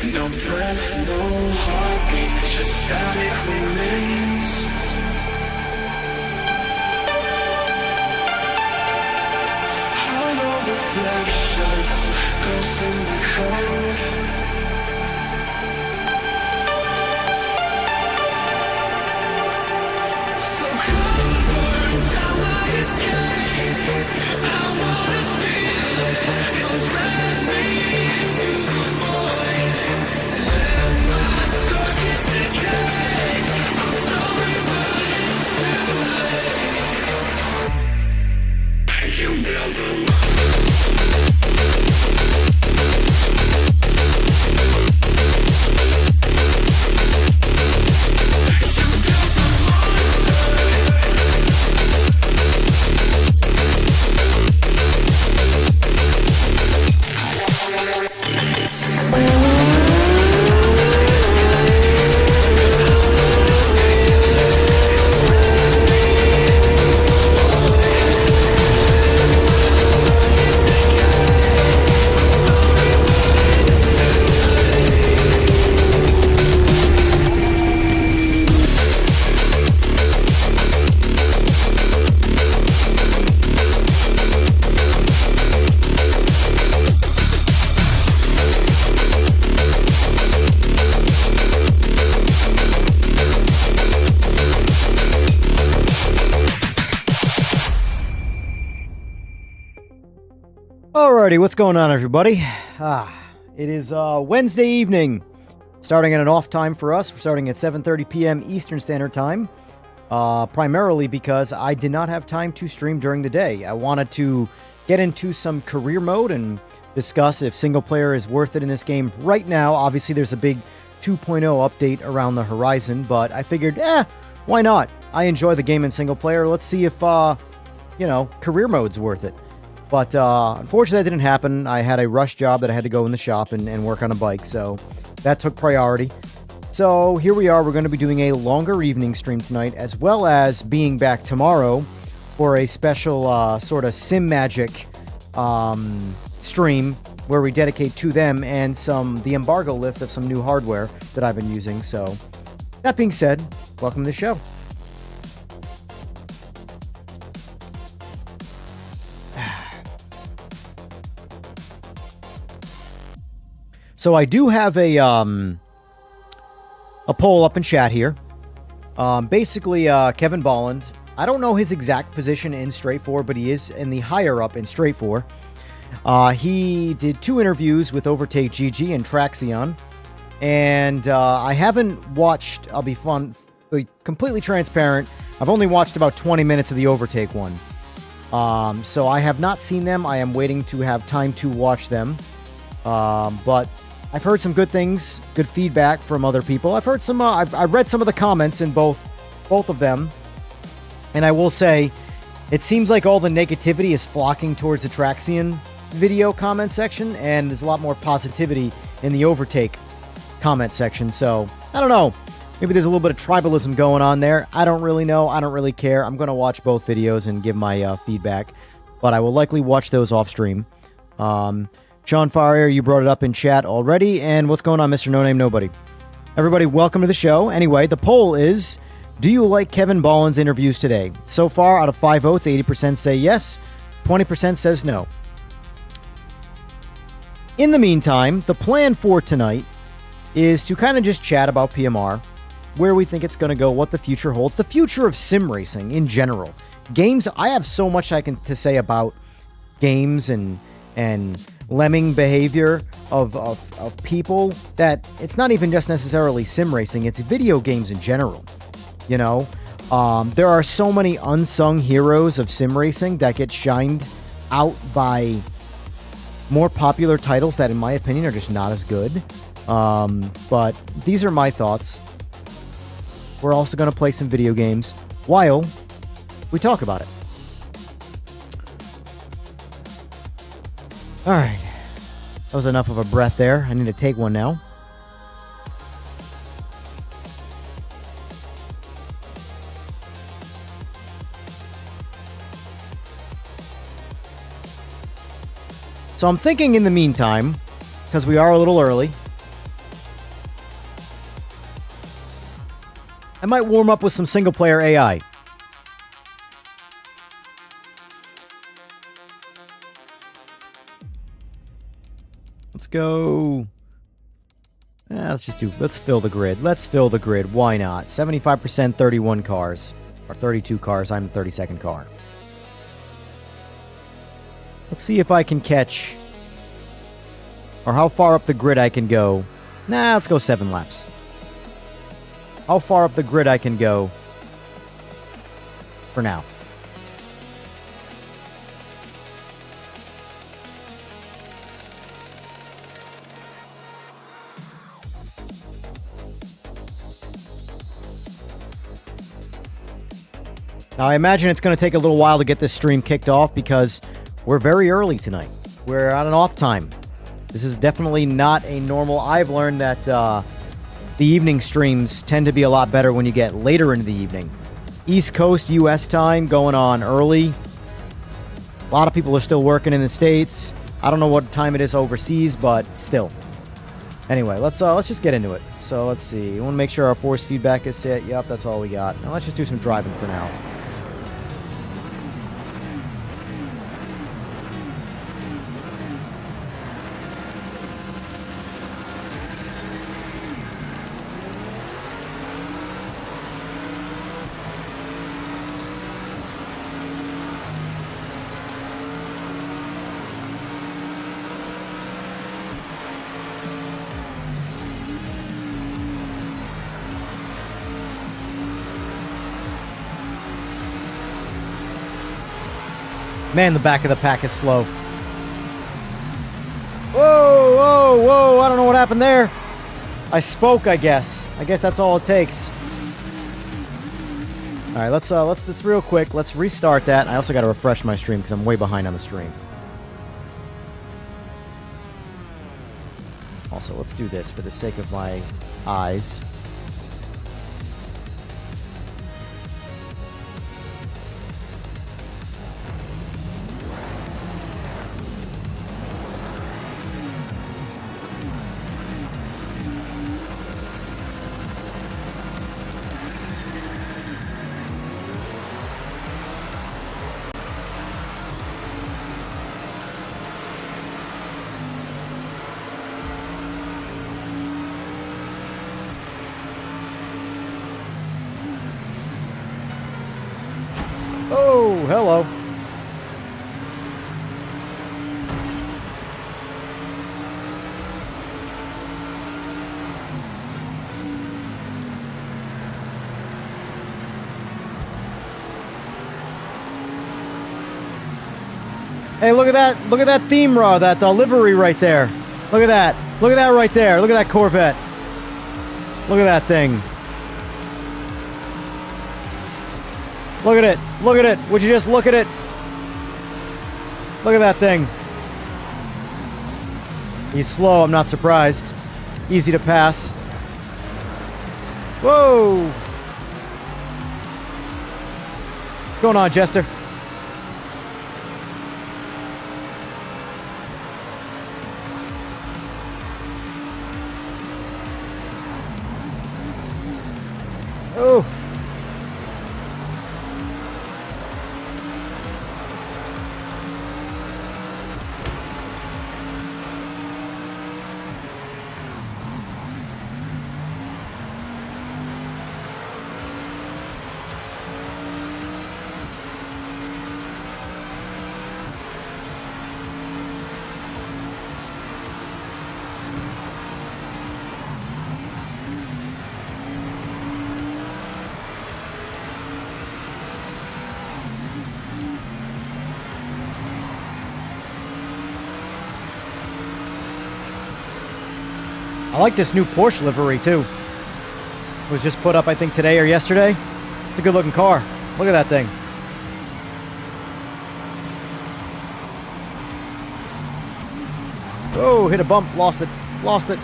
No breath, no heartbeat, just static remains. Hollow reflections, ghosts in the cold. So cold burns out my escape. I wanna feel it, come drag me into the void. Let my circuits decay. I'm sorry, but it's too late. You never Alrighty, what's going on, everybody? It is Wednesday evening, starting at an off time for us. We're starting at 7:30 p.m. Eastern Standard Time, primarily because I did not have time to stream during the day. I wanted to get into some career mode and discuss if single player is worth it in this game right now. Obviously, there's a big 2.0 update around the horizon, but I figured, why not? I enjoy the game in single player. Let's see if, career mode's worth it. But unfortunately, that didn't happen. I had a rush job that I had to go in the shop and work on a bike, so that took priority. So here we are. We're going to be doing a longer evening stream tonight, as well as being back tomorrow for a special sort of Simagic stream where we dedicate to them and the embargo lift of some new hardware that I've been using. So that being said, welcome to the show. So I do have a poll up in chat here. Basically, Kevin Bolland, I don't know his exact position in Straight 4, but he is in the higher up in Straight 4. He did 2 interviews with Overtake GG and Traxion. And I haven't watched, I'll be completely transparent, I've only watched about 20 minutes of the Overtake one. So I have not seen them. I am waiting to have time to watch them. But I've heard some good things, good feedback from other people. I've heard some, I've read some of the comments in both of them. And I will say, it seems like all the negativity is flocking towards the Traxion video comment section, and there's a lot more positivity in the Overtake comment section. So, I don't know. Maybe there's a little bit of tribalism going on there. I don't really know. I don't really care. I'm going to watch both videos and give my feedback. But I will likely watch those off stream. Sean Farrier, you brought it up in chat already. And what's going on, Mr. No Name Nobody? Everybody, welcome to the show. Anyway, the poll is, do you like Kevin Bolland's interviews today? So far, out of 5 votes, 80% say yes, 20% says no. In the meantime, the plan for tonight is to kind of just chat about PMR, where we think it's going to go, what the future holds, the future of sim racing in general. Games, I have so much to say about games and lemming behavior of people that it's not even just necessarily sim racing, it's video games in general. You know, there are so many unsung heroes of sim racing that get shined out by more popular titles that, in my opinion, are just not as good. But these are my thoughts. We're also going to play some video games while we talk about it. All right. That was enough of a breath there. I need to take one now. So I'm thinking in the meantime, because we are a little early, I might warm up with some single-player AI. Let's go. Let's fill the grid. Let's fill the grid. Why not? 75%, 31 cars. Or 32 cars. I'm the 32nd car. Let's see if I can catch... Or how far up the grid I can go. Nah, let's go 7 laps. How far up the grid I can go. For now. Now, I imagine it's going to take a little while to get this stream kicked off because we're very early tonight. We're on an off time. This is definitely not a normal... I've learned that the evening streams tend to be a lot better when you get later into the evening. East Coast U.S. time going on early. A lot of people are still working in the States. I don't know what time it is overseas, but still. Anyway, let's just get into it. So let's see. We want to make sure our force feedback is set. Yep, that's all we got. Now let's just do some driving for now. Man, the back of the pack is slow. Whoa, whoa, whoa. I don't know what happened there. I spoke, I guess. I guess that's all it takes. All right, let's real quick. Let's restart that. I also got to refresh my stream because I'm way behind on the stream. Also, let's do this for the sake of my eyes. Oh, hello. Hey, look at that. Look at that theme rod, that livery right there. Look at that. Look at that right there. Look at that Corvette. Look at that thing. Look at it. Look at it. Would you just look at it? Look at that thing. He's slow. I'm not surprised. Easy to pass. Whoa. What's going on, Jester? Oh. I like this new Porsche livery, too. It was just put up, I think, today or yesterday. It's a good-looking car. Look at that thing. Oh, hit a bump. Lost it. Lost it.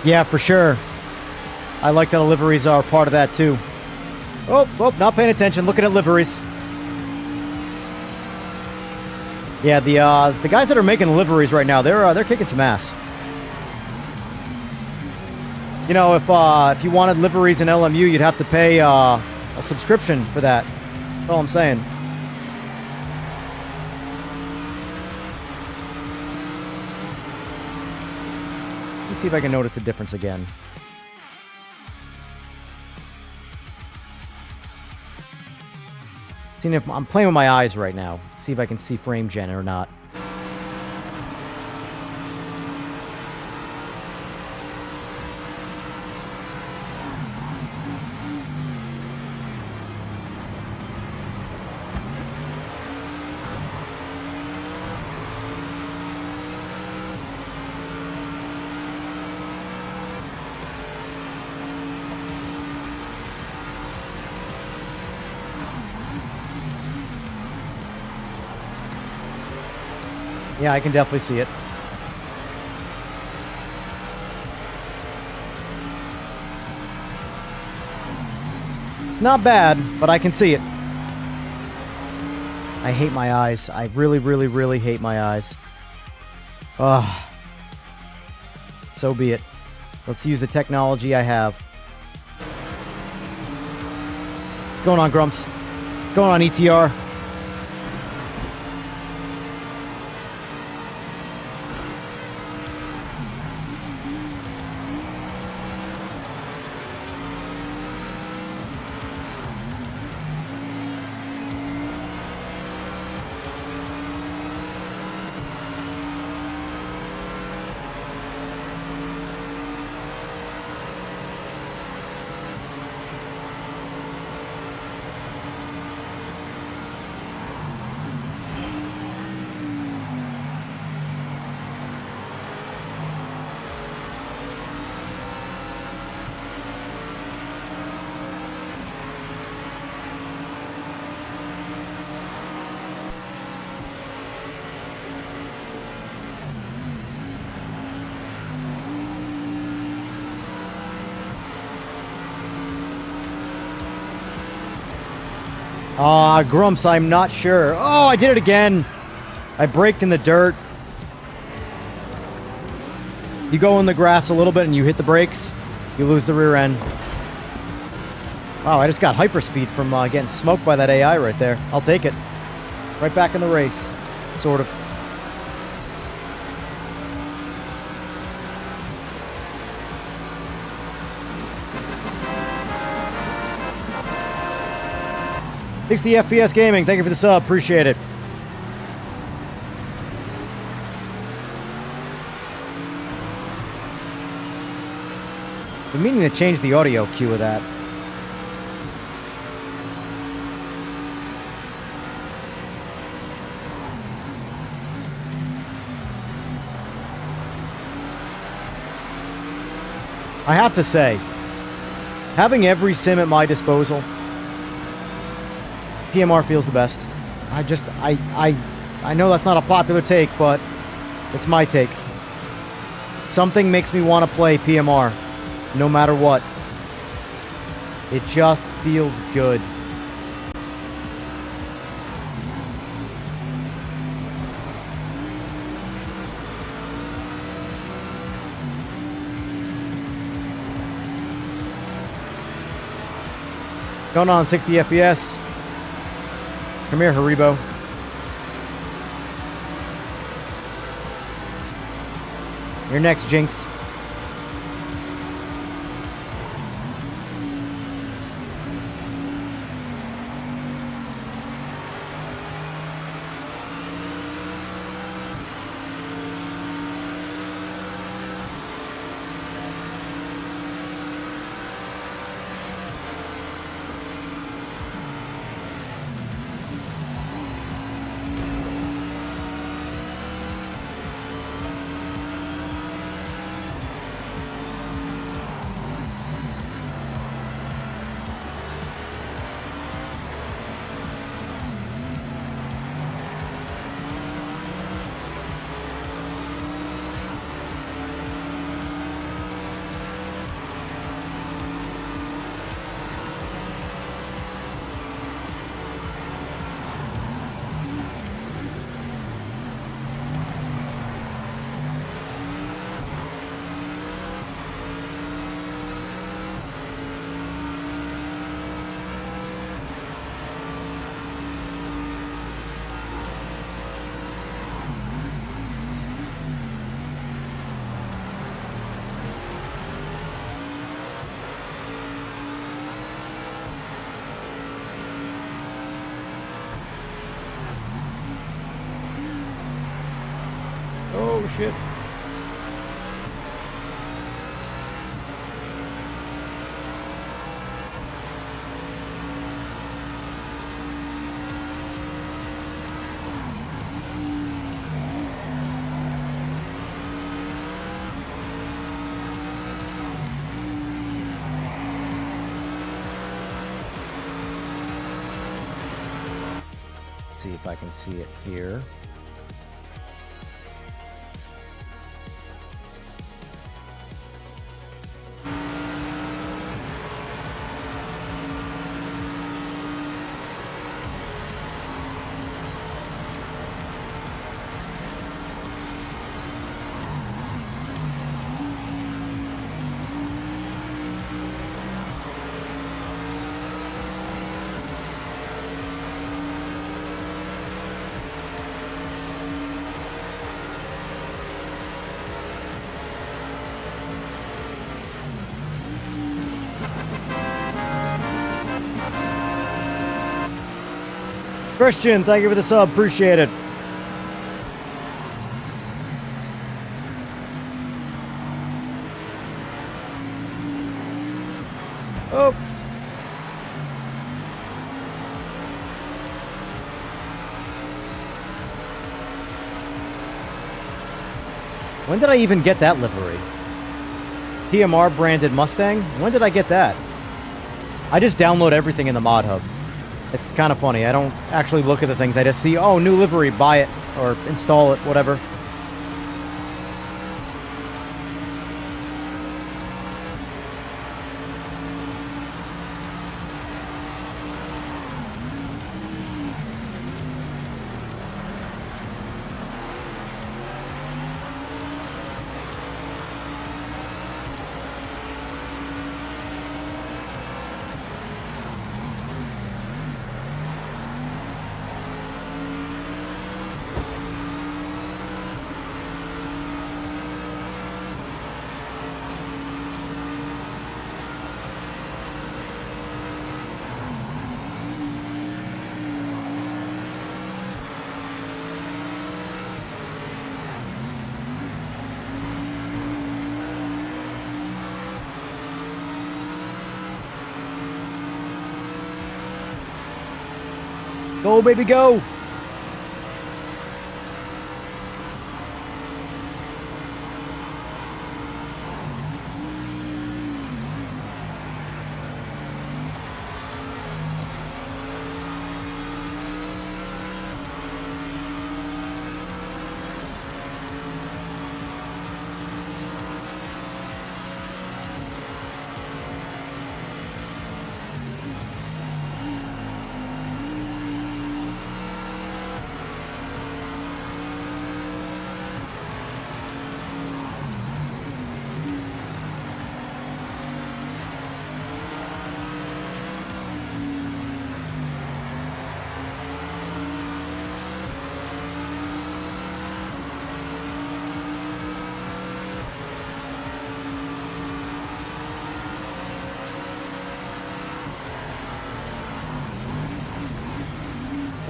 Yeah, for sure. I like that the liveries are part of that, too. Oh, not paying attention. Looking at liveries. Yeah, the guys that are making liveries right now, they're kicking some ass. You know, if you wanted liveries in LMU, you'd have to pay a subscription for that. That's all I'm saying. Let me see if I can notice the difference again. Seeing if I'm playing with my eyes right now. See if I can see frame gen or not. Yeah, I can definitely see it. It's not bad, but I can see it. I hate my eyes. I really, really, really hate my eyes. Ugh. So be it. Let's use the technology I have. What's going on, Grumps? What's going on, ETR? Grumps, I'm not sure. Oh, I did it again. I braked in the dirt. You go in the grass a little bit and you hit the brakes, you lose the rear end. Wow, I just got hyperspeed from getting smoked by that AI right there. I'll take it. Right back in the race. Sort of. $60 FPS Gaming, thank you for the sub. Appreciate it. I'm meaning to change the audio cue of that. I have to say, having every sim at my disposal, PMR feels the best. I know that's not a popular take, but it's my take. Something makes me want to play PMR, no matter what. It just feels good. Going on 60 FPS. Come here, Haribo. You're next, Jinx. shit. See if I can see it here. Christian, thank you for the sub. Appreciate it. Oh. When did I even get that livery? PMR branded Mustang? When did I get that? I just download everything in the mod hub. It's kind of funny. I don't actually look at the things. I just see, oh, new livery, buy it, or install it, whatever. Go, baby, go!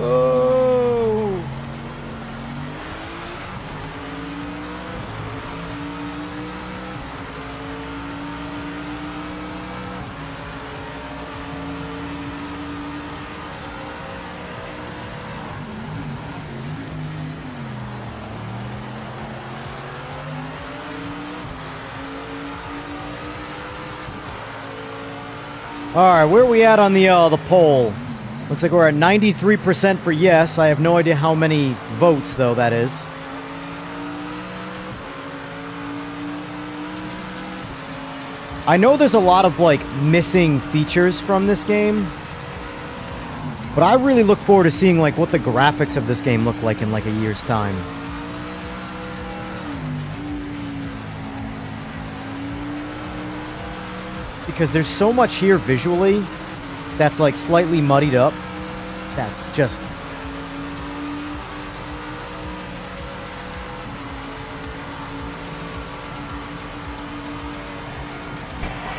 Oh! All right, where are we at on the poll? Looks like we're at 93% for yes. I have no idea how many votes, though, that is. I know there's a lot of, like, missing features from this game. But I really look forward to seeing, like, what the graphics of this game look like in, like, a year's time. Because there's so much here visually that's like slightly muddied up. That's just...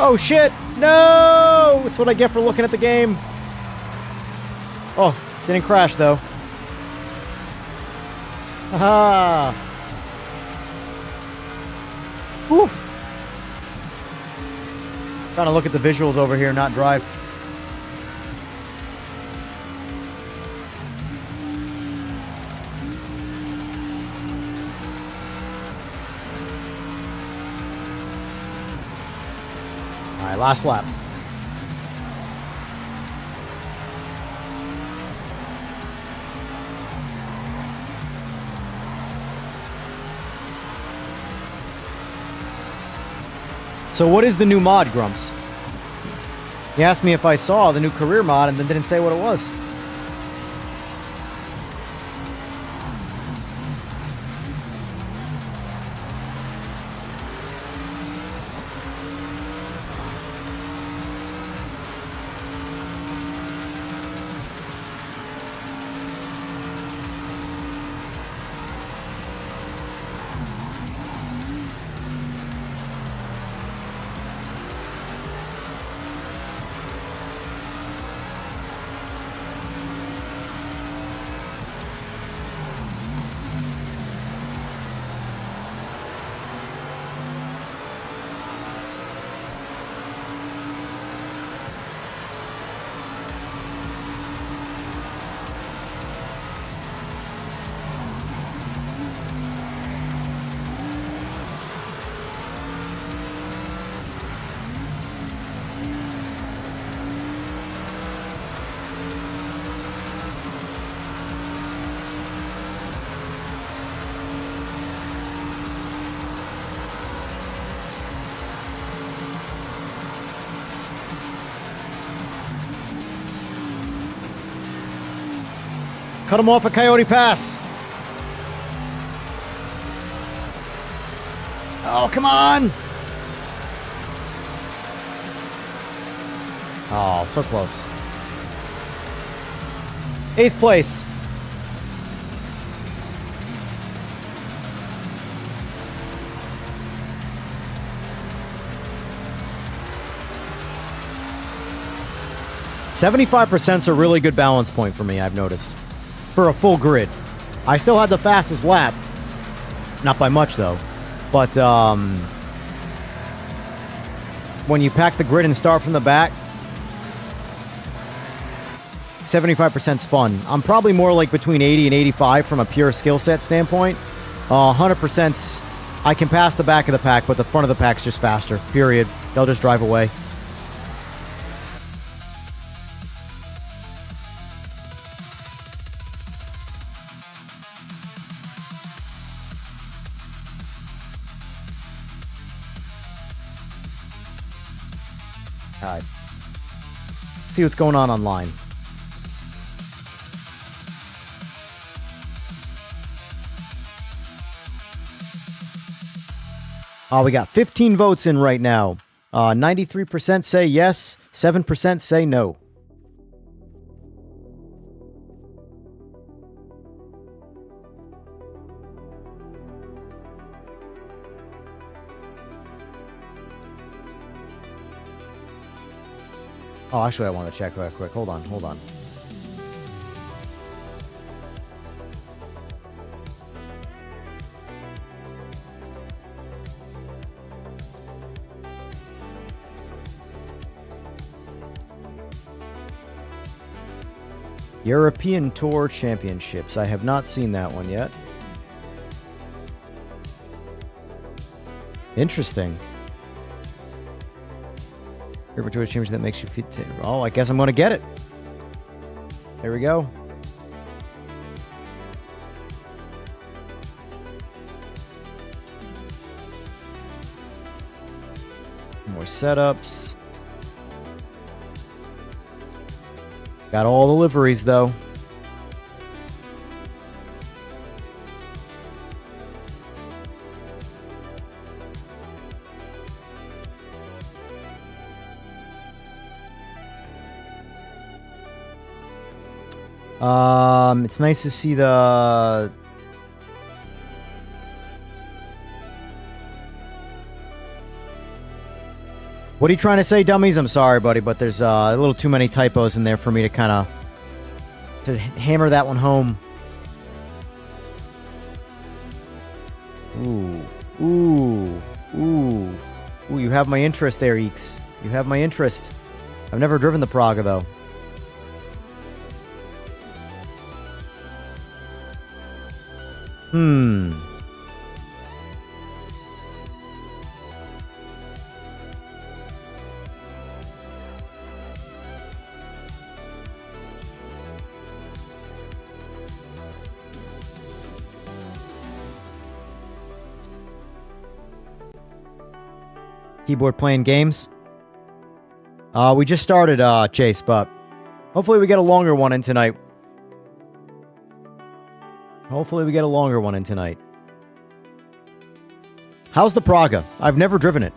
Oh shit! No! It's what I get for looking at the game. Oh, didn't crash though. Haha! Whew. Trying to look at the visuals over here, not drive. All right, last lap. So what is the new mod, Grumps? He asked me if I saw the new career mod and then didn't say what it was. Cut him off at Coyote Pass. Oh, come on. Oh, so close. 8th place. $75% is a really good balance point for me, I've noticed. For a full grid. I still had the fastest lap. Not by much, though. But, when you pack the grid and start from the back, 75% is fun. I'm probably more like between 80 and 85 from a pure skill set standpoint. 100%'s I can pass the back of the pack, but the front of the pack's just faster. Period. They'll just drive away. Alright. See what's going on online. We got 15 votes in right now. 93% say yes, 7% say no. Oh, actually, I want to check real quick. Hold on, hold on. European Tour Championships. I have not seen that one yet. Interesting. European Tour Championship that makes you feel... Oh, I guess I'm going to get it. There we go. More setups. Got all the liveries, though. It's nice to see the... What are you trying to say, dummies? I'm sorry, buddy, but there's a little too many typos in there for me to kind of hammer that one home. Ooh. Ooh. Ooh. Ooh, you have my interest there, Eeks. You have my interest. I've never driven the Praga, though. Keyboard playing games. We just started, Chase, but hopefully we get a longer one in tonight. Hopefully we get a longer one in tonight. How's the Praga? I've never driven it.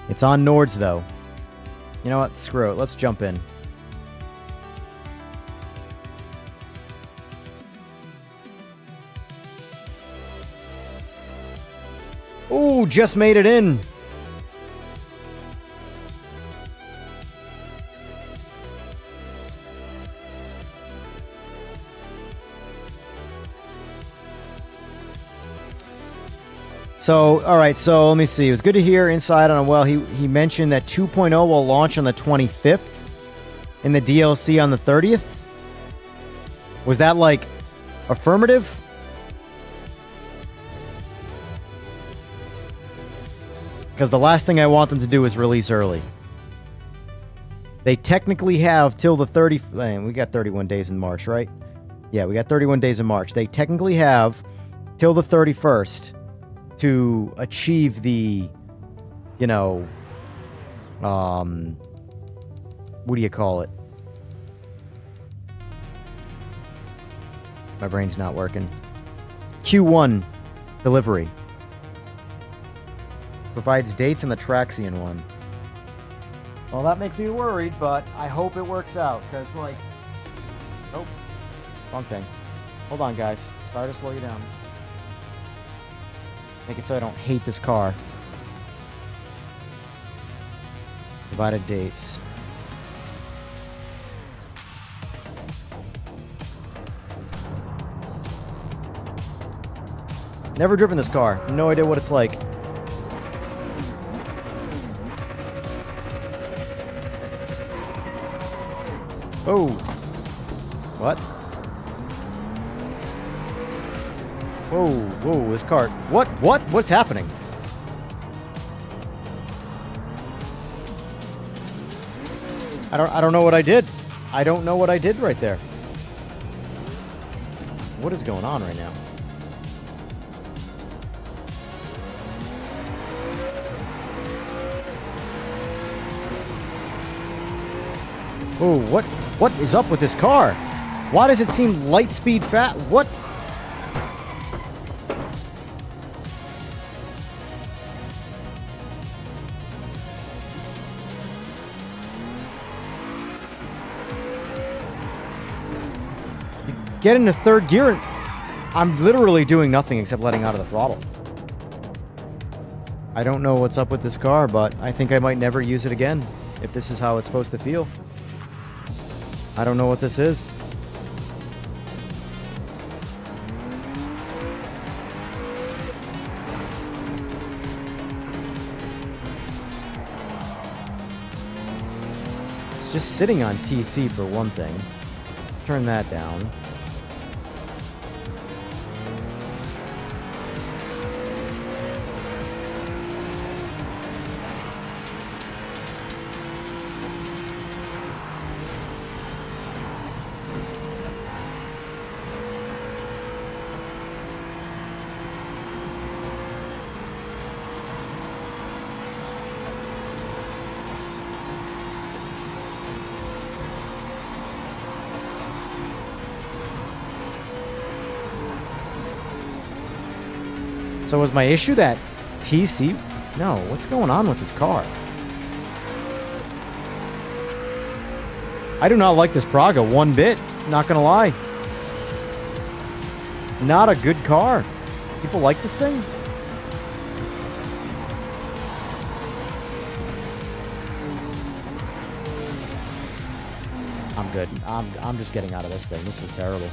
It's on Nords, though. You know what? Screw it. Let's jump in. Ooh, just made it in. So, all right, so let me see. It was good to hear Inside on, well, he mentioned that 2.0 will launch on the 25th and the DLC on the 30th. Was that, like, affirmative? Because the last thing I want them to do is release early. They technically have till the 30th. We got 31 days in March, right? Yeah, we got 31 days in March. They technically have till the 31st to achieve the, you know, what do you call it? My brain's not working. Q1 delivery. Provides dates in the Traxian one. Well, that makes me worried, but I hope it works out, because, like... Oh, wrong thing. Hold on, guys. Sorry to slow you down. Make it so I don't hate this car. Provided dates. Never driven this car. No idea what it's like. Oh. What? Whoa, whoa, this car. What? What's happening? I don't know what I did. I don't know what I did right there. What is going on right now? Oh, what is up with this car? Why does it seem light speed fat? What? You get into third gear and I'm literally doing nothing except letting out of the throttle. I don't know what's up with this car, but I think I might never use it again if this is how it's supposed to feel. I don't know what this is. It's just sitting on TC for one thing. Turn that down. So was my issue that TC? No, what's going on with this car? I do not like this Praga one bit, not gonna lie. Not a good car. People like this thing? I'm good. I'm just getting out of this thing. This is terrible.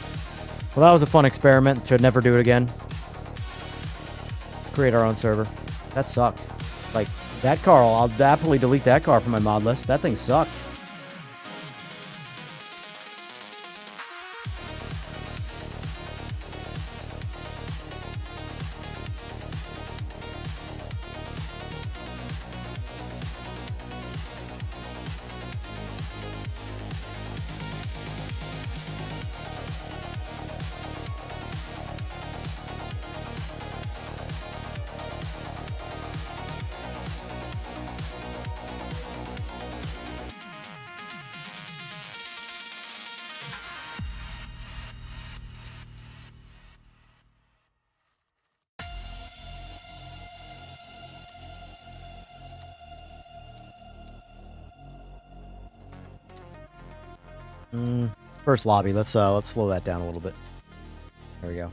Well, that was a fun experiment. To never do it again. Let's create our own server. That sucked. Like, that car, I'll happily delete that car from my mod list. That thing sucked. First lobby. Let's slow that down a little bit. There we go.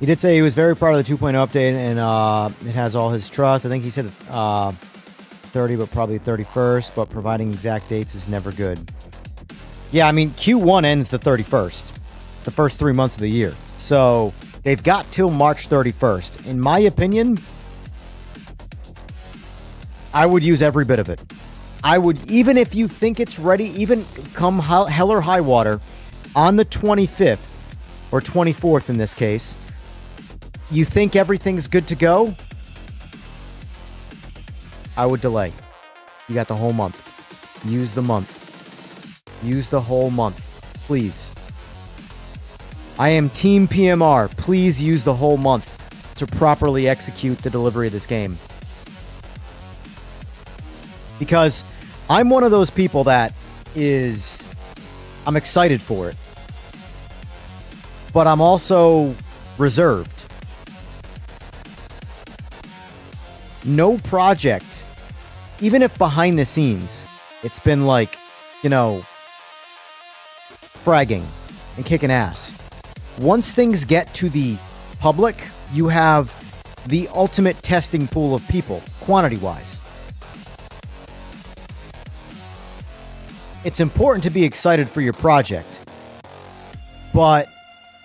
He did say he was very proud of the 2.0 update, and it has all his trust. I think he said 30, but probably 31st, but providing exact dates is never good. Yeah, I mean, Q1 ends the 31st. It's the first 3 months of the year. So they've got till March 31st. In my opinion, I would use every bit of it. I would, even if you think it's ready, even come hell or high water, on the 25th, or 24th in this case, you think everything's good to go, I would delay. You got the whole month. Use the month. Use the whole month. Please. I am Team PMR. Please use the whole month to properly execute the delivery of this game. Because I'm one of those people that I'm excited for it. But I'm also reserved. No project, even if behind the scenes, it's been like, fragging and kicking ass. Once things get to the public, you have the ultimate testing pool of people, quantity-wise. It's important to be excited for your project, but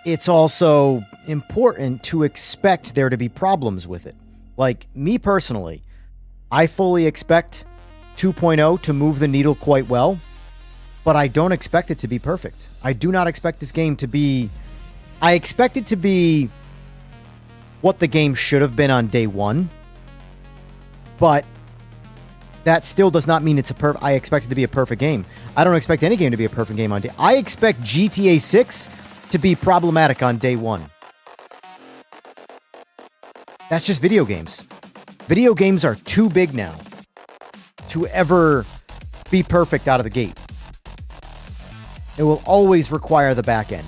it's also important to expect there to be problems with it. Like, me personally, I fully expect 2.0 to move the needle quite well, but I don't expect it to be perfect. I do not expect this game to be... I expect it to be what the game should have been on day one, but that still does not mean it's I expect it to be a perfect game. I don't expect any game to be a perfect game on day... I expect GTA 6 to be problematic on day one. That's just video games. Video games are too big now to ever be perfect out of the gate. It will always require the back end.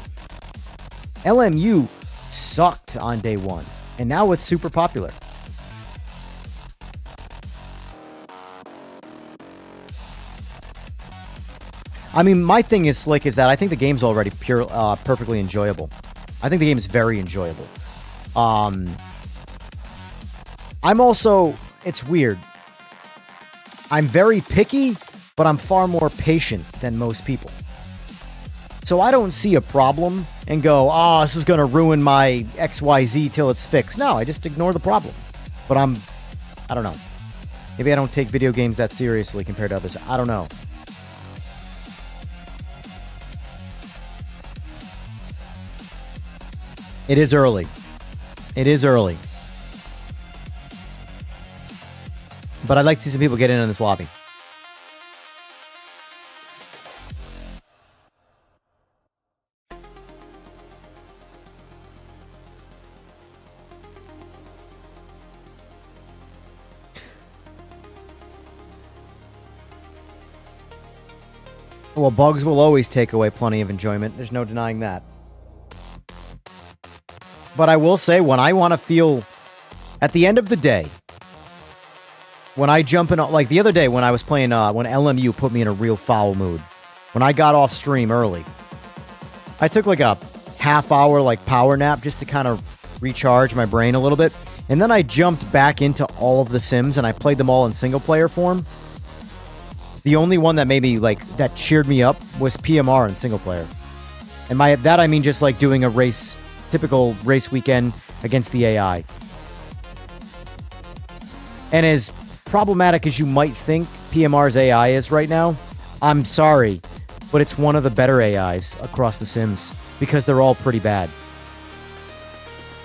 LMU sucked on day one, and now it's super popular. I mean, my thing is that I think the game's already perfectly enjoyable. I think the game is very enjoyable. I'm also, it's weird. I'm very picky, but I'm far more patient than most people. So I don't see a problem and go, oh, this is going to ruin my XYZ till it's fixed. No, I just ignore the problem. But I don't know. Maybe I don't take video games that seriously compared to others. I don't know. It is early. It is early. But I'd like to see some people get in on this lobby. Well, bugs will always take away plenty of enjoyment. There's no denying that. But I will say, when I want to feel... At the end of the day, when I jump in... Like the other day when I was playing... when LMU put me in a real foul mood. When I got off stream early. I took like a half-hour power nap just to kind of recharge my brain a little bit. And then I jumped back into all of the Sims and I played them all in single player form. The only one that made me that cheered me up was PMR in single player. And by that I mean just like doing a typical race weekend against the AI. And as problematic as you might think PMR's AI is right now, I'm sorry, but it's one of the better AIs across the Sims because they're all pretty bad.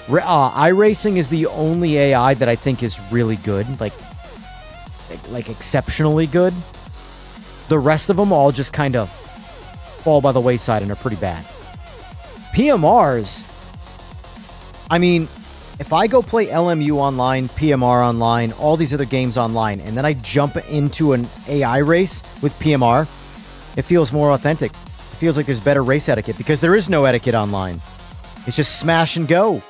iRacing is the only AI that I think is really good, like exceptionally good. The rest of them all just kind of fall by the wayside and are pretty bad. PMRs, I mean, if I go play LMU online, PMR online, all these other games online, and then I jump into an AI race with PMR, it feels more authentic. It feels like there's better race etiquette because there is no etiquette online. It's just smash and go.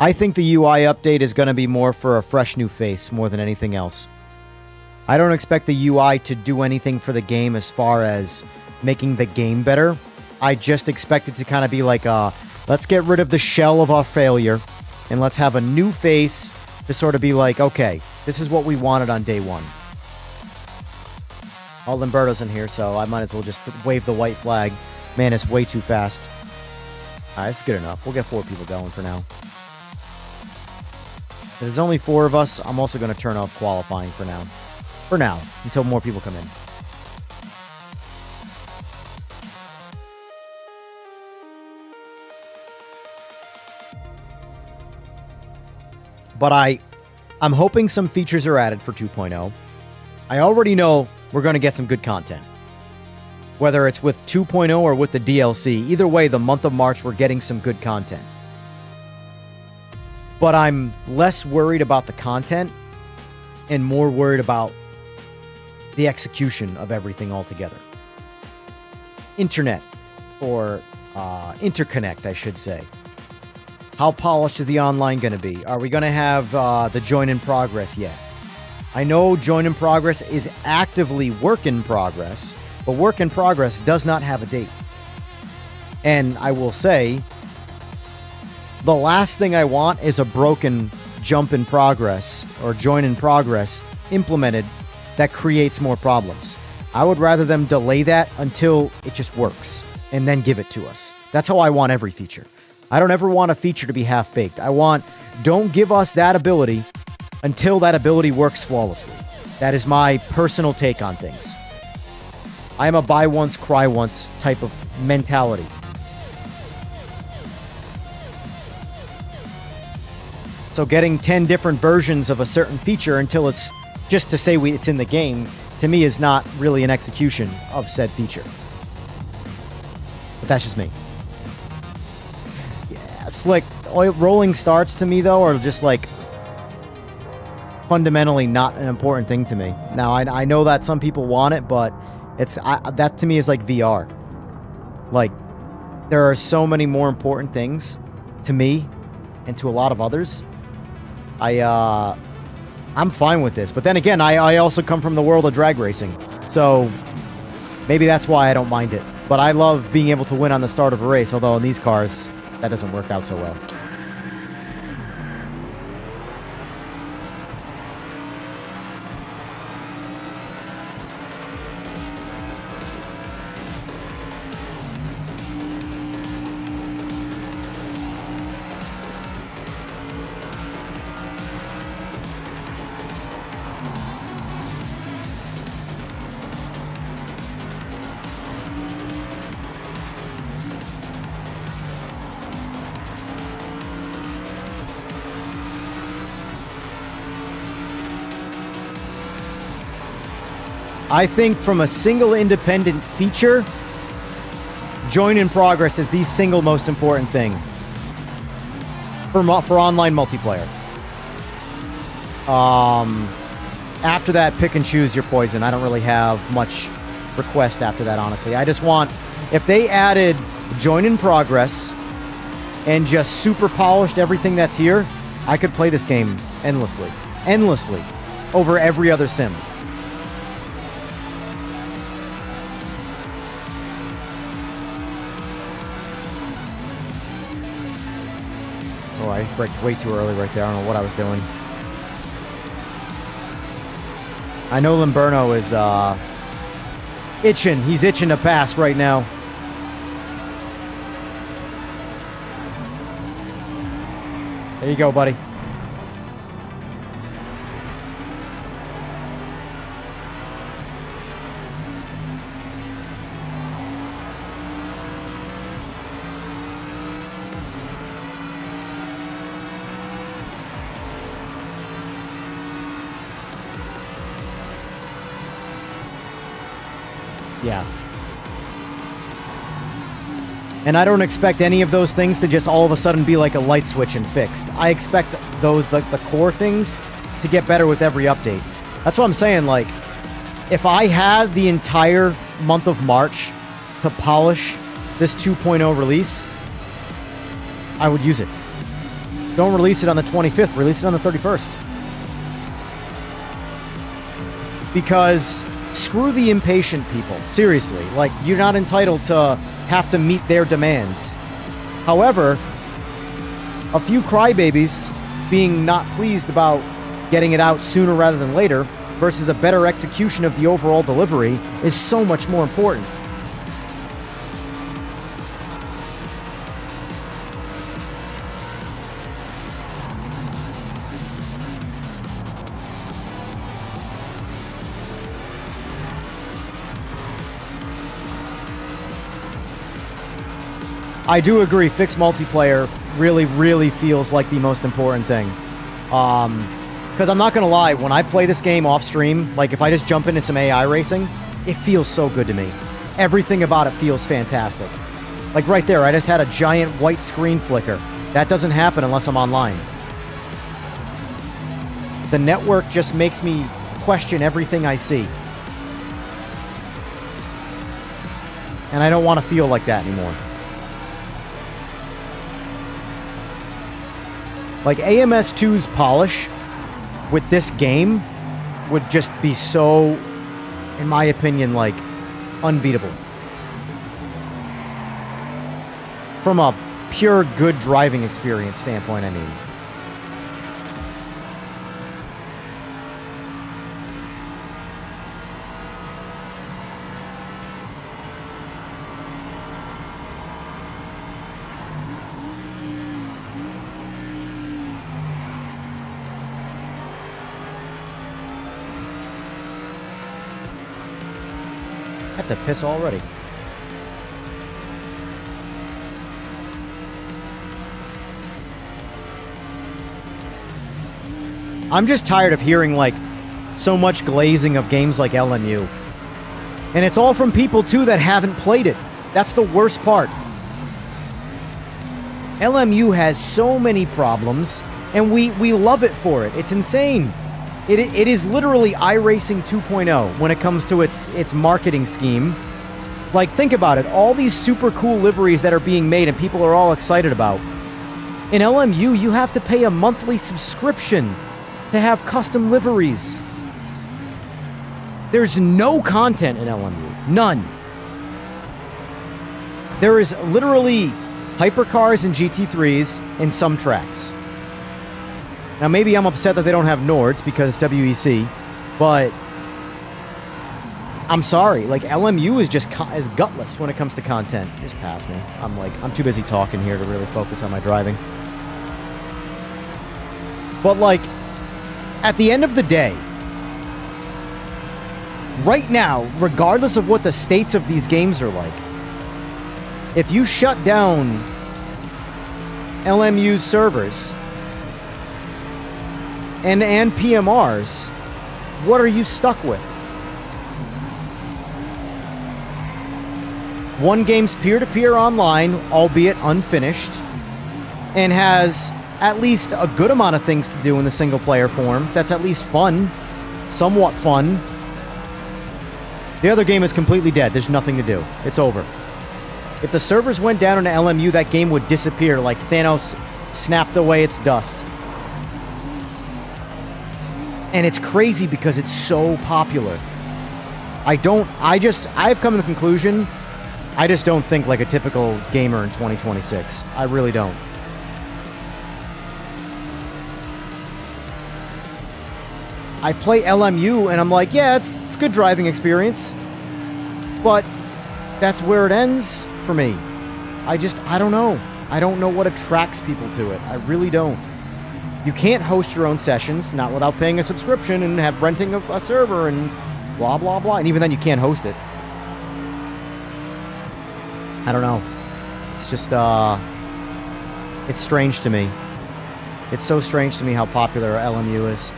I think the UI update is going to be more for a fresh new face more than anything else. I don't expect the UI to do anything for the game as far as making the game better. I just expect it to kind of be like, let's get rid of the shell of our failure and let's have a new face to sort of be like, okay, this is what we wanted on day one. All Limberto's in here, so I might as well just wave the white flag. Man, it's way too fast. All right, it's good enough. We'll get 4 people going for now. If there's only 4 of us, I'm also going to turn off qualifying for now. For now, until more people come in. But I'm hoping some features are added for 2.0. I already know we're going to get some good content. Whether it's with 2.0 or with the DLC, either way, the month of March, we're getting some good content. But I'm less worried about the content and more worried about the execution of everything altogether. Internet, or interconnect, I should say. How polished is the online going to be? Are we going to have the join in progress yet? I know join in progress is actively work in progress, but work in progress does not have a date. And I will say, the last thing I want is a broken jump in progress or join in progress implemented that creates more problems. I would rather them delay that until it just works and then give it to us. That's how I want every feature. I don't ever want a feature to be half-baked. Don't give us that ability until that ability works flawlessly. That is my personal take on things. I am a buy once, cry once type of mentality. So getting 10 different versions of a certain feature until it's just to say it's in the game, to me is not really an execution of said feature. But that's just me. Yeah, slick. Rolling starts to me, though, are just like fundamentally not an important thing to me. Now, I know that some people want it, but that to me is like VR. Like, there are so many more important things to me and to a lot of others. I'm fine with this. But then again, I also come from the world of drag racing. So maybe that's why I don't mind it. But I love being able to win on the start of a race, although in these cars, that doesn't work out so well. I think from a single independent feature, join in progress is the single most important thing for online multiplayer. After that, pick and choose your poison. I don't really have much request after that, honestly. I just want, if they added join in progress and just super polished everything that's here, I could play this game endlessly over every other sim. sorry. Braked way too early right there. I don't know what I was doing. I know Limburno is itching. He's itching to pass right now. There you go, buddy. Yeah. And I don't expect any of those things to just all of a sudden be like a light switch and fixed. I expect those, the core things, to get better with every update. That's what I'm saying, like, if I had the entire month of March to polish this 2.0 release, I would use it. Don't release it on the 25th, release it on the 31st. Because screw the impatient people. Seriously. Like, you're not entitled to have to meet their demands. However, a few crybabies being not pleased about getting it out sooner rather than later versus a better execution of the overall delivery is so much more important. I do agree, fixed multiplayer really feels like the most important thing. Because I'm not going to lie, when I play this game off stream, like if I just jump into some AI racing, it feels so good to me. Everything about it feels fantastic. Like right there, I just had a giant white screen flicker. That doesn't happen unless I'm online. The network just makes me question everything I see. And I don't want to feel like that anymore. Like, AMS2's polish with this game would just be so, in my opinion, like, unbeatable. From a pure good driving experience standpoint, I mean. I have to piss already. I'm just tired of hearing, like, so much glazing of games like LMU. And it's all from people, too, that haven't played it. That's the worst part. LMU has so many problems, and we love it for it. It's insane. It is literally iRacing 2.0 when it comes to its marketing scheme. Like, think about it. All these super cool liveries that are being made and people are all excited about. In LMU, you have to pay a monthly subscription to have custom liveries. There's no content in LMU. None. There is literally hypercars and GT3s and some tracks. Now, maybe I'm upset that they don't have Nords because it's WEC, but I'm sorry. Like, LMU is just is gutless when it comes to content. Just pass me. I'm too busy talking here to really focus on my driving. But, like, at the end of the day, right now, regardless of what the states of these games are like, if you shut down LMU's servers and PMRs, what are you stuck with? One game's peer-to-peer online, albeit unfinished, and has at least a good amount of things to do in the single-player form. That's at least fun. Somewhat fun. The other game is completely dead. There's nothing to do. It's over. If the servers went down into LMU, that game would disappear like Thanos snapped away its dust. And it's crazy because it's so popular. I've come to the conclusion, I just don't think like a typical gamer in 2026. I really don't. I play LMU and I'm like, yeah, it's good driving experience. But that's where it ends for me. I don't know. I don't know what attracts people to it. I really don't. You can't host your own sessions, not without paying a subscription and renting a server and blah, blah, blah. And even then you can't host it. I don't know. It's just, it's strange to me. It's so strange to me how popular LMU is.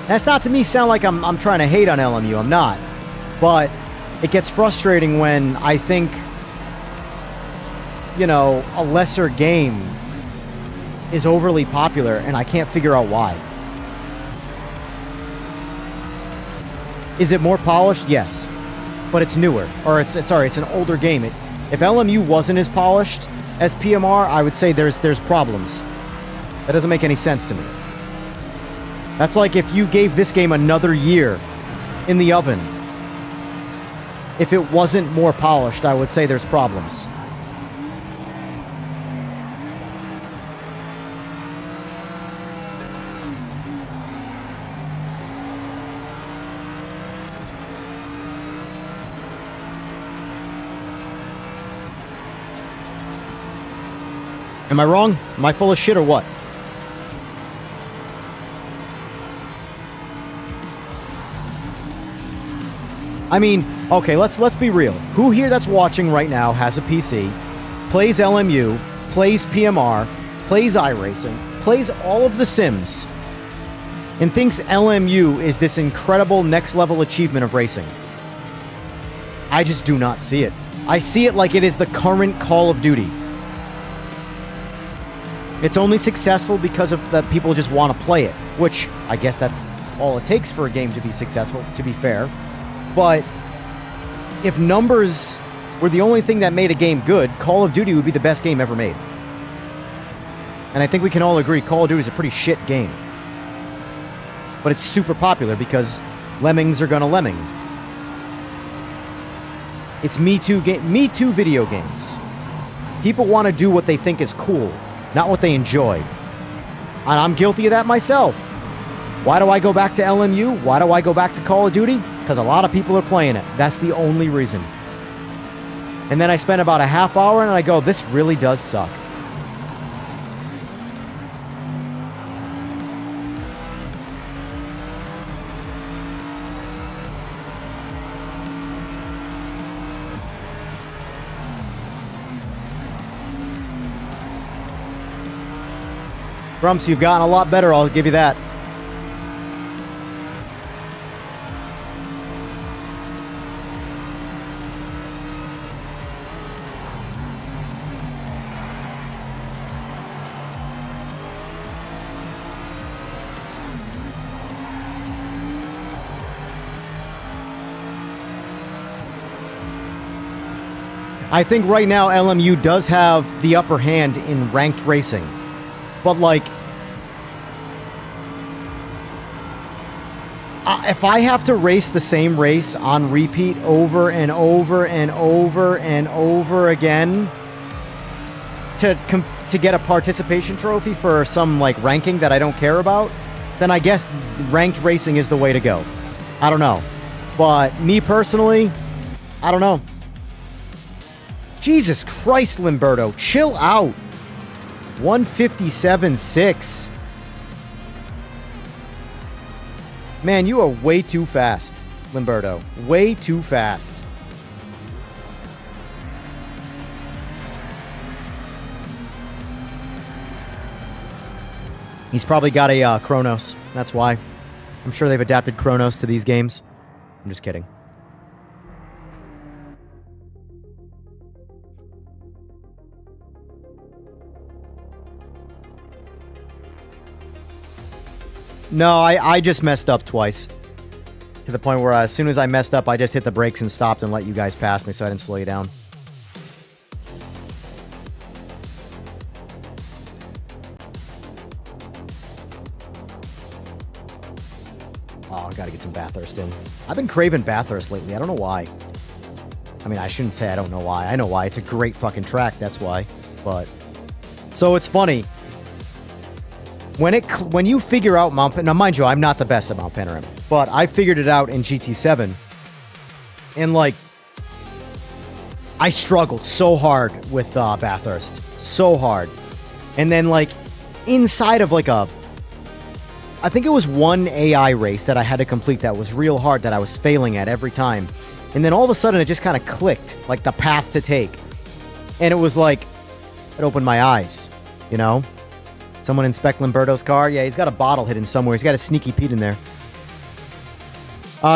That's not to me sound like I'm trying to hate on LMU. I'm not. But it gets frustrating when I think, you know, a lesser game is overly popular and I can't figure out why. Is it more polished? Yes. But it's newer. Or it's an older game. If LMU wasn't as polished as PMR, I would say there's problems. That doesn't make any sense to me. That's like if you gave this game another year in the oven. If it wasn't more polished, I would say there's problems. Am I wrong? Am I full of shit or what? I mean, okay, let's be real. Who here that's watching right now has a PC, plays LMU, plays PMR, plays iRacing, plays all of the sims, and thinks LMU is this incredible next level achievement of racing? I just do not see it. I see it like it is the current Call of Duty. It's only successful because of that people just want to play it, which I guess that's all it takes for a game to be successful, to be fair. But if numbers were the only thing that made a game good, Call of Duty would be the best game ever made. And I think we can all agree Call of Duty is a pretty shit game. But it's super popular because lemmings are gonna lemming. It's Me Too video games. People want to do what they think is cool, not what they enjoy. And I'm guilty of that myself. Why do I go back to LMU? Why do I go back to Call of Duty? Because a lot of people are playing it. That's the only reason. And then I spend about a half hour and I go, this really does suck. Grumps, you've gotten a lot better, I'll give you that. I think right now LMU does have the upper hand in ranked racing. But, like, if I have to race the same race on repeat over and over and over and over again to get a participation trophy for some, like, ranking that I don't care about, then I guess ranked racing is the way to go. I don't know. But me personally, I don't know. Jesus Christ, Limberto, chill out. 157.6. Man, you are way too fast, Limberto. Way too fast. He's probably got a Chronos. That's why. I'm sure they've adapted Chronos to these games. I'm just kidding. No, I just messed up twice. To the point where as soon as I messed up, I just hit the brakes and stopped and let you guys pass me so I didn't slow you down. Oh, I gotta get get some Bathurst in. I've been craving Bathurst lately. I don't know why. I mean, I shouldn't say I don't know why. I know why. It's a great fucking track. That's why. But so it's funny when you figure out Mount. Now, mind you, I'm not the best at Mount Panorama, but I figured it out in GT7, and like I struggled so hard with Bathurst, so hard, and then like inside of like I think it was one AI race that I had to complete that was real hard that I was failing at every time. And then all of a sudden it just kind of clicked, like the path to take. And it was like, it opened my eyes, you know? Someone inspect Lamberto's car? Yeah, he's got a bottle hidden somewhere. He's got a sneaky Pete in there.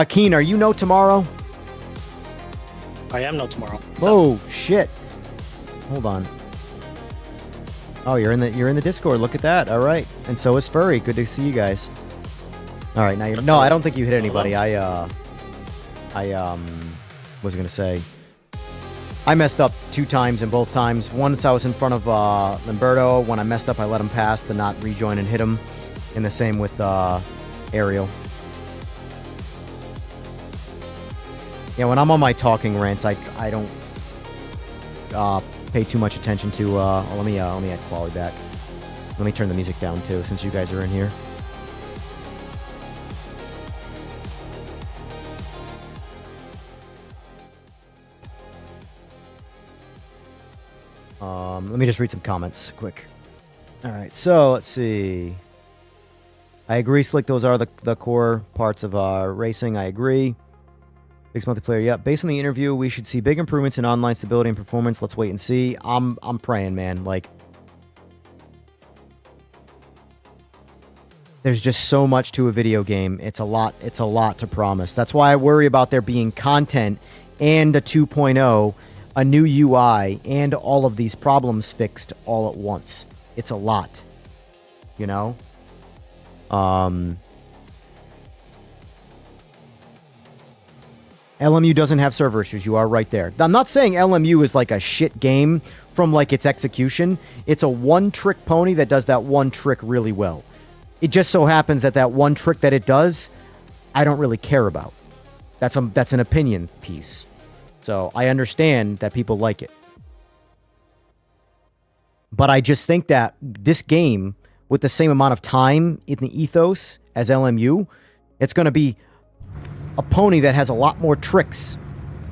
Keen, are you no tomorrow? I am no tomorrow. Oh, shit. Hold on. Oh, you're in the Discord. Look at that. All right. And so is Furry. Good to see you guys. All right, now you're... No, I don't think you hit anybody. I was going to say, I messed up 2 times, and both times, once I was in front of Lamberto. When I messed up, I let him pass to not rejoin and hit him. And the same with Ariel. Yeah, when I'm on my talking rants, I don't pay too much attention to... let me add quality back. Let me turn the music down, too, since you guys are in here. Let me just read some comments quick. All right, so let's see. I agree, Slick. Those are the core parts of racing. I agree. Fixed multiplayer. Yeah, based on the interview, we should see big improvements in online stability and performance. Let's wait and see. I'm praying, man. Like, there's just so much to a video game. It's a lot. It's a lot to promise. That's why I worry about there being content and a 2.0. A new UI, and all of these problems fixed all at once. It's a lot, you know? LMU doesn't have server issues. You are right there. I'm not saying LMU is like a shit game from like its execution. It's a one-trick pony that does that one trick really well. It just so happens that that one trick that it does, I don't really care about. That's an opinion piece. So I understand that people like it. But I just think that this game, with the same amount of time in the ethos as LMU, it's going to be a pony that has a lot more tricks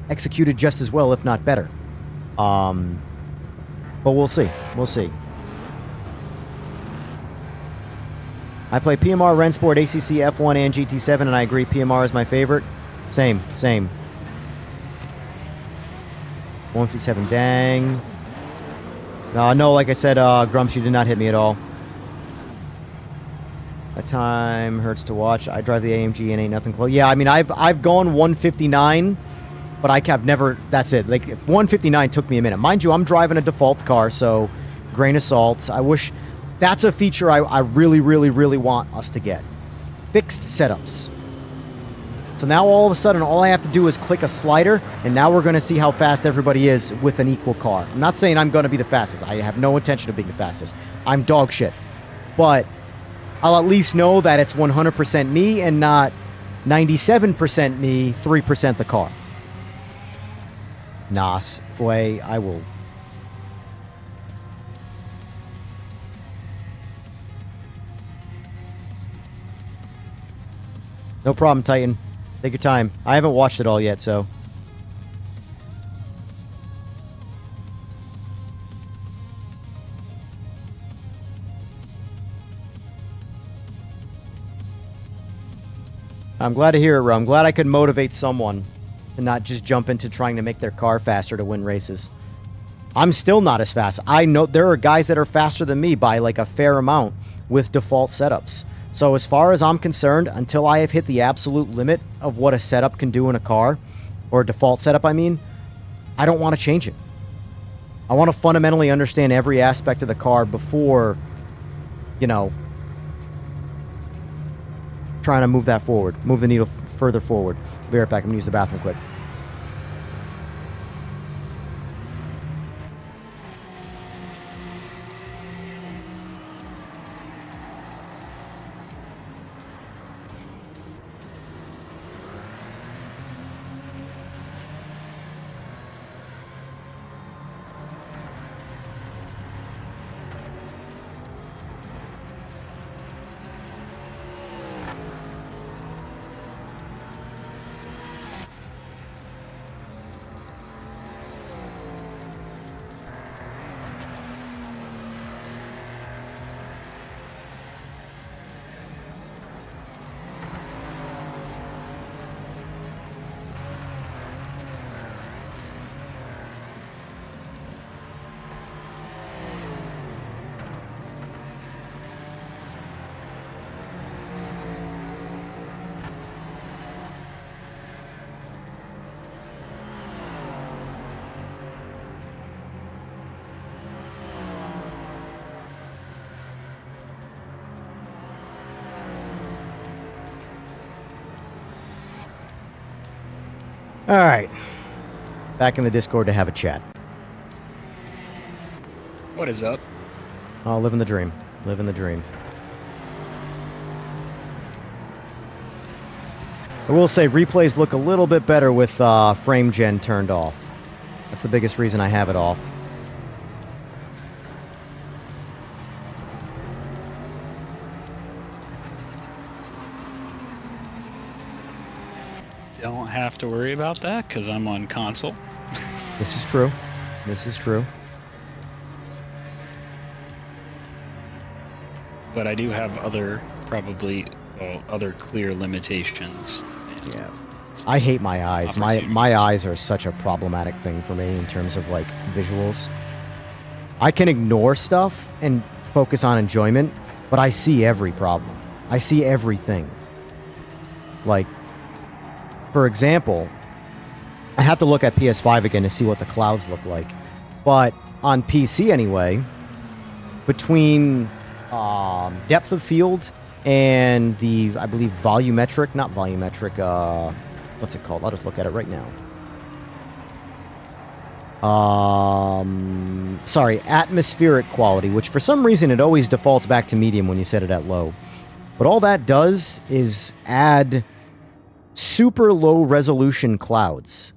executed just as well, if not better. But we'll see. We'll see. I play PMR, Rensport, ACC, F1, and GT7, and I agree PMR is my favorite. Same. 157, dang. No, like I said, Grumps, you did not hit me at all. That time hurts to watch. I drive the AMG and ain't nothing close. Yeah, I mean, I've gone 159, but I've never... That's it. Like, 159 took me a minute. Mind you, I'm driving a default car, so grain of salt. I wish... That's a feature I really, really, really want us to get. Fixed setups. So now all of a sudden, all I have to do is click a slider, and now we're going to see how fast everybody is with an equal car. I'm not saying I'm going to be the fastest. I have no intention of being the fastest. I'm dog shit. But I'll at least know that it's 100% me and not 97% me, 3% the car. Nas, Fue, I will... No problem, Titan. Take your time. I haven't watched it all yet, so... I'm glad to hear it, Ro. I'm glad I could motivate someone to not just jump into trying to make their car faster to win races. I'm still not as fast. I know there are guys that are faster than me by like a fair amount with default setups. So as far as I'm concerned, until I have hit the absolute limit of what a setup can do in a car, or a default setup, I mean, I don't want to change it. I want to fundamentally understand every aspect of the car before, you know, trying to move that forward, move the needle further forward. Be right back. I'm going to use the bathroom quick. All right. Back in the Discord to have a chat. What is up? Oh, living the dream. Living the dream. I will say replays look a little bit better with frame gen turned off. That's the biggest reason I have it off. Don't have to worry about that because I'm on console. This is true. This is true. But I do have other, probably, other clear limitations. Yeah. I hate my eyes. My eyes are such a problematic thing for me in terms of, like, visuals. I can ignore stuff and focus on enjoyment, but I see every problem. I see everything. Like, for example, I have to look at PS5 again to see what the clouds look like. But on PC anyway, between depth of field and the, I believe, volumetric, not volumetric, what's it called? I'll just look at it right now. Sorry, atmospheric quality, which for some reason it always defaults back to medium when you set it at low. But all that does is add super low resolution clouds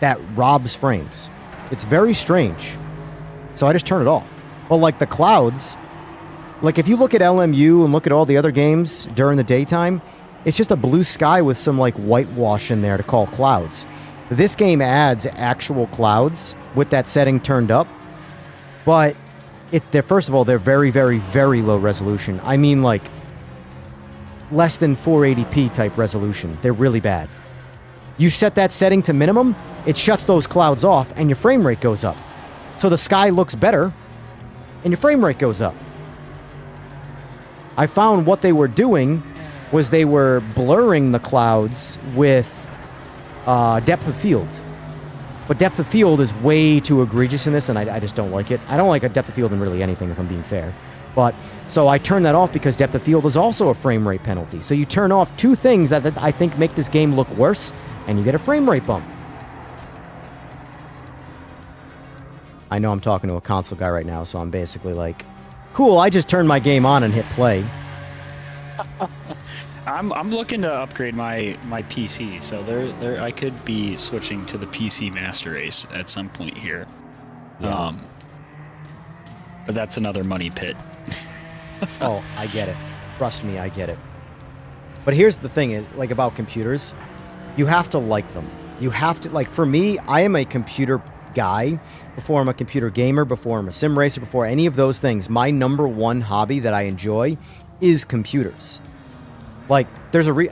that robs frames. It's very strange. So I just turn it off. But like the clouds, like if you look at LMU and look at all the other games during the daytime, it's just a blue sky with some like whitewash in there to call clouds. This game adds actual clouds with that setting turned up, but first of all, they're very, very, very low resolution. I mean like less than 480p type resolution. They're really bad. You set that setting to minimum, it shuts those clouds off and your frame rate goes up. So the sky looks better and your frame rate goes up. I found what they were doing was they were blurring the clouds with depth of field. But depth of field is way too egregious in this, and I just don't like it. I don't like a depth of field in really anything, if I'm being fair. But, so I turned that off because depth of field is also a frame rate penalty. So you turn off two things that I think make this game look worse, and you get a frame rate bump. I know I'm talking to a console guy right now, so I'm basically like, cool, I just turned my game on and hit play. I'm looking to upgrade my PC, so there I could be switching to the PC Master Race at some point here. Yeah. But that's another money pit. Oh, I get it. Trust me, I get it. But here's the thing is, like about computers, you have to like them. You have to, like for me, I am a computer guy. Before I'm a computer gamer, before I'm a sim racer, before any of those things, my number one hobby that I enjoy is computers. Like,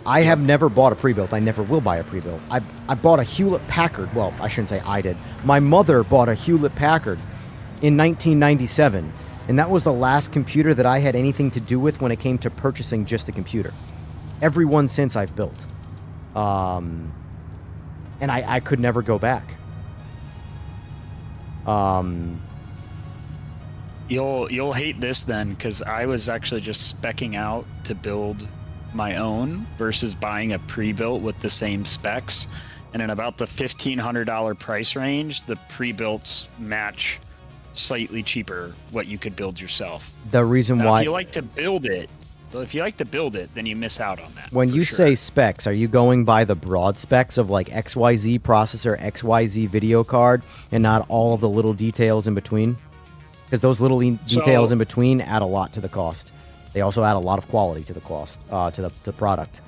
I have never bought a pre-built. I never will buy a pre-built. I bought a Hewlett-Packard. Well, I shouldn't say I did. My mother bought a Hewlett-Packard in 1997, and that was the last computer that I had anything to do with when it came to purchasing just a computer. Every one since I've built. And I could never go back. You'll hate this then, because I was actually just speccing out to build my own versus buying a pre-built with the same specs, and in about the $1,500 price range, the pre-builts match slightly cheaper what you could build yourself. The reason now, why, if you like to build it, then you miss out on that. when you sure. say specs, are you going by the broad specs of like XYZ processor, XYZ video card, and not all of the little details in between? Because those little details in between add a lot to the cost. They also add a lot of quality to the cost, to the product.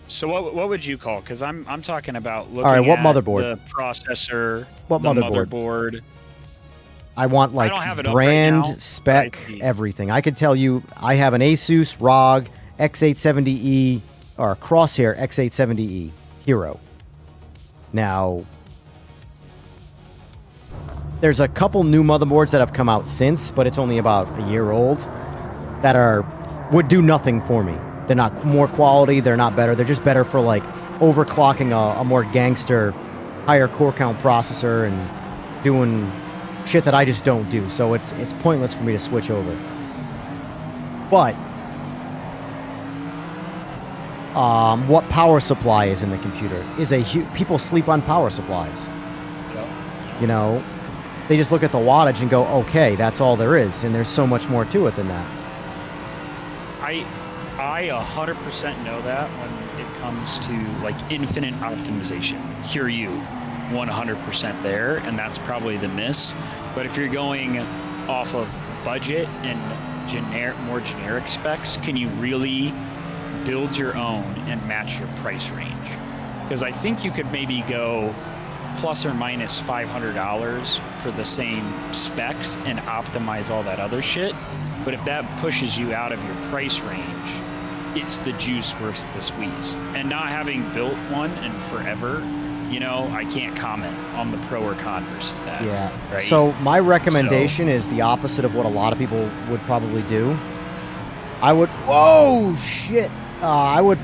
So what would you call? Because I'm talking about looking All right, what at motherboard? the processor, What the motherboard? I want like I don't have it up brand, right now, spec, but I see. everything. I could tell you I have an Asus ROG X870E or Crosshair X870E Hero. Now, there's a couple new motherboards that have come out since, but it's only about a year old, that would do nothing for me. They're not more quality, they're not better, they're just better for like overclocking a more gangster, higher core count processor and doing shit that I just don't do. So it's pointless for me to switch over. But what power supply is in the computer. People sleep on power supplies. You know, they just look at the wattage and go, okay, that's all there is, and there's so much more to it than that. I 100% know that when it comes to like infinite optimization. Hear you, 100% there, and that's probably the miss. But if you're going off of budget and more generic specs, can you really build your own and match your price range? Because I think you could maybe go plus or minus $500 for the same specs and optimize all that other shit. But if that pushes you out of your price range, it's the juice worth the squeeze. And not having built one in forever, you know, I can't comment on the pro or con versus that. Yeah. Right? So my recommendation is the opposite of what a lot of people would probably do. I would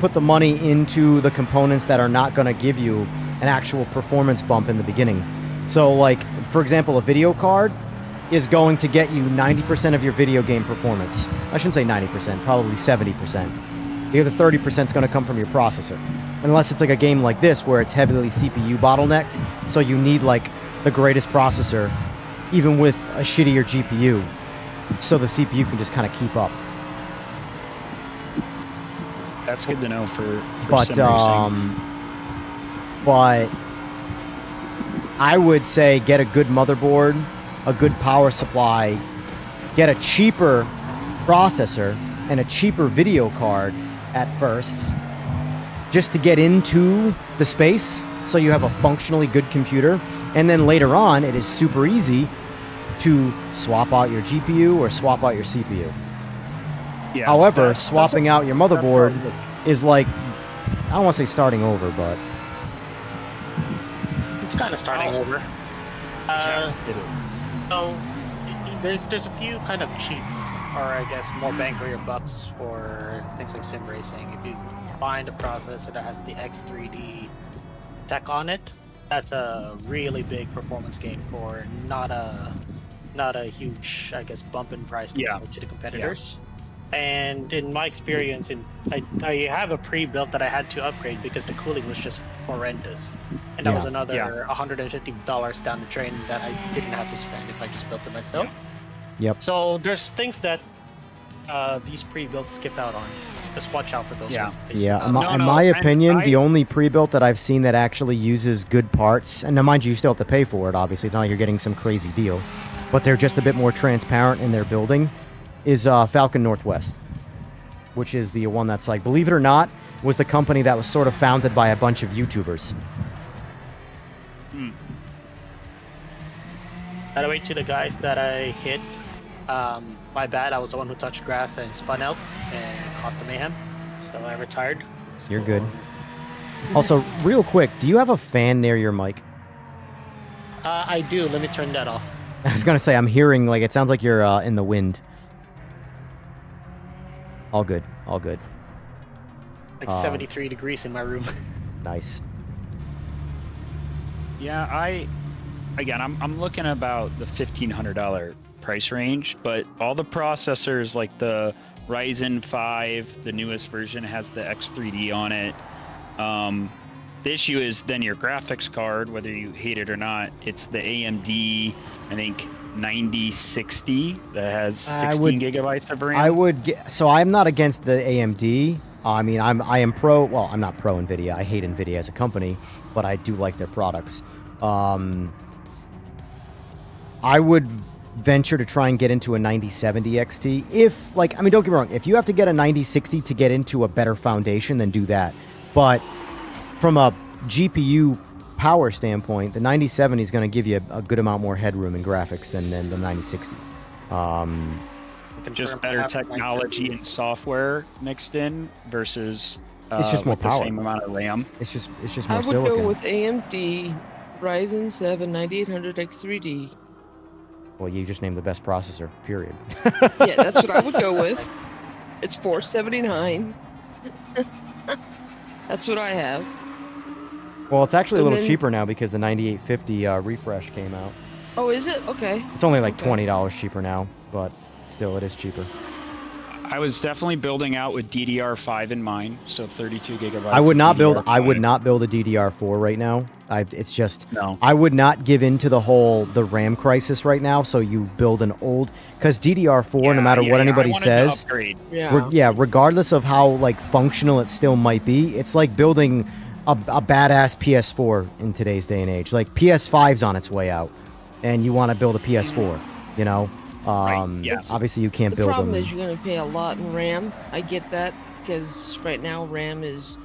put the money into the components that are not going to give you an actual performance bump in the beginning. So like, for example, a video card is going to get you 90% of your video game performance. I shouldn't say 90%, probably 70%. The other 30% is going to come from your processor. Unless it's like a game like this where it's heavily CPU bottlenecked, so you need like the greatest processor, even with a shittier GPU, so the CPU can just kind of keep up. That's good to know for But sim racing. but I would say get a good motherboard, a good power supply, get a cheaper processor and a cheaper video card at first, just to get into the space so you have a functionally good computer, and then later on it is super easy to swap out your GPU or swap out your CPU. Yeah, However, swapping out your motherboard is like, I don't want to say starting over, but It's kind of starting over. So there's a few kind of cheats, or I guess more bang for your bucks for things like sim racing. If you find a processor that has the X3D tech on it, that's a really big performance gain for not a huge, I guess, bump in price compared to the competitors. And in my experience, I have a pre-built that I had to upgrade because the cooling was just horrendous, and that was another $150 down the drain that I didn't have to spend if I just built it myself. Yep. So there's things that these pre-builds skip out on. Just watch out for those. Yeah. things they skip out on. In my opinion, the only pre-built that I've seen that actually uses good parts, and now mind you still have to pay for it, obviously, it's not like you're getting some crazy deal, but they're just a bit more transparent in their building, is Falcon Northwest, which is the one that's like, believe it or not, was the company that was sort of founded by a bunch of YouTubers. By the way, to the guys that I hit, my bad, I was the one who touched grass and spun out and caused the mayhem, so I retired. You're good. Also, real quick, do you have a fan near your mic? I do. Let me turn that off. I was gonna say, I'm hearing, like, it sounds like you're in the wind. All good, all good. Like 73 degrees in my room. Nice. Yeah, I'm looking about the $1,500 price range, but all the processors like the Ryzen 5, the newest version has the X3D on it. The issue is then your graphics card, whether you hate it or not, it's the AMD, I think 9060 that has 16 gigabytes of RAM. So I'm not against the AMD. I mean, I am pro. Well, I'm not pro NVIDIA. I hate NVIDIA as a company, but I do like their products. I would venture to try and get into a 9070 XT. If, like, I mean, don't get me wrong. If you have to get a 9060 to get into a better foundation, then do that. But from a GPU power standpoint, the 9070 is going to give you a good amount more headroom in graphics than the 9060. Just better technology and software mixed in versus it's just more with power. the same amount of RAM. It's just more I would silicon. go with AMD Ryzen 7 9800 X3D. Well, you just named the best processor, period. Yeah, that's what I would go with. It's $479. That's what I have. Well, it's actually a And little then- cheaper now because the 9850 refresh came out. Oh, is it? Okay. It's only like Okay. $20 cheaper now, but still, it is cheaper. I was definitely building out with DDR5 in mind, so 32 gigabytes. I would of not build. I DDR5. would not build a DDR4 right now. It's just. No. I would not give in to the RAM crisis right now. So you build an old, because DDR4, no matter what anybody I wanted to says, upgrade. Yeah. regardless of how like functional it still might be, it's like building a badass PS4 in today's day and age. Like PS5's on its way out, and you want to build a PS4. You know. yeah. Obviously, you can't The build problem them. is you're going to pay a lot in RAM. I get that because right now RAM is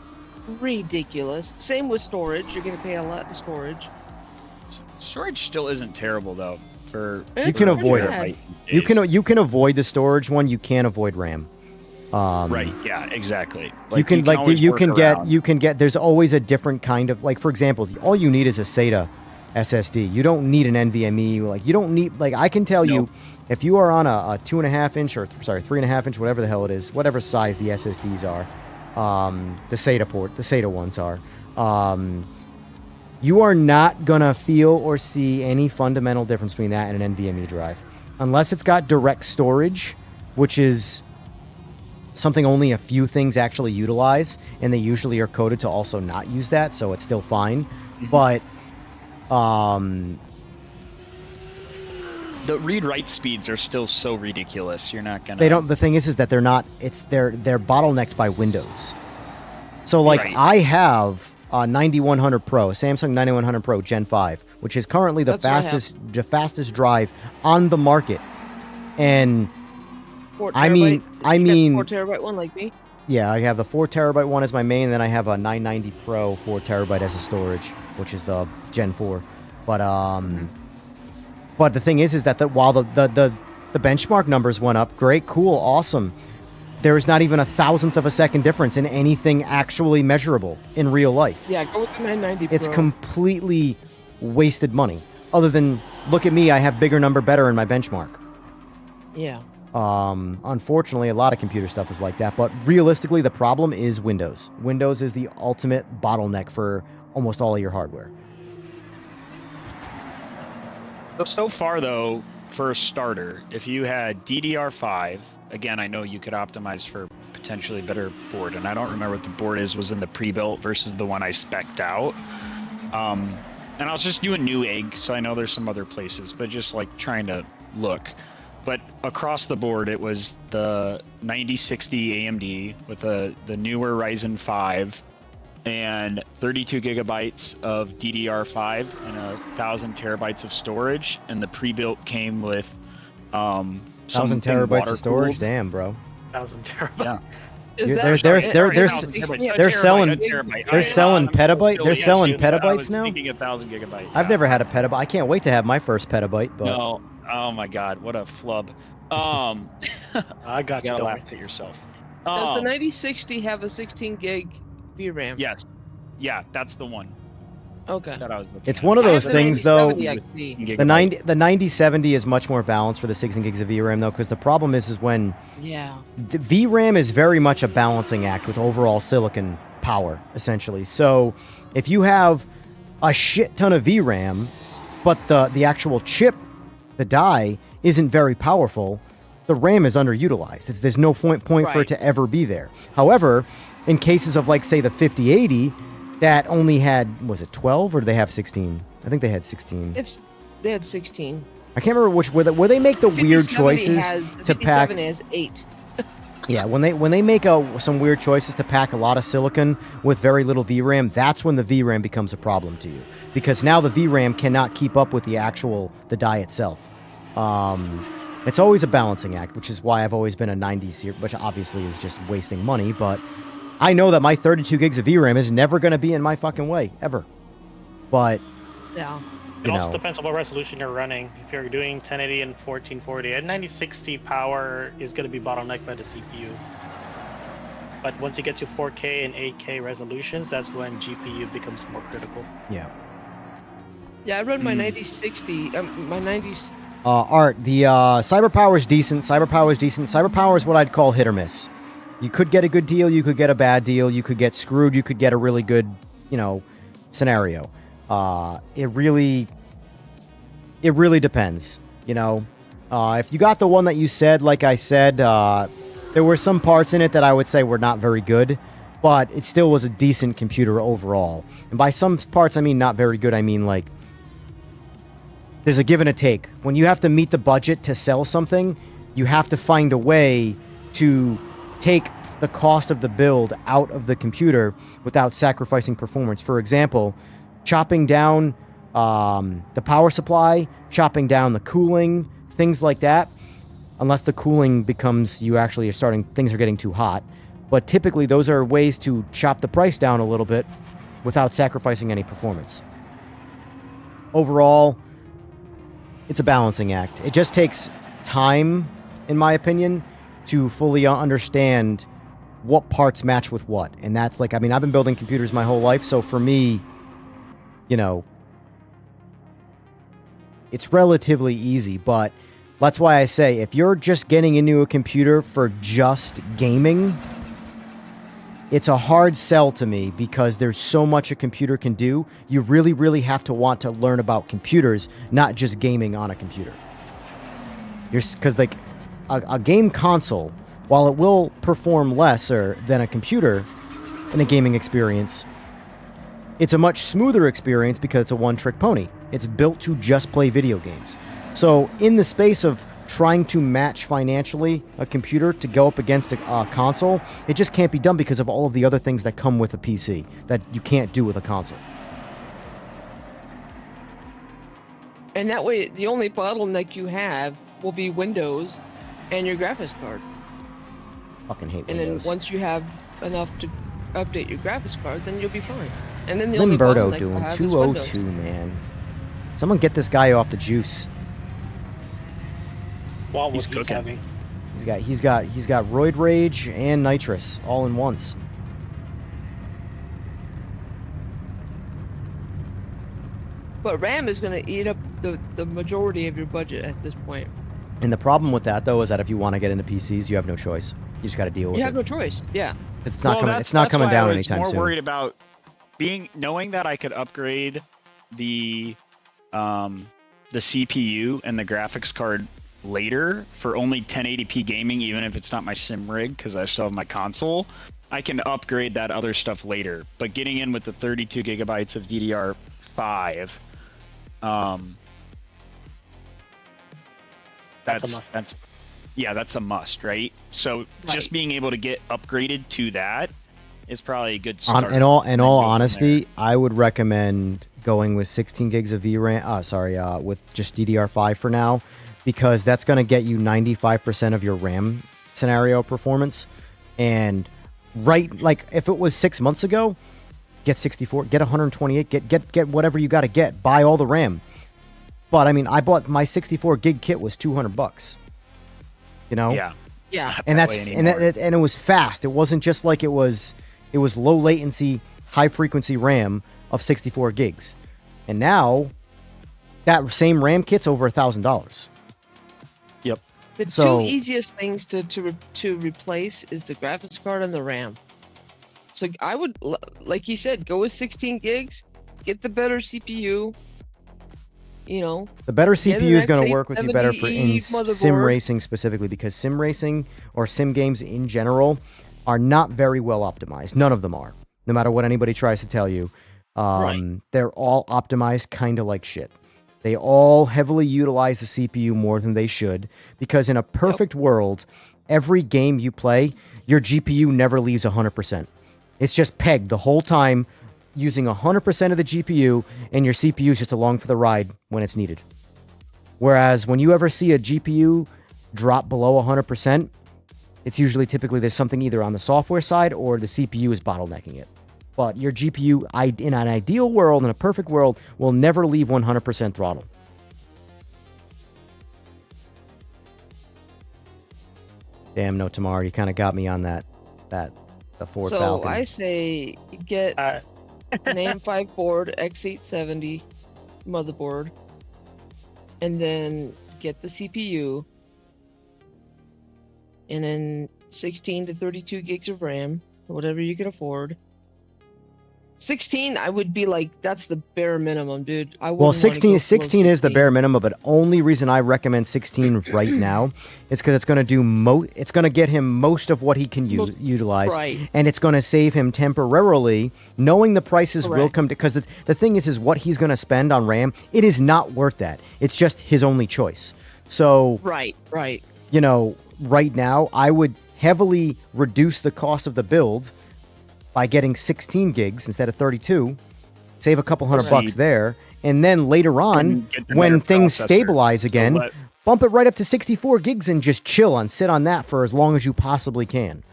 ridiculous. Same with storage. You're going to pay a lot in storage. Storage still isn't terrible though. For You can avoid it. terabyte You can avoid the storage one. You can't avoid RAM. Right. Yeah. Exactly. You can always you work can get around. there's always a different kind of, like, for example, all you need is a SATA SSD. You don't need an NVMe. Like, you don't need, like, I can tell you, Nope. if you are on a 2.5 inch or 3.5 inch, whatever the hell it is, whatever size the SSDs are, the SATA ones are, you are not gonna feel or see any fundamental difference between that and an NVMe drive, unless it's got direct storage, which is something only a few things actually utilize, and they usually are coded to also not use that, so it's still fine. But The read-write speeds are still so ridiculous. You're not gonna. they don't. The thing is that they're not. They're bottlenecked by Windows. So like Right. I have a 9100 Pro, a Samsung 9100 Pro Gen 5, which is currently the That's what I have. fastest drive on the market, and 4 I mean- terabyte. I You got the mean- 4 terabyte one like me. yeah, I have the 4 terabyte one as my main, and then I have a 990 Pro 4 terabyte as a storage, which is the Gen 4. But the thing is that while the benchmark numbers went up, great, cool, awesome, there is not even a thousandth of a second difference in anything actually measurable in real life. Yeah, go with the 990 Pro. It's completely wasted money. Other than, look at me, I have bigger number better in my benchmark. Yeah. Unfortunately, a lot of computer stuff is like that, but realistically, the problem is Windows. Windows is the ultimate bottleneck for almost all of your hardware. So far, though, for a starter, if you had DDR5, again, I know you could optimize for potentially better board, and I don't remember what the board was in the pre-built versus the one I spec'd out. And I was just doing Newegg, so I know there's some other places, but just like trying to look. But across the board, it was the 9060 AMD with the newer Ryzen 5 and 32 gigabytes of DDR5 and 1,000 terabytes of storage. And the pre-built came with 1,000 something terabytes water-cooled. of storage, damn, bro. 1,000 terabytes. Yeah. Is They're- that they're- right? they're- Or they're- 1060? they're A selling- terabyte. they're selling petabyte- still- they're selling actually, I petabytes was now? thinking 1,000 gigabyte. I've yeah. never had a petabyte. I can't wait to have my first petabyte, but No. Oh my God, what a flub. I got You you. gotta Don't laugh worry. at yourself. Does the 9060 have a 16 gig VRAM? Yes. Yeah, that's the one Okay. that I was looking It's at. one of I have those the things, though. 9070 XT. the 9070 is much more balanced for the 16 gigs of VRAM, though, because the problem is when Yeah. the VRAM is very much a balancing act with overall silicon power, essentially. So if you have a shit ton of VRAM, but the actual chip, the die, isn't very powerful, the RAM is underutilized. There's no point for Right. it to ever be there. However, in cases of, like, say, the 5080, that only had, was it 12 or did they have 16? I think they had 16. They had 16. I can't remember where they make the weird 5070 choices has, to pack. 57 has 8. Yeah, when they make some weird choices to pack a lot of silicon with very little VRAM, that's when the VRAM becomes a problem to you, because now the VRAM cannot keep up with the die itself. It's always a balancing act, which is why I've always been a 90 series, which obviously is just wasting money, but I know that my 32 gigs of VRAM is never going to be in my fucking way, ever. But, Yeah. It you also know, depends on what resolution you're running. If you're doing 1080 and 1440, at 9060 power is going to be bottlenecked by the CPU. But once you get to 4K and 8K resolutions, that's when GPU becomes more critical. yeah. Yeah, I run my 9060. My 90. Art, the CyberPower is decent. CyberPower is what I'd call hit or miss. You could get a good deal, you could get a bad deal, you could get screwed, you could get a really good, scenario. It really depends, If you got the one that you said, like I said, there There were some parts in it that I would say were not very good, but it still was a decent computer overall. And by some parts, I mean not very good. I mean, like, there's a give and a take. When you have to meet the budget to sell something, you have to find a way to take the cost of the build out of the computer without sacrificing performance. For example, chopping down the power supply, chopping down the cooling, things like that. Unless the cooling becomes, you actually are starting, things are getting too hot. But typically those are ways to chop the price down a little bit without sacrificing any performance. Overall, it's a balancing act. It just takes time, in my opinion, to fully understand what parts match with what. And that's like, I mean, I've been building computers my whole life, so for me, you know, it's relatively easy, but that's why I say, if you're just getting into a computer for just gaming, it's a hard sell to me because there's so much a computer can do. You really, really have to want to learn about computers, not just gaming on a computer. Because like a game console, while it will perform lesser than a computer in a gaming experience, it's a much smoother experience because it's a one-trick pony. It's built to just play video games. So in the space of trying to match financially a computer to go up against a console, it just can't be done because of all of the other things that come with a PC that you can't do with a console. And that way, the only bottleneck you have will be Windows and your graphics card. Fucking hate And Windows. then once you have enough to update your graphics card, then you'll be fine. And then the only Limberto bottleneck doing you'll have is Windows. 202, man. Someone get this guy off the juice. While He's he's cooking. heavy. He's got roid rage and nitrous all in once. But RAM is going to eat up the majority of your budget at this point. And the problem with that though is that if you want to get into PCs, you have no choice. You just got to deal with You it. have no choice. Yeah. 'Cause it's not coming. that's- It's not that's coming why down I was anytime more soon. worried about knowing that I could upgrade the CPU and the graphics card later for only 1080p gaming, even if it's not my sim rig, because I still have my console. I can upgrade that other stuff later. But getting in with the 32 gigabytes of DDR5, That's a must. that's a must, right? So just being able to get upgraded to that is probably a good start. In all and then go from honesty, there. I would recommend going with 16 gigs of VRAM. With just DDR5 for now, because that's going to get you 95% of your RAM scenario performance. And like if it was 6 months ago, get 64, get 128, get whatever you got to get. Buy all the RAM. But I mean, I bought my 64 gig kit was $200. You know? Yeah. Yeah. And that that's way and anymore. it was fast. It wasn't just like it was low latency, high frequency RAM of 64 gigs. And now that same RAM kit's over $1,000. Yep. The So- two easiest things to replace is the graphics card and the RAM. So I would, like you said, go with 16 gigs, get the better CPU. You know, The better Yeah, the CPU is going to next work with you better for in 870E sim motherboard. racing specifically, because sim racing or sim games in general are not very well optimized. None of them are, no matter what anybody tries to tell you. Right. They're all optimized kind of like shit. They all heavily utilize the CPU more than they should, because in a perfect world, every game you play, your GPU never leaves 100%. It's just pegged the whole time, using 100% of the GPU, and your CPU is just along for the ride when it's needed. Whereas when you ever see a GPU drop below 100%, it's usually typically there's something either on the software side or the CPU is bottlenecking it. But your GPU, in an ideal world, in a perfect world, will never leave 100% throttle. Damn, no, Tamar, you kind of got me on the Ford so Falcon. I say get an AM5 board, X870 motherboard, and then get the CPU, and then 16 to 32 gigs of RAM, whatever you can afford. 16, I would be like, that's the bare minimum, dude. I Well, wouldn't wanna 16 go is 16 below is the bare minimum, but only reason I recommend 16 right now is because it's going to do it's going to get him most of what he can utilize, right. and it's going to save him temporarily, knowing the prices will Correct. come because the thing is what he's going to spend on RAM. It is not worth that. It's just his only choice. So Right. you know, right now I would heavily reduce the cost of the build by getting 16 gigs instead of 32, save a couple $100 there, and then later on, when things stabilize again, bump it right up to 64 gigs and just chill and sit on that for as long as you possibly can.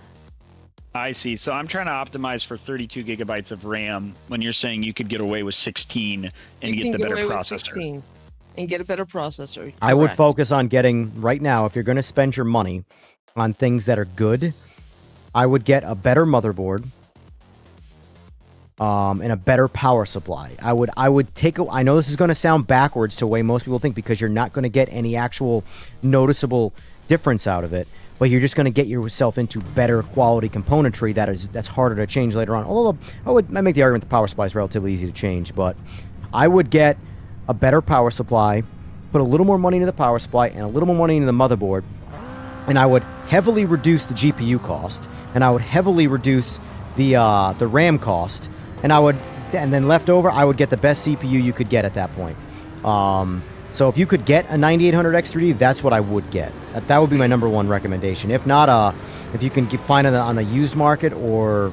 I see. So I'm trying to optimize for 32 gigabytes of RAM when you're saying you could get away with 16 and You get can the better away with processor. 16 and get a better processor. I would Correct. focus on getting, right now, if you're going to spend your money on things that are good, I would get a better motherboard, and a better power supply. I would take I know this is going to sound backwards to the way most people think because you're not going to get any actual noticeable difference out of it, but you're just going to get yourself into better quality componentry that's harder to change later on. Although I make the argument the power supply is relatively easy to change, but I would get a better power supply, put a little more money into the power supply and a little more money into the motherboard, and I would heavily reduce the GPU cost, and I would heavily reduce the RAM cost. And then left over, I would get the best CPU you could get at that point. So if you could get a 9800X3D, that's what I would get. That would be my number one recommendation. If not, if you can find it on the used market or,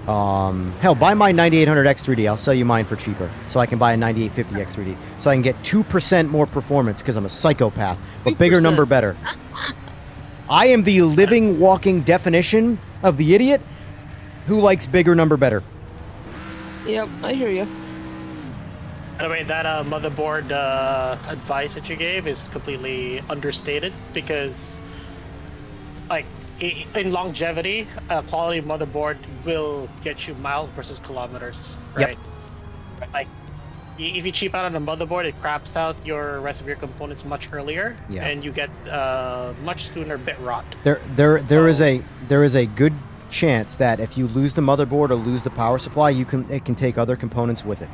hell, buy my 9800X3D. I'll sell you mine for cheaper. So I can buy a 9850X3D. So I can get 2% more performance because I'm a psychopath. But bigger 2%. number better. I am the living, walking definition of the idiot who likes bigger number better. Yep, I hear you. By the way, that motherboard advice that you gave is completely understated because, like, in longevity, a quality motherboard will get you miles versus kilometers, right? Yep. Like, if you cheap out on a motherboard, it craps out your rest of your components much earlier, and you get much sooner bit rot. There is a good chance that if you lose the motherboard or lose the power supply, it can take other components with it.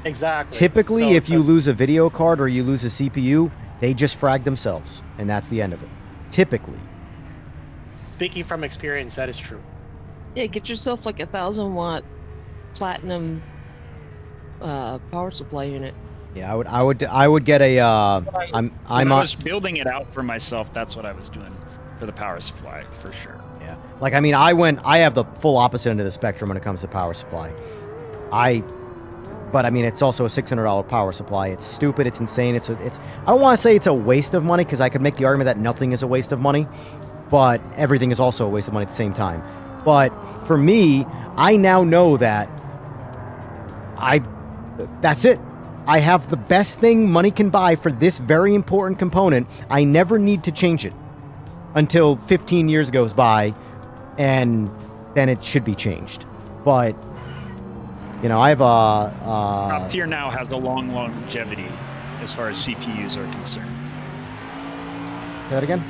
Exactly. Typically, So if you lose a video card or you lose a CPU, they just frag themselves, and that's the end of it. Typically. Speaking from experience, that is true. Yeah, get yourself like a 1,000-watt platinum power supply unit. Yeah, I would get a. When I was building it out for myself, that's what I was doing for the power supply for sure. Yeah, like I mean, I have the full opposite end of the spectrum when it comes to power supply. But I mean, it's also a $600 power supply. It's stupid. It's insane. I don't want to say it's a waste of money because I could make the argument that nothing is a waste of money, but everything is also a waste of money at the same time. But for me, I now know that that's it. I have the best thing money can buy for this very important component. I never need to change it until 15 years goes by, and then it should be changed. But you know, I have Top tier now has a long longevity as far as CPUs are concerned. Say that again?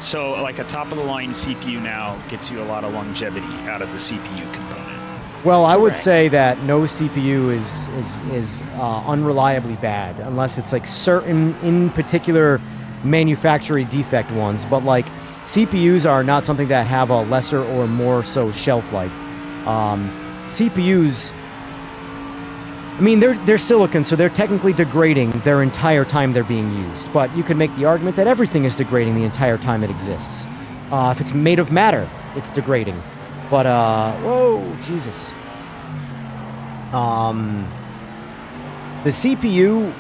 So like a top of the line CPU now gets you a lot of longevity out of the CPU component. Well, I would say that no CPU is unreliably bad unless it's like certain in particular manufacturing defect ones. But like CPUs are not something that have a lesser or more so shelf life. CPUs, I mean, they're silicon, so they're technically degrading their entire time they're being used. But you could make the argument that everything is degrading the entire time it exists. If it's made of matter, it's degrading. But, whoa, Jesus. The CPU,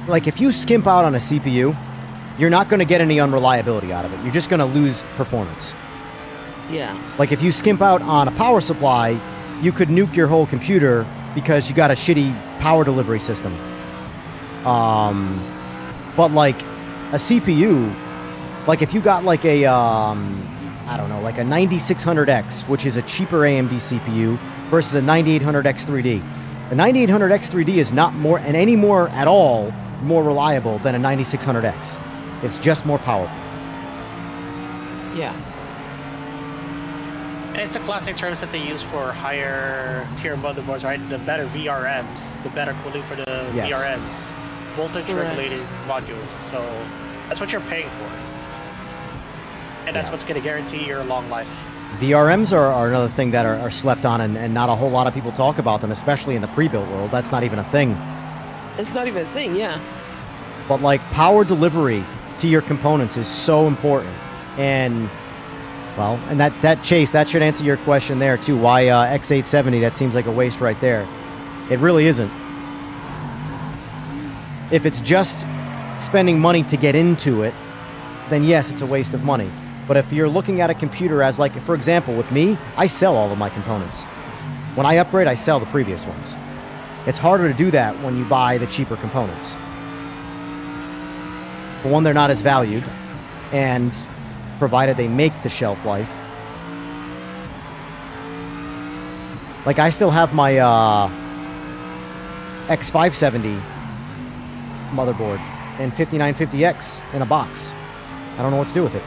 like if you skimp out on a CPU, you're not going to get any unreliability out of it. You're just going to lose performance. Yeah. Like if you skimp out on a power supply, you could nuke your whole computer because you got a shitty power delivery system. But like a CPU, like if you got like a, I don't know, like a 9600X, which is a cheaper AMD CPU versus a 9800X3D. The 9800X3D is not more, and any more at all, more reliable than a 9600X. It's just more powerful. Yeah. It's a classic terms that they use for higher tier motherboards, right? The better VRMs, the better cooling for the Yes. VRMs, voltage Correct. regulated modules. So that's what you're paying for, and that's Yeah. what's going to guarantee your long life. VRMs are another thing that are slept on, and not a whole lot of people talk about them, especially in the pre-built world. That's not even a thing. It's not even a thing, yeah. But like power delivery to your components is so important. And well, and that Chase, that should answer your question there too. Why X870? That seems like a waste right there. It really isn't. If it's just spending money to get into it, then yes, it's a waste of money. But if you're looking at a computer as, like, for example, with me, I sell all of my components. When I upgrade, I sell the previous ones. It's harder to do that when you buy the cheaper components. For one, they're not as valued, and provided they make the shelf life. Like, I still have my X570 motherboard and 5950X in a box. I don't know what to do with it.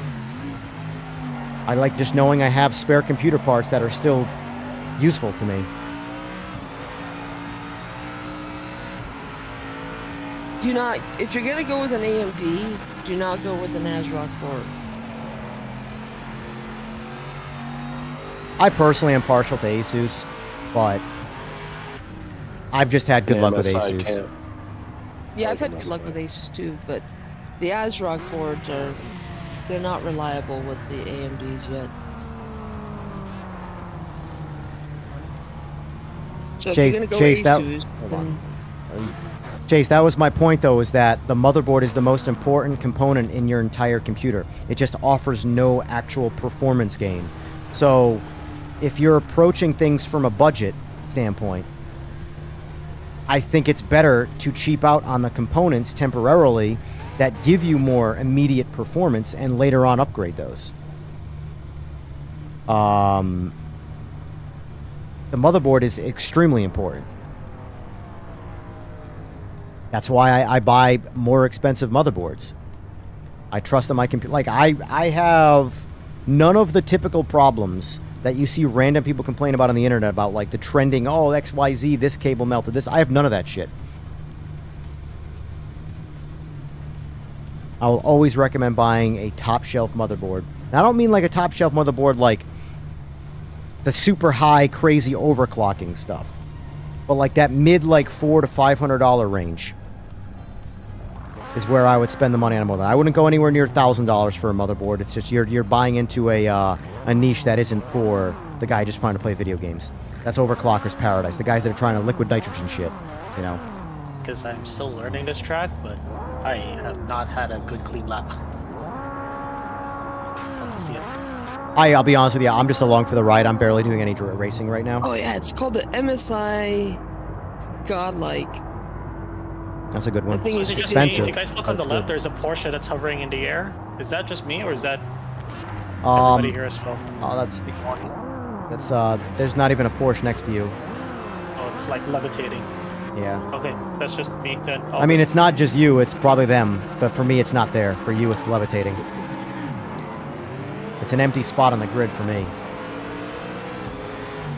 I like just knowing I have spare computer parts that are still useful to me. Do not, if you're gonna go with an AMD, do not go with an ASRock board. I personally am partial to Asus, but I've just had good luck with MSI Asus. can't. Yeah, I've Like had an good luck with ASRock. Asus too, but the ASRock boards they're not reliable with the AMDs yet. So if Chase- you're gonna go Chase, that- Asus, hold on. then Chase, that was my point, though, is that the motherboard is the most important component in your entire computer. It just offers no actual performance gain. So, if you're approaching things from a budget standpoint, I think it's better to cheap out on the components temporarily that give you more immediate performance and later on upgrade those. The motherboard is extremely important. That's why I buy more expensive motherboards. I trust that my computer... Like, I have none of the typical problems that you see random people complain about on the internet about, like, the trending, oh, XYZ, this cable melted, this... I have none of that shit. I will always recommend buying a top-shelf motherboard. And I don't mean, like, a top-shelf motherboard like the super high, crazy overclocking stuff. But, like, that mid, like, $400 to $500 range is where I would spend the money on a motherboard. I wouldn't go anywhere near $1,000 for a motherboard. It's just you're buying into a niche that isn't for the guy just trying to play video games. That's overclocker's paradise. The guys that are trying to liquid nitrogen shit, you know. Because I'm still learning this track, but I have not had a good clean lap. Love to see it. I'll be honest with you. I'm just along for the ride. I'm barely doing any racing right now. oh yeah, it's called the MSI Godlike. That's a good one. I think Is it's it just me? expensive. If you guys look on but the it's left, there's a Porsche that's hovering in the air. Is that just me, or is that good. everybody here as well? Oh, that's Walking? there's not even a Porsche next to you. Oh, it's like levitating. Yeah. Okay, that's just me then. Oh, I mean, it's not just you. It's probably them. But for me, it's not there. For you, it's levitating. It's an empty spot on the grid for me.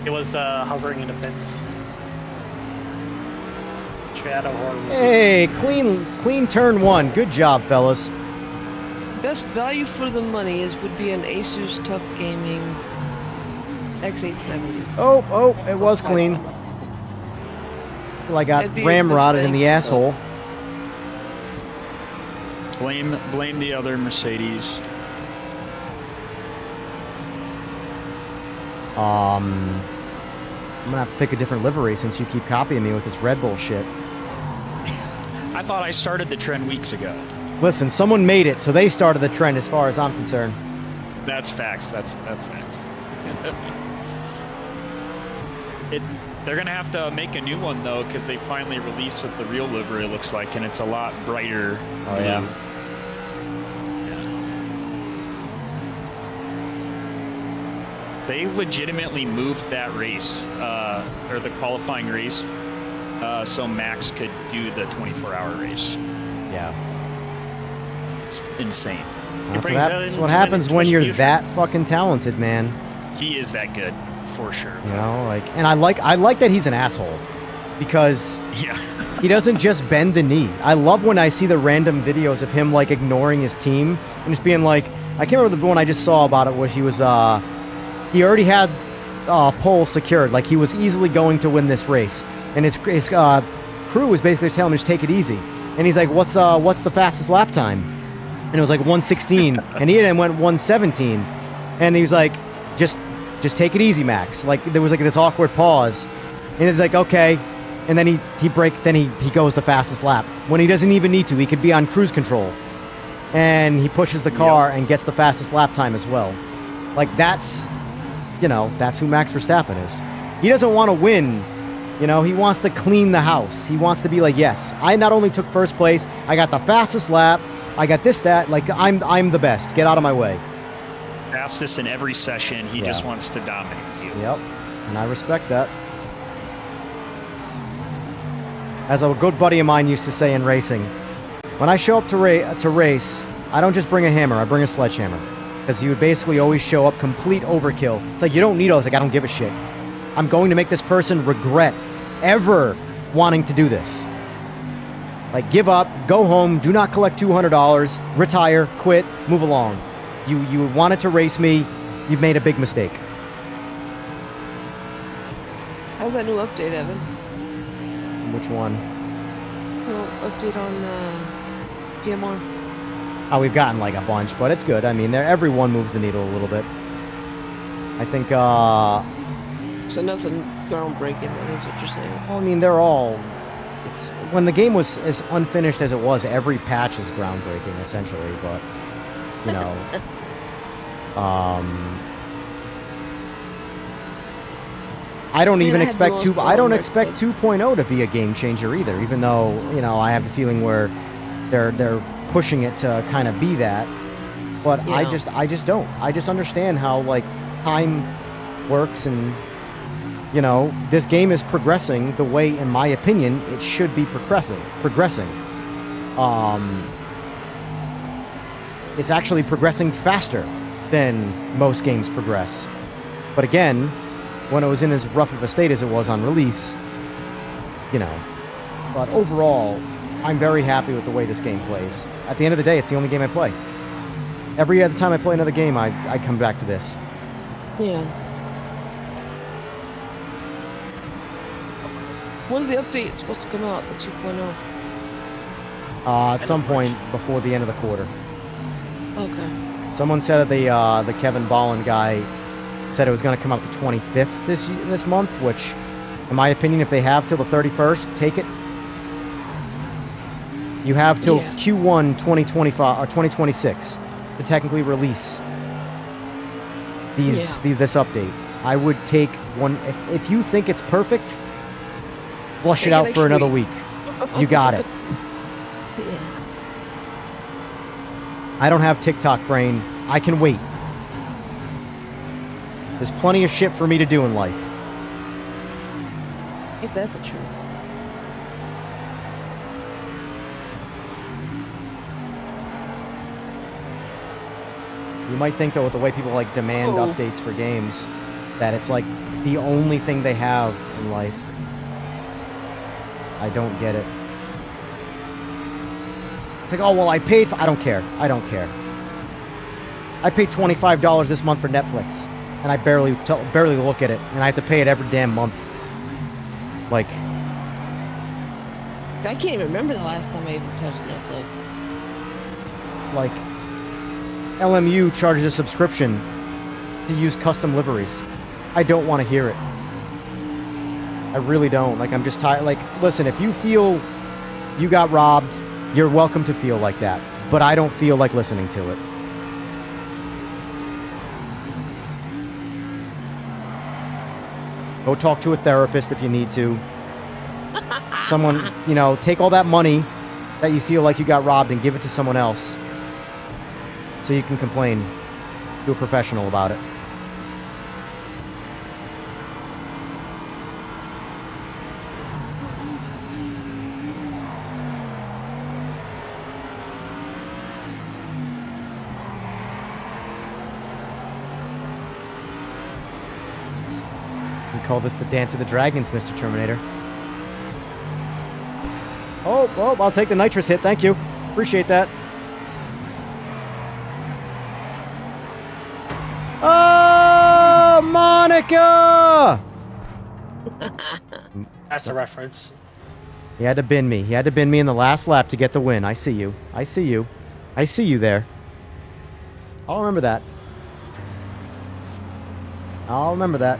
it was hovering in the fence. Shadow horror movie. Hey, clean turn one. Good job, fellas. Best value for the money would be an Asus Tough Gaming X870. Oh, it was clean. Well, I got That'd be ramrodded in this the way. asshole. Blame the other Mercedes. I'm gonna have to pick a different livery since you keep copying me with this Red Bull shit. I thought I started the trend weeks ago. Listen, someone made it, so they started the trend as far as I'm concerned. That's facts. That's facts. They're gonna have to make a new one though, because they finally released what the real livery looks like, and it's a lot brighter. Oh, yeah. blue. They legitimately moved that race, or the qualifying race, so Max could do the 24-hour race. Yeah. It's insane. That's brings that that's into what an happens when you're Twitch future. that fucking talented, man. He is that good, for sure. You know, like, and I like that he's an asshole, because Yeah. he doesn't just bend the knee. I love when I see the random videos of him like ignoring his team and just being like, I can't remember the one I just saw about it, where he was he already had pole secured, like he was easily going to win this race, and his crew was basically telling him to just take it easy, and he's like, what's the fastest lap time? And it was like 1:16, and he then went 1:17, and he's like, just take it easy, Max. Like, there was like this awkward pause, and he's like, okay, and then he goes the fastest lap when he doesn't even need to. He could be on cruise control, and he pushes the car and gets the fastest lap time as well. Like, that's who Max Verstappen is. He doesn't want to win. You know, he wants to clean the house. He wants to be like, yes, I not only took first place, I got the fastest lap, I got this, that, like, I'm the best. Get out of my way. Fastest in every session. He just wants to dominate you. Yep, and I respect that. As a good buddy of mine used to say in racing, when I show up to race, I don't just bring a hammer, I bring a sledgehammer. Because he would basically always show up complete overkill. It's like, you don't need all this. Like, I don't give a shit. I'm going to make this person regret ever wanting to do this. Like, give up, go home, do not collect $200, retire, quit, move along. You wanted to race me, you've made a big mistake. How's that new update, Evan? Which one? No update on PMR. Oh, we've gotten like a bunch, but it's good. I mean, everyone moves the needle a little bit. I think, So nothing groundbreaking, that is what you're saying. well, I mean, they're all... It's when the game was as unfinished as it was, every patch is groundbreaking, essentially, but, you know... I don't even expect I don't expect 2.0 to be a game changer either, even though, you know, I have the feeling where they're pushing it to kind of be that. But Yeah. I just don't. I just understand how, like, time works, and, you know, this game is progressing the way, in my opinion, it should be progressing. It's actually progressing faster than most games progress. But again, when it was in as rough of a state as it was on release, you know. But overall, I'm very happy with the way this game plays. At the end of the day, it's the only game I play. Every other time I play another game, I come back to this. Yeah. When's the update supposed to come out, the 2.0? At some point before the end of the quarter. Okay. Someone said that the Kevin Bolland guy said it was going to come out the 25th this month, which, in my opinion, if they have till the 31st, take it. You have till Q1 2025 or 2026 to technically release this update. I would take one if you think it's perfect. Flush it out for another week. You got it. Yeah. I don't have TikTok brain. I can wait. There's plenty of shit for me to do in life. Ain't that the truth? You might think, though, with the way people like demand updates for games, that it's like the only thing they have in life. I don't get it. It's like, oh, well, I paid for... I don't care. I don't care. I paid $25 this month for Netflix, and I barely look at it, and I have to pay it every damn month. Like... I can't even remember the last time I even touched Netflix. Like... LMU charges a subscription to use custom liveries. I don't want to hear it. I really don't. Like, I'm just tired. Like, listen, if you feel you got robbed, you're welcome to feel like that. But I don't feel like listening to it. Go talk to a therapist if you need to. Someone, you know, take all that money that you feel like you got robbed and give it to someone else. So you can complain to a professional about it. call this the Dance of the Dragons, Mr. Terminator. Oh, I'll take the nitrous hit. Thank you. Appreciate that. Oh, Monica! That's a reference. He had to bin me. He had to bin me in the last lap to get the win. I see you. I see you. I see you there. I'll remember that. I'll remember that.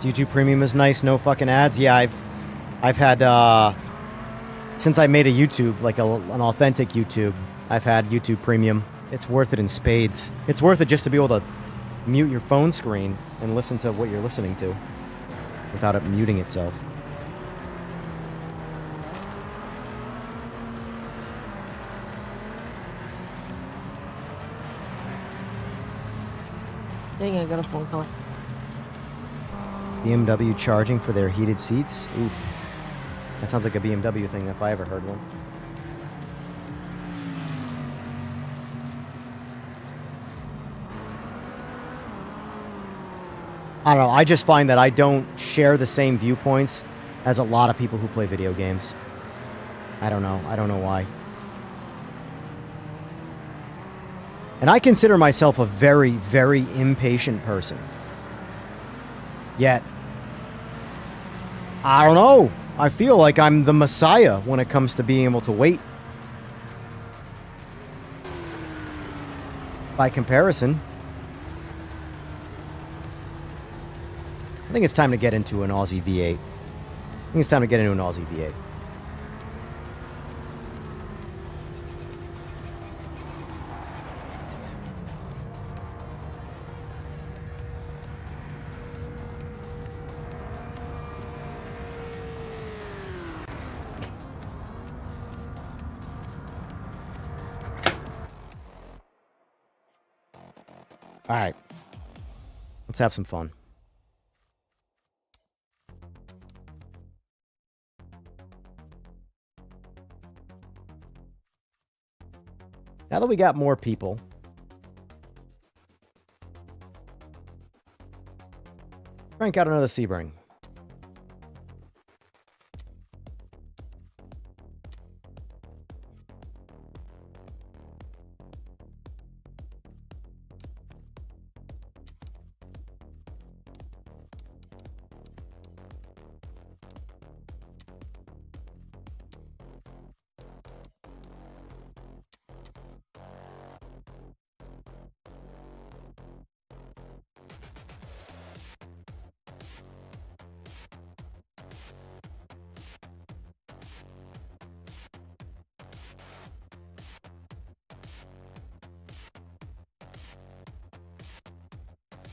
YouTube Premium is nice, no fucking ads. Yeah, I've had since I made a YouTube, like an authentic YouTube, I've had YouTube Premium. It's worth it in spades. It's worth it just to be able to mute your phone screen and listen to what you're listening to without it muting itself. Dang, I got a phone call. BMW charging for their heated seats? Oof. That sounds like a BMW thing if I ever heard one. I don't know, I just find that I don't share the same viewpoints as a lot of people who play video games. I don't know why. And I consider myself a very, very impatient person. Yet, I don't know. I feel like I'm the messiah when it comes to being able to wait. By comparison, I think it's time to get into an Aussie V8. I think it's time to get into an Aussie V8. All right. Let's have some fun. Now that we got more people, crank out another Sebring.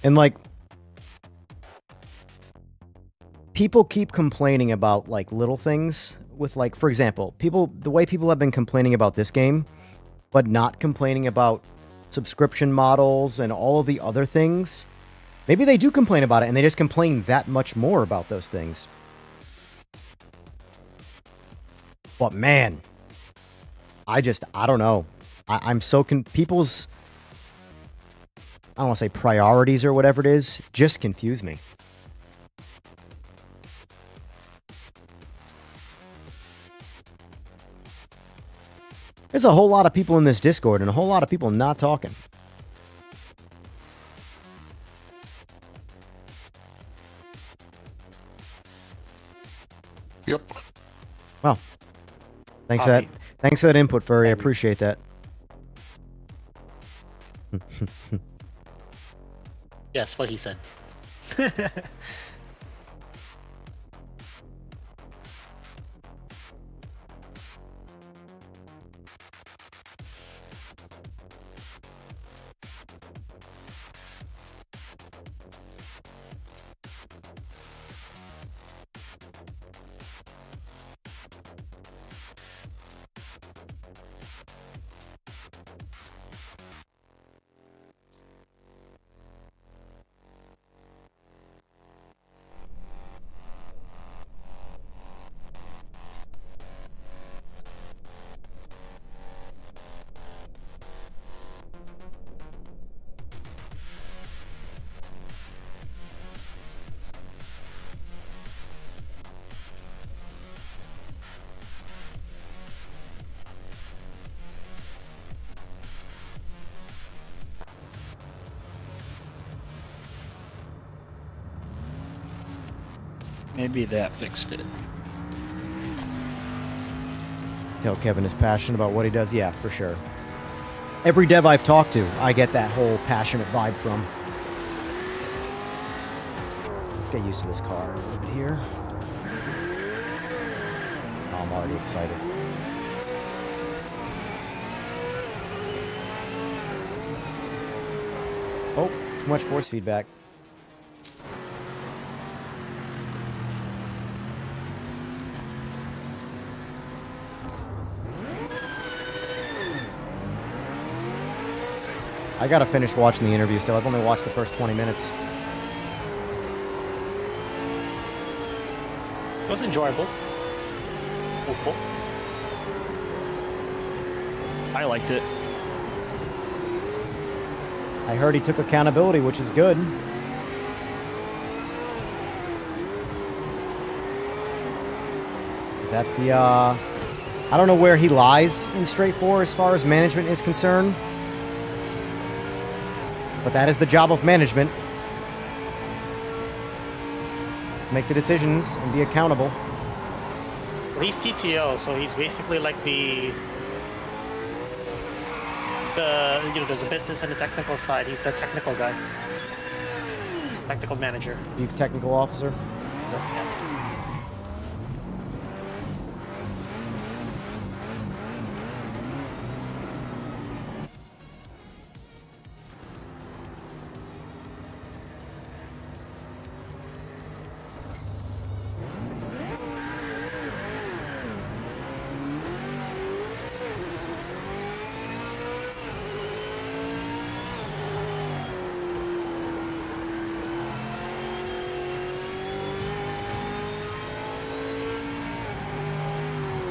And like, people keep complaining about like little things with like, for example, the way people have been complaining about this game, but not complaining about subscription models and all of the other things. Maybe they do complain about it and they just complain that much more about those things. But man, I don't know. I'm so people's, I don't want to say priorities or whatever it is, just confuse me. There's a whole lot of people in this Discord and a whole lot of people not talking. Yep. Well, thanks for that. Thanks for that input, Furry. I appreciate that. Yes, what he said. Maybe that fixed it. Tell Kevin is passionate about what he does. Yeah, for sure. Every dev I've talked to, I get that whole passionate vibe from. Let's get used to this car a little bit here. Oh, I'm already excited. Oh, too much force feedback. I gotta finish watching the interview still. I've only watched the first 20 minutes. It was enjoyable. Hopeful. I liked it. I heard he took accountability, which is good. 'Cause that's the, I don't know where he lies in Straight 4 as far as management is concerned. But that is the job of management. Make the decisions and be accountable. Well, he's CTO, so he's basically like the there's a business and a technical side. He's the technical guy, technical manager. Chief Technical Officer. Yeah.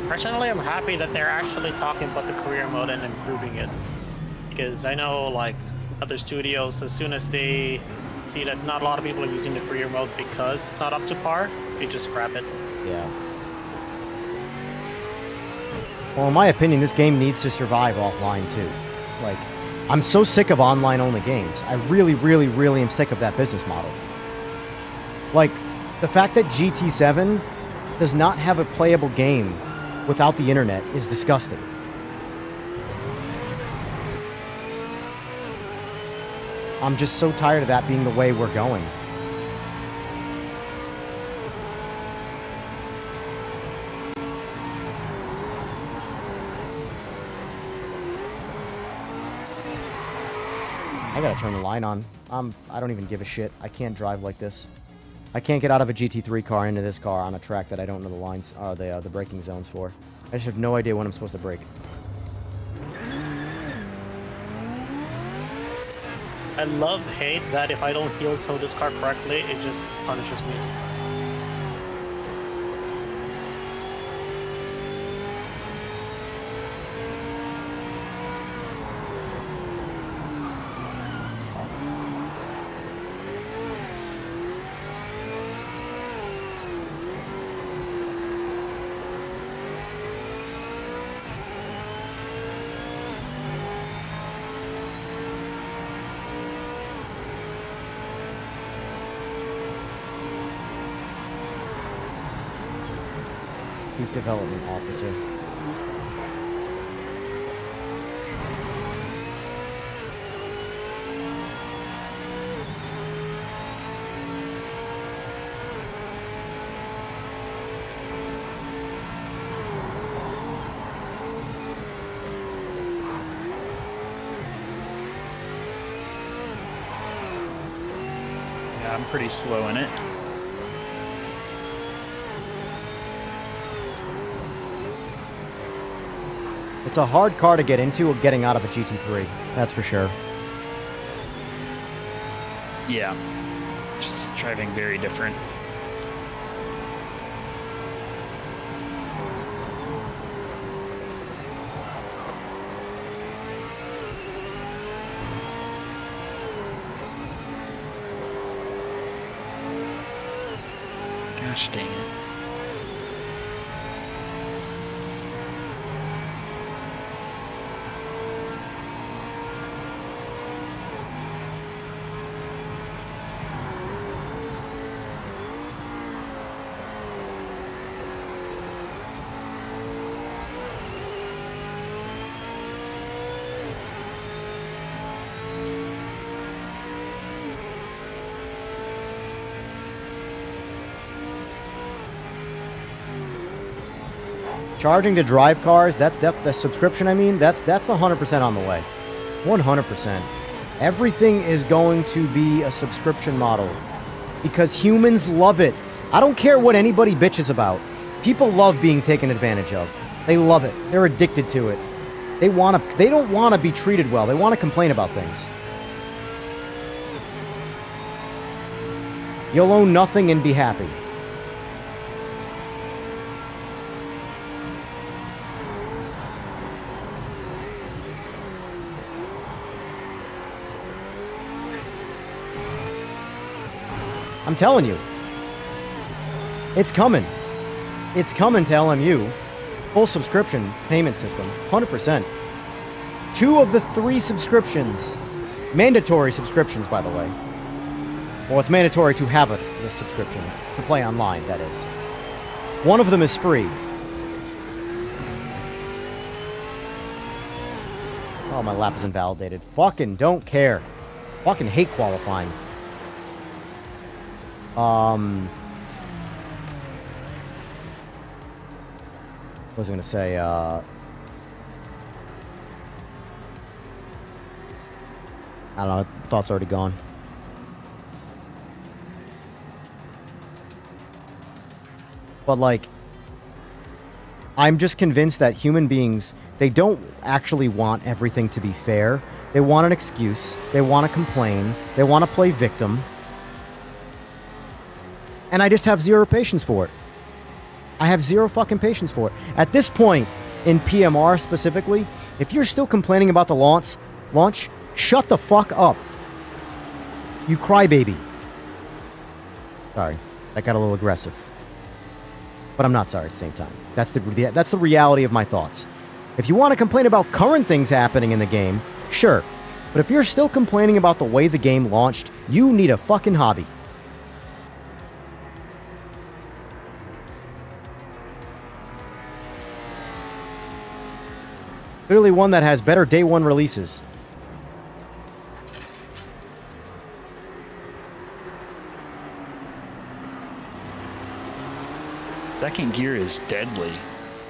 Personally, I'm happy that they're actually talking about the career mode and improving it. Because I know, like, other studios, as soon as they see that not a lot of people are using the career mode because it's not up to par, they just scrap it. Yeah. Well, in my opinion, this game needs to survive offline, too. Like, I'm so sick of online-only games. I really, really, really am sick of that business model. Like, the fact that GT7 does not have a playable game without the internet is disgusting. I'm just so tired of that being the way we're going. I gotta turn the line on. I don't even give a shit. I can't drive like this. I can't get out of a GT3 car into this car on a track that I don't know the lines, the braking zones for. I just have no idea when I'm supposed to brake. I hate that if I don't heel toe this car correctly, it just punishes me. Chief Development Officer. Yeah, I'm pretty slow in it. It's a hard car to get into or getting out of a GT3. That's for sure. Yeah. Just driving very different. Gosh dang it. Charging to drive cars, that's the subscription, I mean, that's 100% on the way. 100%. Everything is going to be a subscription model because humans love it. I don't care what anybody bitches about. People love being taken advantage of. They love it. They're addicted to it. They don't want to be treated well. They want to complain about things. You'll own nothing and be happy. I'm telling you. It's coming. It's coming to LMU. Full subscription payment system. 100%. 2 of the 3 subscriptions. Mandatory subscriptions, by the way. Well, it's mandatory to have a subscription. To play online, that is. One of them is free. Oh, my lap is invalidated. Fucking don't care. Fucking hate qualifying. What was I going to say? I don't know. Thought's already gone. But, like, I'm just convinced that human beings, they don't actually want everything to be fair. They want an excuse. They want to complain. They want to play victim. And I just have zero patience for it. I have zero fucking patience for it. At this point, in PMR specifically, if you're still complaining about the launch, shut the fuck up. You crybaby. Sorry, that got a little aggressive. But I'm not sorry at the same time. That's the reality of my thoughts. If you want to complain about current things happening in the game, sure. But if you're still complaining about the way the game launched, you need a fucking hobby. Clearly one that has better day one releases. Second gear is deadly.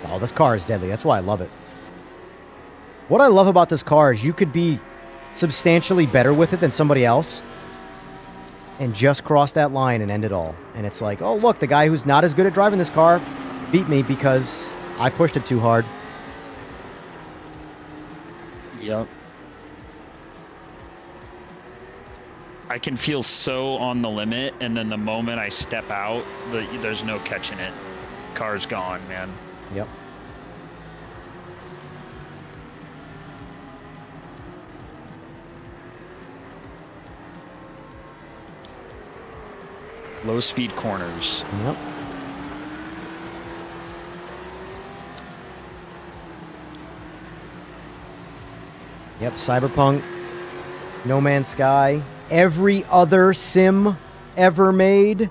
Oh, this car is deadly. That's why I love it. What I love about this car is you could be substantially better with it than somebody else and just cross that line and end it all. And it's like, oh, look, the guy who's not as good at driving this car beat me because I pushed it too hard. Yep. I can feel so on the limit, and then the moment I step out, there's no catching it. Car's gone, man. Yep. Low speed corners. Yep. Yep, Cyberpunk, No Man's Sky, every other sim ever made.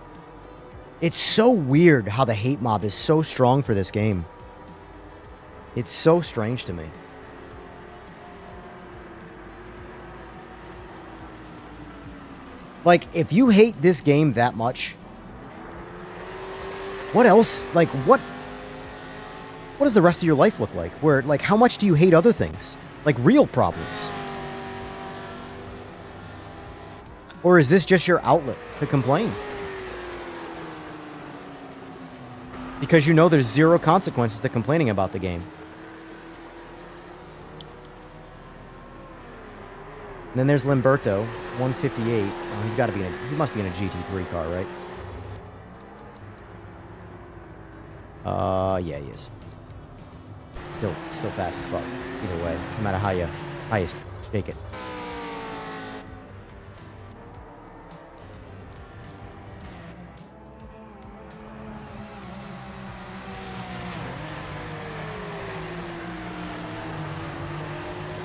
It's so weird how the hate mob is so strong for this game. It's so strange to me. Like, if you hate this game that much, what else, like, what does the rest of your life look like? Where, like, how much do you hate other things? Like, real problems? Or is this just your outlet to complain? Because you know there's zero consequences to complaining about the game. And then there's Limberto, 158. Oh, he's got to be he must be in a GT3 car, right? Yeah, he is. Still fast as fuck. Either way, no matter how you shake it.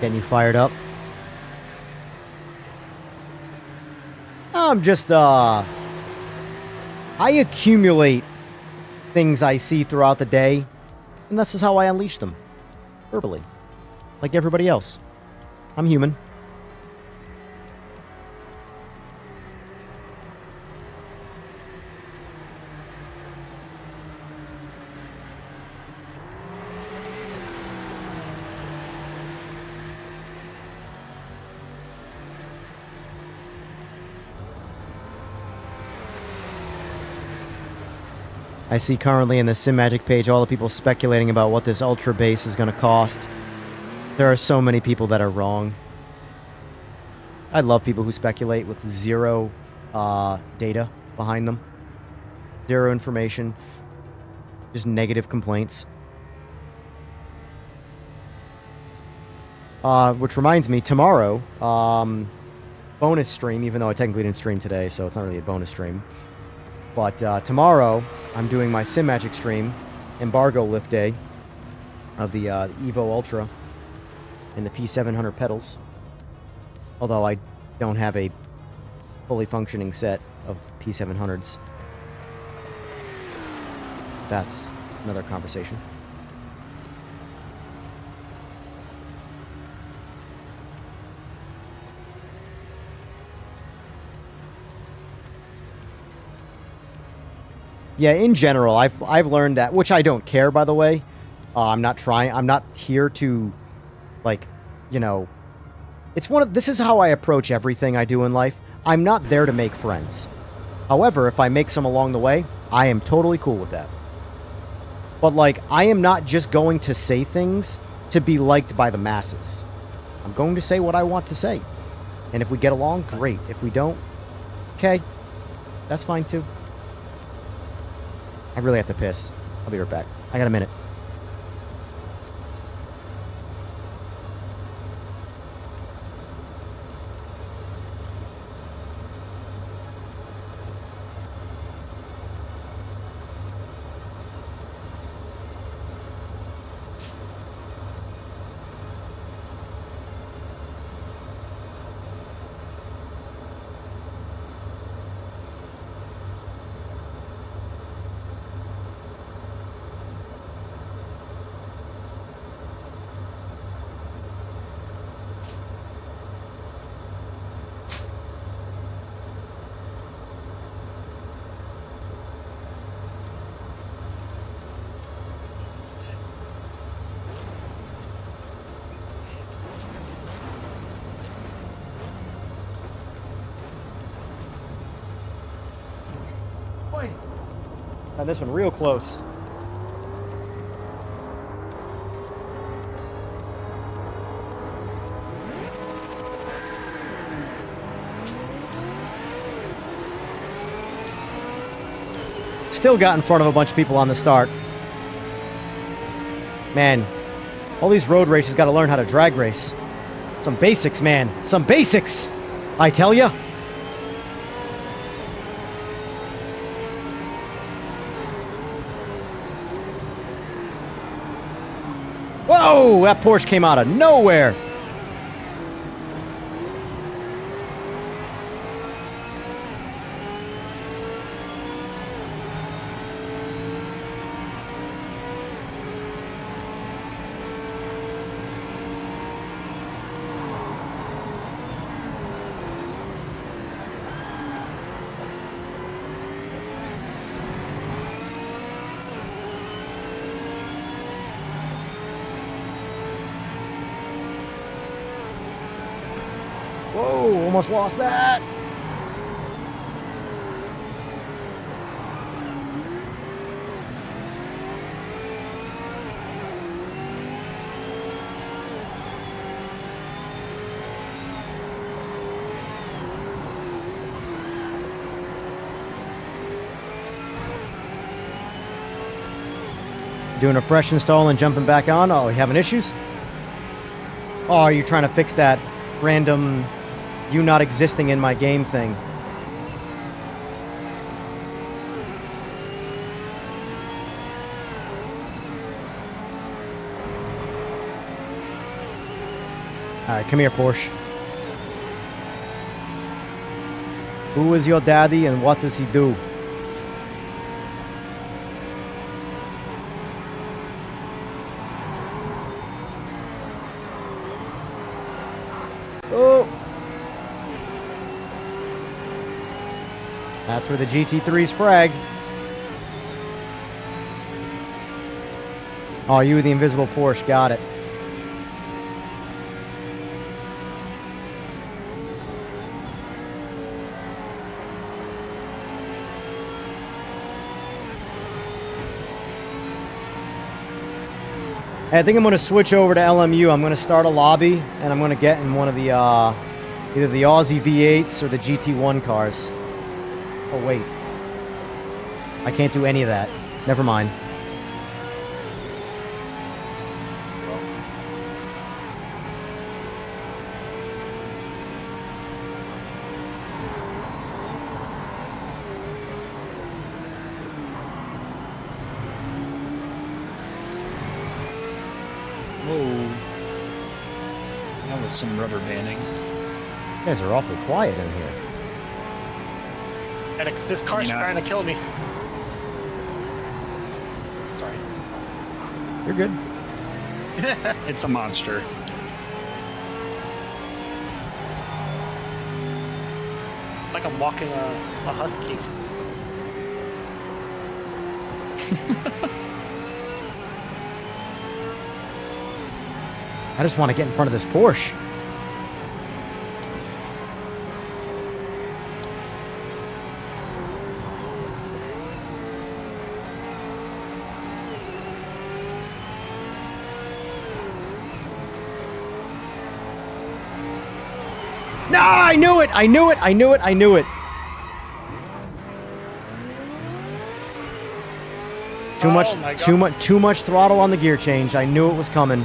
Getting you fired up? I'm just, I accumulate things I see throughout the day, and this is how I unleash them. Verbally. Like everybody else. I'm human. I see currently in the Simagic page all the people speculating about what this Ultra base is going to cost. There are so many people that are wrong. I love people who speculate with zero data behind them. Zero information. Just negative complaints. Which reminds me, tomorrow, bonus stream, even though I technically didn't stream today, so it's not really a bonus stream. But tomorrow, I'm doing my Simagic stream, embargo lift day, of the Evo Ultra and the P700 pedals. Although I don't have a fully functioning set of P700s. That's another conversation. Yeah, in general, I've learned that, which I don't care, by the way. I'm not here to, like, you know, this is how I approach everything I do in life. I'm not there to make friends. However, if I make some along the way, I am totally cool with that. But, like, I am not just going to say things to be liked by the masses. I'm going to say what I want to say. And if we get along, great. If we don't, okay, that's fine too. I really have to piss. I'll be right back. I got a minute. Got this one real close. Still got in front of a bunch of people on the start. Man, all these road races got to learn how to drag race. Some basics, man. Some basics, I tell ya. Whoa, that Porsche came out of nowhere. Whoa, almost lost that. Doing a fresh install and jumping back on. Oh, you having issues? Oh, are you trying to fix that random you not existing in my game thing? Alright, come here, Porsche. Who is your daddy and what does he do? Oh! That's where the GT3's frag. Oh, you the invisible Porsche. Got it. Hey, I think I'm going to switch over to LMU. I'm going to start a lobby, and I'm going to get in one of the, either the Aussie V8s or the GT1 cars. Oh, wait. I can't do any of that. Never mind. Whoa. That was some rubber banding. You guys are awfully quiet in here. And this car's trying to kill me. Sorry. You're good. It's a monster. Like I'm walking a husky. I just want to get in front of this Porsche. No, I knew it! I knew it! I knew it! I knew it! Too much throttle on the gear change. I knew it was coming.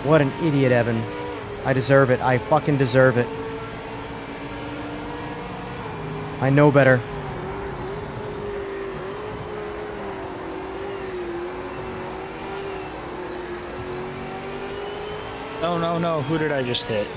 What an idiot, Evan. I deserve it. I fucking deserve it. I know better. Oh, no, no. Who did I just hit?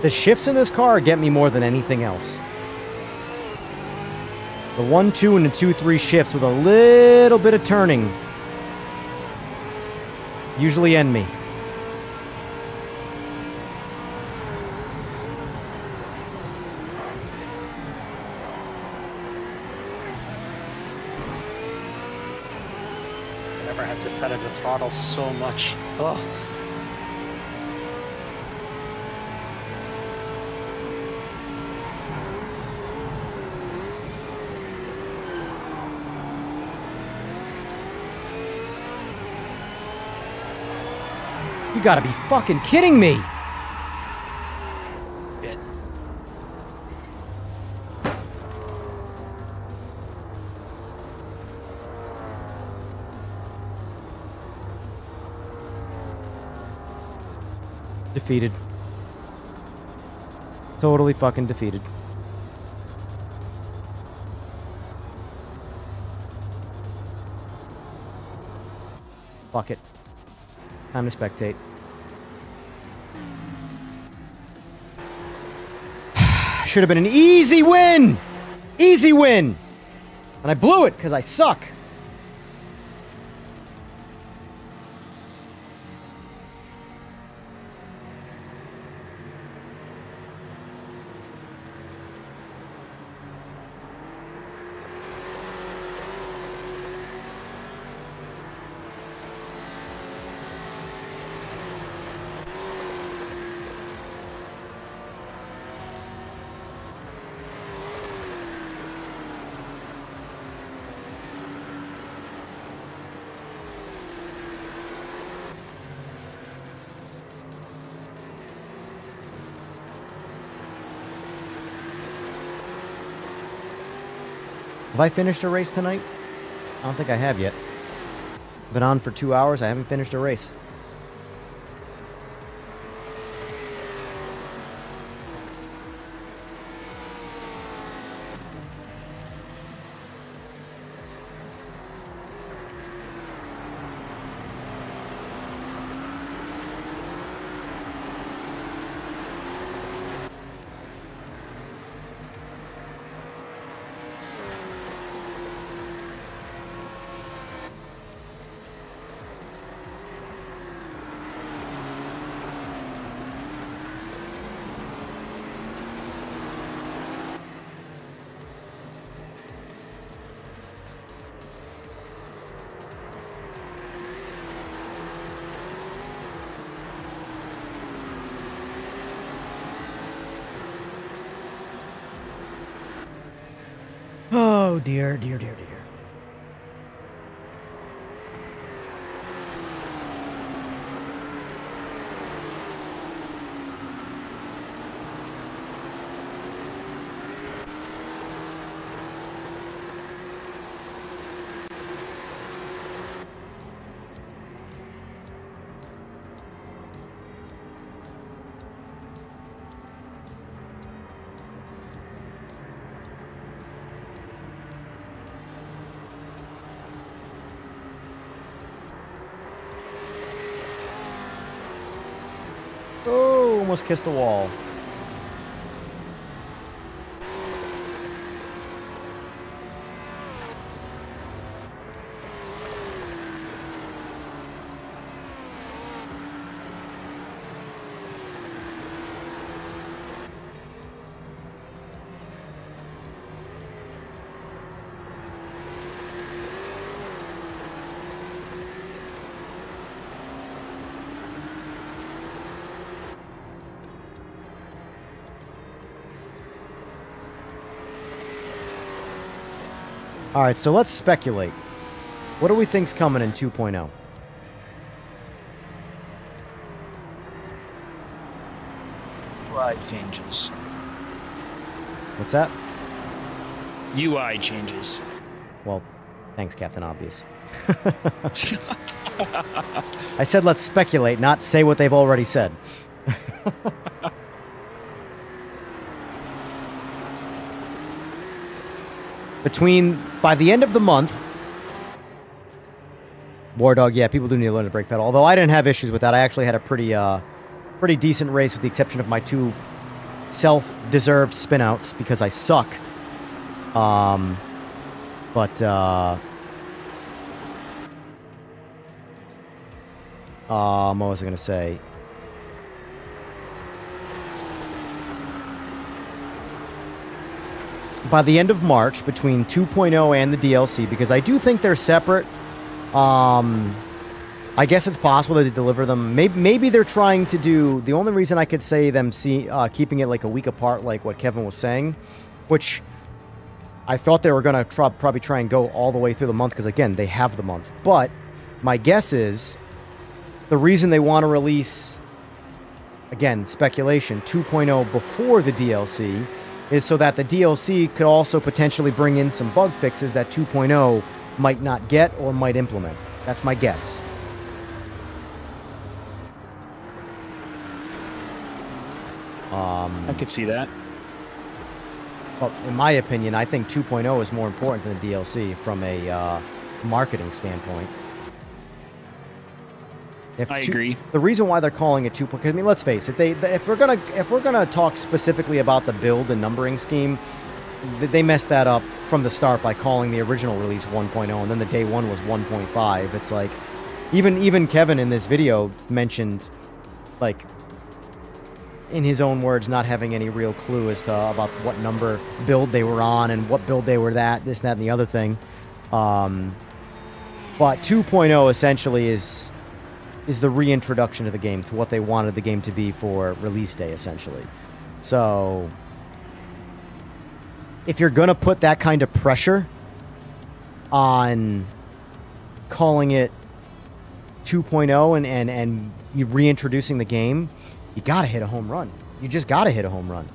The shifts in this car get me more than anything else. The 1-2 and the 2-3 shifts with a little bit of turning usually end me. I never had to pedal the throttle so much. Oh. You gotta be fucking kidding me! Good. Defeated. Totally fucking defeated. Fuck it. Time to spectate. Should have been an easy win! Easy win! And I blew it because I suck. Have I finished a race tonight? I don't think I have yet. Been on for 2 hours, I haven't finished a race. Oh, dear, dear, dear, dear. Oh, almost kissed the wall. All right, so let's speculate. What do we think's coming in 2.0? UI changes. What's that? UI changes. Well, thanks, Captain Obvious. I said let's speculate, not say what they've already said. By the end of the month, War Dog, yeah, people do need to learn to brake pedal. Although I didn't have issues with that. I actually had a pretty decent race with the exception of my 2 self-deserved spinouts because I suck. What was I going to say? By the end of March, between 2.0 and the DLC, because I do think they're separate, I guess it's possible that they deliver them. Maybe they're trying to do... The only reason I could say them keeping it like a week apart, like what Kevin was saying, which I thought they were going to probably try and go all the way through the month, because again, they have the month. But my guess is the reason they want to release, again, speculation, 2.0 before the DLC is so that the DLC could also potentially bring in some bug fixes that 2.0 might not get or might implement. That's my guess. I could see that. Well, in my opinion, I think 2.0 is more important than the DLC from a marketing standpoint. I agree. The reason why they're calling it 2.0, I mean, let's face it, if we're gonna talk specifically about the build and numbering scheme, they messed that up from the start by calling the original release 1.0, and then the day one was 1.5. It's like, even Kevin in this video mentioned, like, in his own words, not having any real clue as to about what number build they were on and what build they were this, that, and the other thing. But 2.0 essentially is the reintroduction of the game to what they wanted the game to be for release day, essentially. So, if you're going to put that kind of pressure on calling it 2.0 and you reintroducing the game, you got to hit a home run. You just got to hit a home run.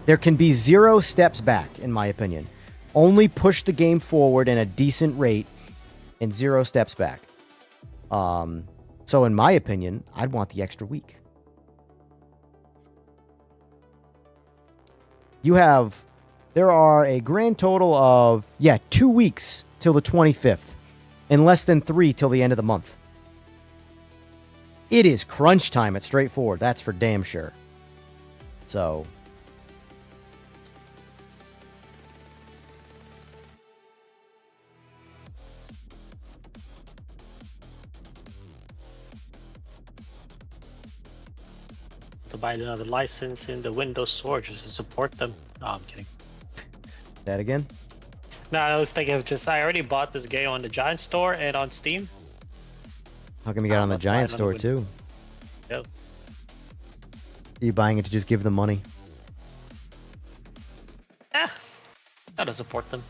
There can be 0 steps back, in my opinion. Only push the game forward in a decent rate and 0 steps back. So in my opinion, I'd want the extra week. There are a grand total of, 2 weeks till the 25th, and less than 3 till the end of the month. It is crunch time at Straightforward, that's for damn sure. So... to buy another license in the Windows Store just to support them. No, I'm kidding. That again? No, I was thinking of I already bought this game on the Giant Store and on Steam. How come you got it on the Giant Store too? Yep. Are you buying it to just give them money? Yeah. Gotta support them.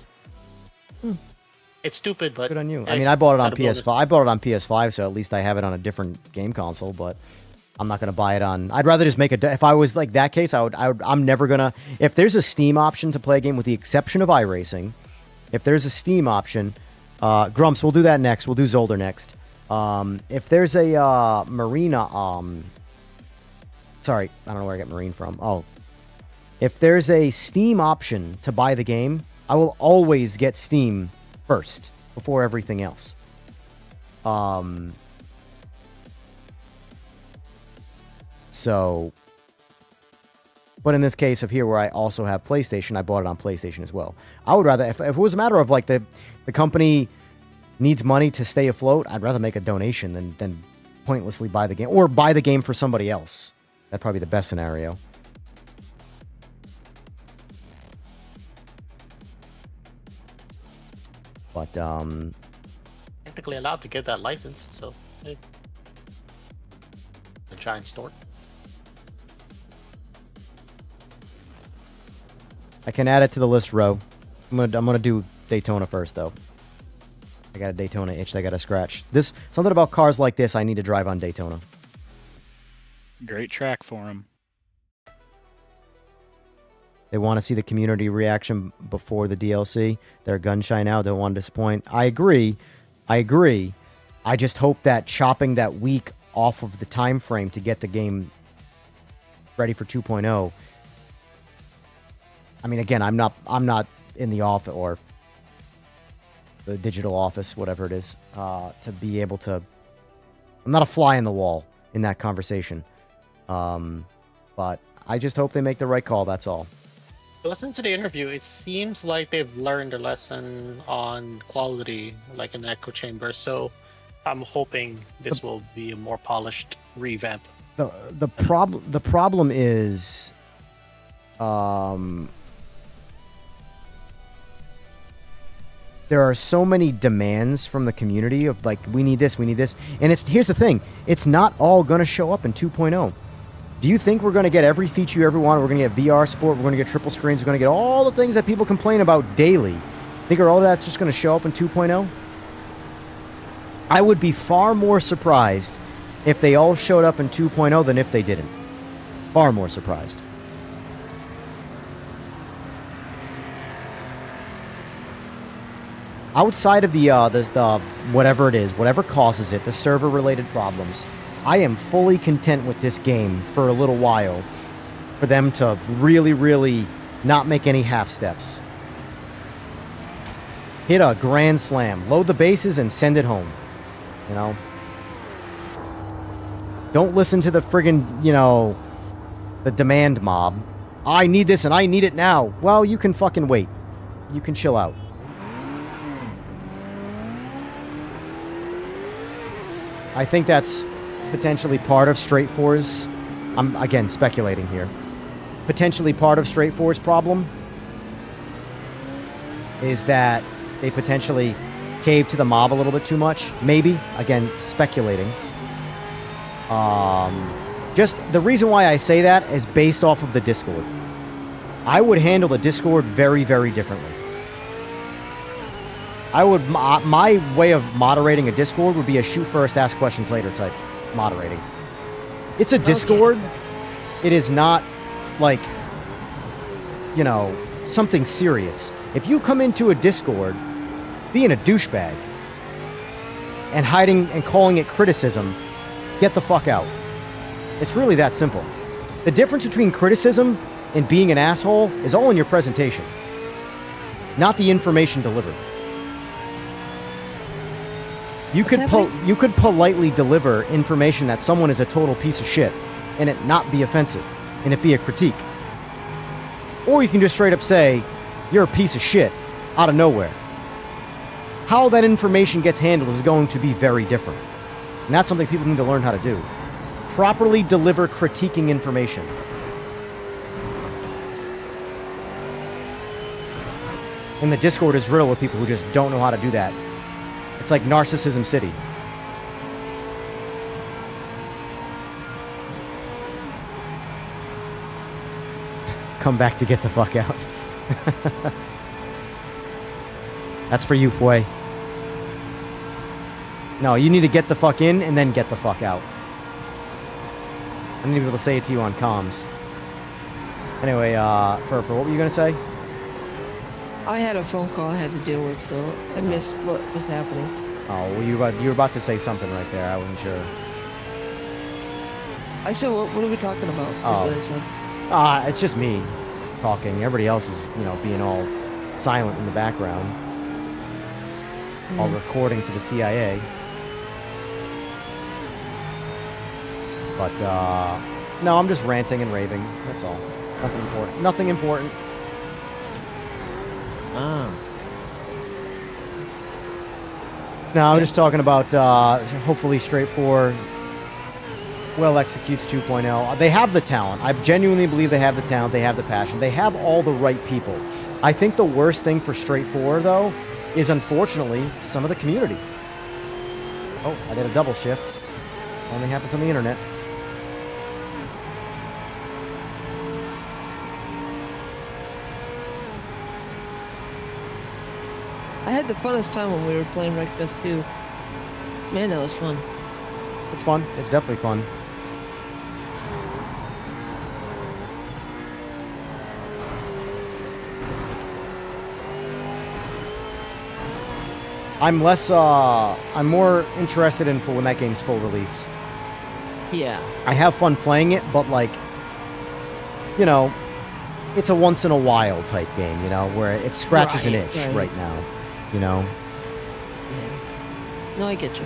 It's stupid, but Good on you. I hey, mean, I bought it on gotta build PS5. I bought it on PS5, so at least I have it on a different game console. But I'm not gonna buy it on. I'd rather just make a. If I was like that case, I'm never gonna. If there's a Steam option to play a game, with the exception of iRacing, if there's a Steam option, Grumps, we'll do that next. We'll do Zolder next. If there's a Marina, sorry, I don't know where I get Marine from. Oh, if there's a Steam option to buy the game, I will always get Steam first before everything else. So, but in this case of here where I also have PlayStation, I bought it on PlayStation as well. I would rather, if it was a matter of like the company needs money to stay afloat, I'd rather make a donation than pointlessly buy the game, or buy the game for somebody else. That'd probably be the best scenario. But technically allowed to get that license, so hey. A giant store. I can add it to the list, Ro. I'm gonna do Daytona first though. I got a Daytona itch that I gotta scratch. Something about cars like this I need to drive on Daytona. Great track for him. They want to see the community reaction before the DLC. They're gun shy now. Don't want to disappoint. I agree. I just hope that chopping that week off of the time frame to get the game ready for 2.0. I mean, again, I'm not in the office or the digital office, whatever it is, to be able to. I'm not a fly in the wall in that conversation. But I just hope they make the right call. That's all. Listen to the interview. It seems like they've learned a lesson on quality, like an echo chamber. So I'm hoping this will be a more polished revamp. The problem is, there are so many demands from the community of like, we need this, and here's the thing: it's not all gonna show up in 2.0. Do you think we're going to get every feature you ever want? We're going to get VR support. We're going to get triple screens. We're going to get all the things that people complain about daily. Think all that's just going to show up in 2.0? I would be far more surprised if they all showed up in 2.0 than if they didn't. Far more surprised. Outside of the whatever it is, whatever causes it, the server-related problems, I am fully content with this game for a little while, for them to really, really not make any half steps. Hit a grand slam, load the bases, and send it home. You know? Don't listen to the friggin', the demand mob. I need this and I need it now. Well, you can fucking wait. You can chill out. I think that's potentially part of Straight 4's, I'm again speculating here, potentially part of Straight 4's problem is that they potentially cave to the mob a little bit too much. Maybe, again, speculating. Just the reason why I say that is based off of the Discord. I would handle the Discord very, very differently. My way of moderating a Discord would be a shoot first, ask questions later type moderating. It's a Discord. It is not like, something serious. If you come into a Discord being a douchebag and hiding and calling it criticism, get the fuck out. It's really that simple. The difference between criticism and being an asshole is all in your presentation, not the information delivered. You could politely deliver information that someone is a total piece of shit and it not be offensive and it be a critique. Or you can just straight up say, you're a piece of shit out of nowhere. How that information gets handled is going to be very different. And that's something people need to learn how to do. Properly deliver critiquing information. And the Discord is riddled with people who just don't know how to do that. It's like Narcissism City. Come back to get the fuck out. That's for you, Fue. No, you need to get the fuck in and then get the fuck out. I need to be able to say it to you on comms. Anyway, Furfur, what were you gonna say? I had a phone call I had to deal with, so I missed what was happening. Oh, well, you were about to say something right there. I wasn't sure. I said, what are we talking about? Is Oh. what I said. It's just me talking. Everybody else is, being all silent in the background. All recording for the CIA. But, no, I'm just ranting and raving. That's all. Nothing important. Nothing important. Ah. No, I'm just talking about, hopefully straightforward, well executes 2.0. They have the talent. I genuinely believe they have the talent. They have the passion. They have all the right people. I think the worst thing for straightforward, though, is unfortunately some of the community. Oh, I did a double shift. Only happens on the internet. I had the funnest time when we were playing Wreckfest 2. Man, that was fun. It's fun. It's definitely fun. I'm more interested in when that game's full release. Yeah. I have fun playing it, but it's a once in a while type game, where it scratches an itch right now, Yeah. No, I get you.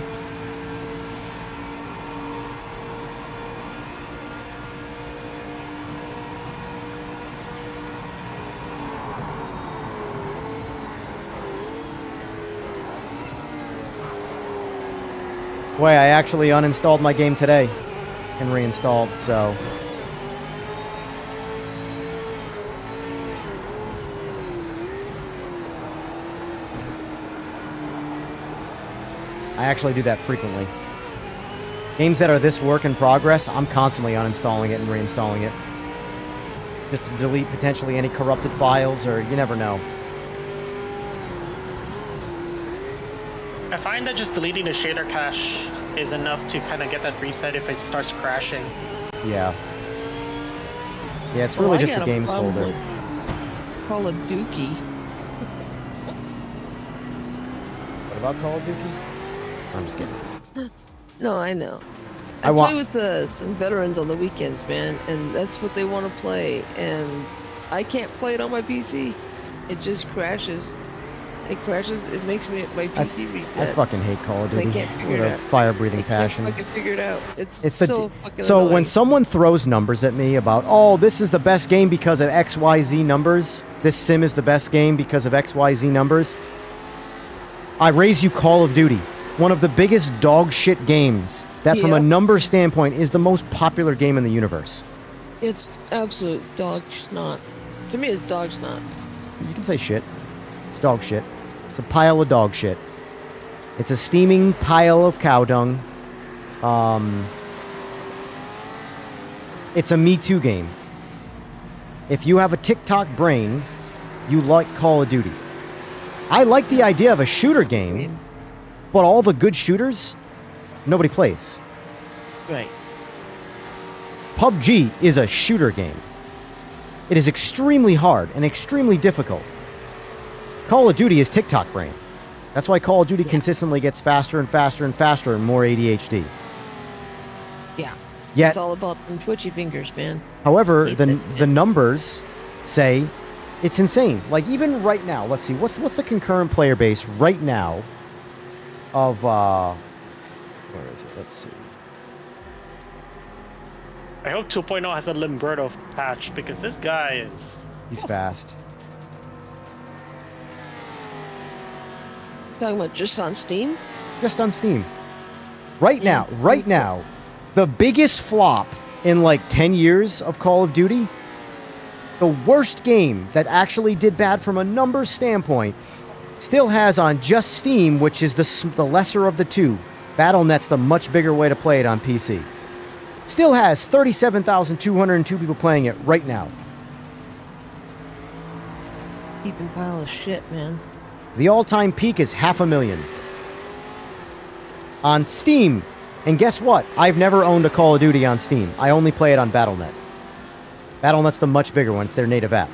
Boy, I actually uninstalled my game today and reinstalled, so... I actually do that frequently. Games that are this work in progress, I'm constantly uninstalling it and reinstalling it. Just to delete potentially any corrupted files, or you never know. I find that just deleting the shader cache is enough to kind of get that reset if it starts crashing. Yeah. Yeah, it's really I just got the a games problem folder. with Call of Duty. What about Call of Duty? I'm just kidding. No, I know. I I want- play with some veterans on the weekends, man, and that's what they want to play. And I can't play it on my PC. It just crashes. It crashes. It makes my PC I reset. fucking hate Call of They Duty can't figure with it a out. fire-breathing I can't passion. fucking figure it out. It's the so fucking so annoying. when someone throws numbers at me about, oh, this is the best game because of XYZ numbers, this sim is the best game because of XYZ numbers, I raise you Call of Duty, one of the biggest dog shit games that from a Yeah. number standpoint is the most popular game in the universe. It's absolute dog snot. To me, it's dog snot. You can say shit. It's dog shit. It's a pile of dog shit. It's a steaming pile of cow dung. It's a Me Too game. If you have a TikTok brain, you like Call of Duty. I like the idea of a shooter game, but all the good shooters, nobody plays. Right. PUBG is a shooter game. It is extremely hard and extremely difficult. Call of Duty is TikTok brain. That's why Call of Duty consistently gets faster and faster and faster and more ADHD. Yeah. Yet, It's all about them twitchy fingers, man. however, Hate the that. the numbers say it's insane. Like even right now, let's see, what's the concurrent player base right now of where is it? Let's see. I hope 2.0 has a Limberto patch because this guy is. He's fast. Talking about just on Steam? Just on Steam. Right now, the biggest flop in like 10 years of Call of Duty, the worst game that actually did bad from a numbers standpoint, still has on just Steam, which is the lesser of the two. Battle.net's the much bigger way to play it on PC. Still has 37,202 people playing it right now. Heaping pile of shit, man. The all-time peak is 500,000 on Steam. And guess what? I've never owned a Call of Duty on Steam. I only play it on Battle.net. Battle.net's the much bigger one. It's their native app.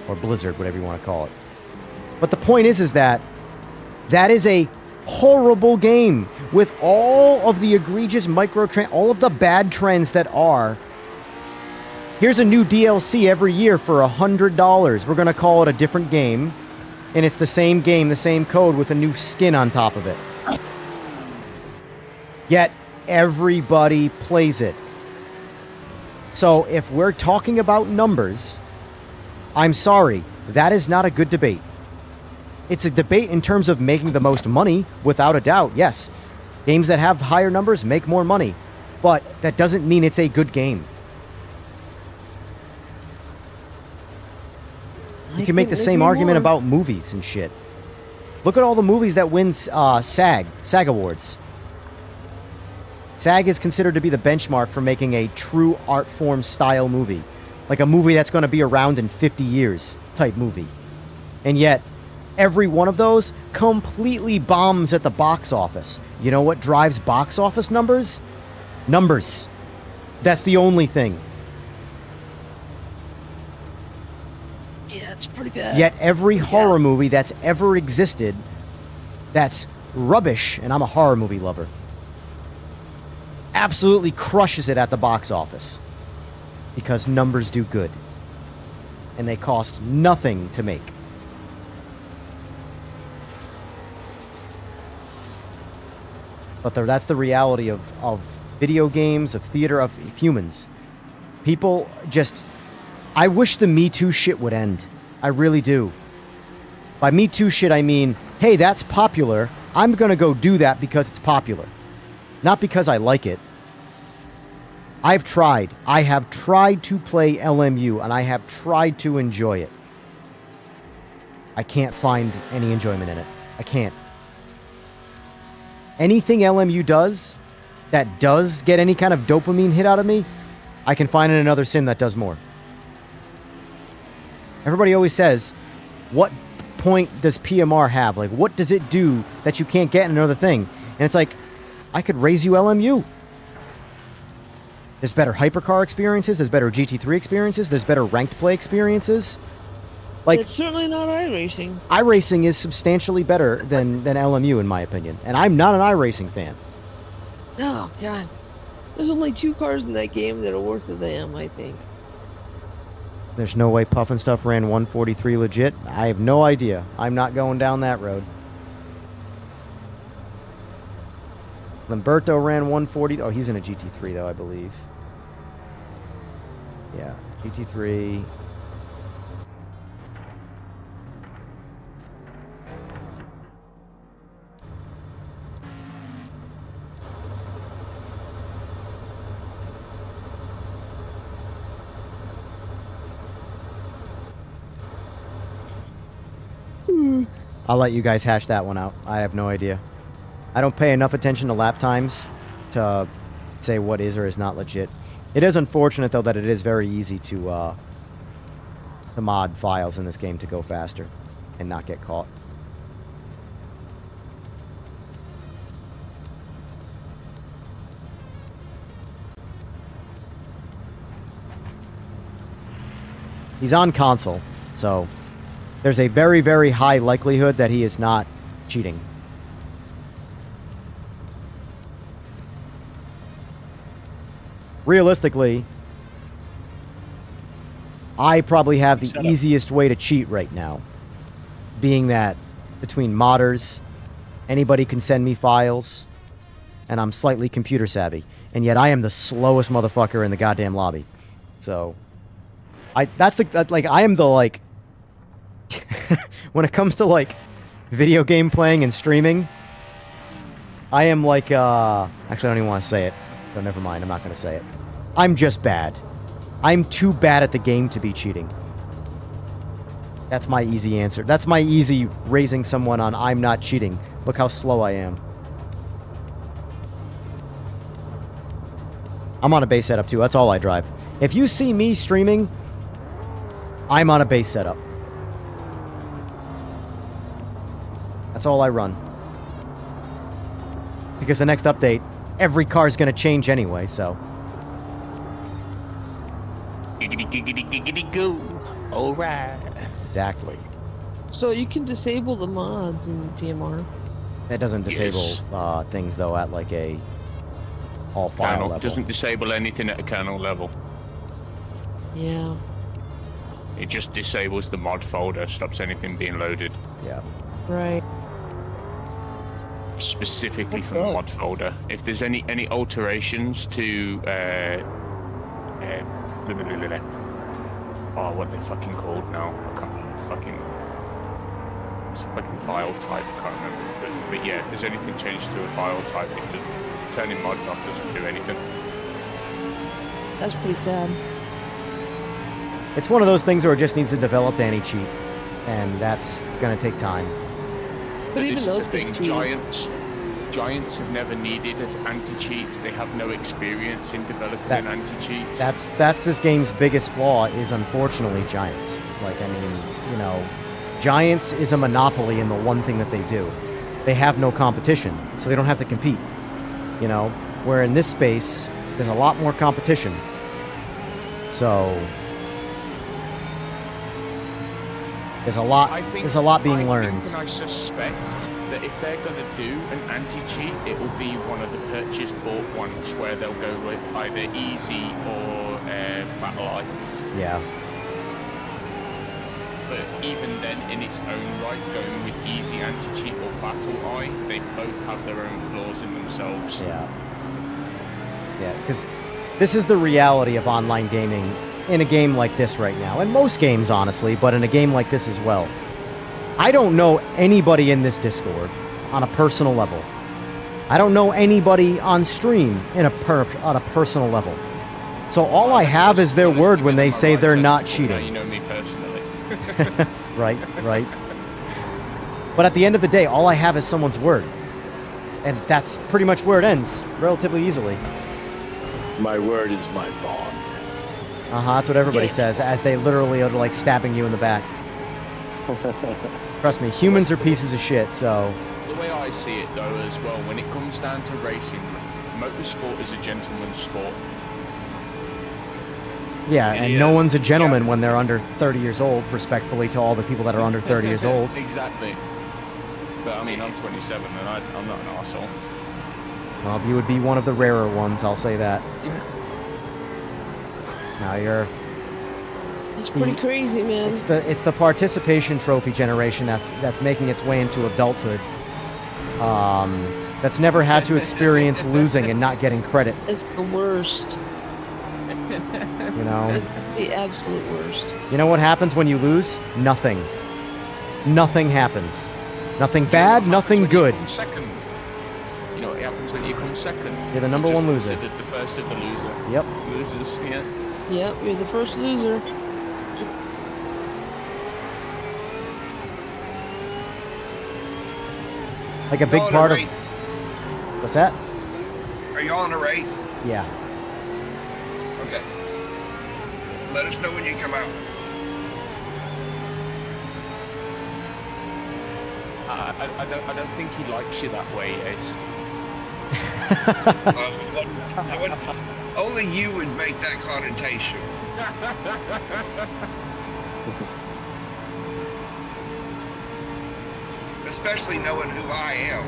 Or Blizzard, whatever you want to call it. But the point is that is a horrible game with all of the egregious all of the bad trends that are. Here's a new DLC every year for $100. We're going to call it a different game. And it's the same game, the same code with a new skin on top of it. Yet, everybody plays it. So, if we're talking about numbers, I'm sorry, that is not a good debate. It's a debate in terms of making the most money, without a doubt, yes. Games that have higher numbers make more money. But that doesn't mean it's a good game. You can make the same argument about movies and shit. Look at all the movies that win SAG Awards. SAG is considered to be the benchmark for making a true art form style movie. Like a movie that's going to be around in 50 years type movie. And yet, every one of those completely bombs at the box office. You know what drives box office numbers? Numbers. That's the only thing. Yeah, it's pretty bad. Yet every horror movie that's ever existed that's rubbish, and I'm a horror movie lover, absolutely crushes it at the box office. Because numbers do good. And they cost nothing to make. But that's the reality of video games, of theater, of humans. People just... I wish the Me Too shit would end. I really do. By Me Too shit, I mean, hey, that's popular. I'm going to go do that because it's popular. Not because I like it. I've tried. I have tried to play LMU, and I have tried to enjoy it. I can't find any enjoyment in it. I can't. Anything LMU does that does get any kind of dopamine hit out of me, I can find in another sim that does more. Everybody always says, what point does PMR have? Like, what does it do that you can't get in another thing? And it's like, I could raise you LMU. There's better hypercar experiences. There's better GT3 experiences. There's better ranked play experiences. Like, it's certainly not iRacing. iRacing is substantially better than LMU, in my opinion. And I'm not an iRacing fan. Oh, God. There's only 2 cars in that game that are worth a damn, I think. There's no way Puff and Stuff ran 143 legit. I have no idea. I'm not going down that road. Lamberto ran 140. Oh, he's in a GT3, though, I believe. Yeah, GT3. I'll let you guys hash that one out. I have no idea. I don't pay enough attention to lap times to say what is or is not legit. It is unfortunate, though, that it is very easy to mod files in this game to go faster and not get caught. He's on console, so there's a very, very high likelihood that he is not cheating. Realistically, I probably have the easiest way to cheat right now. Being that between modders, anybody can send me files, and I'm slightly computer savvy. And yet I am the slowest motherfucker in the goddamn lobby. So, I am the, like, when it comes to, like, video game playing and streaming, I am like, actually I don't even want to say it. So never mind, I'm not going to say it. I'm just bad. I'm too bad at the game to be cheating. That's my easy answer. That's my easy raising someone on I'm not cheating. Look how slow I am. I'm on a base setup too. That's all I drive. If you see me streaming, I'm on a base setup. That's all I run. Because the next update, every car's going to change anyway, so. Giggity, giggity, giggity, go. All right. Exactly. So you can disable the mods in PMR. That doesn't disable Yes. things, though, at like a all file Kernel level. doesn't disable anything at a kernel level. Yeah. It just disables the mod folder, stops anything being loaded Yeah. Right. specifically from the mod folder. If there's any alterations to oh, what they're fucking called now? I can't fucking. It's a fucking file type. I can't remember. But yeah, if there's anything changed to a file type, it doesn't, turning mods off doesn't do anything. That's pretty sad. It's one of those things where it just needs to develop anti-cheat, and that's going to take time. But even this those is the thing, get cheated. Giants have never needed an anti-cheats. They have no experience in developing That- an anti-cheat. That's this game's biggest flaw is unfortunately Giants. Like, I mean, you know, Giants is a monopoly in the one thing that they do. They have no competition, so they don't have to compete. You know, where in this space, there's a lot more competition. So there's a lot being learned. I suspect that if they're going to do an anti-cheat, it will be one of the purchased bought ones where they'll go with either easy or battle eye. Yeah. But even then, in its own right, going with easy anti-cheat or battle eye, they both have their own flaws in themselves. Yeah. Yeah, because this is the reality of online gaming in a game like this right now. And most games, honestly, but in a game like this as well. I don't know anybody in this Discord on a personal level. I don't know anybody on stream on a personal level. So all I have is their word when they say they're not cheating. You know me personally. Right. But at the end of the day, all I have is someone's word. And that's pretty much where it ends, relatively easily. My word is my bond. That's what everybody says, as they literally are like stabbing you in the back. Trust me, humans are pieces of shit, so... The way I see it, though, as well, when it comes down to racing, motorsport is a gentleman's sport. Yeah, It and no is. one's a gentleman when they're under 30 years old, respectfully to all the people that are under 30 years old. Exactly. But I mean, I'm 27 and I'm not an arsehole. Well, you would be one of the rarer ones, I'll say that. Now you're... It's pretty crazy, man. It's the participation trophy generation that's making its way into adulthood. That's never had to experience losing and not getting credit. It's the worst. You know. It's the absolute worst. You know what happens when you lose? Nothing. Nothing happens. Nothing bad. Nothing good. Second. You know what happens when you come second? You're the number You're one just loser. considered the first of the loser. Yep. Losers. Yeah. Yep, you're the first loser. Like a big Y'all in part of... race? What's that? Are y'all in a race? Yeah. Okay. Let us know when you come out. I don't think he likes you that way, Ace. Only you would make that connotation. Especially knowing who I am.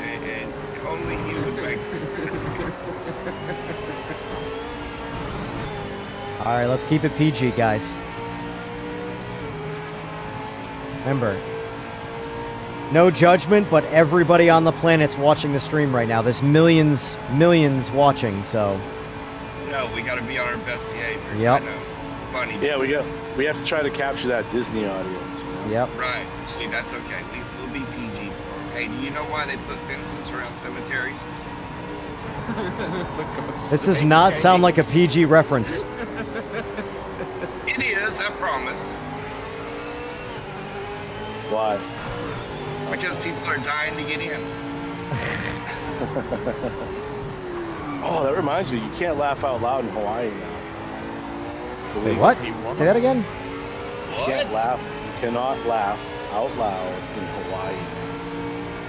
And only you would make. Alright, let's keep it PG, guys. Remember, no judgment, but everybody on the planet's watching the stream right now. There's millions watching, so... No, we got to be on our best behavior. Yep. I know. Funny. Yeah, we have to try to capture that Disney audience. You know? Yep. Right. See, that's okay. We'll be PG. Hey, do you know why they put fences around cemeteries? This does not sound like a PG reference. It is, I promise. Why? Because people are dying to get in. Oh, that reminds me. You can't laugh out loud in Hawaii now. So Wait, what? Say that again? You can't laugh. You cannot laugh out loud in Hawaii.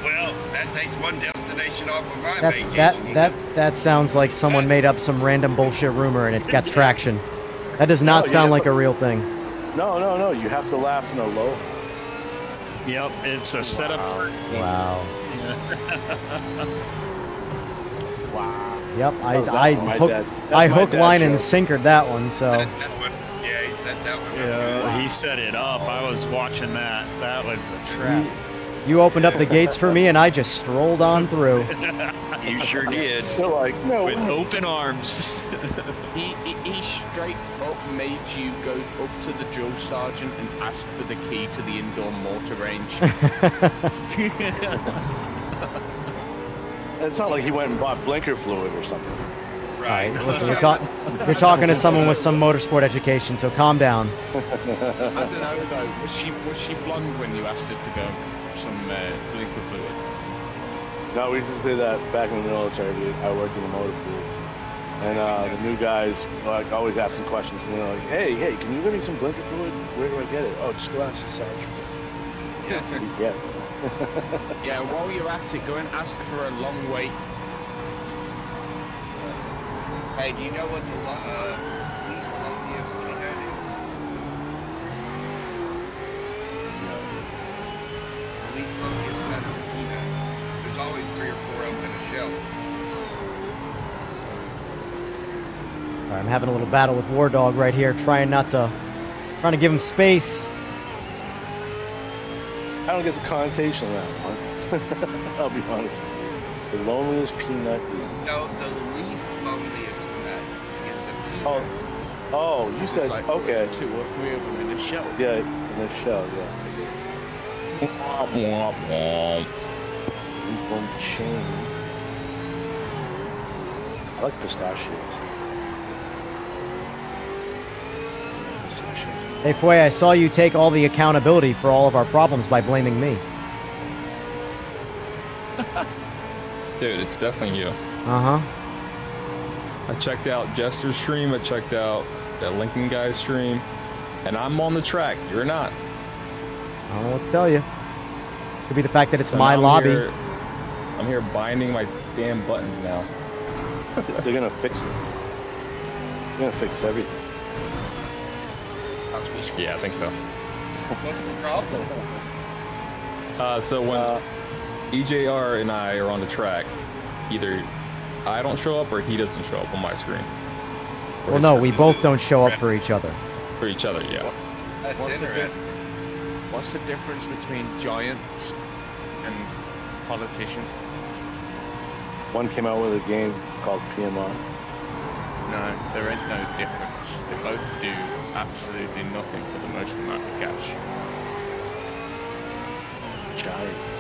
Well, that takes one destination off of my That's vacation. that sounds like someone made up some random bullshit rumor and it got traction. That does not No, sound yeah, like but- a real thing. No. You have to laugh in a low. Yep, it's a setup for. Wow. Wow. Yep, That was that one, my dad. That's I my hook, dad line, and joke. sinkered that one. So That one. Yeah, he said that one. Yeah, he set it up. I was watching that. That was a trap. you opened up the gates for me, and I just strolled on through. You sure did. They're like, no. With way. open arms. He straight up made you go up to the drill sergeant and ask for the key to the indoor mortar range. It's not like he went and bought blinker fluid or something. Right. Listen, you're talking to someone with some motorsport education, so calm down. I don't know though. Was she blonde when you asked her to go some blinker fluid? No, we used to do that back in the military. I worked in the motor pool. And the new guys like always asking questions. You know, like, hey, can you give me some blinker fluid? Where do I get it? Oh, just go ask the sergeant. Yeah. Yeah, while you're at it, go and ask for a long wait. Hey, do you know what the least loneliest peanut is? The least loneliest nut is a peanut. There's always 3 or 4 of them in a shell. All right, I'm having a little battle with War Dog right here, trying to give him space. I don't get the connotation of that one. I'll be honest with you. The loneliest peanut is. No, the least loneliest nut is a peanut. Oh, you said Like, okay. there's 2 or 3 of them in a shell. Yeah, in the shell. Yeah. Link on chain. I like pistachios. Hey, Foy, I saw you take all the accountability for all of our problems by blaming me. Dude, it's definitely you. Uh-huh. I checked out Jester's stream, I checked out that Lincoln guy's stream, and I'm on the track. You're not. I don't know what to tell you. Could be the fact that it's So my now lobby. I'm here binding my damn buttons now. They're gonna fix it. They're gonna fix everything. Yeah, I think so. What's the problem? So when EJR and I are on the track, either I don't show up or he doesn't show up on my screen. Or Well, his no, screen. we both don't show up for each other. For each other, yeah. That's What's the interesting. What's the difference between giants and politician? One came out with a game called PMR. No, there ain't no difference. They both do absolutely nothing for the most amount of cash. Giants.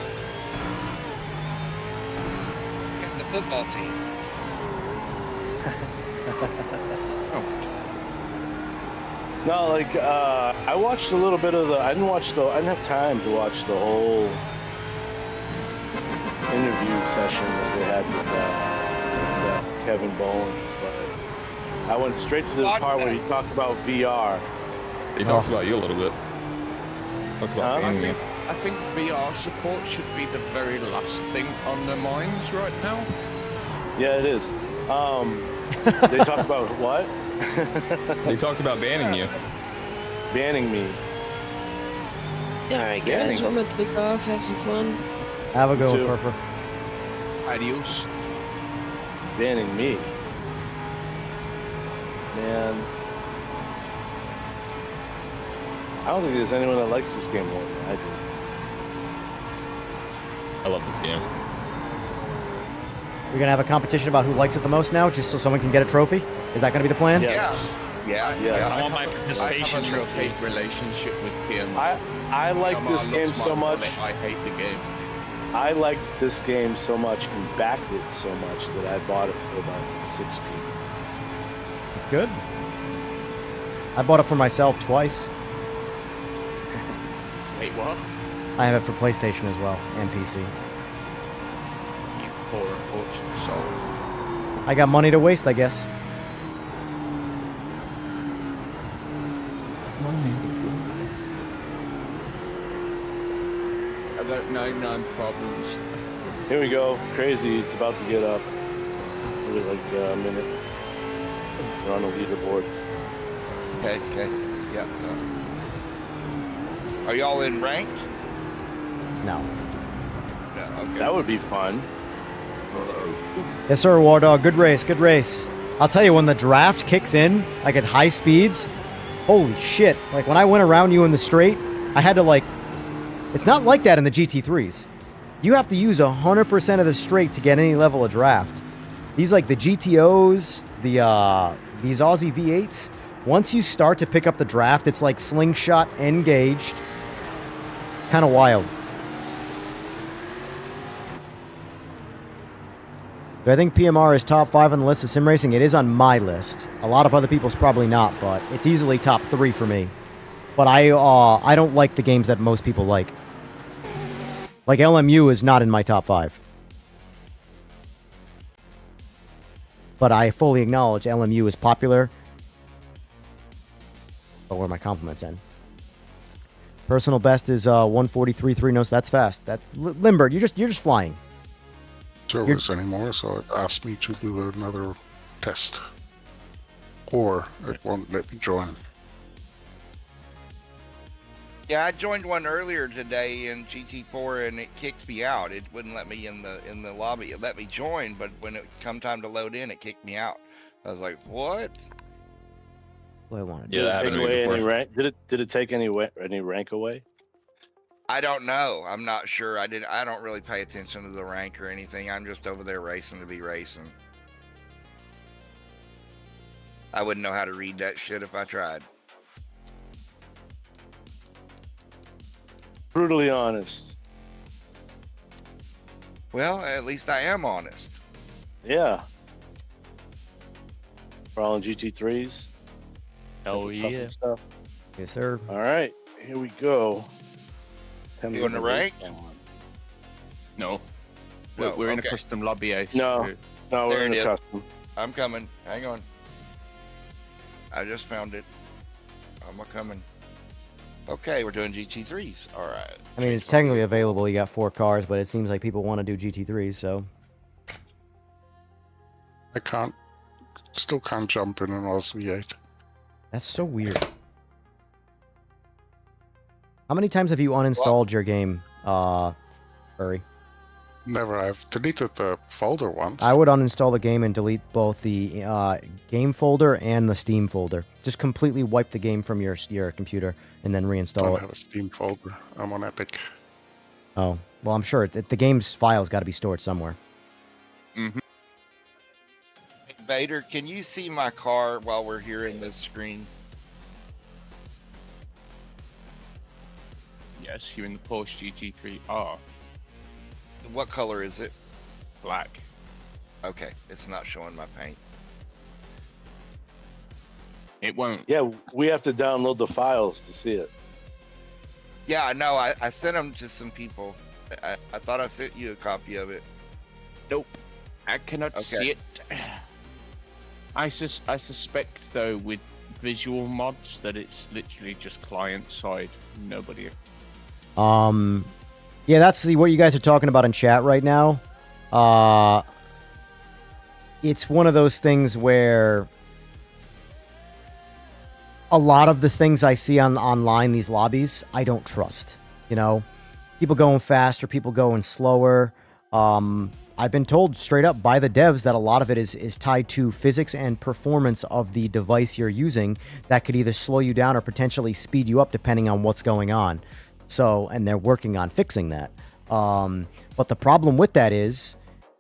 Get the football team. No, like I watched a little bit of the. I didn't have time to watch the whole interview session that they had with Kevin Bowens, but I went straight to the part where he talked about VR. He talked about you a little bit. Talked about Huh? being you. I think VR support should be the very last thing on their minds right now. Yeah, it is. They talked about what? He talked about banning you. Banning me. Alright, guys, I'm gonna take off, have some fun. Have a go, Two. Furfur. Adios. Banning me. Man. I don't think there's anyone that likes this game more than I do. I love this game. We're gonna have a competition about who likes it the most now, just so someone can get a trophy. Is that gonna be the plan? Yes. Yeah. Yeah. I want my I participation have a trophy. love-hate relationship with PMR. I like PMR this loves game my so much. wallet, I hate the game. I liked this game so much and backed it so much that I bought it for about 6p. It's good. I bought it for myself twice. Wait, what? I have it for PlayStation as well and PC. You poor unfortunate soul. I got money to waste, I guess. don't know, no problems. Here we go. Crazy. It's about to get up. Maybe like a minute. We're on the leaderboards. Okay. Yeah. Are y'all in ranked? No. No. Okay. That would be fun. Yes, sir, War Dog. Good race. Good race. I'll tell you, when the draft kicks in, like at high speeds, holy shit. Like when I went around you in the straight, I had to like... It's not like that in the GT3s. You have to use 100% of the straight to get any level of draft. These like the GTOs, these Aussie V8s, once you start to pick up the draft, it's like slingshot engaged. Kind of wild. Do I think PMR is top 5 on the list of sim racing? It is on my list. A lot of other people's probably not, but it's easily top 3 for me. But I don't like the games that most people like. Like LMU is not in my top 5. But I fully acknowledge LMU is popular. But where my compliments end. Personal best is 143.3 notes. That's fast. That Limbert, you're just flying. Service anymore, so it asked me to do another test. Or it won't let me join. Yeah, I joined one earlier today in GT4 and it kicked me out. It wouldn't let me in the lobby. It let me join, but when it come time to load in, it kicked me out. I was like, "What?" What I want to Yeah, that Did happened it to take me away before. any rank? Did it take any rank away? I don't know. I'm not sure. I don't really pay attention to the rank or anything. I'm just over there racing to be racing. I wouldn't know how to read that shit if I tried. Brutally honest. Well, at least I am honest. Yeah. We're all in GT3s. Oh yeah. Stuff. Yes, sir. All right, here we go. You want to rank? No. No, We're in a okay. custom lobby, Ace. No, no, There we're in it the is. custom. I'm coming. Hang on. I just found it. I'm coming. Okay, we're doing GT3s. All right. I mean, it's technically available. You got 4 cars, but it seems like people want to do GT3s, so... I still can't jump in an Oz V8. That's so weird. How many times have you uninstalled your game, Furry? Never, I've deleted the folder once. I would uninstall the game and delete both the game folder and the Steam folder. Just completely wipe the game from your computer and then don't reinstall it. have a Steam folder. I'm on Epic. Oh, well, I'm sure the game's file's got to be stored somewhere. Mm-hmm. Vader, can you see my car while we're here in this screen? Yes, you're in the Porsche GT3R. What color is it? Black. Okay, it's not showing my paint. It won't. Yeah, we have to download the files to see it. Yeah, I know. I sent them to some people. I thought I sent you a copy of it. Nope. I cannot Okay. see it. I suspect, though, with visual mods, that it's literally just client-side. Nobody... Yeah, that's what you guys are talking about in chat right now. It's one of those things where a lot of the things I see online, these lobbies, I don't trust. You know, people going faster, people going slower. I've been told straight up by the devs that a lot of it is tied to physics and performance of the device you're using that could either slow you down or potentially speed you up depending on what's going on. So, and they're working on fixing that. But the problem with that is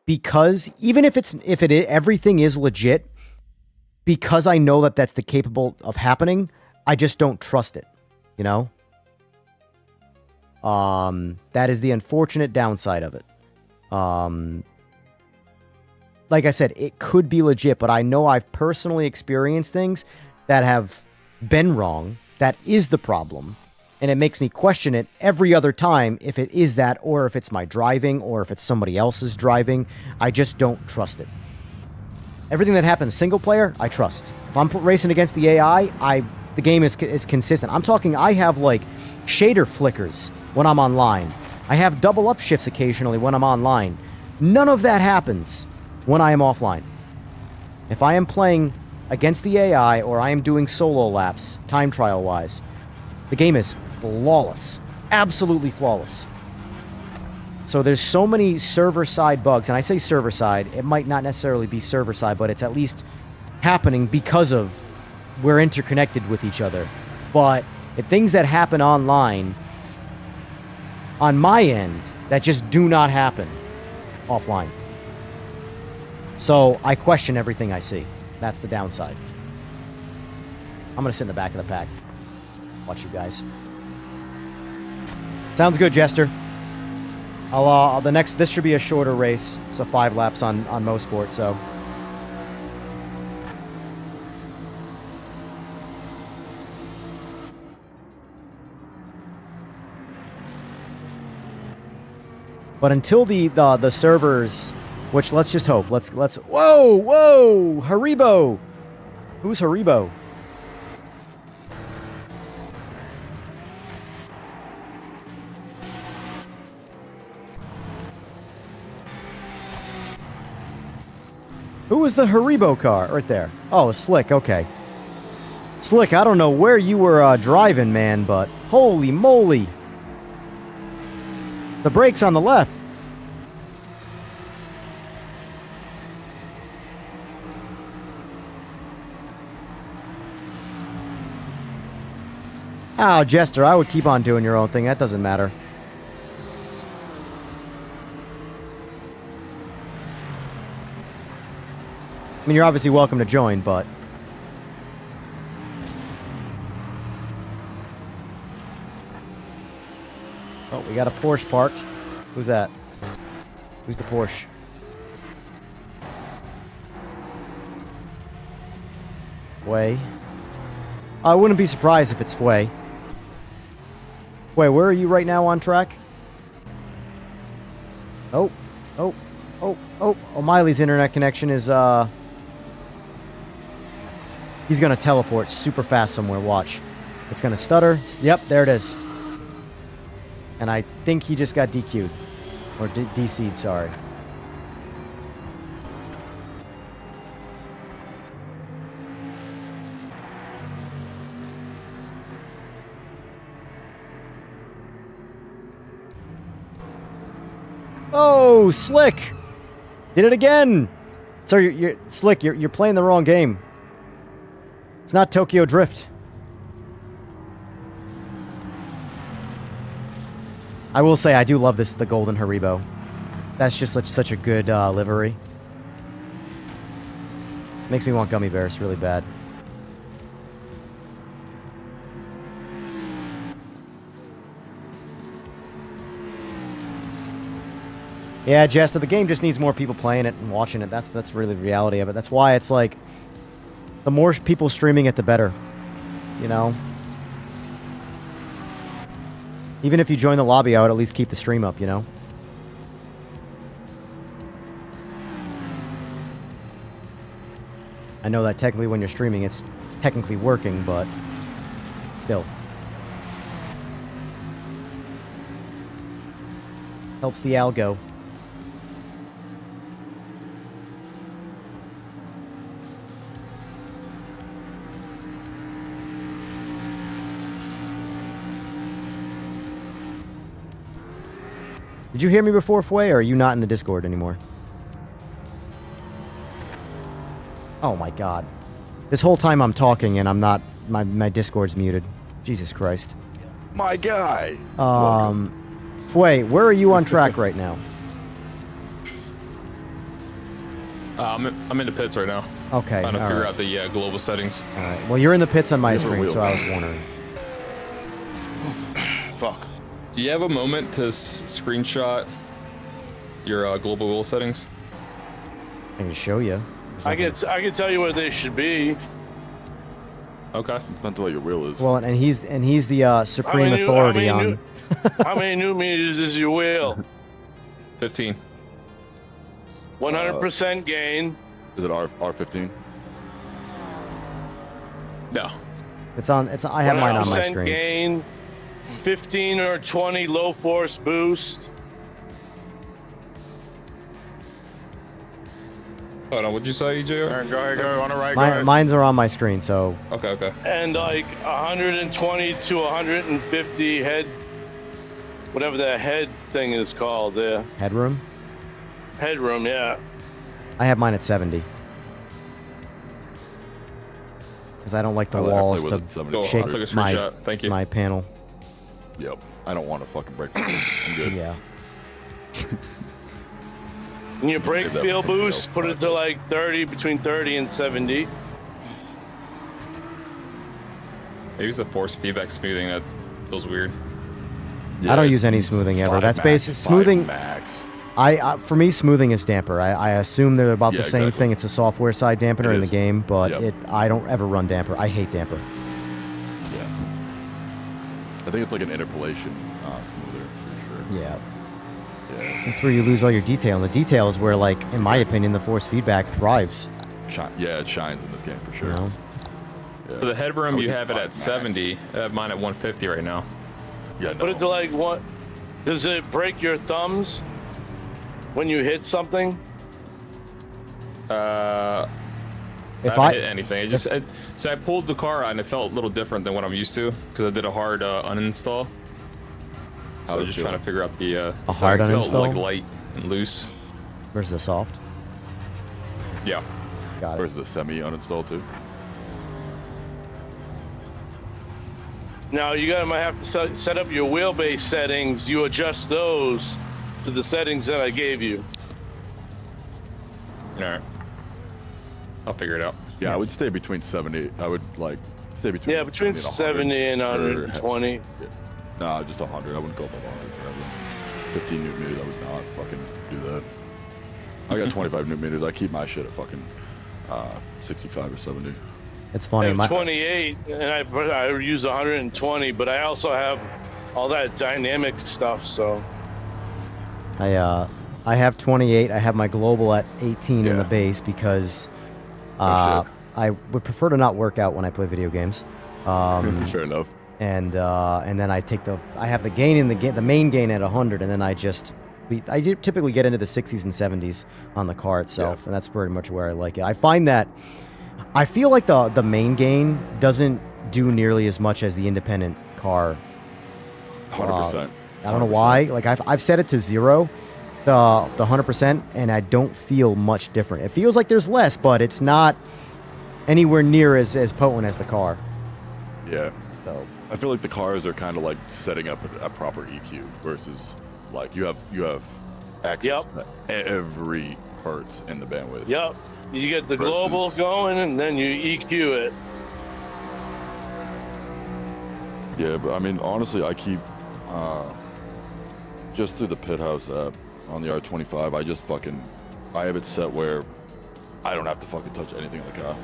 because even if everything is legit, because I know that that's the capable of happening, I just don't trust it, you know? That is the unfortunate downside of it. Like I said, it could be legit, but I know I've personally experienced things that have been wrong. That is the problem. And it makes me question it every other time if it is that, or if it's my driving, or if it's somebody else's driving. I just don't trust it. Everything that happens single player, I trust. If I'm racing against the AI, the game is consistent. I'm talking, I have like shader flickers when I'm online. I have double upshifts occasionally when I'm online. None of that happens when I am offline. If I am playing against the AI or I am doing solo laps, time trial wise, the game is flawless. Absolutely flawless. So there's so many server-side bugs, and I say server-side, it might not necessarily be server-side, but it's at least happening because of we're interconnected with each other. But things that happen online on my end that just do not happen offline. So I question everything I see. That's the downside. I'm going to sit in the back of the pack. Watch you guys. Sounds good, Jester. This should be a shorter race. So 5 laps on Mosport, so. But until the servers, which let's just hope. Let's whoa, Haribo. Who's Haribo? Who was the Haribo car? Right there. Oh, Slick, okay. Slick, I don't know where you were driving, man, but holy moly. The brake's on the left. Oh, Jester, I would keep on doing your own thing. That doesn't matter. I mean, you're obviously welcome to join, but... Oh, we got a Porsche parked. Who's that? Who's the Porsche? Way. I wouldn't be surprised if it's Fway. Wait, where are you right now on track? Oh. O'Malley's internet connection is, he's gonna teleport super fast somewhere, watch. It's gonna stutter. Yep, there it is. And I think he just got DQ'd. Or DC'd, sorry. Oh, Slick! Did it again! So you're Slick, you're playing the wrong game. It's not Tokyo Drift. I will say I do love the golden Haribo. That's just such a good livery. Makes me want gummy bears really bad. Yeah, Jester, the game just needs more people playing it and watching it. That's really the reality of it. That's why it's like, the more people streaming it, the better. You know? Even if you join the lobby, I would at least keep the stream up, you know? I know that technically when you're streaming, it's technically working, but still. Helps the algo. Did you hear me before, Fway, or are you not in the Discord anymore? Oh my god. This whole time I'm talking and I'm not... My Discord's muted. Jesus Christ. My guy! Fway, where are you on track right now? I'm in the pits right now. Okay, Trying to all figure right. out the global settings. Alright, well you're in the pits on my screen, so I was wondering. Fuck. Do you have a moment to screenshot your global wheel settings? I can show you. I can tell you where they should be. Okay. Depends on what your wheel is. Well, and he's the supreme authority on... How many new meters is your wheel? 15. 100% gain. Is it R15? No. I have mine on my 100% screen. gain. 15 or 20 low force boost. Hold on, what'd you say, EJR? Go on the right. Mine's are on my screen, so Okay. And like 120 to 150 head, whatever that head thing is called there. headroom. Headroom, yeah. I have mine at 70. Because I don't like the I play walls with to it 70. Cool, I shake took a screenshot. Thank you. my panel. Yep. I don't want to fucking break. I'm good. Yeah. And your brake Save that feel for something boost, else. put it to like 30, between 30 and 70. Maybe it's the force feedback smoothing that feels weird. I don't use any smoothing ever. That's basic smoothing. Max. For me, smoothing is damper. I assume they're about Yeah, the same exactly. thing. It's a software side dampener It in the is. game, but Yep. I don't ever run damper. I hate damper. Yeah. I think it's like an interpolation smoother for sure. Yeah. Yeah. That's where you lose all your detail. And the detail is where, like, in my opinion, the force feedback thrives. Yeah, it shines in this game for You sure. know? Yeah. For the headroom, I would you do have it 5 at max. 70. I have mine at 150 right now. Yeah, no. Put it to like what? Does it break your thumbs when you hit something? If I haven't hit anything. So I pulled the car out and it felt a little different than what I'm used to because I did a hard uninstall. So I was just trying to figure out the A hard settings. It felt like uninstall? light and loose. Where's the soft? Yeah. Got it. Where's the semi uninstalled too? Now you might have to set up your wheelbase settings. You adjust those to the settings that I gave you. All right. I'll figure it out. Yeah, I would stay between 70. I would like stay between. Yeah, between 70 and 120. Nah, just 100. I wouldn't go above 100 forever. 15 newton meters. I would not fucking do that. I got 25 newton meters. I keep my shit at fucking 65 or 70. It's I funny. have 28, and I use 120, but I also have all that dynamic stuff. So I have 28. I have my global at 18 in the Yeah. base because Oh, I would prefer to not work out when I play video games. Fair enough. And then I have the gain in the main gain at 100, and then I do typically get into the 60s and 70s on the car itself, and that's pretty much where I like it. I find that I feel like the main gain doesn't do nearly as much as the independent car. 100%. I don't know why. Like I've set it to 0, the 100%, and I don't feel much different. It feels like there's less, but it's not anywhere near as potent as the car. Yeah. So I feel like the cars are kind of like setting up a proper EQ versus like you have access to every hertz in the bandwidth. yep, you get the Versus- global going, and then you EQ it. Yeah, but I mean, honestly, I keep just through the Pit House app on the R25. I have it set where I don't have to fucking touch anything in the car.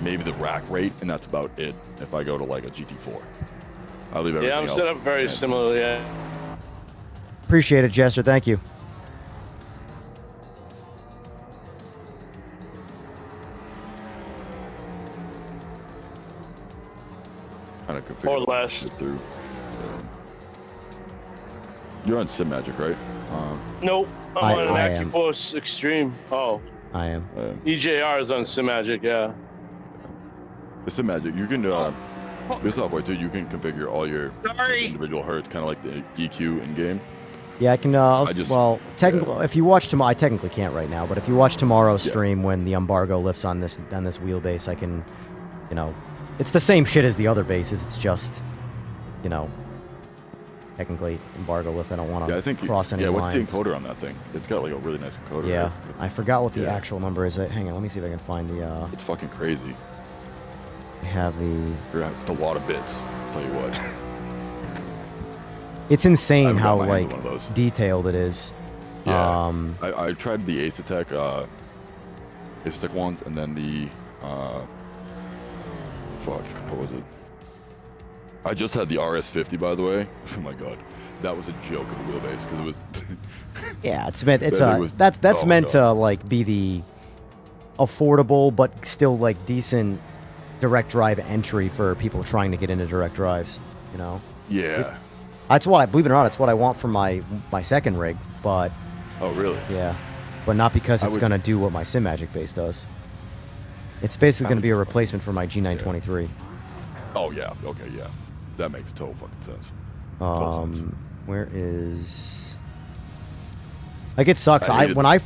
Maybe the rack rate, and that's about it. If I go to like a GT4, I'll leave everything Yeah, I'm else set up very and- similarly. Yeah. appreciate it, Jester. Thank you. Kind of configure Or all that less. shit through. You're on Simagic, right? Nope, I'm I on an am. AccuForce Extreme. Oh, I am. EJR is on Simagic. Yeah. The Simagic, you can with software too. You can configure all your individual hertz, kind of like the EQ in game. Yeah, I can. Technically, if you watch tomorrow, I technically can't right now. But if you watch tomorrow's stream when the embargo lifts on this wheelbase, I can, it's the same shit as the other bases. It's just, technically embargo lift. I don't want to cross any what's lines. the encoder on that thing? It's got like a really nice encoder. Yeah, right? I forgot what the actual number is. Hang on, let me see if I can find the. It's fucking crazy. I have the. It's a lot of bits. I'll tell you what. It's insane I've got how my hands like on one of those. detailed it is. Yeah. I tried the Ace Attack ones, and then the what was it? I just had the RS50, by the way. Oh my god, that was a joke of a wheelbase because it was. Yeah, it's meant. It's That thing was- that's oh my meant God. to like be the affordable but still like decent direct drive entry for people trying to get into direct drives. Yeah. That's what I believe it or not. It's what I want for my second rig, but Oh, really? yeah, but not because it's gonna do what my Simagic base does. It's basically gonna be a replacement for my G923. Oh yeah. Okay. Yeah. That makes total fucking sense. Where is? Like it sucks. When I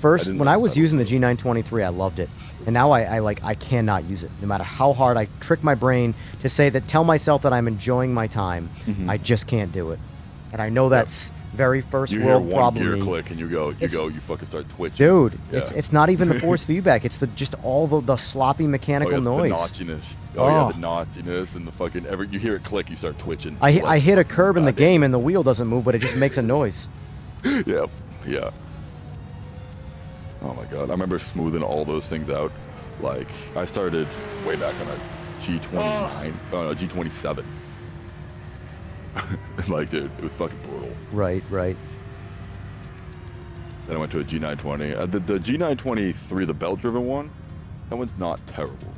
was using the G923, I loved it, and now I cannot use it. No matter how hard I trick my brain to say that, tell myself that I'm enjoying my time, I just can't do it. And I know that's very first world problem. You hear one gear click and you fucking start twitching. Dude, it's not even the force feedback. It's just all the sloppy mechanical noise. The notchiness. Oh, yeah, the notchiness and the fucking you hear it click, you start twitching. I hit a curb in the game and the wheel doesn't move, but it just makes a noise. Yep. Yeah. Oh my god, I remember smoothing all those things out. Like, I started way back on a G29, G27. Like, dude, it was fucking brutal. Right. Then I went to a G920. The G923, the belt-driven one, that one's not terrible.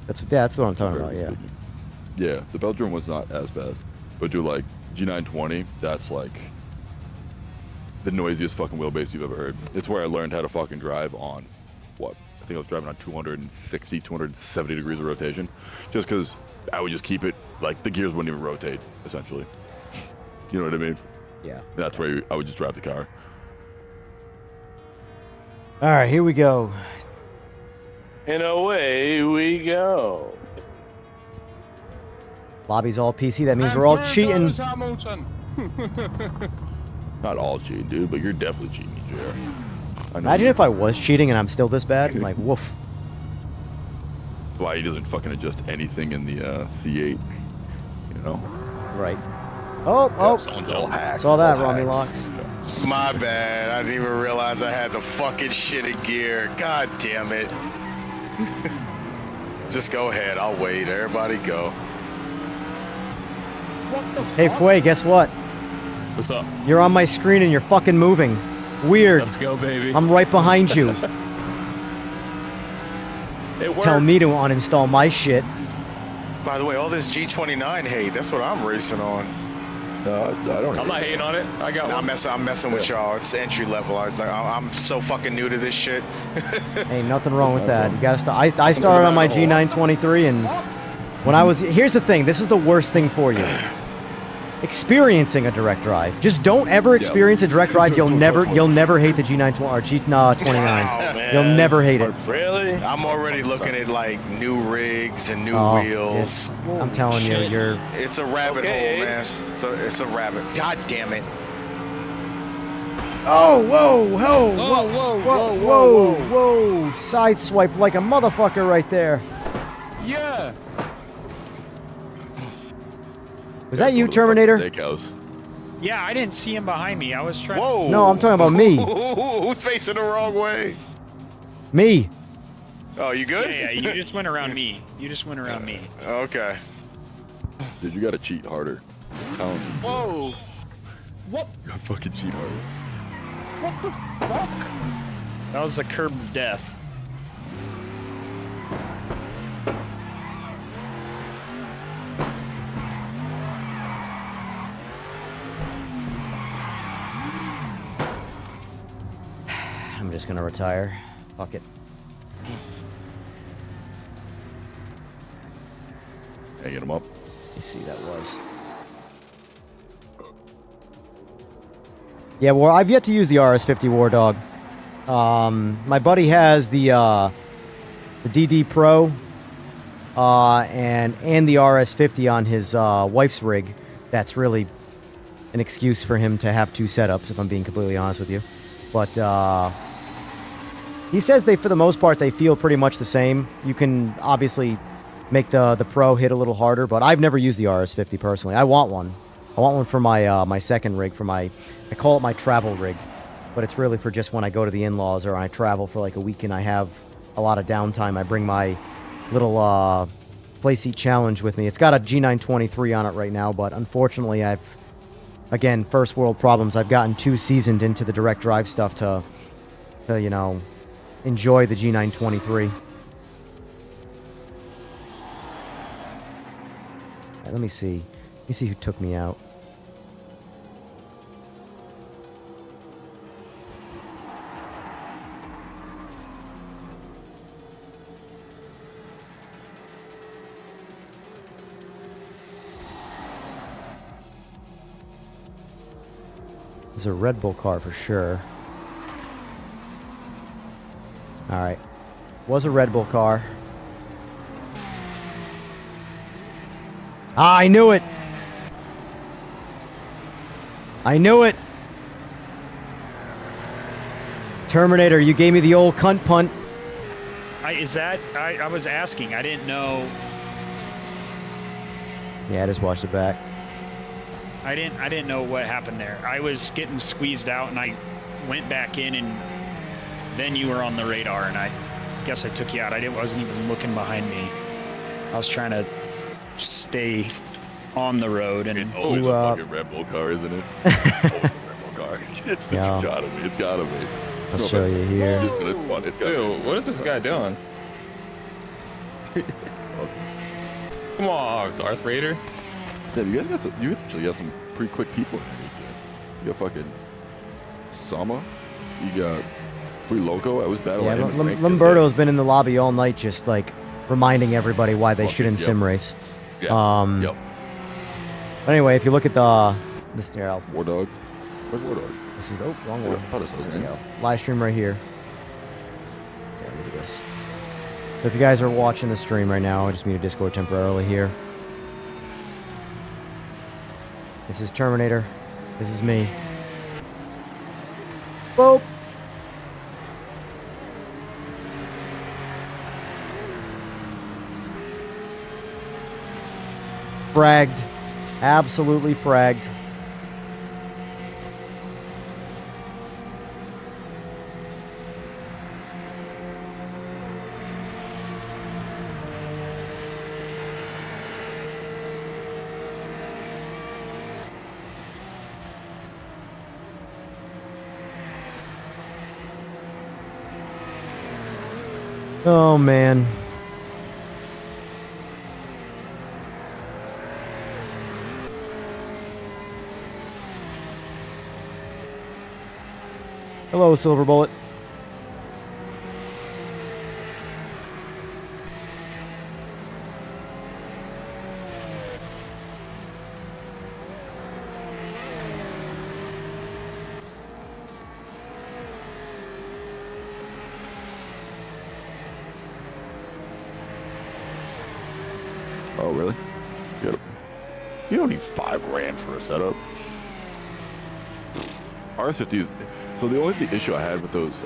That's what I'm talking about, yeah. Yeah, the belt-driven one's not as bad. But dude, like, G920, that's like the noisiest fucking wheelbase you've ever heard. It's where I learned how to fucking drive on, what? I think I was driving on 260, 270 degrees of rotation. Just because I would just keep it, like, the gears wouldn't even rotate, essentially. You know what I mean? Yeah. That's where I would just drive the car. All right, here we go. And away we go. Lobby's all PC. That means we're all cheating. Not all cheating, dude, but you're definitely cheating, EJR. Imagine if I was cheating and I'm still this bad. Like, woof. That's why he doesn't fucking adjust anything in the C8, you know? Right. Oh, saw that, Romy Locks. My bad. I didn't even realize I had the fucking shitty gear. God damn it. Just go ahead. I'll wait. Everybody go. Hey, Fue, guess what? What's up? You're on my screen and you're fucking moving. Weird. Let's go, baby. I'm right behind you. It worked. Tell me to uninstall my shit. By the way, all this G29 hate, that's what I'm racing on. No, I don't. I'm not hating on it. I got one. I'm messing with y'all. It's entry level. I'm so fucking new to this shit. Ain't nothing wrong with that. You gotta start. I started on my G923, and when I was here's the thing. This is the worst thing for you. Experiencing a direct drive. Just don't ever experience a direct drive. You'll never hate the G920 or G29. Wow, You'll never hate it. Really? I'm already looking at like new rigs and new wheels. I'm telling you, it's a rabbit hole, man. It's a rabbit. God damn it. Oh, whoa. Sideswipe like a motherfucker right there. Yeah. Was that you, Terminator? Steakhouse. Yeah, I didn't see him behind me. I was trying. Whoa. No, I'm talking about me. Who's facing the wrong way? Me. Oh, you good? Yeah, you just went around me. Okay. Dude, you gotta cheat harder. I'm telling you. Whoa. What? You gotta fucking cheat harder. What the fuck? That was the curb of death. I'm just gonna retire. Fuck it. Hanging him up. You see, that was. Yeah, well, I've yet to use the RS50 War Dog. My buddy has the DD Pro and the RS50 on his wife's rig. That's really an excuse for him to have two setups, if I'm being completely honest with you. But he says for the most part, they feel pretty much the same. You can obviously make the Pro hit a little harder, but I've never used the RS50 personally. I want one. I want one for my my second rig, I call it my travel rig, but it's really for just when I go to the in-laws or I travel for like a week and I have a lot of downtime. I bring my little Playseat Challenge with me. It's got a G923 on it right now, but unfortunately again, first world problems. I've gotten too seasoned into the direct drive stuff to you know, enjoy the G923. Let me see. Let me see who took me out. There's a Red Bull car for sure. Alright. Was a Red Bull car. Ah, I knew it! I knew it! Terminator, you gave me the old cunt punt. I was asking. I didn't know. Yeah, I just watched it back. I didn't know what happened there. I was getting squeezed out, and I went back in, and then you were on the radar, and I guess I took you out. Wasn't even looking behind me. I was trying to stay on the road, and It's always a fucking Red Bull car, isn't it? Always a Red Bull car. It's gotta be. It's gotta be. I'll show you here. It's fun. It's gotta Dude, what is this guy doing? Come on, Darth Vader. Yeah, you actually got some pretty quick people in here. You got fucking Sama. You got Free Loco. I was battling him. Lamberto's been in the lobby all night just, like, reminding everybody why they shouldn't sim race. Yeah. Yep. But anyway, if you look at this here, War Dog. Where's War Dog? This is wrong one. How does There you go. Live stream right here. Yeah, look at this. So if you guys are watching the stream right now, I just mute Discord temporarily here. This is Terminator. This is me. Boop. Fragged. Absolutely fragged. Oh, man. Hello, Silver Bullet. Oh, really? You don't need $5,000 for a setup. RS50 is... So the only issue I had with those,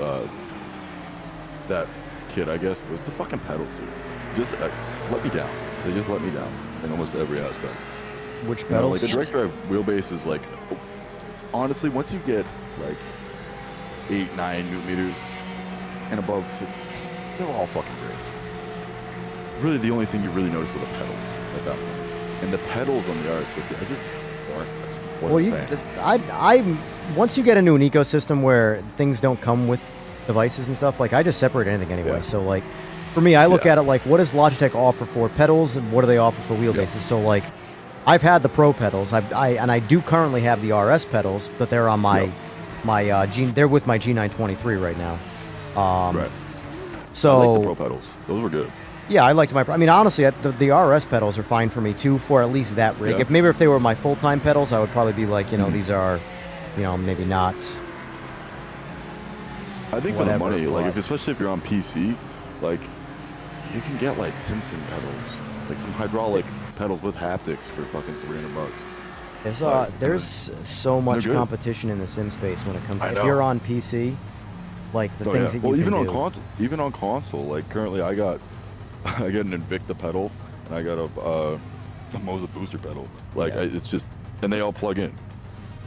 that kit, I guess, was the fucking pedals, dude. Just let me down. They just let me down in almost every aspect. Which pedals? Like the direct drive wheelbase is like, honestly, once you get like 8, 9 newton meters and above, they're all fucking great. Really, the only thing you really notice are the pedals at that point. And the pedals on the RS50, I just aren't. Well, once you get into an ecosystem where things don't come with devices and stuff, like I just separate anything anyway. Yeah. So like, for me, I look at it like, what does Logitech offer for pedals and what do they offer for wheelbases? So like, I've had the Pro pedals, I do currently have the RS pedals, but they're on my they're with my G923 right now. Right. So I like the Pro pedals. Those were good. Yeah, I liked my. I mean, honestly, the RS pedals are fine for me too, for at least that rig. Yeah. If they were my full-time pedals, I would probably be like, these are, maybe not. I think for the money, like especially if you're on PC, like you can get like Simpson pedals, like some hydraulic pedals with haptics for fucking $300. There's so much competition in the sim space when it comes to if you're on PC, like the things that you even can on do. even on console, like currently I got an Invicta pedal and I got a Moza booster pedal. Like it's just, and they all plug in.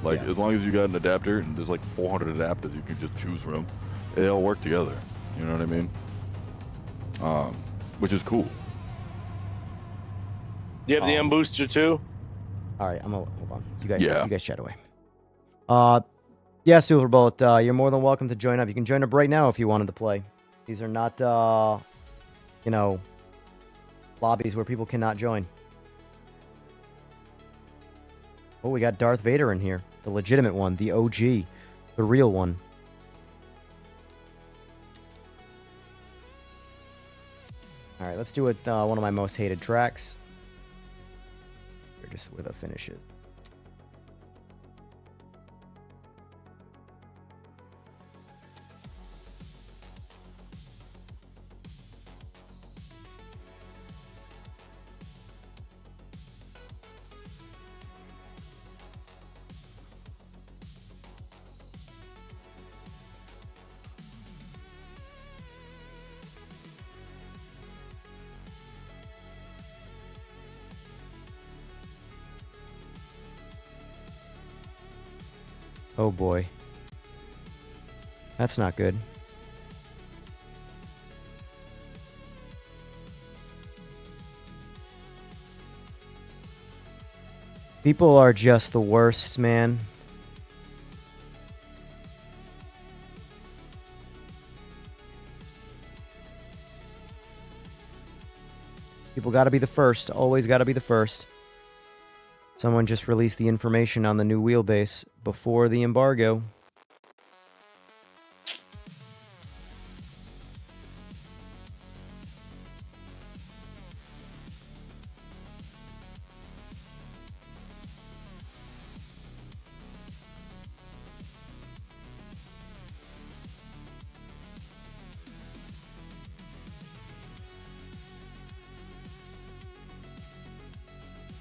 Like as long as you got an adapter and there's like 400 adapters you can just choose from, they all work together. You know what I mean? Which is cool. You have the M booster too? All right, hold on. You guys chat away. Yeah, Silver Bullet, you're more than welcome to join up. You can join up right now if you wanted to play. These are not, lobbies where people cannot join. Oh, we got Darth Vader in here. The legitimate one. The OG. The real one. Alright, let's do it one of my most hated tracks. Or just with a finishes. Oh boy. That's not good. People are just the worst, man. People gotta be the first. Always gotta be the first. Someone just released the information on the new wheelbase before the embargo.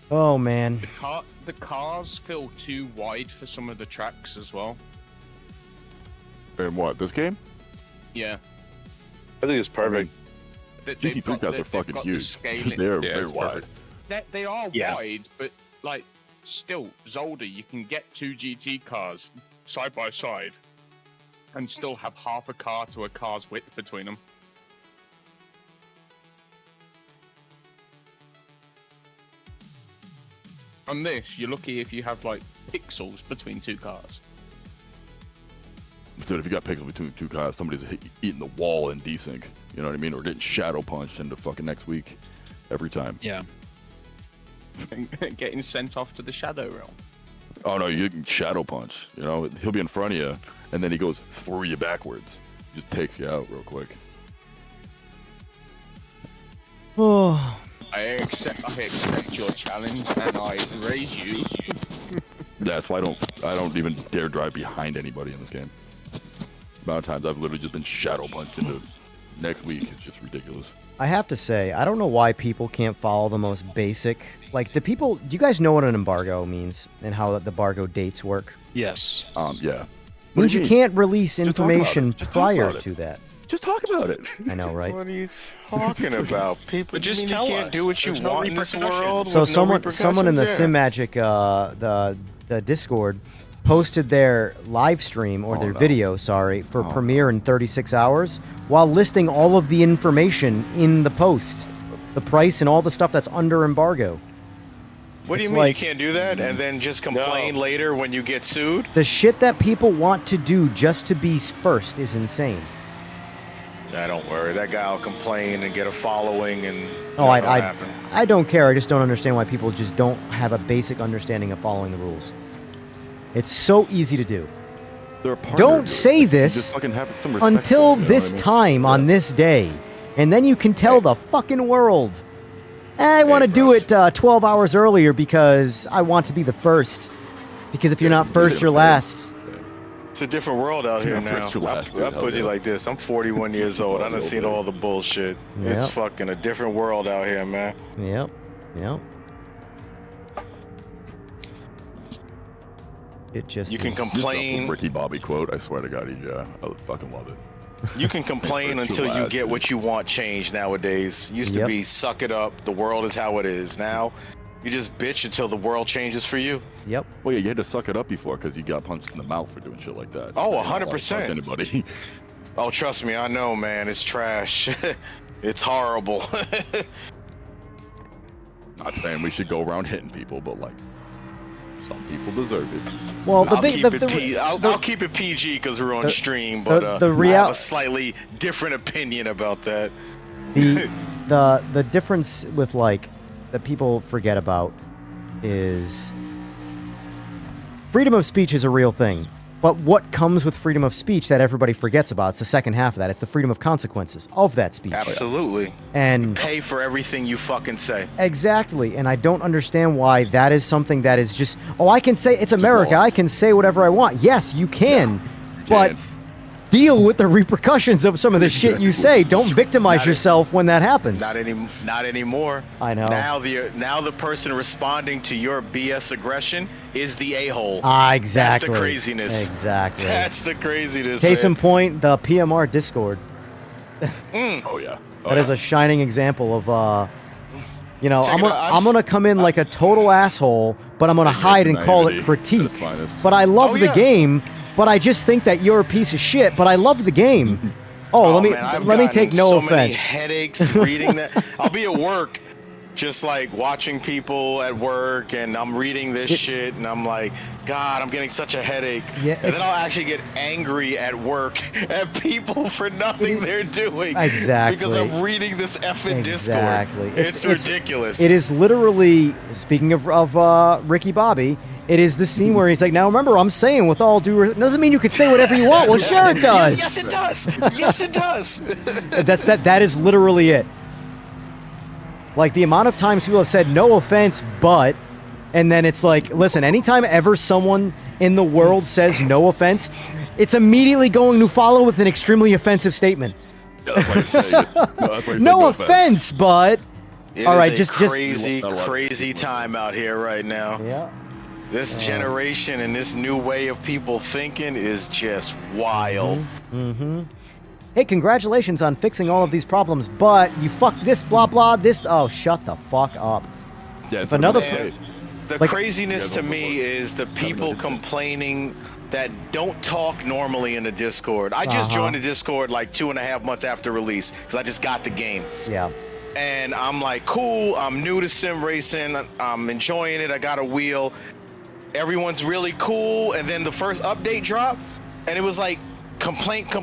Oh man. The cars feel too wide for some of the tracks as well. And what, this game? Yeah. I think it's perfect. GT3 cars are fucking huge. They're very wide. They are wide, but like still, Zolder, you can get two GT cars side by side and still have half a car to a car's width between them. On this, you're lucky if you have like pixels between two cars. Dude, if you got pixels between two cars, somebody's eating the wall in desync. You know what I mean? Or getting shadow punched into fucking next week. Every time. Yeah. Getting sent off to the shadow realm. Oh no, you can shadow punch. You know, he'll be in front of you, and then he goes through you backwards. Just takes you out real quick. Oh. I accept your challenge, and I raise you. That's why I don't even dare drive behind anybody in this game. The amount of times I've literally just been shadow punched into next week. It's just ridiculous. I have to say, I don't know why people can't follow the most basic. Like, do you guys know what an embargo means and how the embargo dates work? Yes. Yeah. It means you can't release information prior to that. Just talk about it. I know, right? What are you talking about? People just you tell can't us. do what you There's no want in this world. So with no someone in the repercussions? Simagic the Discord posted their live stream or their video, for premiere in 36 hours while listing all of the information in the post, the price and all the stuff that's under embargo. What do you It's mean like- you can't do that and then just complain later when you get sued? The shit that people want to do just to be first is insane. Don't worry. That guy will complain and get a following and Oh, nothing'll happen. I don't care. I just don't understand why people just don't have a basic understanding of following the rules. It's so easy to do. They're a partner, Don't dude. say You this just fucking have some respect until for it, you know this what I mean? time on this day, and then you can tell the fucking world. I want to do it 12 hours earlier because I want to be the first. Because if you're not first, you're last. It's a different world out here Yeah, now. first to last, I'll dude, put hell you yeah. like this. I'm 41 years old. I done seen all the bullshit. Yep. It's fucking a different world out here, man. Yep. It just You can is- complain. The Ricky Bobby quote, I swear to God, I would fucking love it. You can complain First to until you last, get dude. what you want changed nowadays. Used to Yep. be suck it up. The world is how it is. Now, you just bitch until the world changes for you. Yep. Well, yeah, you had to suck it up before because you got punched in the mouth for doing shit like that. Oh, You can't 100%. fuck anybody. Oh, trust me, I know, man. It's trash. It's horrible. Not saying we should go around hitting people, but like, some people deserve it. Well, the I'll big keep the, it the, I'll keep it PG because we're on the- stream, but the I real- have a slightly different opinion about that. the difference with like that people forget about is freedom of speech is a real thing. But what comes with freedom of speech that everybody forgets about? It's the second half of that. It's the freedom of consequences of that speech. Absolutely. And pay for everything you fucking say. Exactly. And I don't understand why that is something that is just, oh, I can say, it's America, I can say whatever I want. Yes, you can. But deal with the repercussions of some of the shit you say. Don't victimize yourself when that happens. Not anymore. I know. Now the person responding to your BS aggression is the a-hole. Exactly. That's the craziness. Exactly. That's the craziness. Case in point, the PMR Discord. Oh yeah. That is a shining example of, you know, Check it out. I'm gonna come in like a total asshole, but I'm gonna hide and call it critique. But I love the game. But I just think that you're a piece of shit. But I love the game. Let me take no so offense. Many headaches reading that. I'll be at work, just like watching people at work, and I'm reading this shit, and I'm like, God, I'm getting such a headache. Yeah, and then I'll actually get angry at work at people for nothing they're doing. Exactly. Because I'm reading this effing Discord. It's ridiculous. It is literally, speaking of Ricky Bobby, it is the scene where he's like, now remember, I'm saying with all due doesn't mean you can say whatever you want. Well, sure it does. Yes, it does. Yes, it does. That is literally it. Like, the amount of times people have said, no offense, but, and then it's like, listen, anytime ever someone in the world says no offense, it's immediately going to follow with an extremely offensive statement. No offense, but... It all right, is just crazy time out here right now. Yeah. This generation and this new way of people thinking is just wild. Hey, congratulations on fixing all of these problems, but you fucked this, blah, blah, this. Oh, shut the fuck up. Yeah, if another... The craziness to me is the people complaining that don't talk normally in the Discord. I just joined the Discord like 2.5 months after release because I just got the game. Yeah. And I'm like, cool, I'm new to sim racing, I'm enjoying it, I got a wheel. Everyone's really cool, and then the first update dropped, and it was like complaint. Oh,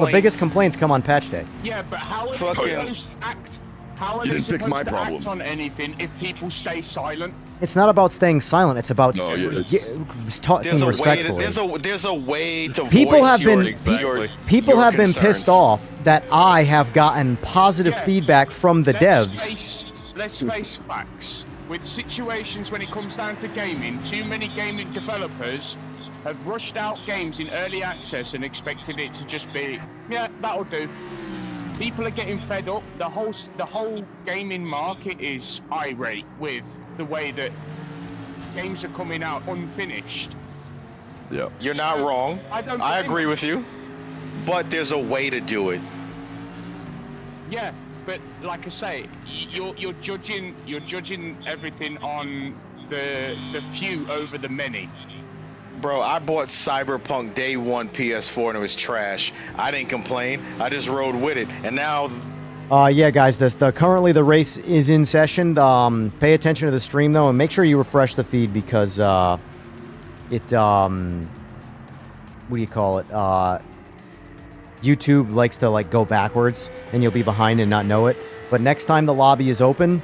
the biggest complaints come on patch day. Yeah, but how are they supposed to act? How are they supposed to act on anything if people stay silent? It's not about staying silent. It's about talking respectfully. There's a way to people voice have been your have been concerns. pissed off that I have gotten positive feedback from the devs. Let's face facts. With situations when it comes down to gaming, too many gaming developers have rushed out games in early access and expected it to just be, yeah, that'll do. People are getting fed up. The whole gaming market is irate with the way that games are coming out unfinished. Yeah, you're not wrong. I agree with you, but there's a way to do it. Yeah, but like I say, you're judging everything on the few over the many. Bro, I bought Cyberpunk day one PS4 and it was trash. I didn't complain. I just rode with it, and now. Yeah, guys. Currently the race is in session. Pay attention to the stream though, and make sure you refresh the feed because what do you call it? YouTube likes to like go backwards, and you'll be behind and not know it. But next time the lobby is open,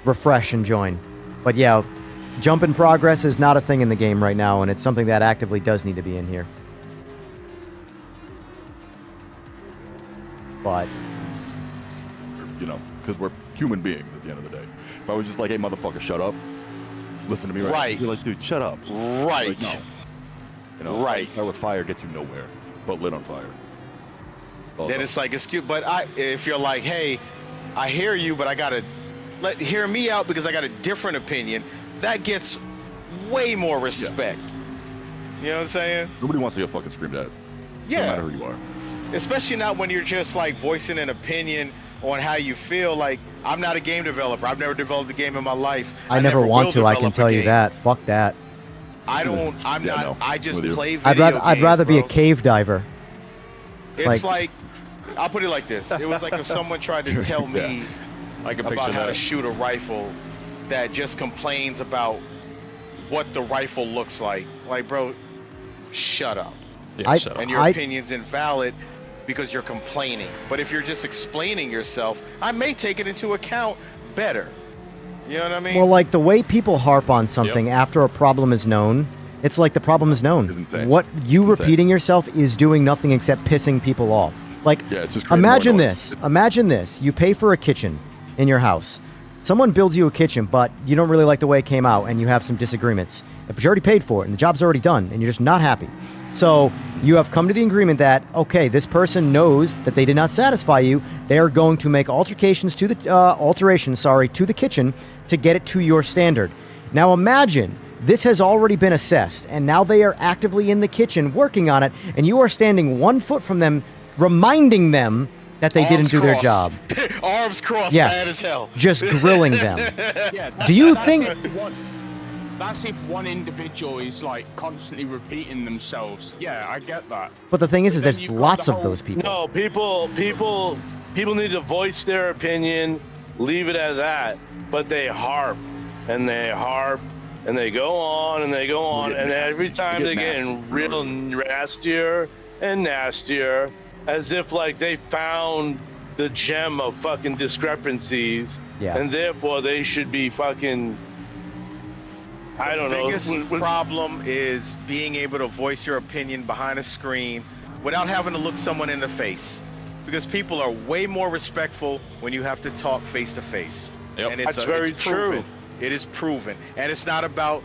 refresh and join. But yeah. Jump in progress is not a thing in the game right now, and it's something that actively does need to be in here. But... you know, because we're human beings at the end of the day. If I was just like, hey, motherfucker, shut up. Listen to me right. You're like, dude, shut up. Right. Like, no. You know, right. Fire with fire gets you nowhere, but lit on fire. Then it's like, excuse, but if you're like, hey, I hear you, but I gotta hear me out because I got a different opinion. That gets way more respect. Yeah. You know what I'm saying? Nobody wants to get fucking screamed at. Yeah. No matter who you are. Especially not when you're just like voicing an opinion on how you feel. Like, I'm not a game developer. I've never developed a game in my life. I never want to, I can tell you that. Fuck that. I just play video I'd rather games, be a cave diver. It's like, I'll put it like this. It was like if someone tried to tell me about how to shoot a rifle that just complains about what the rifle looks like. Like, bro, shut up. Yeah, shut up. And your opinion's invalid because you're complaining. But if you're just explaining yourself, I may take it into account better. You know what I mean? Well, like the way people harp on something after a problem is known, it's like the problem is known. What you repeating yourself is doing nothing except pissing people off. Like, it's just creating imagine more this. Imagine this. You pay for a kitchen in your house. Someone builds you a kitchen, but you don't really like the way it came out, and you have some disagreements. But you already paid for it, and the job's already done, and you're just not happy. So you have come to the agreement that, okay, this person knows that they did not satisfy you. They are going to make alterations to the kitchen to get it to your standard. Now imagine this has already been assessed, and now they are actively in the kitchen working on it, and you are standing 1 foot from them, reminding them that they didn't do their job. Arms crossed, Yes, mad as hell. just grilling them. Yeah, Do you that's think- That's if one individual is like constantly repeating themselves. Yeah, I get that. But the thing is But then there's you've got lots the of whole- those people. No, people need to voice their opinion, leave it at that. But they harp, and they harp, and they go on, and they go on, and every time they're getting real nastier and nastier, as if like they found the gem of fucking discrepancies, and therefore they should be fucking. I don't know. The biggest problem is being able to voice your opinion behind a screen without having to look someone in the face. Because people are way more respectful when you have to talk face to face. And That's very it's proven. true. It is proven. And it's not about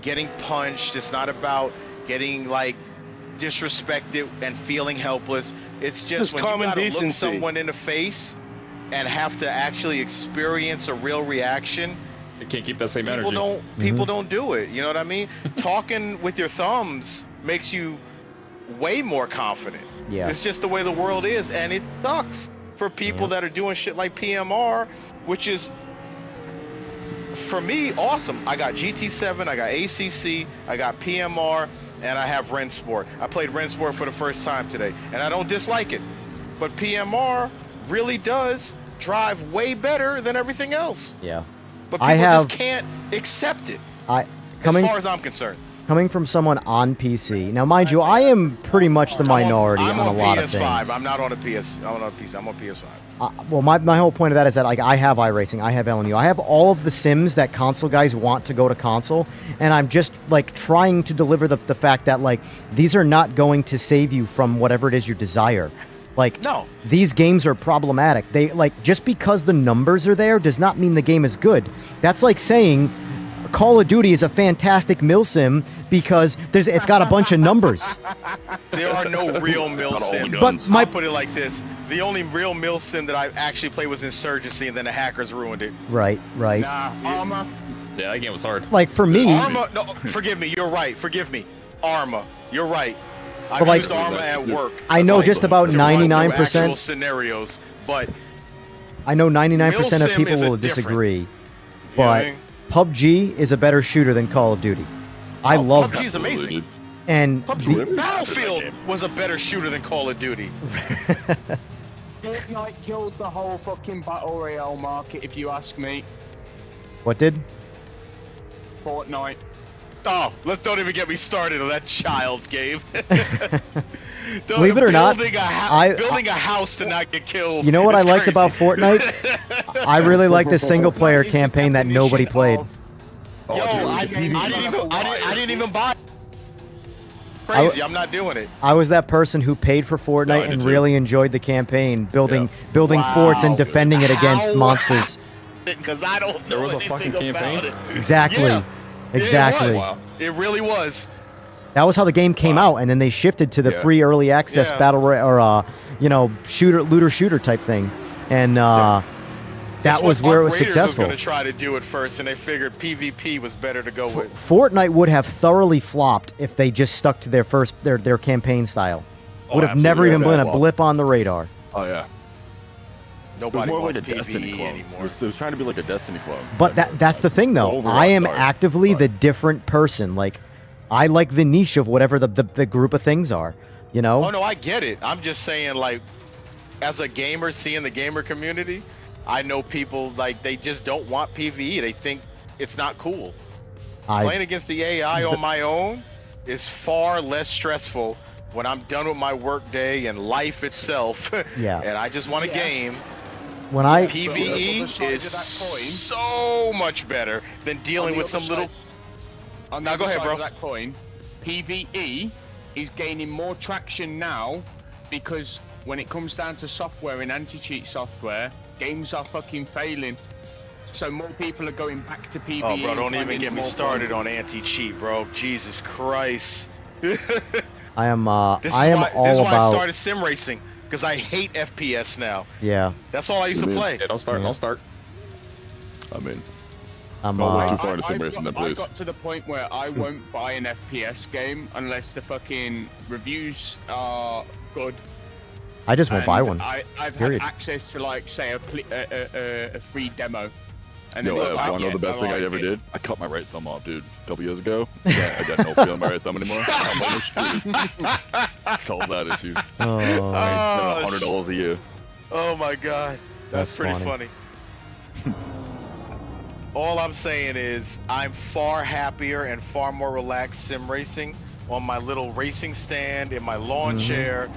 getting punched. It's not about getting like disrespected and feeling helpless. It's just when you common gotta look decency. someone in the face and have to actually experience a real reaction. You can't keep that same energy. People don't do it. You know what I mean? Talking with your thumbs makes you way more confident. Yeah. It's just the way the world is, and it sucks for people that are doing shit like PMR, which is for me awesome. I got GT7, I got ACC, I got PMR, and I have Rensport. I played Rensport for the first time today, and I don't dislike it. But PMR really does drive way better than everything else. Yeah. But people just can't accept it. As far as I'm concerned. Coming from someone on PC. Now, mind you, I am pretty much the minority I'm on a lot of PS5. things. I'm not on a PS. I'm on a PC. I'm on PS5. Well, my whole point of that is that like I have iRacing, I have LNU, I have all of the sims that console guys want to go to console, and I'm just like trying to deliver the fact that like these are not going to save you from whatever it is you desire. Like, no, these games are problematic. They like just because the numbers are there does not mean the game is good. That's like saying Call of Duty is a fantastic milsim because it's got a bunch of numbers. There are no real milsims. But I'll put it like this: the only real milsim that I actually played was Insurgency, and then the hackers ruined it. Right. Nah, Arma. Yeah, that game was hard. Like for me, Arma. No, forgive me. You're right. Forgive me. Arma. You're right. I've But, like, used Arma at work. I know just about to run through 99%. actual scenarios, but I know 99% of Milsim people is a will different- disagree, know what I but mean? PUBG is a better shooter than Call of Duty. I love PUBG is amazing. And Battlefield was a better shooter than Call of Duty. Fortnite killed the whole fucking battle royale market, if you ask me. what did? Fortnite. Oh, don't even get me started on that child's game. Believe it or not, building a house to not get killed. You know what I is liked crazy. about Fortnite? I really liked the single-player campaign that nobody played. Yo, I didn't even buy. Crazy, I'm not doing it. I was that person who paid for Fortnite and really enjoyed the campaign, building forts and defending it against monsters. Because I don't know There was a anything fucking about campaign? it. Exactly. Yeah, Exactly. It was. It really was. That was how the game came out, and then they shifted to the free early access battle looter shooter type thing, and that was where it was successful. Was going to try to do it first, and they figured PvP was better to go with. Fortnite would have thoroughly flopped if they just stuck to their campaign style. Would have never even been a blip on the radar. Oh yeah. Nobody it was more wants like a Destiny PvE clone. anymore. It was trying to be like a Destiny clone. But that's the thing, though. I am actively the different person. Like, I like the niche of whatever the group of things are. You know? Oh no, I get it. I'm just saying, like, as a gamer, seeing the gamer community, I know people like they just don't want PvE. They think it's not cool. Playing against the AI on my own is far less stressful when I'm done with my work day and life itself. Yeah. And I just want a game. when I PVE is so much better than dealing with some little. Now go ahead, bro. That coin, PVE is gaining more traction now because when it comes down to software and anti-cheat software, games are fucking failing. So more people are going back to PVE. Oh, bro, don't even get me started on anti-cheat, bro. Jesus Christ. I am all This is why I about. started sim racing because I hate FPS now. Yeah. That's all I used to play. Yeah, don't start. I mean, I'm don't look too far into sim racing, then, I please. got to the point where I won't buy an FPS game unless the fucking reviews are good. I just won't And buy one. I've period. had access to, like, say, a free demo. And Yo, then want to know the best thing I ever did? I cut my right thumb off, dude. A couple years ago. Yeah, I got no feel in my right thumb anymore. I'm like, solve that issue. Oh. $100 a year. Oh my god. That's pretty funny. All I'm saying is I'm far happier and far more relaxed sim racing on my little racing stand in my lawn chair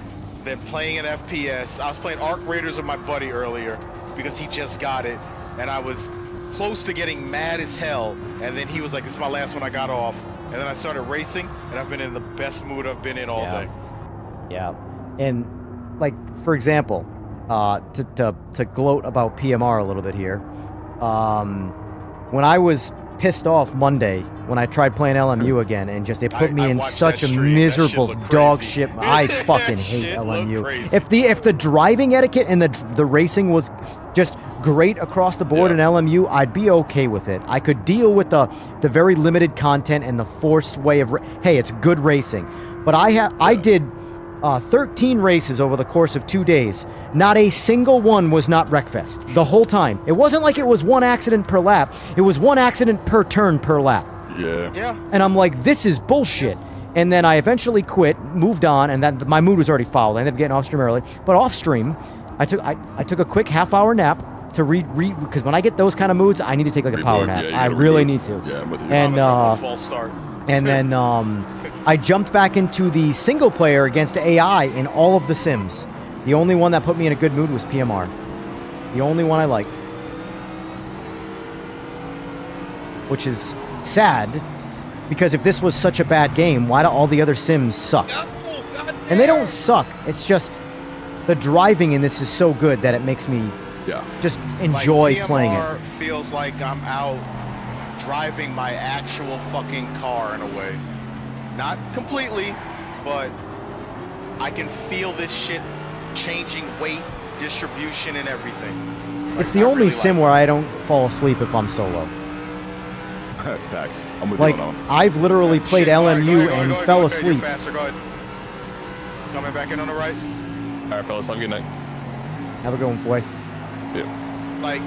than playing an FPS. I was playing Arc Raiders with my buddy earlier because he just got it, and I was close to getting mad as hell, and then he was like, this is my last one, I got off, and then I started racing, and I've been in the best mood I've been in all day. Yeah. And like, for example, to gloat about PMR a little bit here, when I was pissed off Monday when I tried playing LMU again, and just they put me in such a miserable dog shit. I fucking hate LMU. If the driving etiquette and the racing was just great across the board in LMU, I'd be okay with it. I could deal with the very limited content and the forced way of hey, it's good racing. But I did 13 races over the course of 2 days. Not a single one was not Wreckfest the whole time. It wasn't like it was one accident per lap. It was one accident per turn per lap. Yeah. And I'm like, this is bullshit. And then I eventually quit, moved on, and then my mood was already fouled. I ended up getting off stream early. But off stream, I took a quick half-hour nap to read because when I get those kind of moods, I need to take like a power nap. I really need to. Yeah, I'm with you. And false start. And then I jumped back into the single player against AI in all of the sims. The only one that put me in a good mood was PMR. The only one I liked. Which is sad, because if this was such a bad game, why do all the other sims suck? And they don't suck. It's just the driving in this is so good that it makes me just enjoy like, playing it. PMR feels like I'm out driving my actual fucking car in a way. Not completely, but I can feel this shit changing weight, distribution, and everything. Like, It's the only sim where I don't fall asleep if I'm solo. Facts. I'm with Like, you on that one. I've literally played LMU and fell asleep. Faster, go ahead. Coming back in on the right. All right, fellas, have a good night. Have a good one, boy. See you. Like,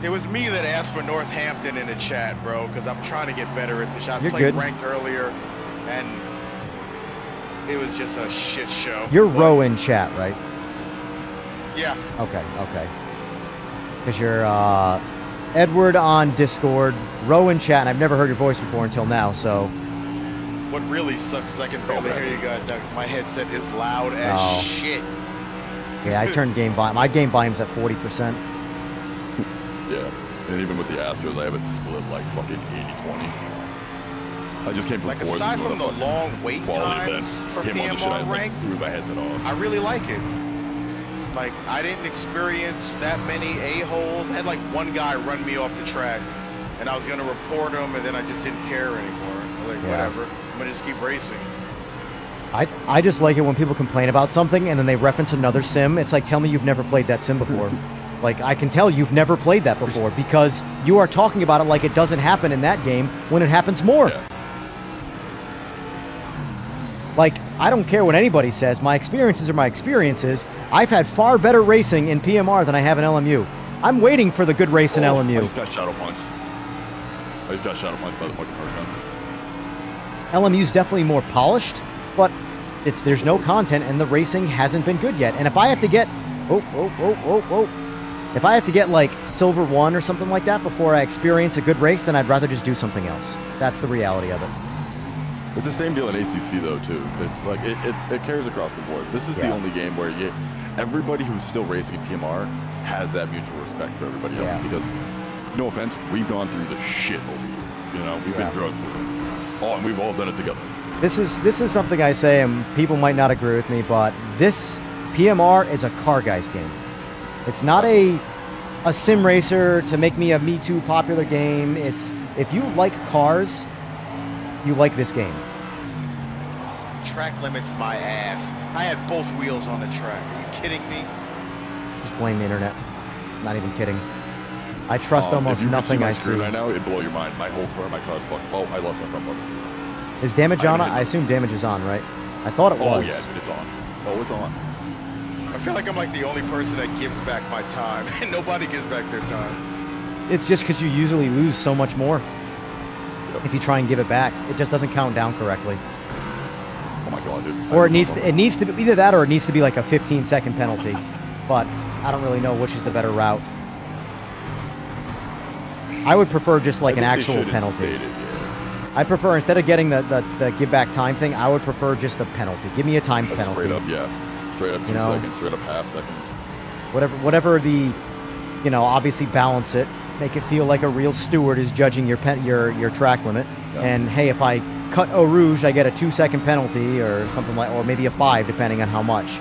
it was me that asked for Northampton in the chat, bro, because I'm trying to get better at the shot. I You're played good. ranked earlier, and it was just a shit show. You're But, Row in chat, right? Yeah. Okay. Because you're Edward on Discord, Row in chat, and I've never heard your voice before until now, so... What really sucks is I can barely hear you guys now because my headset is loud as Oh. shit. Yeah, I turned game volume. My game volume's at 40%. Yeah. And even with the Astros, I have it split like fucking 80-20. I just came from Like, fourth. aside doing from a the fucking long wait quality times event. for Came on the shit, I PMR like, ranked, threw my headset off. I really like it. Like, I didn't experience that many a-holes. I had like one guy run me off the track, and I was gonna report him, and then I just didn't care anymore. Like, whatever, I'm gonna just keep racing. I just like it when people complain about something and then they reference another sim. It's like, tell me you've never played that sim before. Like, I can tell you've never played that before because you are talking about it like it doesn't happen in that game when it happens more. Yeah. Like, I don't care what anybody says. My experiences are my experiences. I've had far better racing in PMR than I have in LMU. I'm waiting for the good race in I LMU. just got shadow punched. I just got shadow punched by the fucking person. LMU's definitely more polished, but there's no content and the racing hasn't been good yet. And if I have to get if I have to get like Silver 1 or something like that before I experience a good race, then I'd rather just do something else. That's the reality of it. It's the same deal in ACC though too. It's like it carries across the board. This is the only game where everybody who's still racing in PMR has that mutual respect for everybody else because, no offense, we've gone through the shit over here. You know, we've been drugged through it. Oh, and we've all done it together. This is something I say, and people might not agree with me, but this PMR is a car guys game. It's not a sim racer to make me a Me Too popular game. It's if you like cars, you like this game. Track limits my ass. I had both wheels on the track. Are you kidding me? Just blame the internet. Not even kidding. I trust almost nothing I see. Right now, it'd blow your mind. My whole car, my car's fucked. Oh, I lost my front bumper. Is damage on? I assume damage is on, right? I thought it was. Oh yeah, dude, it's on. Oh, it's on. I feel like I'm like the only person that gives back my time, and nobody gives back their time. It's just because you usually lose so much more. If you try and give it back, it just doesn't count down correctly. Oh my god, dude. Or it needs to be either that or it needs to be like a 15-second penalty. But I don't really know which is the better route. I would prefer just like an actual penalty. I prefer, instead of getting the give back time thing, I would prefer just a penalty. Give me a timed penalty. Straight up, yeah. Straight up 2 seconds, straight up half second. Whatever the, obviously balance it. Make it feel like a real steward is judging your track limit. Yeah. And hey, if I cut Eau Rouge, I get a 2-second penalty or something like, or maybe a 5, depending on how much,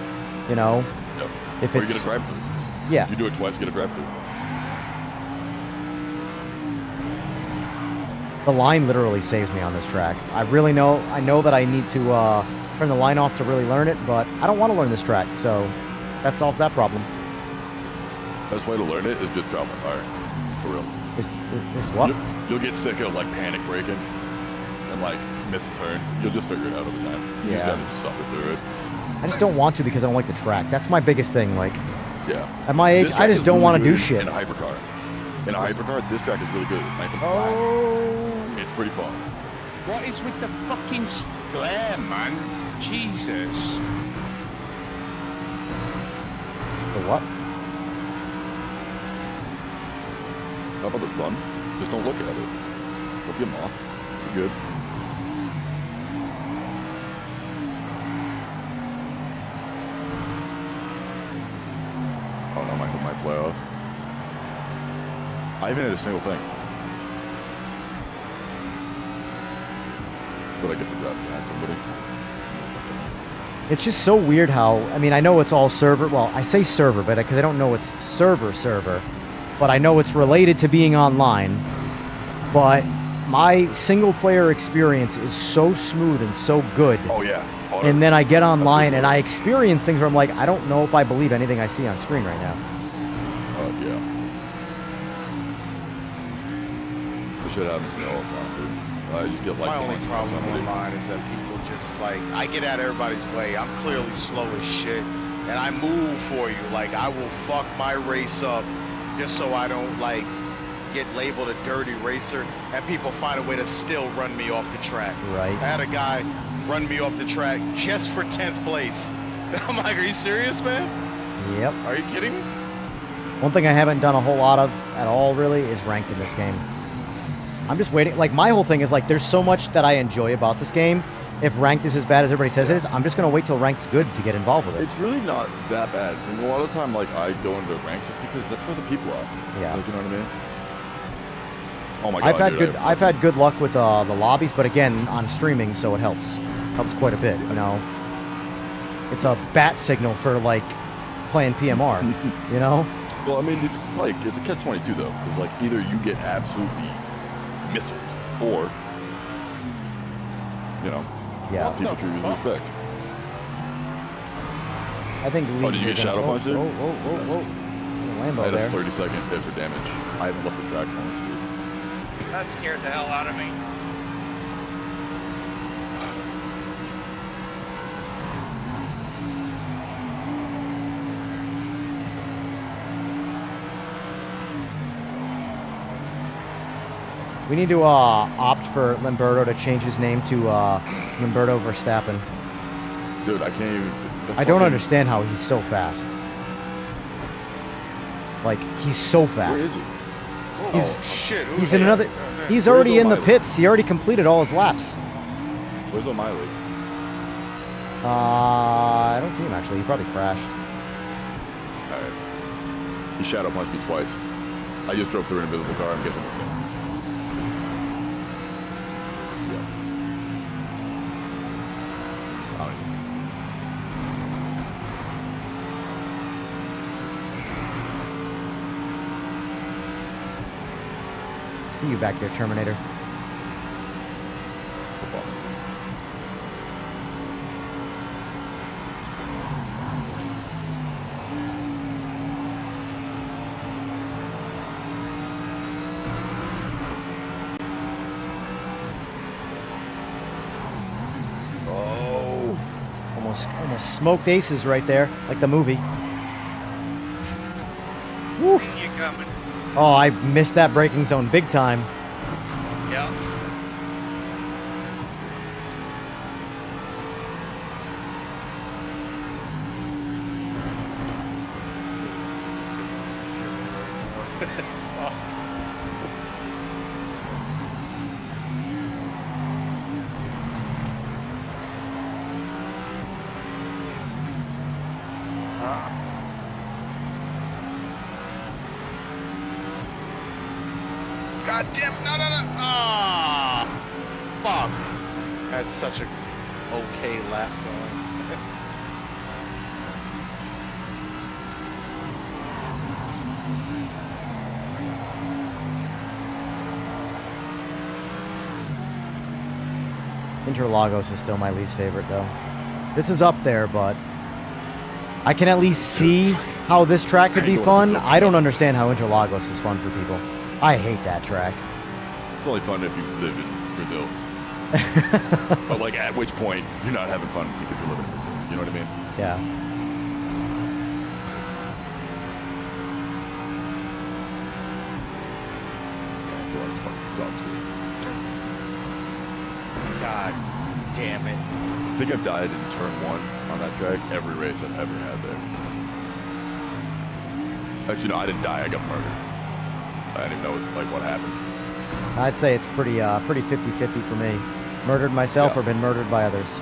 Yep. If or you get a drive-through. Yeah. If you do it twice, you get a drive-through. The line literally saves me on this track. I know that I need to turn the line off to really learn it, but I don't want to learn this track, so that solves that problem. Best way to learn it is just drop my fire. For real. Is what? You'll get sick of like panic braking and like missing turns. You'll just figure it out over time. You just gotta suffer through it. I just don't want to because I don't like the track. That's my biggest thing. Like, at my age, This I track just is don't really want to do good shit. In a hypercar. In a hypercar, this track is really good. It's nice and flat. It's pretty fun. What is with the fucking glare, man? Jesus. The what? How about the fun? Just don't look at it. Don't get them off. You're good. Oh no, my hood might fly off. I haven't hit a single thing. But I get to drop behind somebody. It's just so weird how, I know it's all server. Well, I say server, but because I don't know it's server. But I know it's related to being online. But my single-player experience is so smooth and so good. Oh, yeah. And then I get online and I experience things where I'm like, I don't know if I believe anything I see on screen right now. Oh, yeah. This shit happens to me all the time, dude. You get like My only problem online is that people just like, I get out of everybody's way. I'm clearly slow as shit, and I move for you. Like, I will fuck my race up just so I don't like get labeled a dirty racer, and people find a way to still run me off the track. Right. I had a guy run me off the track just for 10th place. I'm like, are you serious, man? Yep. Are you kidding me? One thing I haven't done a whole lot of at all, really, is ranked in this game. I'm just waiting. Like, my whole thing is, like, there's so much that I enjoy about this game. If ranked is as bad as everybody says it is, I'm just going to wait till ranked's good to get involved with it. It's really not that bad. And a lot of the time, like, I go into ranked just because that's where the people are. Yeah. Like, you know what I mean? Oh my god, I've had good luck with the lobbies, but again, on streaming, so it helps. Helps quite a bit, It's a bat signal for, like, playing PMR, Well, I mean, it's a catch-22, though. It's like, either you get absolutely missiled, or, people treat you with respect. I think Oh, did you get shadow punched, dude? Whoa. Lambo I had there. a 30-second hit for damage. I haven't left the track once, dude. That scared the hell out of me. We need to opt for Lamberto to change his name to Lamberto Verstappen. Dude, I can't even... I don't understand how he's so fast. Like, he's so fast. Where is he? He's shit. He's in another. He's already in the pits. He already completed all his laps. Where's O'Malley? I don't see him actually. He probably crashed. Alright. He shadow punched me twice. I just drove through an invisible car. I'm guessing. Yeah. See you back there, Terminator. Almost smoked aces right there, like the movie. Woo. You coming? Oh, I missed that braking zone big time. Yeah. God damn it! No! Ah, fuck! That's such a okay lap going. Interlagos is still my least favorite, though. This is up there, but I can at least see how this track could be fun. I don't understand how Interlagos is fun for people. I hate that track. It's only fun if you live in Brazil. But like, at which point you're not having fun because you live in Brazil. You know what I mean? Yeah. God damn it! I think I've died in turn 1 on that track every race I've ever had there. Actually, no, I didn't die. I got murdered. I didn't even know what happened. I'd say it's pretty 50-50 for me. Murdered myself or been murdered by others.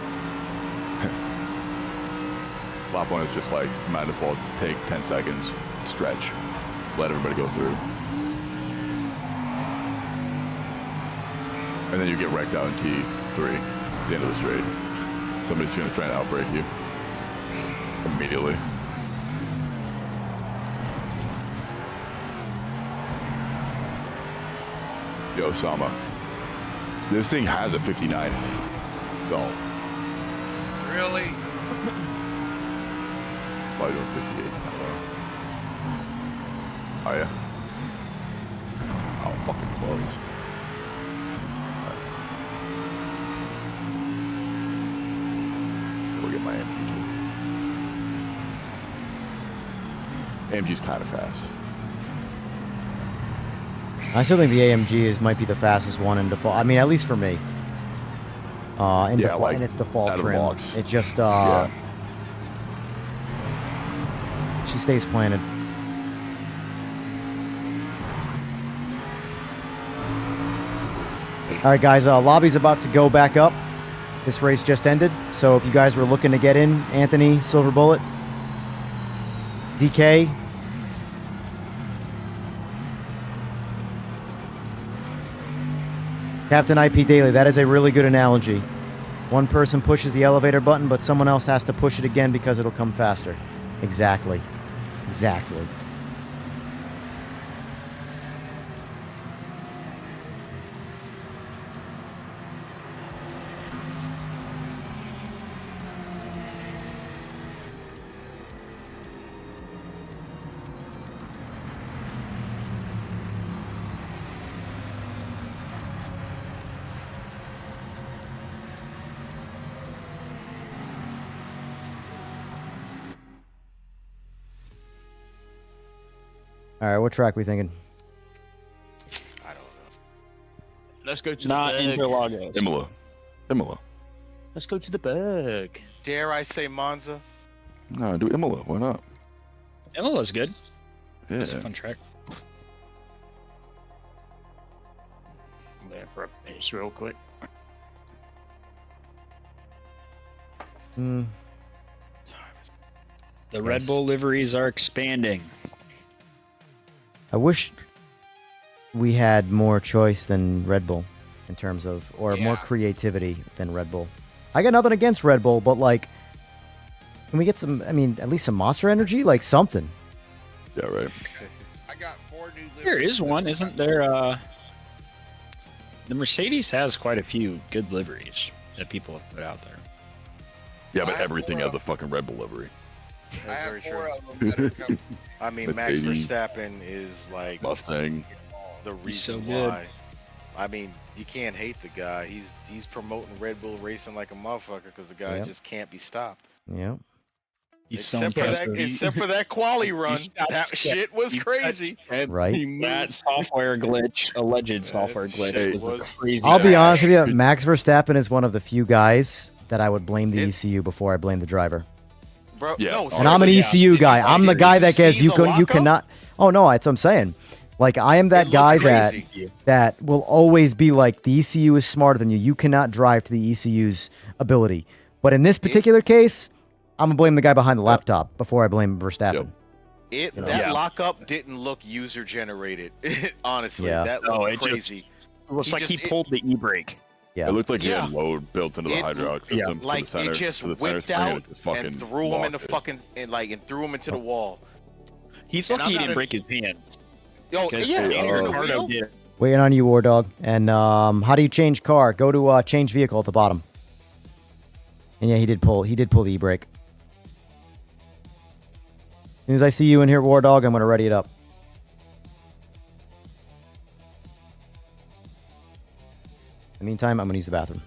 Lap 1 is just like, might as well take 10 seconds, stretch, let everybody go through. And then you get wrecked out in T3 at the end of the straight. Somebody's gonna try and outbrake you immediately. Yo, Sama. This thing has a 59. So. Really? It's probably doing 58s now, though. Oh, yeah. Oh, fucking close. We'll get my AMG. AMG's kind of fast. I still think the AMG might be the fastest one in default. I mean, at least for me. In default, like, in its default trim. box. It just she stays planted. All right, guys. Lobby's about to go back up. This race just ended, so if you guys were looking to get in, Anthony, Silver Bullet, DK. Captain IP Daily, that is a really good analogy. One person pushes the elevator button, but someone else has to push it again because it'll come faster. Exactly. Exactly. All right, what track we thinking? I don't know. Let's go to Not the Berg. Interlagos. Imola. Let's go to the Berg. Dare I say Monza? No, do Imola. Why not? Imola's good. Yeah. It's a fun track. I'm there for a pace real quick. Mm, The Red Bull liveries are expanding. I wish we had more choice than Red Bull in terms of, or more creativity than Red Bull. I got nothing against Red Bull, but like, can we get some? I mean, at least some Monster Energy, like something. Yeah, right. I got 4 new liveries. There is one, isn't there? The Mercedes has quite a few good liveries that people have put out there. Yeah, but everything has a fucking Red Bull livery. I have very 4 true. of them that are coming. I mean, It's Max 80. Verstappen is like Mustang. the He's reason so good. why. I mean, you can't hate the guy. He's promoting Red Bull racing like a motherfucker because the guy Yep. just can't be stopped. Yeah. He's so Except for that, impressive. except for that quali run, that shit was crazy. Right. That software glitch, alleged software glitch, shit was was crazy. I'll be bad. honest with you. Max Verstappen is one of the few guys that I would blame the ECU before I blame the driver. Bro, Yeah. no, And I'm an seriously, ECU did you- guy. I'm the did guy you that says see you the can you lockup? cannot. Oh no, that's what I'm saying. Like I am that It guy looked that crazy. that will always be like the ECU is smarter than you. You cannot drive to the ECU's ability. But in this particular case, I'm gonna blame the guy behind the laptop before I blame Verstappen. That Yeah. lockup didn't look user generated. Honestly, Yeah. that No, looked it just- crazy. It looks He like he just- pulled the e-brake. Yeah. It looked like he Yeah. had load built into the It- hydraulic yeah. system. for Like the center, it just for the center whipped spring, and out it just fucking and threw him into locked it. fucking and threw him into the wall. He's And lucky he I'm not didn't a- break his hands. Yo, Because yeah, either the Ricardo wheel. did. Waiting on you, War Dog. And how do you change car? Go to change vehicle at the bottom. And yeah, he did pull the e-brake. As soon as I see you in here, War Dog, I'm gonna ready it up. In the meantime, I'm gonna use the bathroom.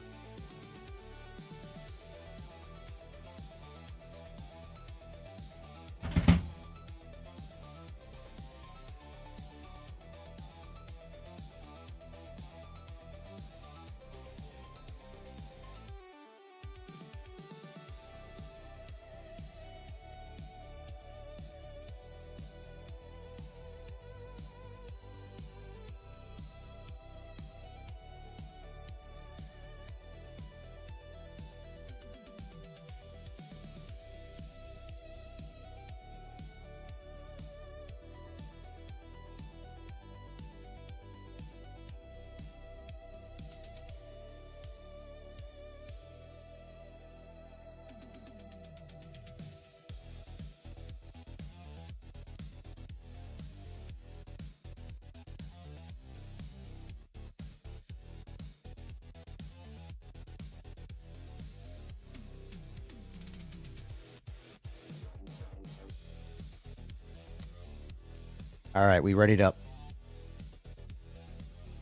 All right, we readied up.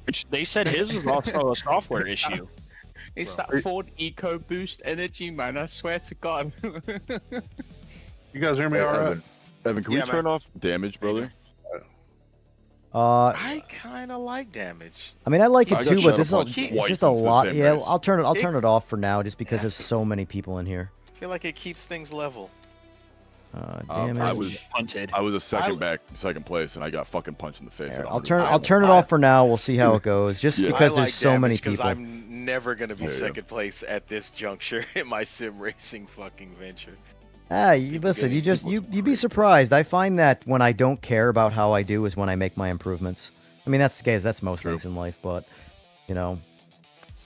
Which they said his was also a software It's not- issue. It's that Ford EcoBoost energy, man. I swear to God. You guys hear me Hey, all right? Evan, can Yeah, we turn off damage, brother? I kind of like damage. I mean, I like I it got too, but shut this is up a, on it's twice just a since the lot. same Yeah, race. I'll turn it off for now, just because there's so many people in here. I feel like it keeps things level. Damage. punted. I was second place, and I got fucking punched in the face. Here, at I'll turn it I- off for now. We'll see how it goes. Just Yeah. because I there's like so many damage 'cause people. I'm never gonna be Yeah, yeah. second place at this juncture in my sim racing fucking venture. You listen. getting- You just people you'd be surprised. I find that when I don't care about how I do is when I make my improvements. I mean, that's that's most things in life, but you know.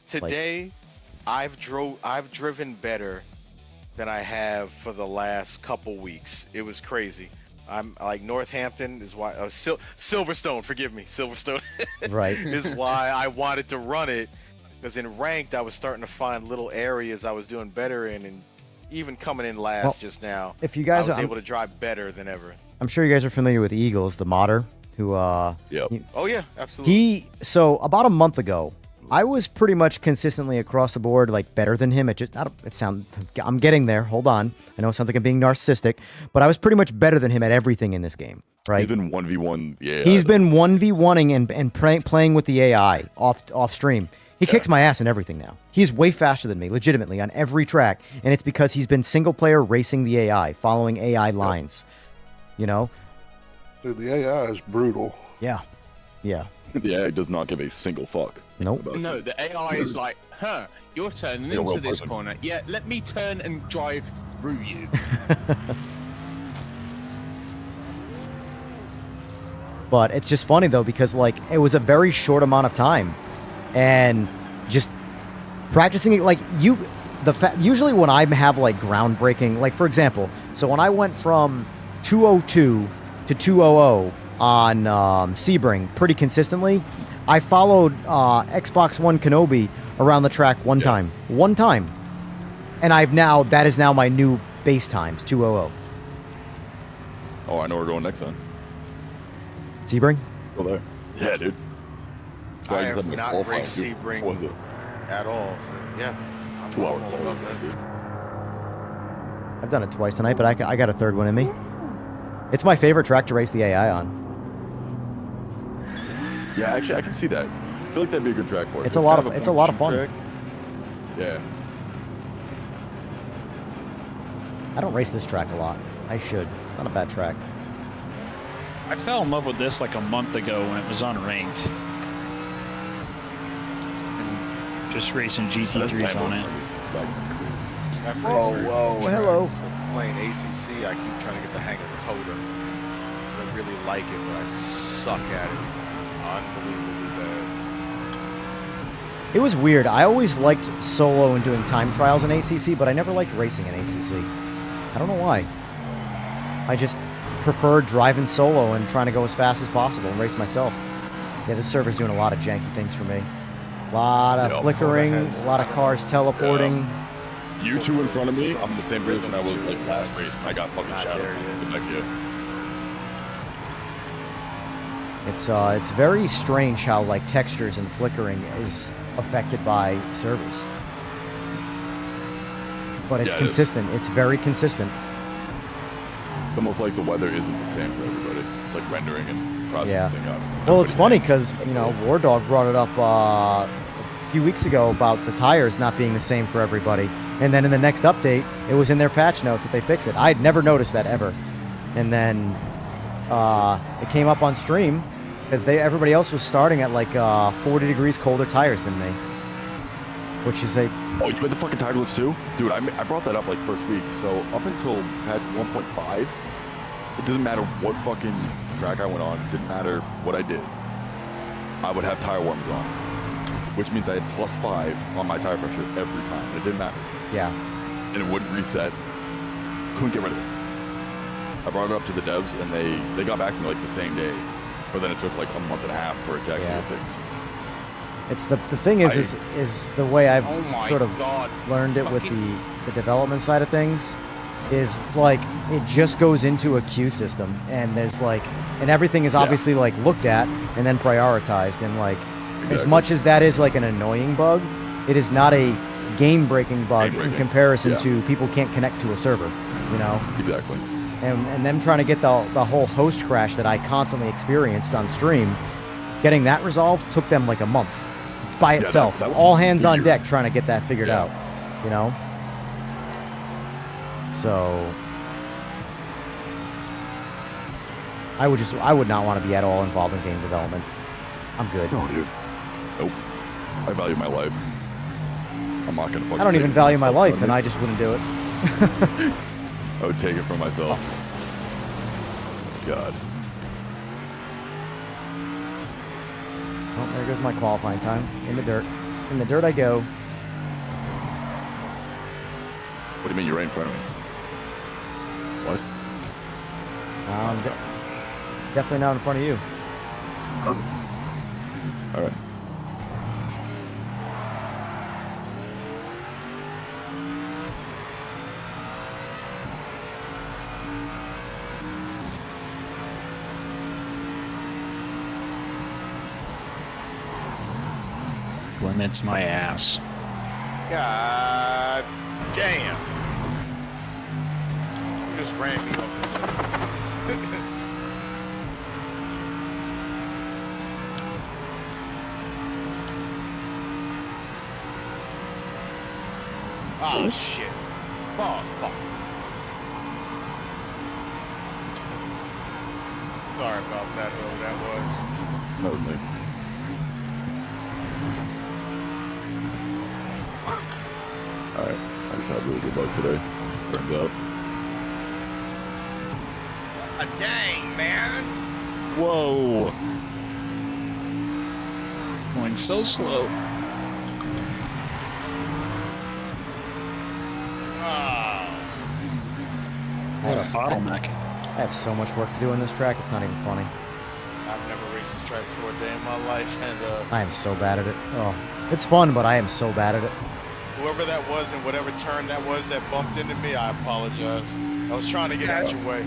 Today, I've driven better than I have for the last couple weeks. It was crazy. I'm like Northampton is why Silverstone. Forgive me, Silverstone. Right. is why I wanted to run it, because in ranked I was starting to find little areas I was doing better in, and even coming in last Well, just now, if you guys I was are- able to drive better than ever. I'm sure you guys are familiar with Eagles, the modder, who Yep. Oh yeah, absolutely. So about a month ago, I was pretty much consistently across the board like better than him. I'm getting there. Hold on. I know it sounds like I'm being narcissistic, but I was pretty much better than him at everything in this game. Right? He's been 1v1. Yeah. He's been 1v1ing and playing with the AI off stream. He kicks my ass in everything now. He's way faster than me, legitimately, on every track, and it's because he's been single player racing the AI, following AI lines. You know? Dude, the AI is brutal. Yeah. Yeah. The AI does not give a single fuck. Nope. about No, you. the AI is like, You're turning You're a into real this person. corner. Yeah, let me turn and drive through you. But it's just funny though, because like it was a very short amount of time, and just practicing it, like usually when I have like groundbreaking, like for example, so when I went from 202 to 200 on Sebring pretty consistently, I followed Xbox One Kenobi around the track one time, and that is now my new base times, 200. Oh, I know we're going next then. Sebring? Go there. Yeah, dude. I have not raced Sebring What was it? at all. So, yeah. I'm 2 hours. all about that. Dude. I've done it twice tonight, but I got a third one in me. It's my favorite track to race the AI on. Yeah, actually, I can see that. I feel like that'd be a good track for it. It's a lot of fun. Track. Yeah. I don't race this track a lot. I should. It's not a bad track. I fell in love with this like a month ago when it was unranked. And just racing GT3s on it. Whoa, hello. Playing ACC, I keep trying to get the hang of the coder. I really like it, but I suck at it. Unbelievably bad. It was weird. I always liked solo and doing time trials in ACC, but I never liked racing in ACC. I don't know why. I just prefer driving solo and trying to go as fast as possible and race myself. Yeah, this server's doing a lot of janky things for me. A lot of flickering, a lot of cars teleporting. You two in front of me, I'm in the same position I was like last race. I got fucking shadowed. Get back here. It's very strange how like textures and flickering is affected by servers. But it's consistent. It's very consistent. It's almost like the weather isn't the same for everybody. It's like rendering and processing up. Well, it's funny because, you know, War Dog brought it up a few weeks ago about the tires not being the same for everybody. And then in the next update, it was in their patch notes that they fix it. I'd never noticed that ever. And then it came up on stream because everybody else was starting at like 40 degrees colder tires than me. Which is a... Oh, you had the fucking tire glitch too? Dude, I brought that up like first week. So up until patch 1.5, it doesn't matter what fucking track I went on. It didn't matter what I did. I would have tire warmers on. Which means I had +5 on my tire pressure every time. It didn't matter. Yeah. And it wouldn't reset. Couldn't get rid of it. I brought it up to the devs and they got back to me like the same day. But then it took like a month and a half for it to actually get fixed. It's the thing is the way I've sort of learned it with the development side of things is it's like it just goes into a queue system and there's like and everything is obviously like looked at and then prioritized and like as much as that is like an annoying bug, it is not a game-breaking bug in comparison to people can't connect to a server, you know? Exactly. And them trying to get the whole host crash that I constantly experienced on stream, getting that resolved took them like a month. By itself, that all hands on deck trying to get that figured out, you know. So I would not want to be at all involved in game development. I'm good. No, dude. Nope. I value my life. I'm not gonna. I don't even value my life, and I just wouldn't do it. I would take it for myself. God. Oh, there goes my qualifying time. In the dirt. In the dirt I go. What do you mean you're right in front of me? What? Definitely not in front of you. All right. Limits my ass. God damn. You just ran me off. Oh shit. Fuck. Sorry about that, whoever that was. That was me. Alright, I just had really good luck today. Turns out. Dang, man. Whoa. Going so slow. What a bottleneck. I have so much work to do on this track, it's not even funny. I've never raced this track before a day in my life, and I am so bad at it. Oh, it's fun, but I am so bad at it. whoever that was and whatever turn that was that bumped into me, I apologize. I was trying to get out your way.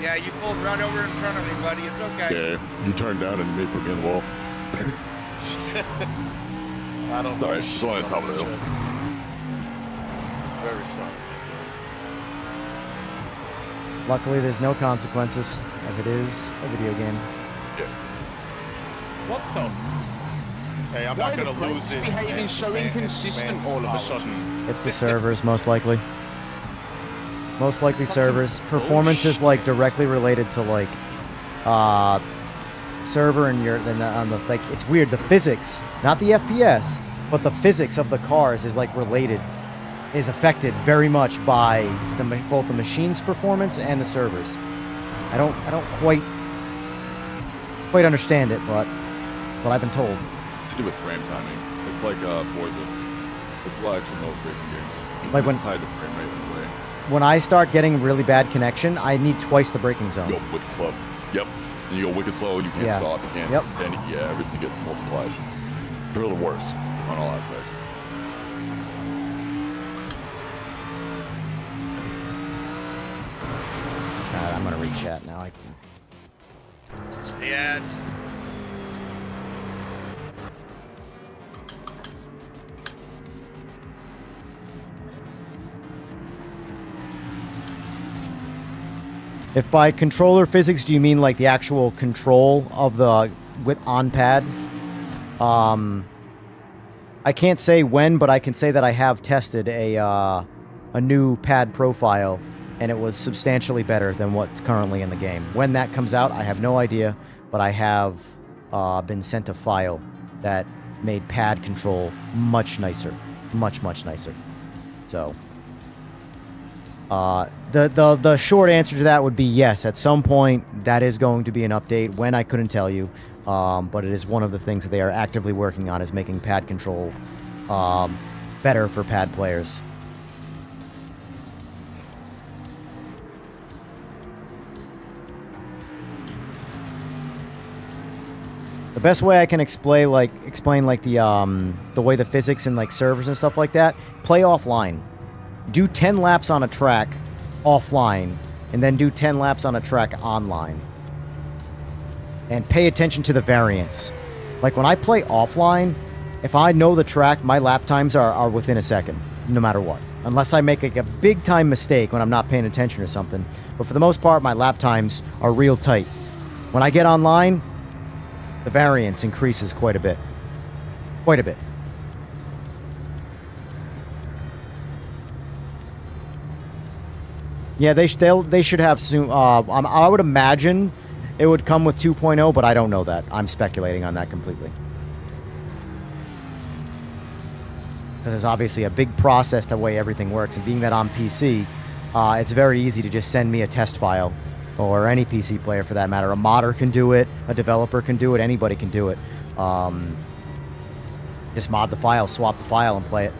Yeah, you pulled right over in front of me, buddy. It's okay. Yeah, you turned down and you made put me in the wall. I don't know. Alright, just wanted to top of the hill. Very sorry. Luckily, there's no consequences, as it is a video game. Yeah. What the? Hey, I'm Why not gonna the lose it. behaving so inconsistent all of a sudden? It's the servers, most likely. Most likely servers. Performance is like directly related to like server and your like it's weird. The physics, not the FPS, but the physics of the cars is like related, is affected very much by both the machine's performance and the servers. I don't quite understand it, but what I've been told. It's to do with frame timing. It's like Forza. It's why actually most racing games. Like when it's tied to frame rate in a way. When I start getting really bad connection, I need twice the braking zone. You go wicked slow. Yep. And you go wicked slow and you can't stop. You can't. Yep. And yeah, everything gets multiplied. For the worse on all aspects. I'm gonna read chat now. Yeah. If by controller physics do you mean like the actual control of the on pad? I can't say when, but I can say that I have tested a new pad profile, and it was substantially better than what's currently in the game. When that comes out, I have no idea, but I have been sent a file that made pad control much nicer, much nicer. So. The short answer to that would be yes. At some point, that is going to be an update. When, I couldn't tell you, but it is one of the things that they are actively working on, is making pad control better for pad players. The best way I can explain the way the physics and like servers and stuff like that, play offline. Do 10 laps on a track offline, and then do 10 laps on a track online. And pay attention to the variance. Like when I play offline, if I know the track, my lap times are within a second, no matter what. Unless I make like a big time mistake when I'm not paying attention or something. But for the most part, my lap times are real tight. When I get online, the variance increases quite a bit. Quite a bit. Yeah, they should have soon. I would imagine it would come with 2.0, but I don't know that. I'm speculating on that completely. Because there's obviously a big process the way everything works, and being that on PC, it's very easy to just send me a test file, or any PC player for that matter. A modder can do it, a developer can do it, anybody can do it. Just mod the file, swap the file, and play it.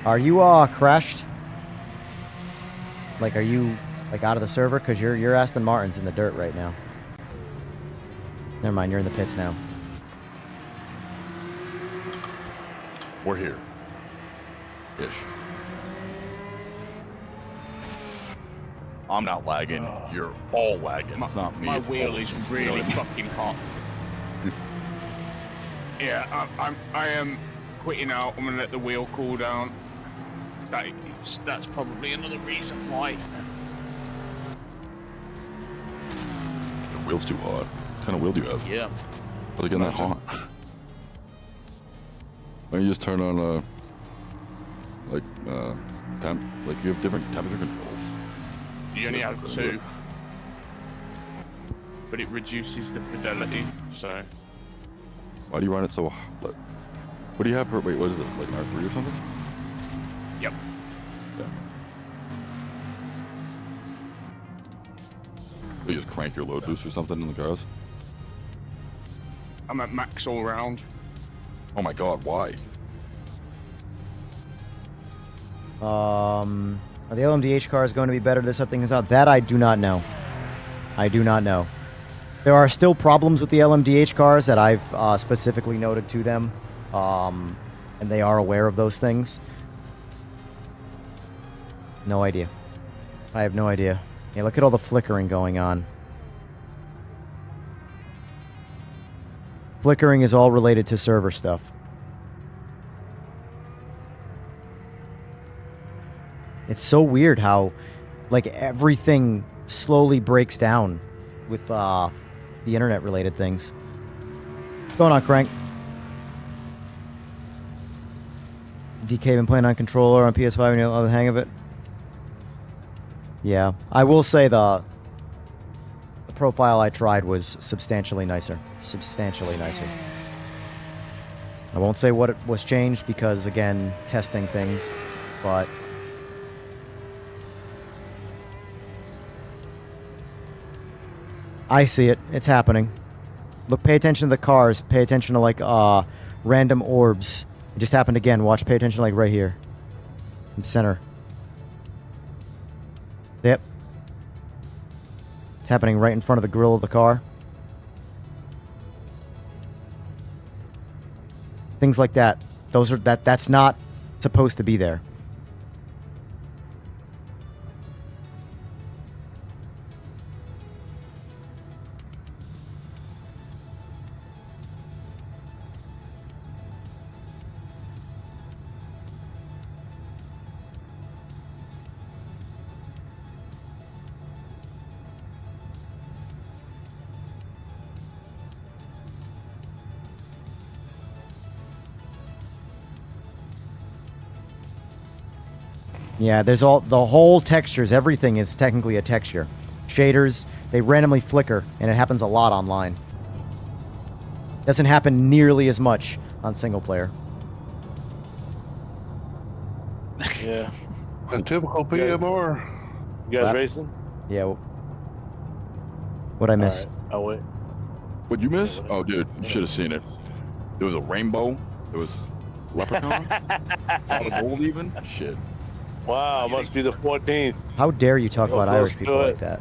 Are you crashed? Like, are you like out of the server? Cause your Aston Martin's in the dirt right now. Never mind, you're in the pits now. We're here. Ish. I'm not lagging. You're all lagging. It's not me. My it's wheel all is you. really fucking hot. Yeah, I am quitting out. I'm gonna let the wheel cool down. That's probably another reason why. The wheel's too hot. What kind of wheel do you have? Yeah. Why are they getting that hot? Why don't you just turn on Like you have different temperature controls. You only have 2. But it reduces the fidelity, so... Why do you run it so hot? What do you have for, wait, what is it, like an R3 or something? Yep. Yeah. You just crank your load boost or something in the cars? I'm at max all round. Oh my god, why? Are the LMDH cars going to be better this something comes out? That I do not know. I do not know. There are still problems with the LMDH cars that I've specifically noted to them, and they are aware of those things. No idea. I have no idea. Yeah, look at all the flickering going on. Flickering is all related to server stuff. It's so weird how, like, everything slowly breaks down with the internet-related things. What's going on, Crank? DK been playing on controller on PS5 and you have the hang of it? Yeah, I will say the profile I tried was substantially nicer. Substantially nicer. I won't say what it was changed because, again, testing things, but... I see it. It's happening. Look, pay attention to the cars. Pay attention to, like, random orbs. It just happened again. Watch, pay attention, like, right here. In center. Yep. It's happening right in front of the grill of the car. Things like that. Those are that's not supposed to be there. Yeah, there's the whole textures, everything is technically a texture. Shaders, they randomly flicker, and it happens a lot online. Doesn't happen nearly as much on single player. Yeah. A typical PMR. You guys racing? Yeah. What'd I miss? All right, I'll wait. What'd you miss? Oh, dude, you should have seen it. There was a rainbow. There was leprechaun. On a gold even. Shit. Wow, must be the 14th. How dare you talk about Irish people like that?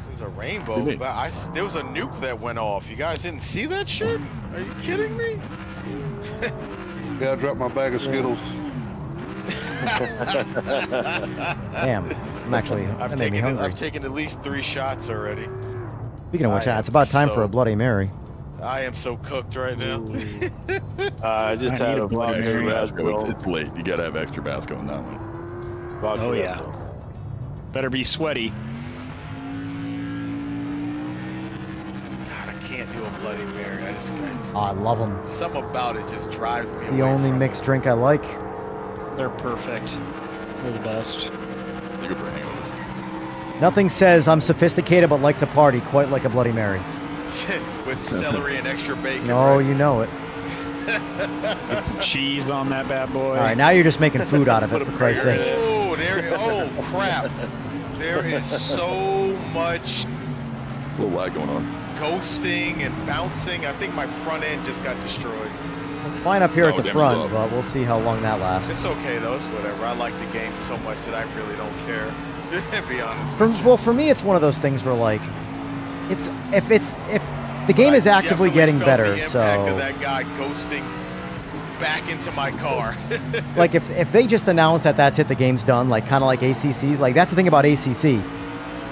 There's a rainbow, but there was a nuke that went off. You guys didn't see that shit? Are you kidding me? Yeah, I dropped my bag of Skittles. Damn, I'm actually. That made me hungry. I've taken at least 3 shots already. Speaking of which, it's about time for a Bloody Mary. I am so cooked right now. I just had a Bloody Mary. It's late. You gotta have extra Tabasco in that one. Oh yeah. Better be sweaty. God, I can't do a Bloody Mary. I just Oh, I love them. Something about it just drives me It's away the only from mixed drink I like. They're perfect. They're the best. You could bring hangover. Nothing says I'm sophisticated but like to party quite like a Bloody Mary. With celery and extra bacon. Oh, right? you know it. Get some cheese on that bad boy. All right, now you're just making food out of it, for Christ's sake. Oh, crap. There is so much A little lag going on. ghosting and bouncing. I think my front end just got destroyed. It's fine up here at the damn front, love. but we'll see how long that lasts. It's okay though, it's whatever. I like the game so much that I really don't care. To be honest with you. Well, for me, it's one of those things where, like, if the game is actively getting better, The so impact of that guy ghosting back into my car. like if they just announce that that's it, the game's done, like kind of like ACC, like that's the thing about ACC.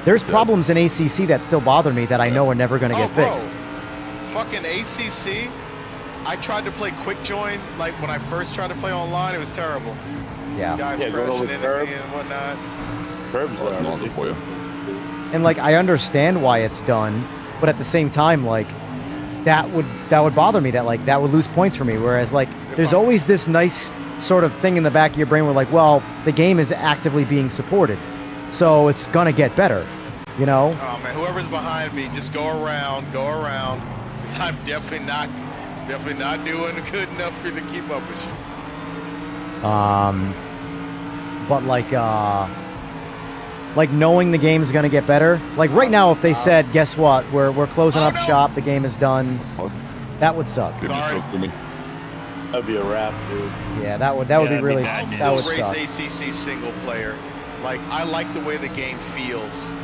There's problems in ACC that still bother me that I know are never going to get fixed. Fucking ACC. I tried to play quick join, like when I first tried to play online, it was terrible. Yeah. Guys Yeah, going crashing over into curb. me and whatnot. Curbs are Longer for you. And like I understand why it's done, but at the same time, like that would bother me. That like that would lose points for me. Whereas like there's always this nice sort of thing in the back of your brain where like, well, the game is actively being supported, so it's gonna get better. You know? Oh man, whoever's behind me, just go around. 'Cause I'm definitely not doing good enough for you to keep up with you. But like knowing the game is gonna get better. Like right now, if they said, guess what, we're closing up shop, the game is done, that would suck. Sorry. That'd be a wrap, dude. Yeah, that would be really that would Race suck. ACC single player. Like I like the way the game feels.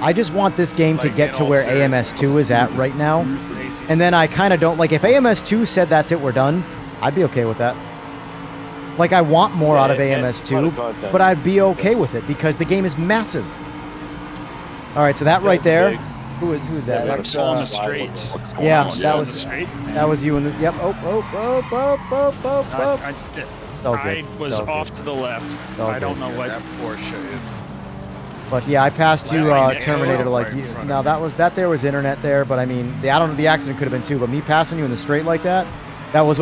I just want this game to Like, get in to all where seriousness. AMS2 is at right now. ACC. And then I kind of don't, like, if AMS2 said that's it, we're done, I'd be okay with that. Like, I want more out of and a lot AMS2, of content. but I'd be okay with it because the game is massive. All right, so that right there, who is that? Yeah, That's, on the straights. yeah, On that the was straight, man. that was you in the, yep, oh. All good. I was All good. off to the left. All I don't good. know what. That Porsche is. But yeah, I passed you, Right next to Terminator, him, like, right in front of now that there was internet there, but I mean, I don't know, the accident could have been too, but me passing you in the straight like that, that was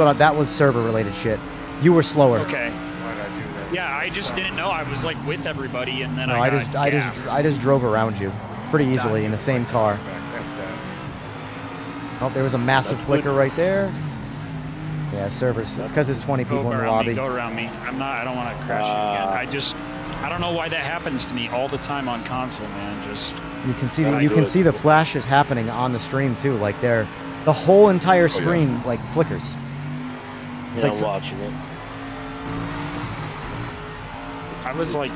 server related shit. You were slower. Okay. Why'd I do that? Yeah, I just didn't know. I was like with everybody, and then No, I just drove around you pretty easily in the same car. Oh, there was a massive flicker right there. Yeah, servers. It's because there's 20 people in the lobby. Go around me. I don't want to crash it again. I don't know why that happens to me all the time on console, man. Just You can see the flashes happening on the stream too. Like the whole entire screen like flickers. It's I'm like watching it. I was like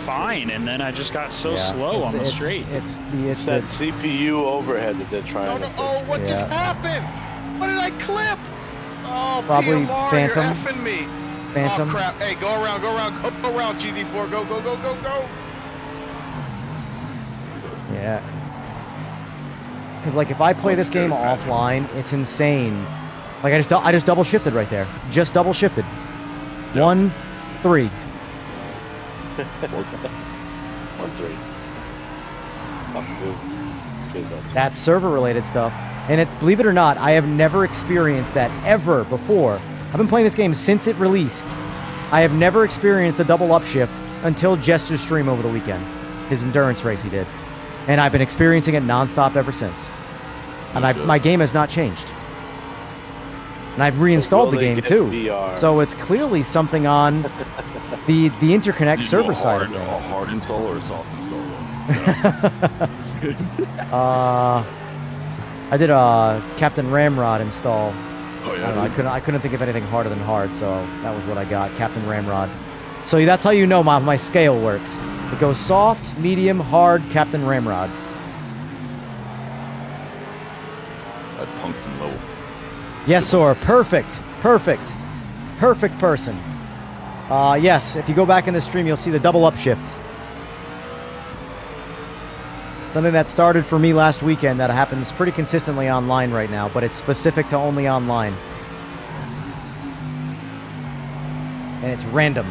fine, and then I just got so Yeah, slow on the it's- straight. It's It's that CPU overhead that they're trying No, to no. fix. Oh, what just Yeah. happened? What did I clip? Oh, Probably PMR, Phantom. You're effing me. Phantom. Oh crap! Hey, go around, GD4, go. Yeah. Because like if I play this game offline, it's insane. Like I just double shifted right there. Just double shifted. 1, 3. 1-3. That's server related stuff. And believe it or not, I have never experienced that ever before. I've been playing this game since it released. I have never experienced the double upshift until Jester's stream over the weekend. His endurance race he did. And I've been experiencing it nonstop ever since. And my game has not changed. And I've reinstalled the game too. VR? So it's clearly something on the interconnect server side of A things. hard install or a soft install? I did a Captain Ramrod install. Oh, I don't know, I couldn't think of anything harder than hard, so that was what I got, Captain Ramrod. So that's how you know my scale works. It goes soft, medium, hard, Captain Ramrod. That tungsten level. Yes, sir. Perfect. Perfect person. Yes, if you go back in the stream, you'll see the double upshift. Something that started for me last weekend that happens pretty consistently online right now, but it's specific to only online. And it's random.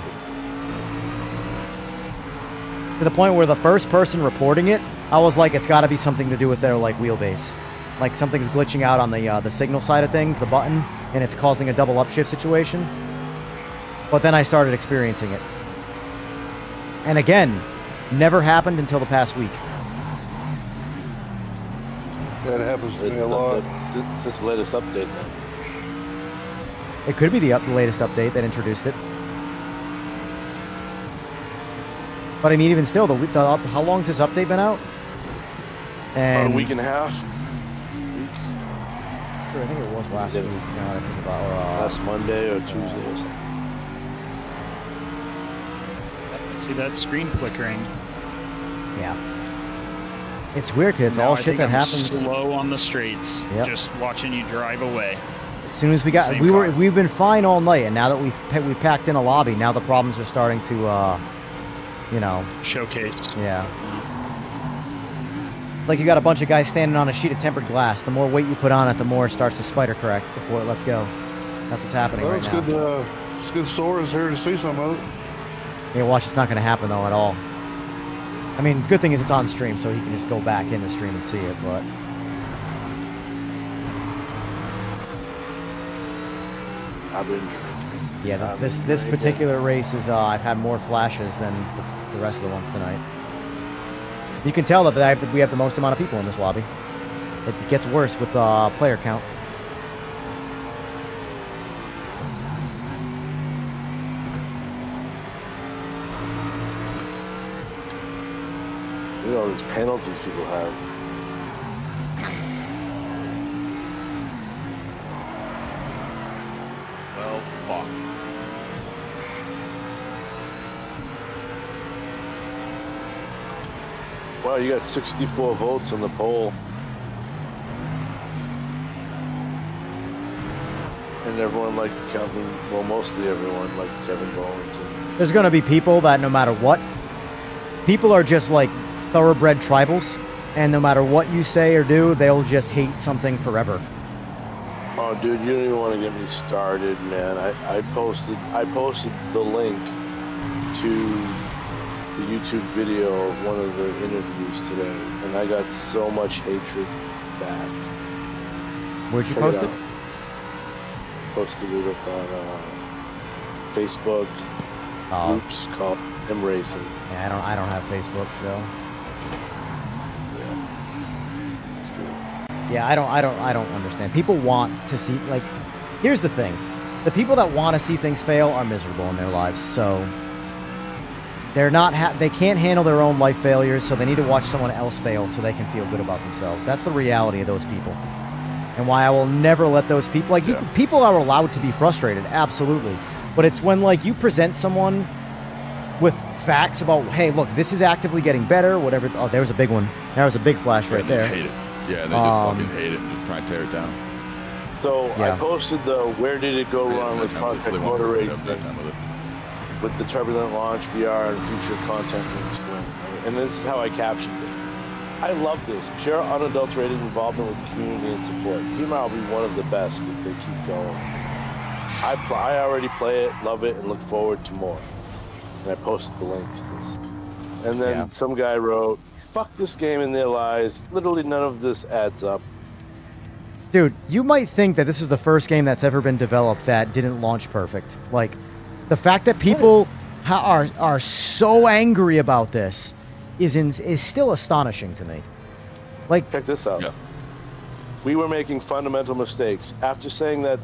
To the point where the first person reporting it, I was like, it's got to be something to do with their like wheelbase. Like something's glitching out on the signal side of things, the button, and it's causing a double upshift situation. But then I started experiencing it. And again, never happened until the past week. That happens to me a lot. It's this latest update then. It could be the latest update that introduced it. But I mean, even still, how long's this update been out? And About a week and a half. I think it was last week. Now that I think about Last Monday or Tuesday or something. See that screen flickering. Yeah. It's weird because it's Now all I shit think that I'm happens. slow on the straights. Yep. Just watching you drive away. As soon as we got, Same we've been fine all night, and now that we packed in a lobby, now the problems are starting to, you know, showcase. Yeah. Like you got a bunch of guys standing on a sheet of tempered glass. The more weight you put on it, the more it starts to spider correct before it lets go. That's what's happening Well, right it's now. good. It's good. Sora's here to see some of it. Yeah, watch. It's not going to happen though at all. I mean, good thing is it's on stream, so he can just go back in the stream and see it. But I've been drinking. Yeah, I've this been this drinking. particular race is I've had more flashes than the rest of the ones tonight. You can tell that we have the most amount of people in this lobby. It gets worse with player count. You know these penalties people have. Well, fuck. Wow, you got 64 votes on the poll. And everyone liked Kevin, well, mostly everyone liked Kevin Bowens. There's gonna be people that no matter what, people are just like thoroughbred tribals, and no matter what you say or do, they'll just hate something forever. Oh, dude, you don't even want to get me started, man. I posted the link to the YouTube video of one of the interviews today, and I got so much hatred back. Where'd you Check post it it? out. Posted it up on Facebook groups called M Racing. Yeah, I don't have Facebook, so. Yeah, it's good. Yeah, I don't understand. People want to see, like, here's the thing. The people that want to see things fail are miserable in their lives, so they're not they can't handle their own life failures, so they need to watch someone else fail so they can feel good about themselves. That's the reality of those people. And why I will never let those people, like, people are allowed to be frustrated, absolutely. But it's when, like, you present someone with facts about, hey, look, this is actively getting better, whatever. Oh, there was a big one. There was a big flash right there. Hate it. Yeah, they just fucking hate it and just try and tear it down. So Yeah. I posted the where did it go wrong with contact motor rate with the turbulent launch VR and future content in the spring. And this is how I captioned it. I love this pure unadulterated involvement with the community and support. PMR will be one of the best if they keep going. I already play it, love it, and look forward to more. And I posted the link to this. And then some guy wrote, "Fuck this game in their lives. Literally none of this adds up." Dude, you might think that this is the first game that's ever been developed that didn't launch perfect. Like, the fact that people are so angry about this is still astonishing to me. Like, check this out. We were making fundamental mistakes. After saying that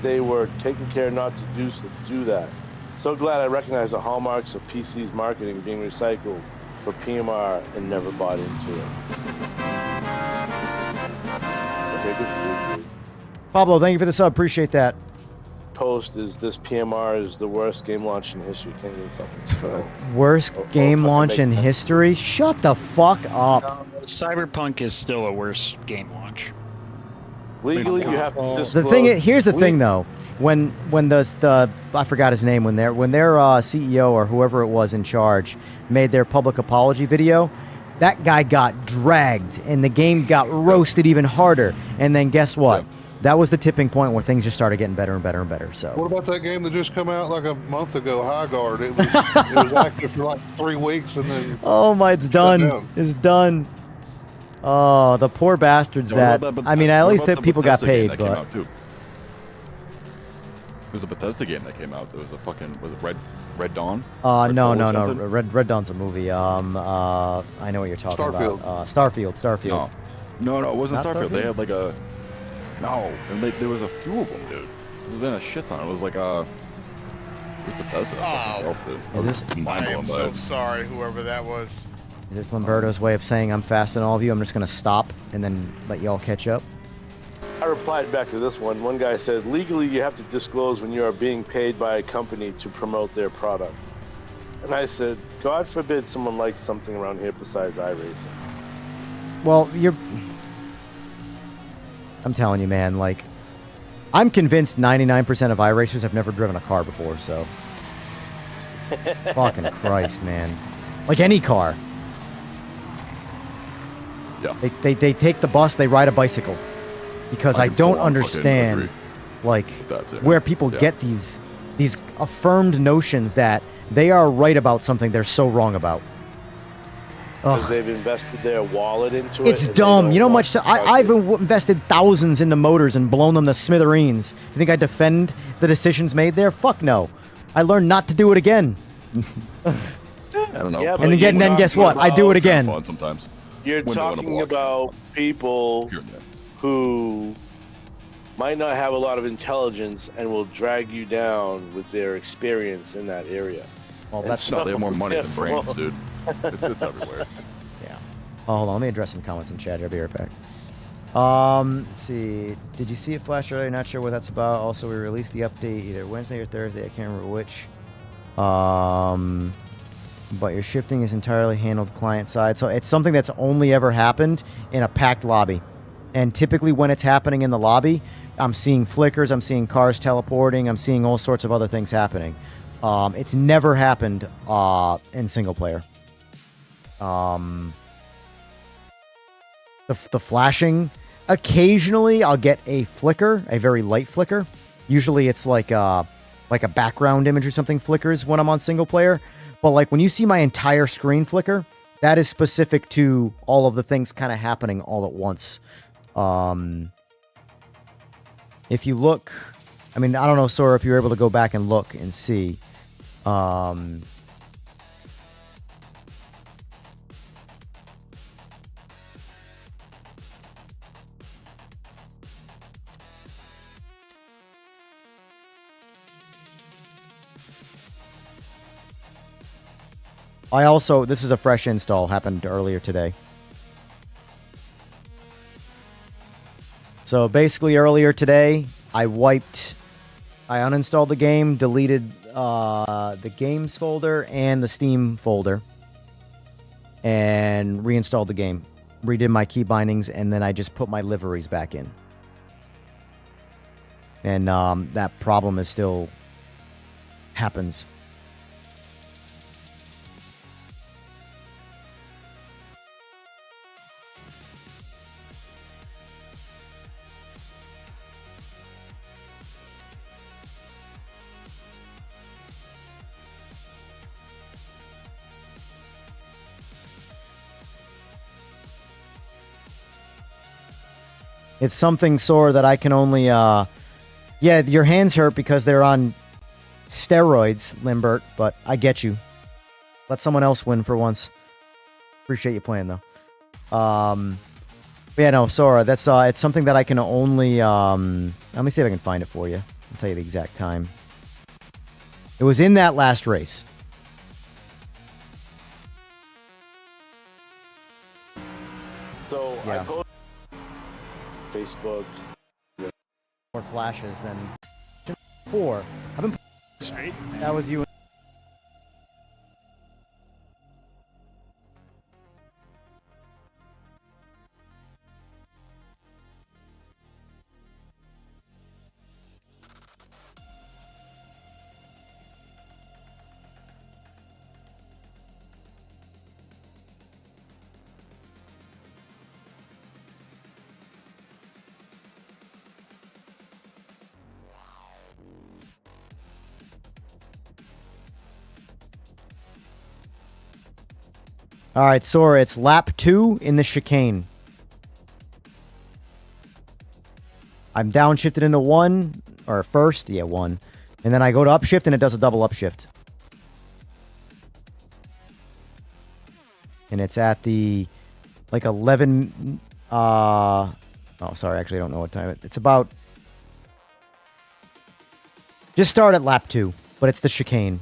they were taking care not to do that. So glad I recognized the hallmarks of PC's marketing being recycled for PMR and never bought into it. Okay, good for you, dude. Pablo, thank you for the sub. Appreciate that. Post is this PMR is the worst game launch in history. Can't even fucking spell. Worst game launch in history? Shut the fuck up. Cyberpunk is still a worse game launch. Legally, you have to disclose. The thing is, here's the thing though. When the I forgot his name, when their CEO or whoever it was in charge made their public apology video, that guy got dragged and the game got roasted even harder. And then guess what? That was the tipping point where things just started getting better and better and better. So What about that game that just come out like a month ago, High Guard? It was active for like 3 weeks and then. oh my, it's done. It's done. Oh, the poor bastards that. I mean, at least that people got paid, but. There was a Bethesda game that came out. There was a fucking was it Red Dawn? No. Red Dawn's a movie. I know what you're talking Starfield. about. Starfield. No, it wasn't Not Starfield. They Starfield? had like a and there was a few of them, dude. There's been a shit ton. It was like it was Bethesda. Oh. Is this? I am so sorry, whoever that was. Is this Lamberto's way of saying I'm faster than all of you? I'm just gonna stop and then let y'all catch up. I replied back to this one. One guy said, legally you have to disclose when you are being paid by a company to promote their product. And I said, God forbid someone likes something around here besides iRacing. Well, I'm telling you, man, like, I'm convinced 99% of iRacers have never driven a car before, so. Fucking Christ, man. Like any car. Yeah. They take the bus, they ride a bicycle. Because I don't understand, like, where people get these affirmed notions that they are right about something they're so wrong about. because they've invested their wallet into it. It's dumb. You know how much I've invested thousands into motors and blown them to smithereens. You think I defend the decisions made there? Fuck no. I learned not to do it again. I don't know. Yeah, and again, then guess what? I do it again. Fun sometimes. You're talking about people who might not have a lot of intelligence and will drag you down with their experience in that area. Well, they have more money than brains, dude. It's everywhere. Yeah. Oh, hold on. Let me address some comments in chat. I'll be right back. Let's see. Did you see it flash earlier? Not sure what that's about. Also, we released the update either Wednesday or Thursday. I can't remember which. But your shifting is entirely handled client side. So it's something that's only ever happened in a packed lobby. And typically when it's happening in the lobby, I'm seeing flickers, I'm seeing cars teleporting, I'm seeing all sorts of other things happening. It's never happened in single player. The flashing, occasionally I'll get a flicker, a very light flicker. Usually it's like a background image or something flickers when I'm on single player. But like when you see my entire screen flicker, that is specific to all of the things kind of happening all at once. If you look, I mean, I don't know, Sora, if you're able to go back and look and see. This is a fresh install, happened earlier today. So basically earlier today, I uninstalled the game, deleted the games folder and the Steam folder, and reinstalled the game. Redid my key bindings, and then I just put my liveries back in. And that problem is still happens. It's something sore that I can only, yeah, your hands hurt because they're on steroids, Limbert, but I get you. Let someone else win for once. Appreciate you playing, though. But yeah, no, Sora, that's, it's something that I can only, let me see if I can find it for you. I'll tell you the exact time. It was in that last race. So yeah. I posted Facebook. More flashes than 4. I've been. Straight. That was you. All right, Sora, it's lap 2 in the chicane. I'm downshifted into 1, or first, yeah, 1. And then I go to upshift, and it does a double upshift. And it's at the, like, 11, oh, sorry, actually, I don't know what time it's about. Just start at lap 2, but it's the chicane.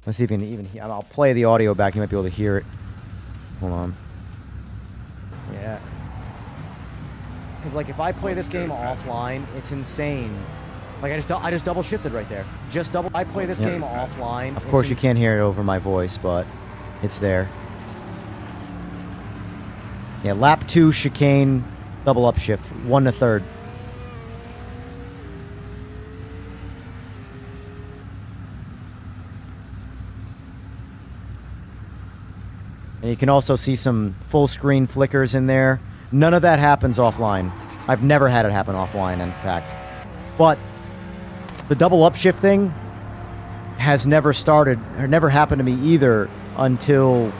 Let's see if you can even hear. I'll play the audio back. You might be able to hear it. Hold on. Yeah. Because like if I play this game offline, it's insane. Like I just double shifted right there. I play this game offline. Of course you can't hear it over my voice, but it's there. Yeah, lap 2 chicane, double upshift, 1 to 3rd. And you can also see some full screen flickers in there. None of that happens offline. I've never had it happen offline, in fact. But the double upshift thing, has never started or never happened to me either until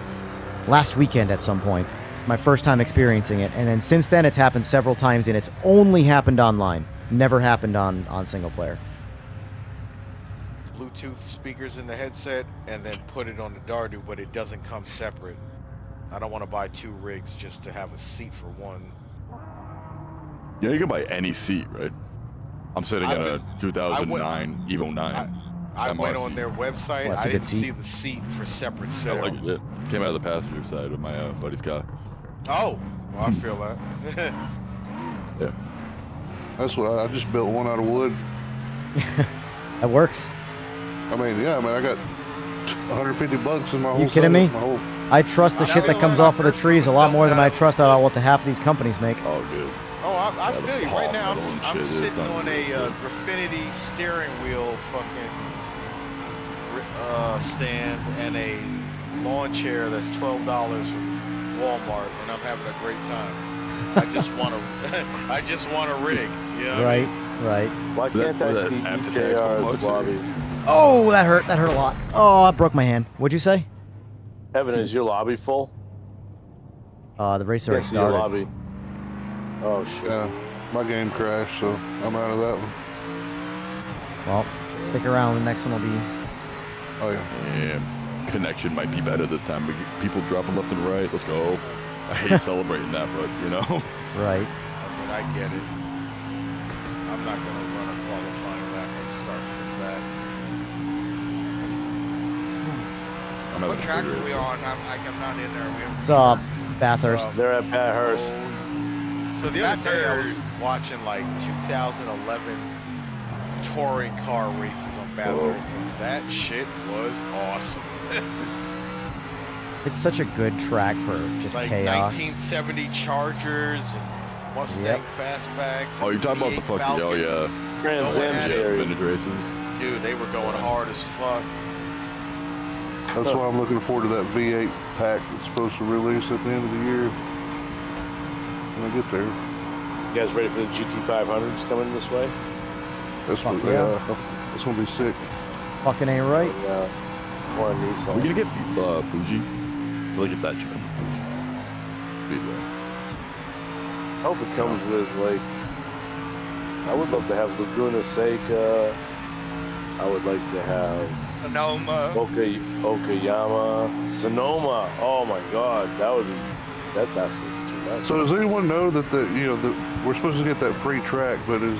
last weekend at some point. My first time experiencing it. And then since then, it's happened several times, and it's only happened online. Never happened on single player. Bluetooth speakers in the headset and then put it on the Dardu, but it doesn't come separate. I don't want to buy 2 rigs just to have a seat for one. Yeah, you can buy any seat, right? I'm sitting in a 2009 Evo 9. I went on their website. I didn't see the seat for separate sale. I like it. Came out of the passenger side of my buddy's car. Oh, well, I feel that. Yeah. That's what I just built one out of wood. That works. I mean, yeah, I got $150 in my whole. You kidding me? My whole... I trust the shit that comes off of the trees a lot more than I trust out what the half of these companies make. Oh, good. Oh, I feel you. Right now, I'm sitting on a Graffinity steering wheel fucking stand and a lawn chair that's $12 from Walmart, and I'm having a great time. I just want a rig. Yeah. Right. Why can't I see EJR lobby? Oh, that hurt. That hurt a lot. Oh, I broke my hand. What'd you say? Evan, is your lobby full? The race already Can't see your started. lobby. Oh shit. Yeah, my game crashed, so I'm out of that one. Well, stick around. The next one will be. Oh yeah. Yeah. Connection might be better this time. People dropping left and right. Let's go. I hate celebrating that, but you know. Right. I mean, I get it. I'm not gonna run a qualifying lap. Let's start from that. What track are we on? I'm not in there. It's Bathurst. They're at Bathurst. So the other day I was watching like 2011 touring car races on Bathurst, and that shit was awesome. It's such a good track for just like chaos. 1970 Chargers and Mustang Fastbacks. Oh, you're talking about the fucking Falcon. Trans Am vintage races. Dude, they were going hard as fuck. That's why I'm looking forward to that V8 pack that's supposed to release at the end of the year. When I get there. You guys ready for the GT500s coming this way? That's Fuck what, yeah. that's gonna be sick. Fucking ain't right. Yeah. Or a Nissan. We're gonna get Fuji. I feel like if that should come. Speedway. I hope it comes with like. I would love to have Laguna Seca. I would like to have Sonoma. Okayama. Sonoma. Oh my god, that's actually too much. So does anyone know that we're supposed to get that free track, but is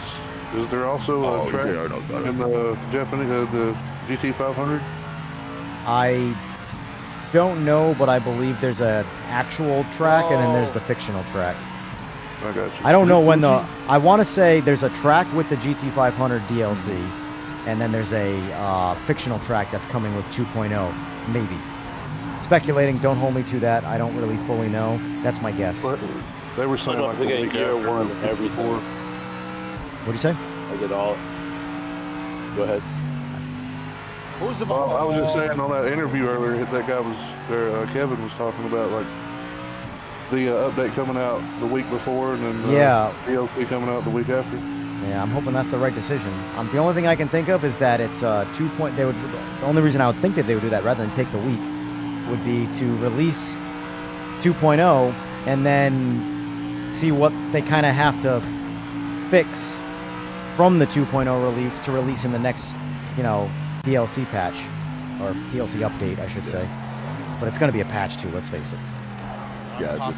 there also a track in the Japanese the GT500? I don't know, but I believe there's an actual track and then there's the fictional track. I got you. I don't know when I want to say there's a track with the GT500 DLC, and then there's a fictional track that's coming with 2.0, maybe. Speculating, don't hold me to that. I don't really fully know. That's my guess. But they were saying like they get year one everything. What'd you say? I get all. Go ahead. Who's the I was just saying on that interview earlier, that guy was Kevin was talking about like the update coming out the week before, and then DLC coming out the week after. Yeah, I'm hoping that's the right decision. The only thing I can think of is that it's 2. The only reason I would think that they would do that rather than take the week would be to release 2.0 and then see what they kind of have to fix from the 2.0 release to release in the next, DLC patch or DLC update, I should say. But it's going to be a patch too. Let's face it. Yeah,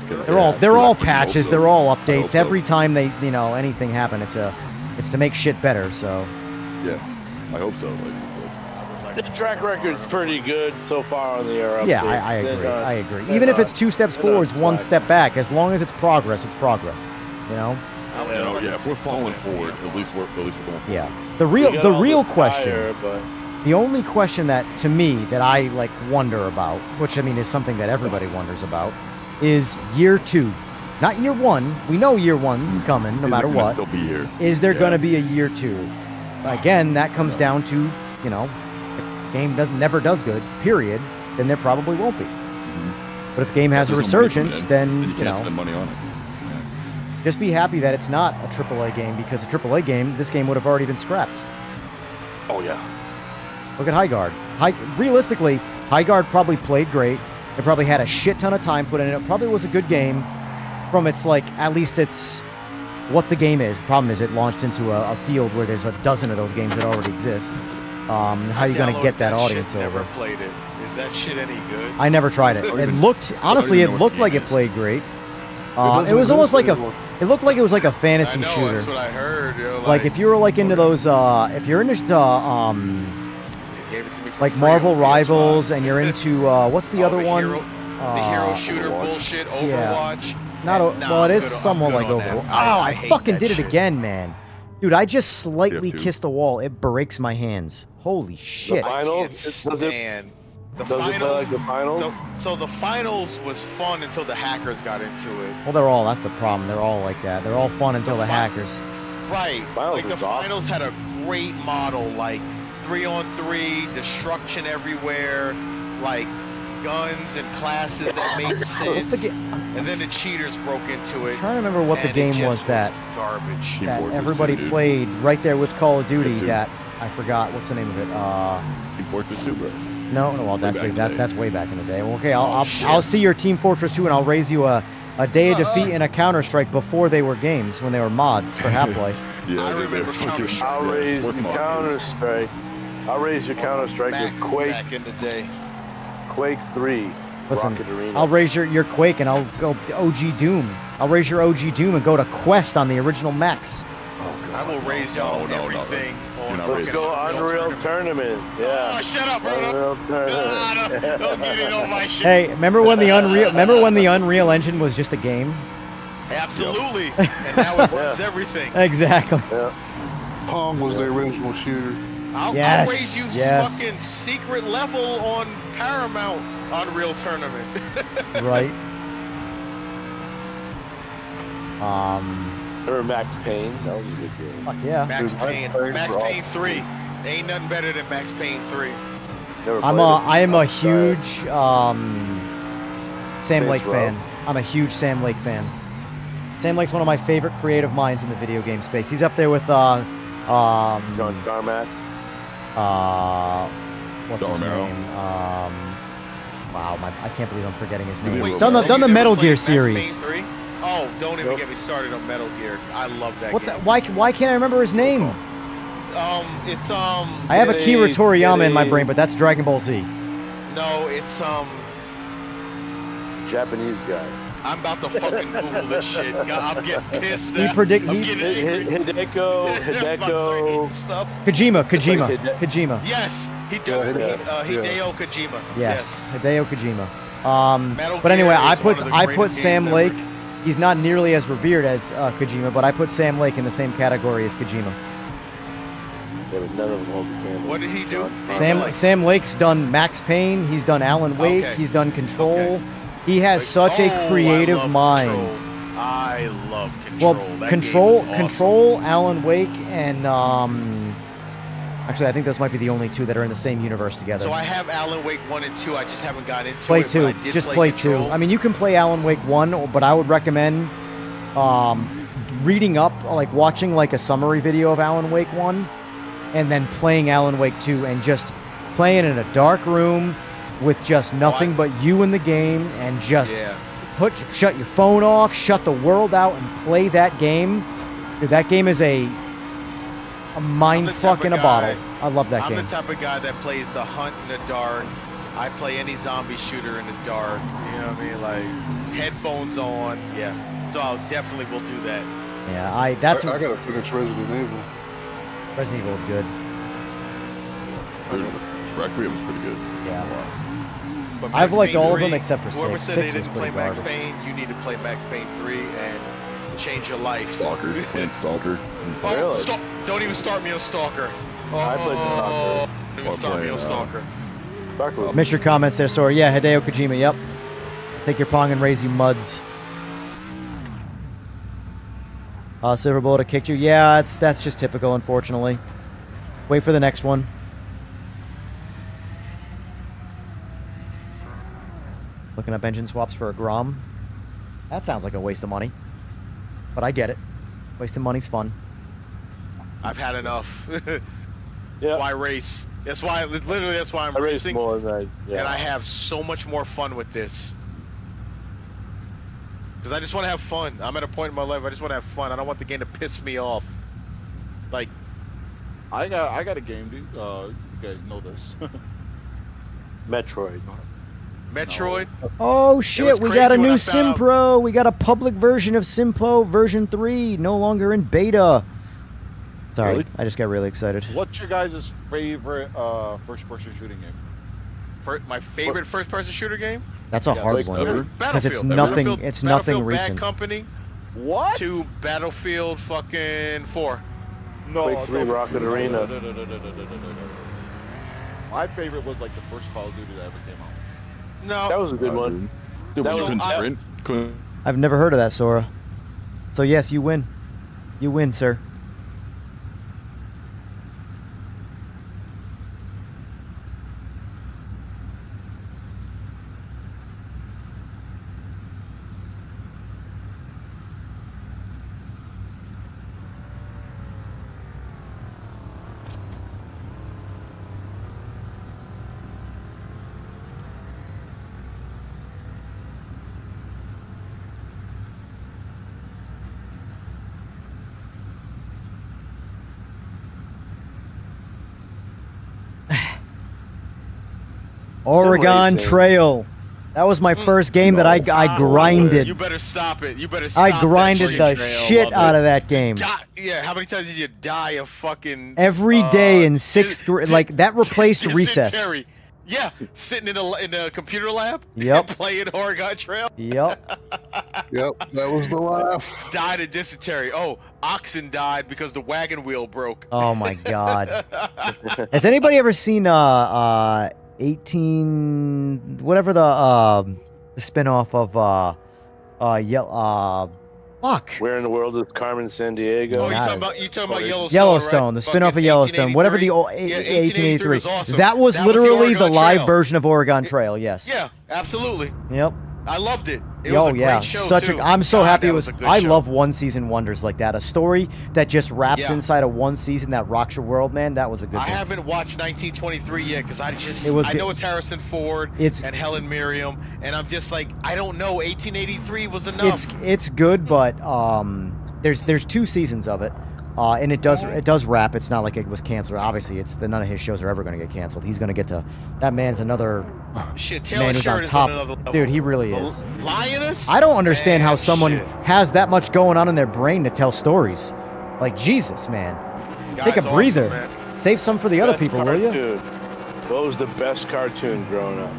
they're all patches. They're all updates. Every time they anything happen, it's to make shit better. So yeah, I hope so. The track record's pretty good so far on the air updates. Yeah, I agree. I agree. Even if it's 2 steps forwards, 1 step back, as long as it's progress, it's progress. Yeah, if we're falling forward, at least we're going forward. Yeah. The real question. The only question that to me that I wonder about, which I mean is something that everybody wonders about, is year 2. Not year 1. We know year 1 is coming no matter what. Still be here. Is there going to be a year 2? Again, that comes down to, if the game never does good, period, then there probably won't be. Mm-hmm. But if the game has a resurgence, then you can't spend money on it. Just be happy that it's not a AAA game, because a AAA game, this game would have already been scrapped. Oh yeah. Look at Highguard. Realistically, Highguard probably played great. It probably had a shit ton of time put in it. It probably was a good game from its, like, at least it's what the game is. The problem is it launched into a field where there's a dozen of those games that already exist. How are you going to get that audience over? Never played it. Is that shit any good? I never tried it. It looked, honestly, it looked like it played great. It was almost like it looked like it was like a fantasy shooter. That's what I heard. Yo, like if you were like into those, if you're into like Marvel Rivals, and you're into what's the other one? The hero shooter bullshit, Overwatch. Yeah. Well, it is somewhat like Overwatch. Oh, I fucking did it again, man. Dude, I just slightly kissed the wall. It breaks my hands. Holy shit. The finals? The finals? So the finals was fun until the hackers got into it. Well, that's the problem. They're all like that. They're all fun until the hackers. Right. Like the finals had a great model, like 3-on-3, destruction everywhere, like guns and classes that made sense. And then the cheaters broke into it. I'm trying to remember what the game was that garbage. That everybody played right there with Call of Duty. That I forgot what's the name of it. Team Fortress 2, bro. No, well that's way back in the day. Well, okay, I'll see your Team Fortress 2 and I'll raise you a Day of Defeat and a Counter-Strike before they were games, when they were mods for Half-Life. Yeah, I remember Counter-Strike. I'll raise the Counter-Strike. I'll raise your Counter-Strike with Quake. Back in the day. Quake 3. Listen, Rocket Arena. I'll raise your Quake and I'll go OG Doom. I'll raise your OG Doom and go to Quest on the original mechs. I will raise y'all everything. Let's go Unreal Tournament. Yeah. Oh, shut up, bro. Don't get in on my shit. Hey, remember when the Unreal Engine was just a game? Absolutely. And now it runs everything. Exactly. Yeah. Pong was the original shooter. I'll raise you fucking secret level on Paramount Unreal Tournament. Right. Or Max Payne. That was a good game. Fuck yeah. Max Payne 3. Ain't nothing better than Max Payne 3. I am a huge Sam Lake fan. I'm a huge Sam Lake fan. Sam Lake's one of my favorite creative minds in the video game space. He's up there with John Carmack. What's his name? Wow, I can't believe I'm forgetting his name. Wait, done the Metal Gear Max series. Payne 3? Oh, don't even get me started on Metal Gear. I love that game. Why can't I remember his name? It's I have Akira Toriyama in my brain, but that's Dragon Ball Z. No, it's a Japanese guy. I'm about to fucking Google this shit. God, I'm getting pissed. Hideko. Kojima. Yes, Hideo Kojima. Yes, Hideo Kojima. But anyway, I put Sam Lake. He's not nearly as revered as Kojima, but I put Sam Lake in the same category as Kojima. Yeah, but none of them hold the candle. What did he do? Sam Lake's done Max Payne. He's done Alan Wake. Okay. He's done Control. Okay. He has such a creative mind. I love Control. Well, Control, Alan Wake, and actually, I think those might be the only two that are in the same universe together. So I have Alan Wake 1 and 2. I just haven't got into play it. Two. Just play Control. 2. I mean, you can play Alan Wake 1, but I would recommend reading up, like watching like a summary video of Alan Wake 1, and then playing Alan Wake 2, and just playing in a dark room with just nothing but you in the game, and just shut your phone off, shut the world out, and play that game. Dude, that game is a mind fuck in a bottle. I love that game. I'm the type of guy that plays the hunt in the dark. I play any zombie shooter in the dark. You know what I mean? Like headphones on. Yeah. So I definitely will do that. Yeah, I gotta finish Resident Evil. Resident Evil is good. Requiem was pretty good. Yeah. But I've liked all of them 3, except for 6. Whoever said 6 they was didn't pretty play Max garbage. Payne, you need to play Max Payne 3 and change your life. Stalker. Stalker. Oh, don't even start me on Stalker. I played Stalker. Don't even start me on Stalker. Missed your comments there, sorry. Yeah, Hideo Kojima, yep. Take your Pong and raise you muds. Silver Bullet kicked you. Yeah, that's just typical, unfortunately. Wait for the next one. Looking up engine swaps for a Grom. That sounds like a waste of money. But I get it. Wasting money's fun. I've had enough. Yeah. Why race? That's why, literally, that's why I'm I race racing. more than And I have so much more fun with this. Because I just want to have fun. I'm at a point in my life, I just want to have fun. I don't want the game to piss me off. Like, I got a game, dude. You guys know this. Metroid. Metroid. Oh shit, we got a new SimPro. We got a public version of SimPro version 3, no longer in beta. Sorry, Really? I just got really excited. What's your guys' favorite first-person shooting game? My favorite first-person shooter game? That's a hard one. Because it's nothing. It's nothing Battlefield recent. Bad Company. What? To Battlefield fucking 4. No, Quake 3 Rocket Arena. My favorite was like the first Call of Duty that ever came out. No. That was a good one. Dude, That you was- couldn't sprint. I've never heard of that, Sora. So yes, you win. You win, sir. Oregon racing. Trail. That was my first game that I grinded. You better stop it. You better stop I grinded that the shit. shit out of that game. Yeah, how many times did you die of fucking... Every day in 6th grade. Like, that replaced recess. Dysentery. Yeah, sitting in a computer lab. Yep. Playing Oregon Trail. Yep. Yep, that was the laugh. Died of dysentery. Oh, oxen died because the wagon wheel broke. Oh my god. Has anybody ever seen 18 whatever the spin-off of fuck. Where in the world is Carmen Sandiego? Oh, you talking about Yellowstone? Yellowstone, right? the spin-off of Yellowstone, whatever the old 1883. was awesome. That was That literally the Oregon live Trail. version of Oregon Trail. Yes. Yeah, absolutely. Yep. I loved it. It was a great yeah, show such too. a. I'm so God, happy that it was. a good I show. love one-season wonders like that. A story that just wraps Yeah. inside of one season that rocks your world, man. That was a good. I one. haven't watched 1923 yet because I was know good. it's Harrison Ford and Helen Mirren, and I'm just like, I don't know. 1883 was enough. It's good, but there's 2 seasons of it, and it does wrap. It's not like it was canceled. Obviously, none of his shows are ever going to get canceled. He's going to get to. That man's another. Shit, Taylor man who's on Sheridan is top. on another level. Dude, he really is. Lioness? I don't understand how someone shit. has that much going on in their brain to tell stories. Like Jesus, man. Take a Guy's breather. awesome, man. Save some for the other Best people, will you? cartoon. What was the best cartoon growing up?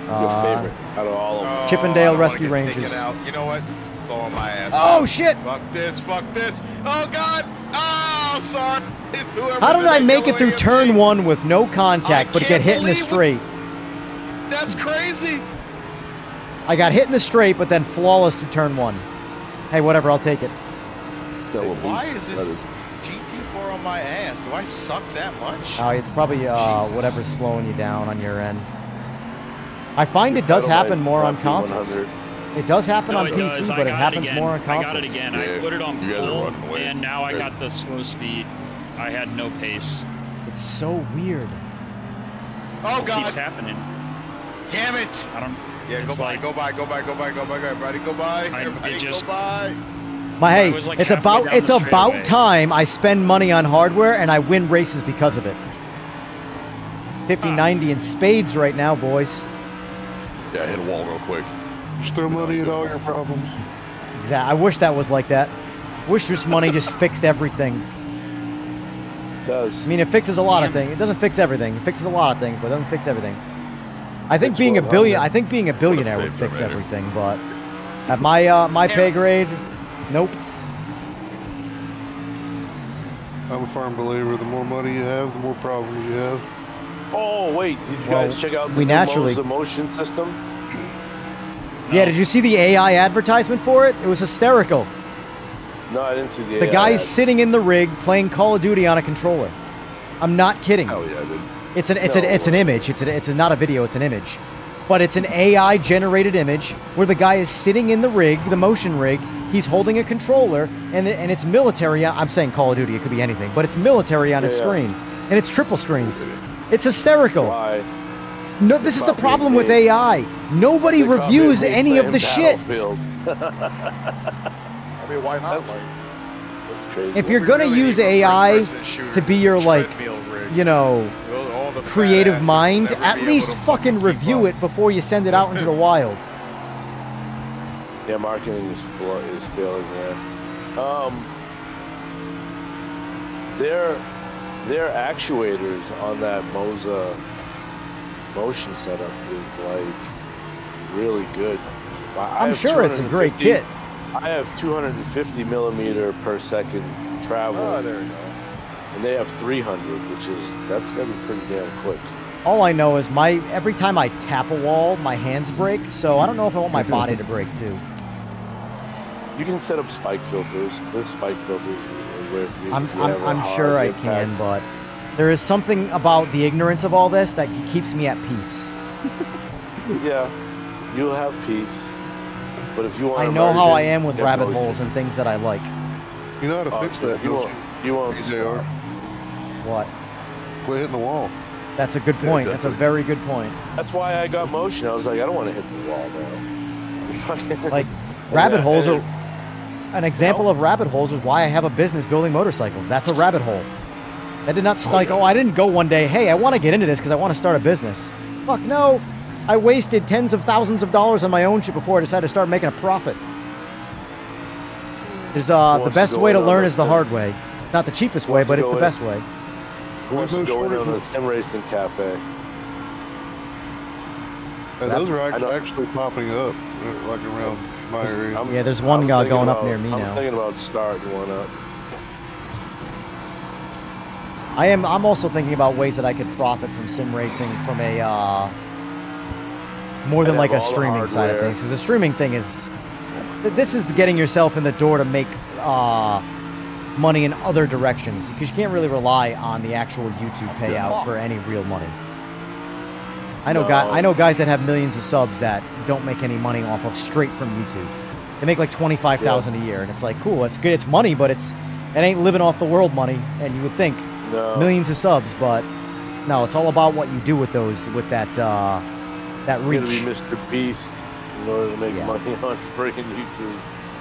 Your favorite out of all of them? Chippendale I don't wanna Rescue get taken Rangers. out. You know what? It's all on my ass. Oh shit! Fuck this, fuck this. Oh god! Oh, sorry. It's whoever's How did in I that make it yellow through AMG. turn 1 with no contact, but get can't hit in the believe straight? That's crazy. I got hit in the straight, but then flawless to turn 1. Hey, whatever, I'll take it. Why is this GT4 on my ass? Do I suck that much? It's probably whatever's slowing you down on your end. I find it does happen more on consoles. It does happen on it PC, does. but it happens more on I consoles. got it again. I put it on full, and now I got the slow speed. I had no pace. It's so weird. Oh It god! keeps happening. Damn it! I don't. Yeah, it's go by, like- go by, go by, go by, go by, everybody go by, everybody just- go by. Hey, was, like, it's halfway about down it's the about straightaway. time I spend money on hardware and I win races because of it. 50-90 in spades right now, boys. Yeah, hit a wall real quick. Just throw money at all your problems. Exactly. I wish that was like that. Wish this money just fixed everything. It does. I mean, it fixes a lot of things. It doesn't fix everything. It fixes a lot of things, but it doesn't fix everything. I think being a billionaire would fix everything, but at my pay grade, nope. I'm a firm believer. The more money you have, the more problems you have. Oh wait, did you guys check out the we naturally- motion system? Yeah, did you see the AI advertisement for it? It was hysterical. No, I didn't see the. The guy's sitting in the rig playing Call of Duty on a controller. I'm not kidding. Hell yeah, dude. It's an image. It's not a video. It's an image, but it's an AI generated image where the guy is sitting in the rig, the motion rig. He's holding a controller, and it's military. I'm saying Call of Duty. It could be anything, but it's military on his screen. and it's triple screens. It's hysterical. Why? No, this is the problem with AI. Nobody reviews any of the shit. I mean, why not? Like, that's crazy. If you're gonna use AI to be your like, you know, creative mind, at least fucking review it before you send it out into the wild. Yeah, marketing is failing there. Their actuators on that Moza motion setup is like really good. I'm sure it's a great kit. I have 250 millimeter per second travel. oh, there we go. And they have 300, that's gonna be pretty damn quick. All I know is every time I tap a wall, my hands break. So I don't know if I want my body to break too. You can set up spike filters. There's spike filters where if you I'm have a hard sure I impact. can, but there is something about the ignorance of all this that keeps me at peace. Yeah, you'll have peace. But if you want, I know how I am with rabbit holes and things that I like. You know how to fix that, You don't won't. You won't. EJR? What? Quit hitting the wall. That's a good point. That's a very good point. That's why I got motion. I was like, I don't want to hit the wall now. Like, rabbit holes are an example of rabbit holes is why I have a business building motorcycles. That's a rabbit hole. That did not I didn't go one day, hey, I want to get into this because I want to start a business. Fuck no. I wasted tens of thousands of dollars on my own shit before I decided to start making a profit. There's the best way to learn is the hard way. Not the cheapest way, but it's the best way. Who wants to go in on the sim racing cafe? Those are actually popping up, like around my area. Yeah, there's one guy going up near me now. I'm thinking about starting one up. I'm also thinking about ways that I could profit from sim racing from a more than like a streaming side of things, because the streaming thing is this is getting yourself in the door to make money in other directions, because you can't really rely on the actual YouTube payout for any real money. I know guys that have millions of subs that don't make any money off of straight from YouTube. They make like $25,000 a year, and it's like, cool, it's good, it's money, but it ain't living off the world money. And you would think millions of subs, but no, it's all about what you do with those, with that reach. You gotta be Mr. Beast in order to make money on freaking YouTube.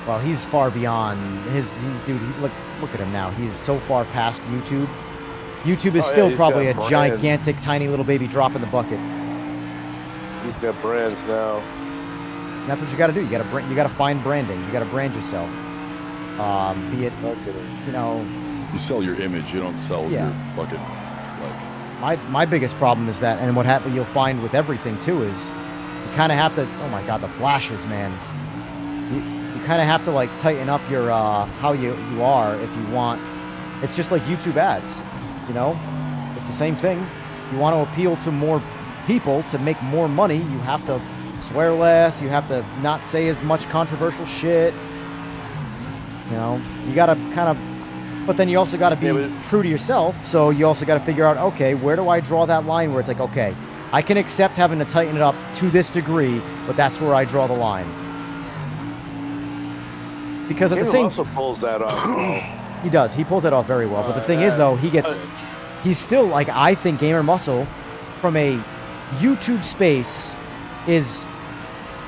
Well, he's far beyond dude. Look at him now. He's so far past YouTube. YouTube is still probably a gigantic, tiny little baby drop in the bucket. He's got brands now. And that's what you got to do. You got to find branding. You got to brand yourself. Be it, you know. You sell your image. You don't sell your fucking like. My biggest problem is that, and what you'll find with everything too is, you kind of have to. Oh my God, the flashes, man. You kind of have to like tighten up your how you are if you want. It's just like YouTube ads, you know. It's the same thing. You want to appeal to more people to make more money. You have to swear less. You have to not say as much controversial shit. You know, you got to kind of. But then you also got to be true to yourself. So you also got to figure out, okay, where do I draw that line where it's like, okay, I can accept having to tighten it up to this degree, but that's where I draw the line. Because at the same also pulls that off. He does. He pulls that off very well. But the thing is, though, he's still, like, I think Gamer Muscle, from a YouTube space, is,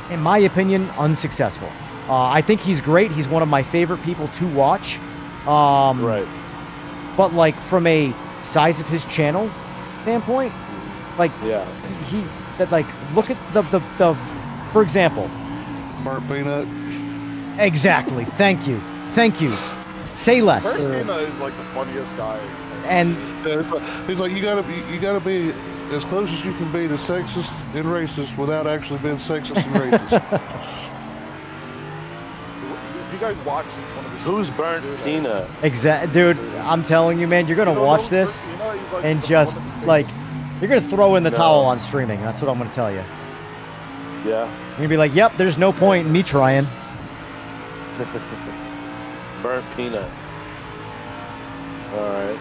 in my opinion, unsuccessful. I think he's great. He's one of my favorite people to watch. Right. But, like, from a size of his channel standpoint, like, look at the for example. Burnt Peanut. Exactly. Thank you. Say less. Burnt Peanut is like the funniest guy. And he's like, you gotta be as close as you can be to sexist and racist without actually being sexist and racist. If you guys watch one of his Who's Burnt Peanut? Dude, I'm telling you, man, you're gonna watch this and just like you're gonna throw in the towel on streaming. That's what I'm gonna tell you. Yeah. You're gonna be like, yep, there's no point in me trying. Burnt Peanut. Alright.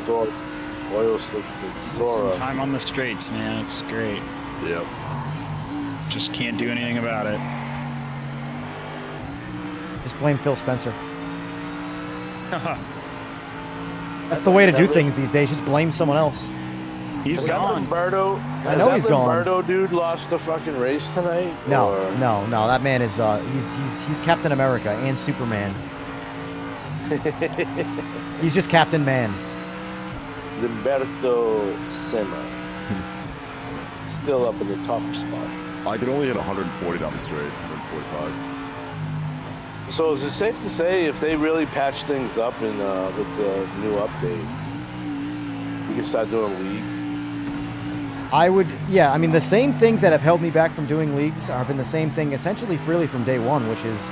Oil slicks and Sora. Some time on the straights, man. It's great. Yep. Just can't do anything about it. Just blame Phil Spencer. That's the way to do things these days. Just blame someone else. He's Is that gone. Lombardo? I know he's gone. Lombardo dude lost the fucking race tonight? No, or- no. That man is he's Captain America and Superman. He's just Captain Man. Limberto Senna. Still up in the top spot. I can only hit 140 down the straight, 145. So is it safe to say if they really patch things up in with the new update, we can start doing leagues? I would, yeah. I mean, the same things that have held me back from doing leagues have been the same thing, essentially, really from day one, which is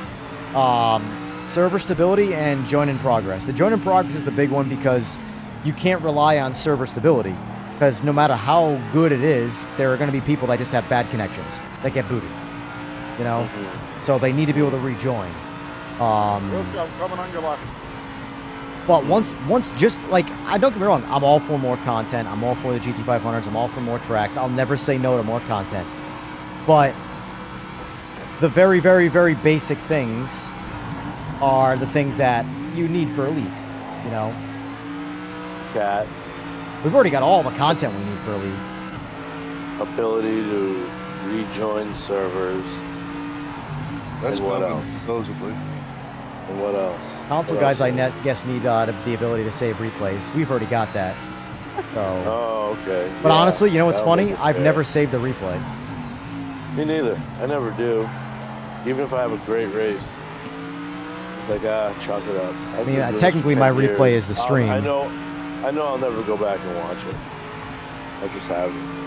server stability and join in progress. The join in progress is the big one because you can't rely on server stability. Because no matter how good it is, there are going to be people that just have bad connections that get booted. You know, so they need to be able to rejoin. I'm coming on your left. But once just like, I don't get me wrong, I'm all for more content. I'm all for the GT500s. I'm all for more tracks. I'll never say no to more content. But the very, very, very basic things are the things that you need for a league. You know, Chat. we've already got all the content we need for a league. Ability to rejoin servers. That's And what else? Supposedly. And what else? Console What guys, else? I guess, need the ability to save replays. We've already got that. So. Oh, okay. But Yeah, honestly, you know what's that'll funny? make it I've fair. never saved the replay. Me neither. I never do. Even if I have a great race. It's like, chalk it up. I mean, technically my replay is the stream. I know I'll never go back and watch it. I just haven't.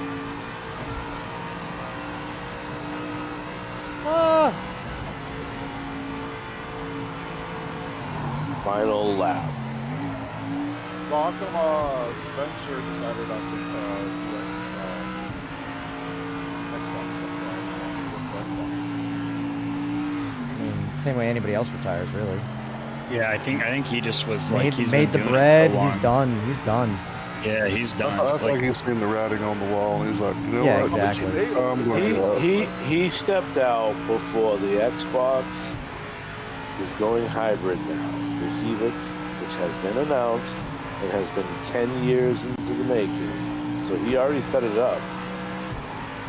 Final lap. So how come Spencer decided on the Xbox I mean, same way anybody else retires, really. Yeah, I think he just was like he's made the been doing it bread. so He's long. done. He's done. Yeah, he's done. That's like he's seen the writing on the wall, and he's like, you know Yeah, what? exactly. I'm going to He stepped out before the Xbox is going hybrid now. The Helix, which has been announced and has been 10 years into the making. So he already set it up.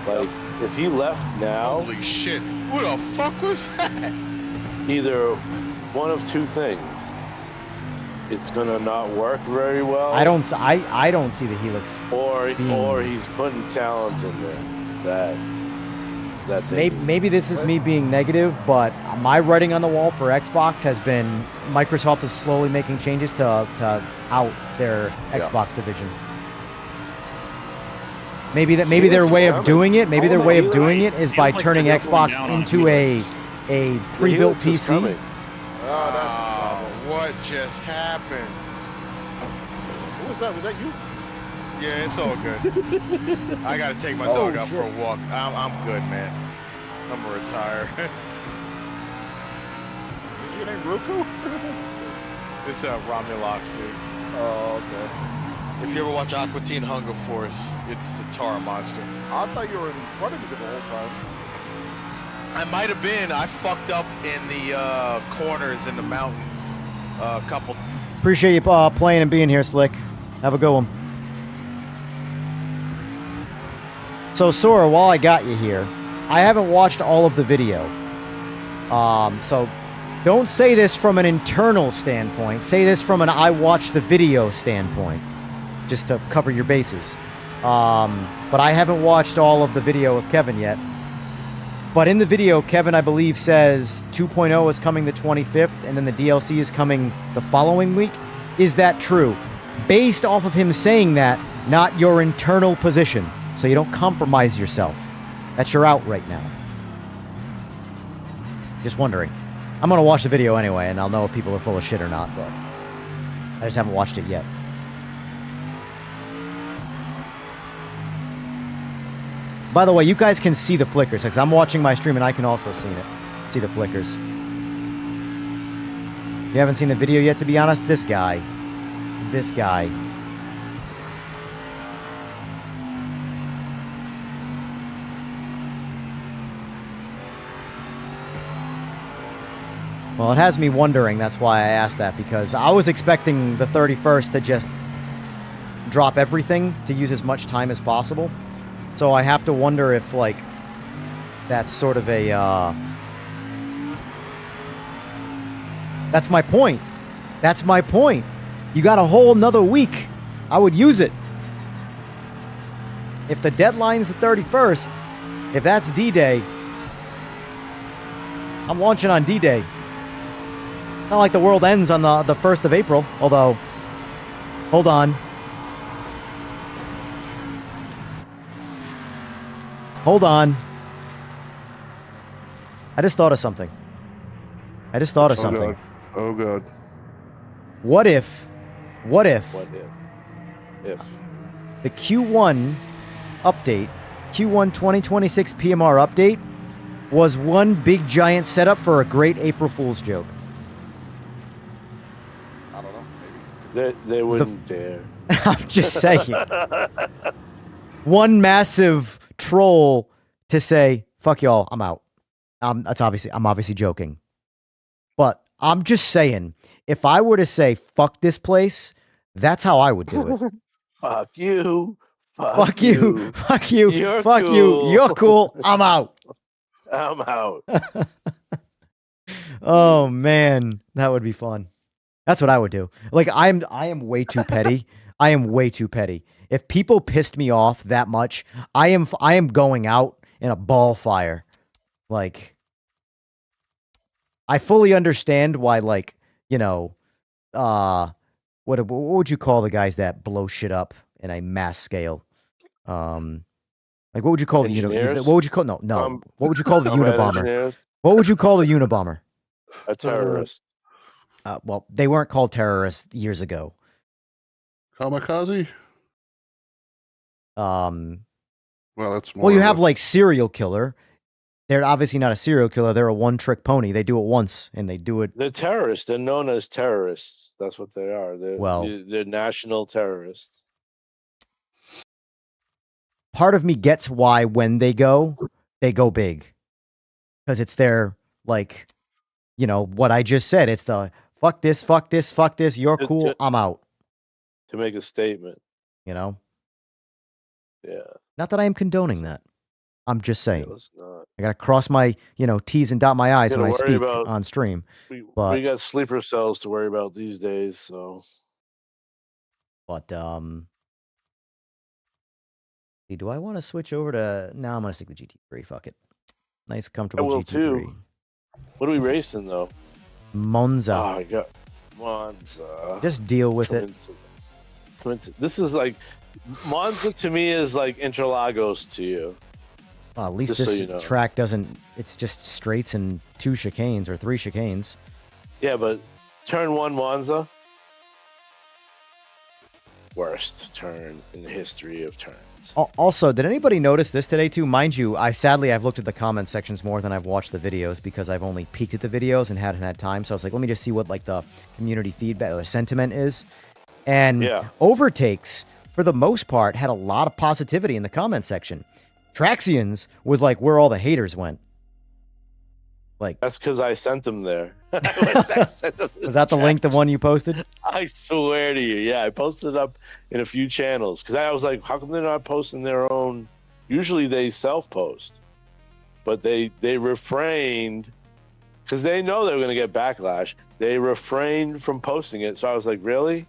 Like, if he left now, Holy shit! Who the fuck was that? either one of two things. It's gonna not work very well. I don't see the Helix. Or being- he's putting talent in there that they Maybe this is me being negative, but my writing on the wall for Xbox has been Microsoft is slowly making changes to out their Xbox division. Maybe their way of doing it. Maybe their way of doing it is by turning Xbox into a pre-built PC. What just happened? Who was that? Was that you? Yeah, it's all good. I gotta take my dog out for a walk. I'm good, man. I'm gonna retire. Is your name Ruku? It's Romuloxy. Oh, okay. If you ever watch Aqua Teen Hunger Force, it's the Tar monster. I thought you were in front of me the whole time. I might have been. I fucked up in the corners in the mountain. Couple. Appreciate you playing and being here, Slick. Have a good one. So, Sora, while I got you here, I haven't watched all of the video. So don't say this from an internal standpoint. Say this from an I watched the video standpoint, just to cover your bases. But I haven't watched all of the video of Kevin yet. But in the video, Kevin, I believe, says 2.0 is coming the 25th, and then the DLC is coming the following week. Is that true? Based off of him saying that, not your internal position, so you don't compromise yourself. That's your out right now. Just wondering. I'm going to watch the video anyway, and I'll know if people are full of shit or not, but I just haven't watched it yet. By the way, you guys can see the flickers, because I'm watching my stream and I can also see the flickers. You haven't seen the video yet, to be honest? This guy. Well, it has me wondering. That's why I asked that, because I was expecting the 31st to just drop everything to use as much time as possible. So I have to wonder if, like, that's sort of a, that's my point. That's my point. You got a whole nother week. I would use it. If the deadline's the 31st, if that's D-Day, I'm launching on D-Day. Not like the world ends on the 1st of April, although, hold on. Hold on. I just thought of something. God. Oh, God. What if If. the Q1 update, Q1 2026 PMR update, was one big giant setup for a great April Fool's joke? I don't know. Maybe. They wouldn't dare. I'm just saying. One massive troll to say, fuck y'all, I'm out. I'm obviously joking. But I'm just saying, if I were to say, fuck this place, that's how I would do it. Fuck you. Fuck you. Fuck you. You're Fuck cool. you. You're cool. I'm out. I'm out. Oh man, that would be fun. That's what I would do. Like I am way too petty. I am way too petty. If people pissed me off that much, I am going out in a ball fire. Like I fully understand why, like, you know, what would you call the guys that blow shit up in a mass scale? Like what would you call the Engineers? what would you call no what would you call the Combat Unabomber? engineers? What would you call the Unabomber? A terrorist. Well, they weren't called terrorists years ago. Kamikaze? Well, that's more you of have a- like serial killer. They're obviously not a serial killer. They're a one-trick pony. They do it once, and they do it. They're terrorists. They're known as terrorists. That's what they are. They're national terrorists. Part of me gets why when they go big, because it's their, like, you know what I just said. It's the fuck this, fuck this, fuck this. You're cool. I'm out. To make a statement. You know. Yeah. Not that I am condoning that. I'm just saying. Let's not. I gotta cross my, T's and dot my I's Gotta when I worry speak about- on stream. We But got sleeper cells to worry about these days, so. But do I want to switch over to? No, I'm gonna stick with GT3. Fuck it. Nice, I comfortable will GT3. too. What are we racing though? Monza. Oh, I got Monza. Just deal with it. This is like Monza to me is like Interlagos to you. Well, at least Just so this you know. track doesn't. It's just straights and 2 chicanes or 3 chicanes. Yeah, but turn 1 Monza. Worst turn in the history of turns. Also, did anybody notice this today too? Mind you, I've looked at the comment sections more than I've watched the videos because I've only peeked at the videos and hadn't had time. So I was like, let me just see what like the community feedback or sentiment is. And Overtakes, for the most part, had a lot of positivity in the comment section. Traxians was like where all the haters went. Like that's because I sent them there. Was that the link, the one you posted? I swear to you, yeah, I posted up in a few channels because I was like, how come they're not posting their own? Usually they self-post, but they refrained because they know they were gonna get backlash. They refrained from posting it, so I was like, really?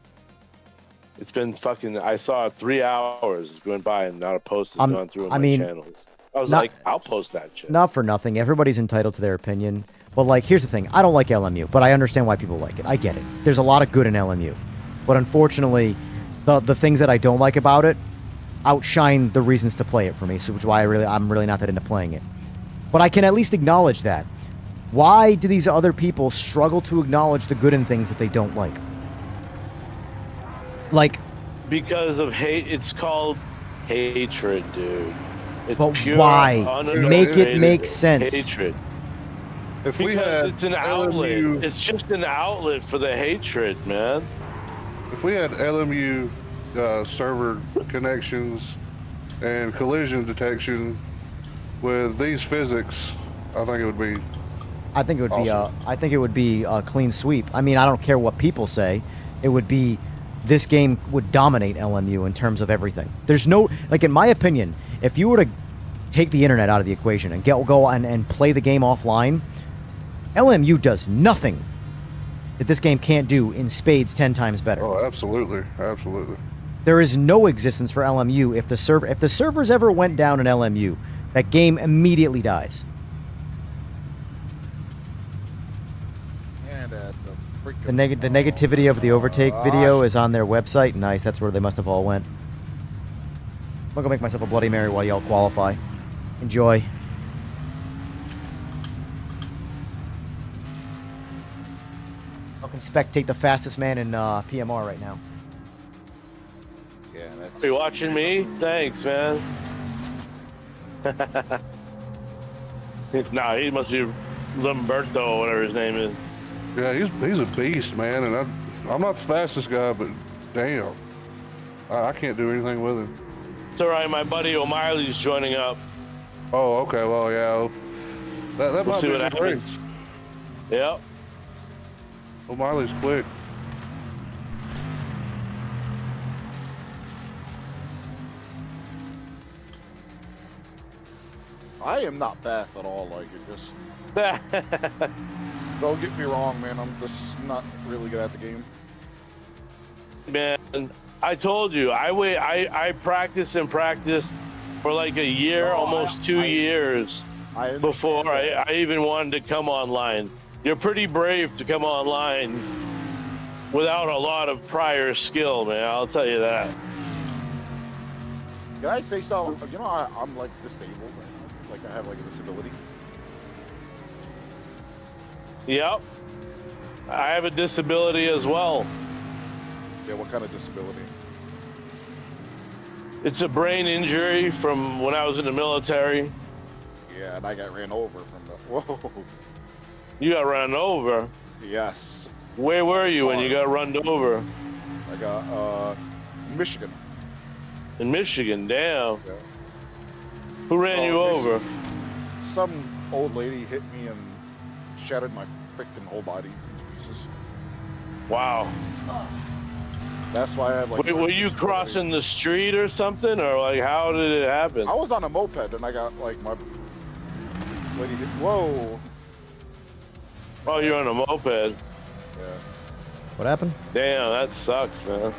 It's been fucking. I saw 3 hours going by and not a post has gone through on my channels. I was like, I'll post that shit. Not for nothing. Everybody's entitled to their opinion. But, like, here's the thing. I don't like LMU, but I understand why people like it. I get it. There's a lot of good in LMU. But unfortunately, the things that I don't like about it outshine the reasons to play it for me, so which is why I'm really not that into playing it. But I can at least acknowledge that. Why do these other people struggle to acknowledge the good in things that they don't like? Like... Because of hate. It's called hatred, dude. It's but pure, why? Make it make sense. Hatred. If we had it's an outlet. LMU, It's just an outlet for the hatred, man. if we had LMU server connections and collision detection with these physics, I think it would be I think it would be I think it would be a clean sweep. I mean, I don't care what people say. It would be this game would dominate LMU in terms of everything. There's no, like, in my opinion, if you were to take the internet out of the equation and go and play the game offline, LMU does nothing that this game can't do in spades 10 times better. Oh, absolutely, absolutely. There is no existence for LMU if the servers ever went down in LMU, that game immediately dies. And that's a freaking The negativity of the overtake video is on their website. Nice, that's where they must have all went. I'm gonna make myself a Bloody Mary while y'all qualify. Enjoy. I can spectate the fastest man in PMR right now. Yeah, that's... Are you watching me? Thanks, man. Nah, he must be Lamberto, whatever his name is. Yeah, he's a beast, man, and I'm not the fastest guy, but damn, I can't do anything with him. It's all right, my buddy O'Malley's joining up. Oh, okay, well, yeah, that We'll might see be what the happens. race. Yep. O'Malley's quick. I am not fast at all. Like, it just... Don't get me wrong, man. I'm just not really good at the game. Man, I told you, I practiced and practiced for like a year, almost 2 years before I even wanted to come online. You're pretty brave to come online without a lot of prior skill, man. I'll tell you that. Can I say so? You know, I'm like disabled. Right? Like, I have like a disability. Yep. I have a disability as well. Yeah, what kind of disability? It's a brain injury from when I was in the military. Yeah, and I got ran over from the... Whoa. You got run over? Yes. Where were you when you got run over? I got, Michigan. In Michigan, damn. Yeah. Who ran you over? Some old lady hit me and shattered my freaking whole body to pieces. Wow. That's why I have like... Were you crossing the street or something? Or like, how did it happen? I was on a moped and I got like my lady hit... Whoa. Oh, you're on a moped. Yeah. What happened? Damn, that sucks, man.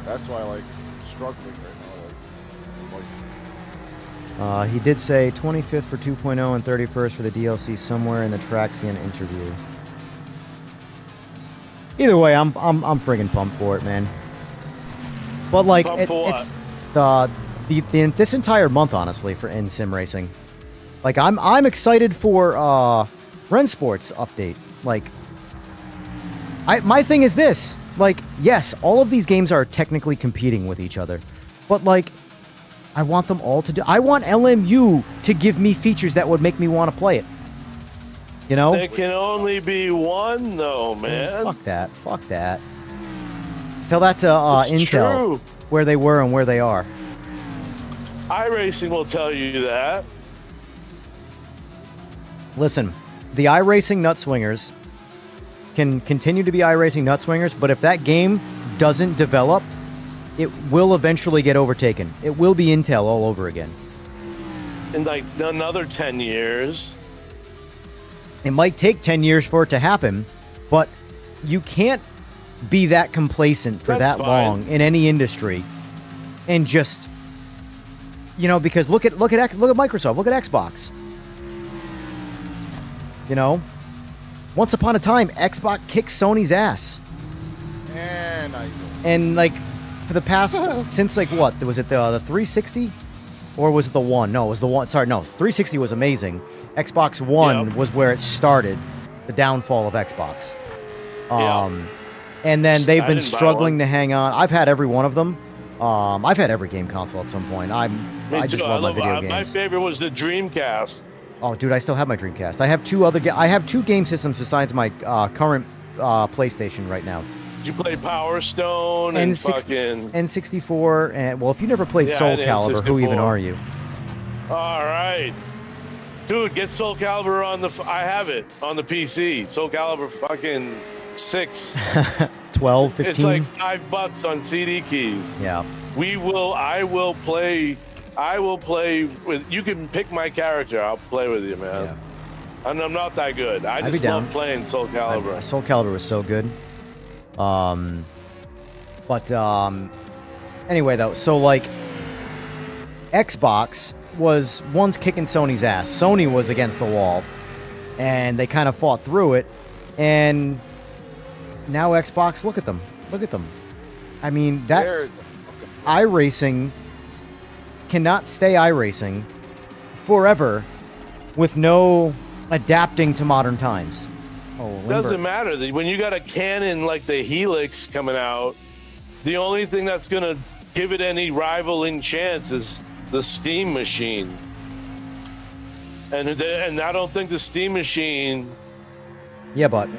That's why I like struggling right now. Like He did say 25th for 2.0 and 31st for the DLC somewhere in the Traxian interview. Either way, I'm friggin' pumped for it, man. But like, it's this entire month, honestly, for in sim racing. Like, I'm excited for Rensport's update. Like, my thing is this. Like, yes, all of these games are technically competing with each other, but like, I want them all to do. I want LMU to give me features that would make me want to play it. You know? There can only be one, though, man. Fuck that. Fuck that. Tell that to Intel, true. Where they were and where they are. iRacing will tell you that. Listen, the iRacing nut swingers can continue to be iRacing nut swingers, but if that game doesn't develop, it will eventually get overtaken. It will be Intel all over again. In like another 10 years. It might take 10 years for it to happen, but you can't be that complacent for that long in any industry and just, you know, because look at Microsoft, look at Xbox. You know, once upon a time, Xbox kicked Sony's ass. And like for the past since like what was it the 360 or was it the one? No, it was the one. Sorry, no, 360 was amazing. Xbox One was where it started, the downfall of Xbox. And then they've been struggling to hang on. I've had every one of them. I've had every game console at some point. I just love my video games. My favorite was the Dreamcast. Oh, dude, I still have my Dreamcast. I have two game systems besides my current PlayStation right now. Did you play Power Stone and fucking N64? And well, if you never played Soul Calibur, who even are you? All right. Dude, get Soul Calibur on the. I have it on the PC. Soul Calibur fucking 6. 12, 15. It's like $5 on CD keys. Yeah. I will play with. You can pick my character. I'll play with you, man. Yeah. And I'm not that good. I just love playing Soul Calibur. Soul Calibur was so good. Anyway, though, so like Xbox was once kicking Sony's ass. Sony was against the wall, and they kind of fought through it. And now Xbox, look at them. I mean, that iRacing cannot stay iRacing forever with no adapting to modern times. Doesn't matter. When you got a Canon like the Helix coming out, the only thing that's going to give it any rivaling chance is the Steam machine. And I don't think the Steam machine but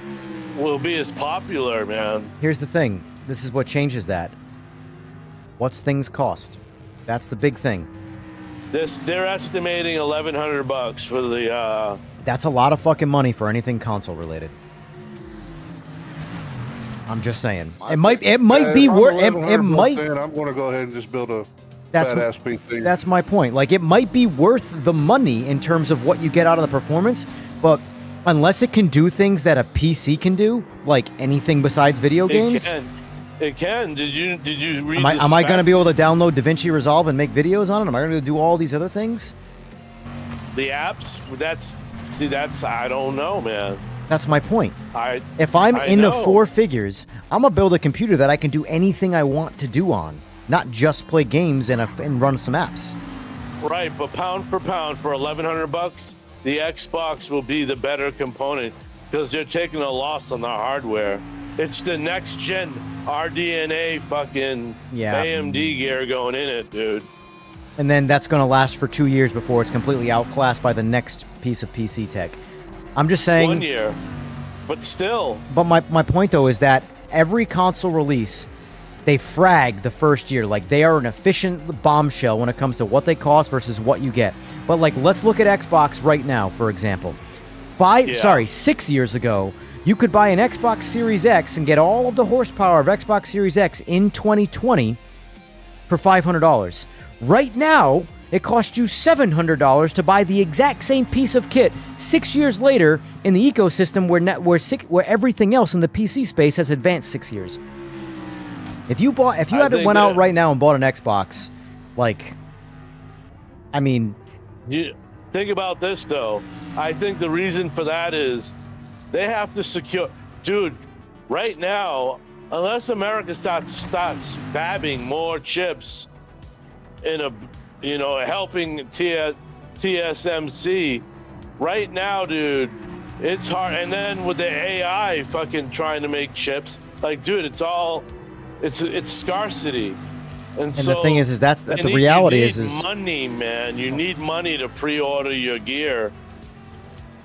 will be as popular, man. Here's the thing. This is what changes that. What's things cost? That's the big thing. They're estimating $1,100 for the. That's a lot of fucking money for anything console related. I'm just saying. It might be worth. It might. I'm going to go ahead and just build a badass PC. That's my point. Like, it might be worth the money in terms of what you get out of the performance, but unless it can do things that a PC can do, like anything besides video games. It can. Did you read? Am I going to be able to download DaVinci Resolve and make videos on it? Am I going to do all these other things? The apps? That's I don't know, man. That's my point. If I'm I into know. 4 figures, I'm going to build a computer that I can do anything I want to do on, not just play games and run some apps. Right, but pound for pound, for $1,100, the Xbox will be the better component because they're taking a loss on the hardware. It's the next gen RDNA fucking AMD gear going in it, dude. And then that's going to last for 2 years before it's completely outclassed by the next piece of PC tech. I'm just saying. 1 year, but still. But my point, though, is that every console release, they frag the first year. Like, they are an efficient bombshell when it comes to what they cost versus what you get. But, like, let's look at Xbox right now, for example. 6 years ago, you could buy an Xbox Series X and get all of the horsepower of Xbox Series X in 2020 for $500. Right now, it costs you $700 to buy the exact same piece of kit 6 years later in the ecosystem where everything else in the PC space has advanced 6 years. If you went out right now and bought an Xbox, like, I mean, think about this though. I think the reason for that is they have to secure, dude. Right now, unless America starts fabbing more chips in helping TSMC, right now, dude, it's hard. And then with the AI fucking trying to make chips, like, dude, it's scarcity. And so the thing is that's the reality is money, man. You need money to pre-order your gear.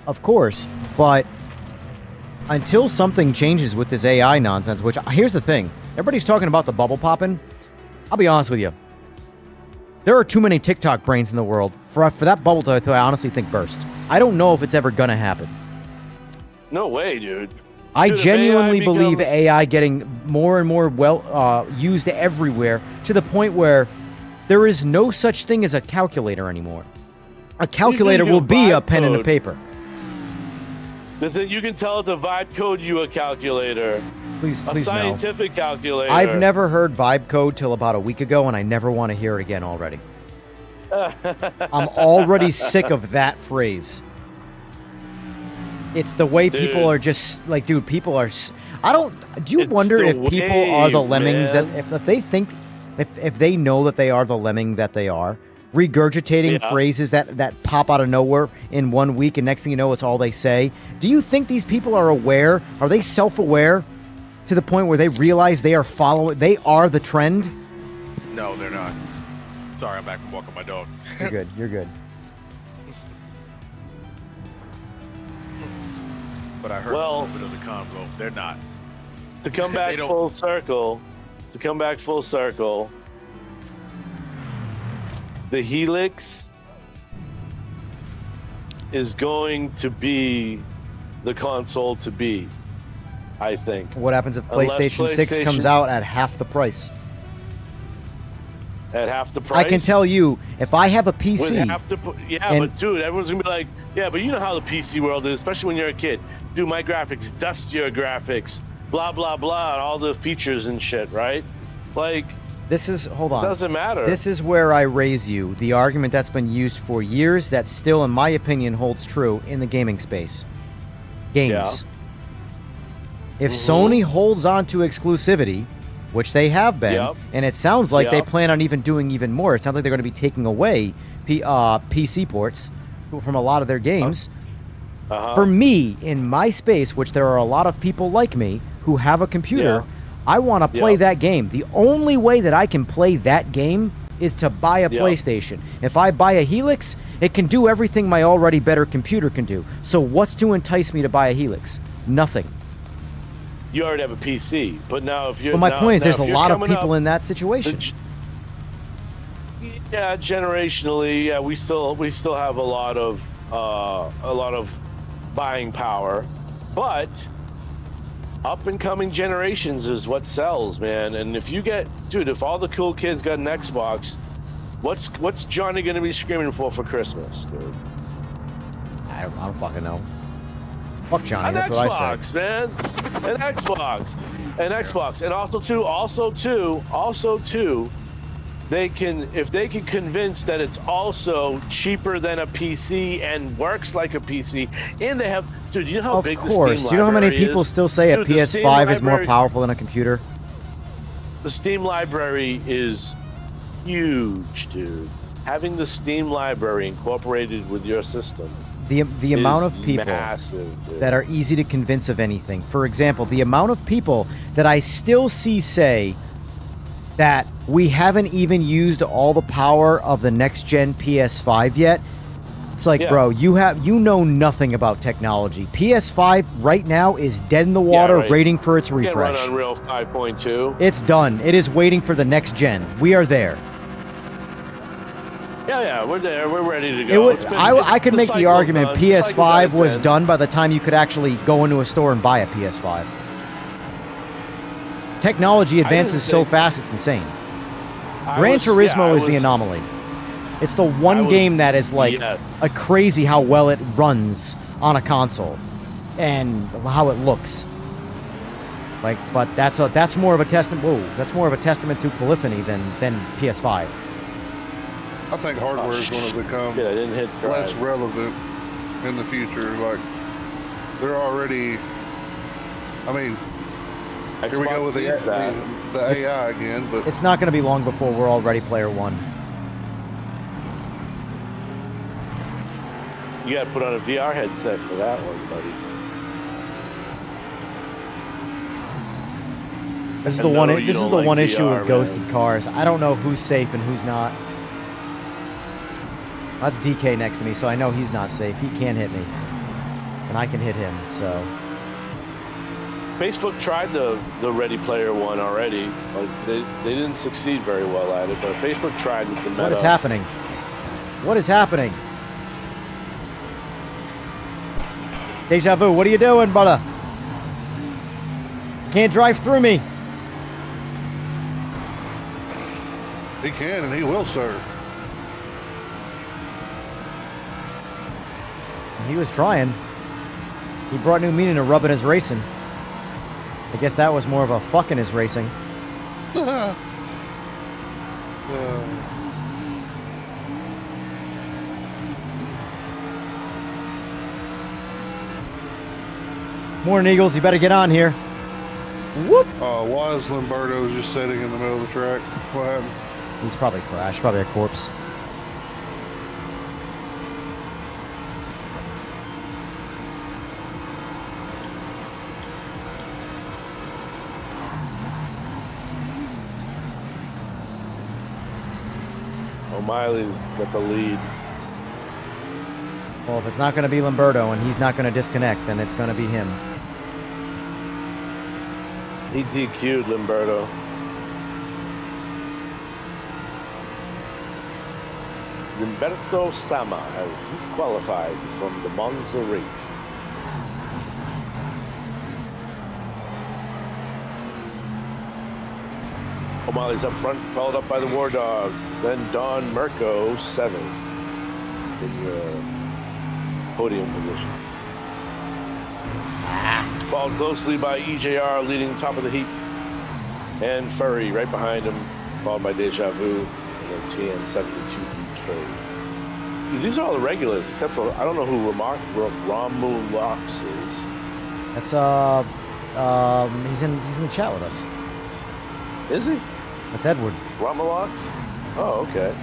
Of course, but until something changes with this AI nonsense, which here's the thing, everybody's talking about the bubble popping. I'll be honest with you. There are too many TikTok brains in the world for that bubble to I honestly think burst. I don't know if it's ever gonna happen. No way, dude. I genuinely believe AI getting more and more used everywhere to the point where there is no such thing as a calculator anymore. A calculator will be a pen and a paper. You can tell it to vibe code you a calculaler. Please a scientific calculator. I've never heard vibe code till about a week ago, and I never want to hear it again already. I'm already sick of that phrase. It's the way people are just like, dude, people are. Do you wonder if people are the lemmings that if they think, if they know that they are the lemming that they are, regurgitating phrases that pop out of nowhere in 1 week, and next thing you know, it's all they say. Do you think these people are aware? Are they self-aware to the point where they realize they are the trend? No, they're not. Sorry, I'm back from walking my dog. You're good. You're good. But I heard a little bit of the convo. They're not. To come back full circle, the Helix is going to be the console to be, I think. What happens if Unless PlayStation 6 comes out at half the price? At half the price? I can tell you, if I have a PC... With half the, but dude, everyone's going to be like, yeah, but you know how the PC world is, especially when you're a kid. Dude, my graphics, dustier graphics, blah, blah, blah, and all the features and shit, right? Like... hold on. Doesn't matter. This is where I raise you the argument that's been used for years that still, in my opinion, holds true in the gaming space. Games. Yeah. If Sony holds on to exclusivity, which they have been, and it sounds like they plan on even doing even more. It sounds like they're going to be taking away PC ports from a lot of their games. For me, in my space, which there are a lot of people like me who have a computer, I want to play that game. The only way that I can play that game is to buy a PlayStation. If I buy a Helix, it can do everything my already better computer can do. So what's to entice me to buy a Helix? Nothing. You already have a PC, but now if you're... Well, my point is there's a lot of people in that situation. Yeah, generationally, we still have a lot of buying power, but up and coming generations is what sells, man. And if you get, dude, if all the cool kids got an Xbox, what's Johnny gonna be screaming for Christmas, dude? I don't fucking know. Fuck Johnny, that's what I say. Man. An Xbox, and also too, if they can convince that it's also cheaper than a PC and works like a PC, and they have, dude, you know how big the Steam library is? Do you know how many people still say a PS5 is more powerful than a computer? The Steam library is huge, dude. Having the Steam library incorporated with your system. The amount of people that are easy to convince of anything. For example, the amount of people that I still see say that we haven't even used all the power of the next gen PS5 yet. It's like, bro, you know nothing about technology. PS5 right now is dead in the water, waiting for its refresh. Run Unreal 5.2. It's done. It is waiting for the next gen. We are there. Yeah, we're there. We're ready to go. I could make the argument PS5 was done by the time you could actually go into a store and buy a PS5. Technology advances so fast, it's insane. Gran Turismo is the anomaly. It's the one game that is like a crazy how well it runs on a console and how it looks. Like, but that's more of a testament. Whoa, that's more of a testament to polyphony than PS5. I think hardware is going to become less relevant in the future. Like, they're already. I mean, Xbox, here we go with the AI again. But it's not going to be long before we're all Ready Player One. You got to put on a VR headset for that one, buddy. This is the one. This is the one issue with ghosted cars. I don't know who's safe and who's not. That's DK next to me, so I know he's not safe. He can't hit me, and I can hit him. So Facebook tried the Ready Player One already. Like they didn't succeed very well at it, but Facebook tried with the Meta. What is happening? What is happening? Deja vu, what are you doing, brother? You can't drive through me. He can, and he will, sir. He was trying. He brought new meaning to rubbing his racing. I guess that was more of a fucking his racing. Morning, Eagles. You better get on here. Whoop! Why is Lombardo just sitting in the middle of the track? What happened? He's probably crashed. Probably a corpse. O'Malley's got the lead. Well, if it's not going to be Lombardo and he's not going to disconnect, then it's going to be him. He DQ'd Lombardo. Limberto Sama has disqualified from the Monza race. O'Malley's up front, followed up by the War Dog. Then Don Mirko, 7 in your podium position. Followed closely by EJR, leading top of the heap. And Furry right behind him, followed by Deja Vu and then TN72BK. These are all the regulars, except for, I don't know who Romulux is. That's, he's in the chat with us. Is he? That's Edward. Romulux? Oh, okay.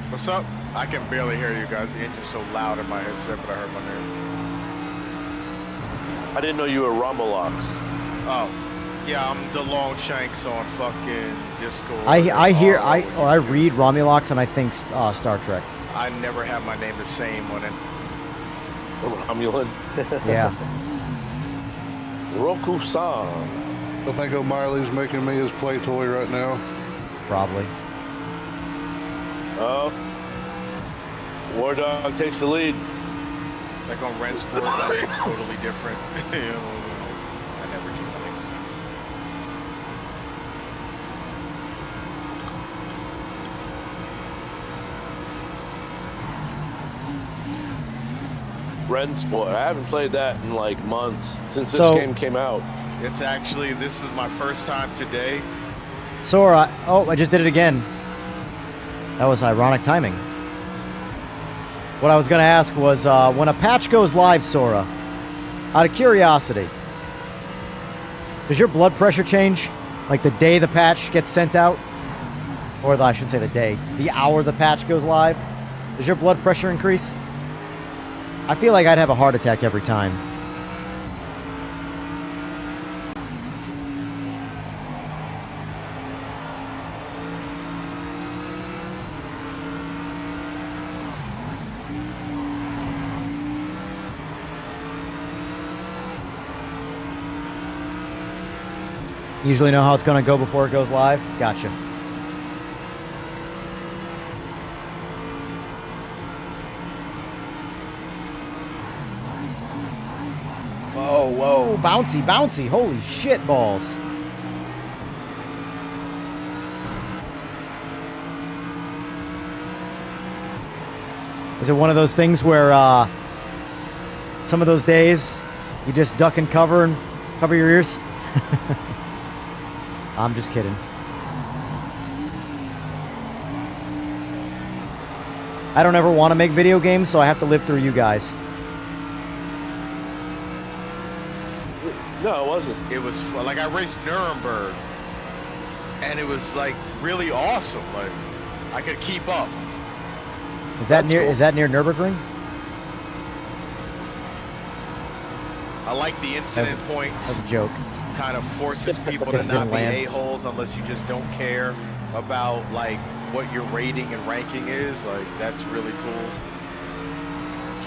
What's up? I can barely hear you guys. The engine's so loud in my headset, but I heard my name. I didn't know you were Romulux. Oh. Yeah, I'm the long shanks on fucking Discord. I read Romulux and I think Star Trek. I never have my name the same on it. Romulan? Yeah. Roku-san. I think O'Malley's making me his play toy right now. Probably. Oh. War Dog takes the lead. Like on Ren Sport, it's totally different. You know, I never keep my name the same. Ren Sport. I haven't played that in like months since this game came out. It's actually, this is my first time today. Sora, I just did it again. That was ironic timing. What I was going to ask was, when a patch goes live, Sora, out of curiosity, does your blood pressure change? Like the day the patch gets sent out? Or I shouldn't say the day, the hour the patch goes live? Does your blood pressure increase? I feel like I'd have a heart attack every time. Usually know how it's going to go before it goes live? Gotcha. Whoa, whoa, bouncy, bouncy. Holy shit balls. Is it one of those things where some of those days you just duck and cover your ears? I'm just kidding. I don't ever want to make video games, so I have to live through you guys. No, it wasn't. It was like I raced Nuremberg, and it was like really awesome. Like I could keep up. Is that near? Cool. Is that near Nürburgring? I like the incident points. That's a joke. Kind of forces people to not be a-holes unless you just don't care about like what your rating and ranking is. Like that's really cool.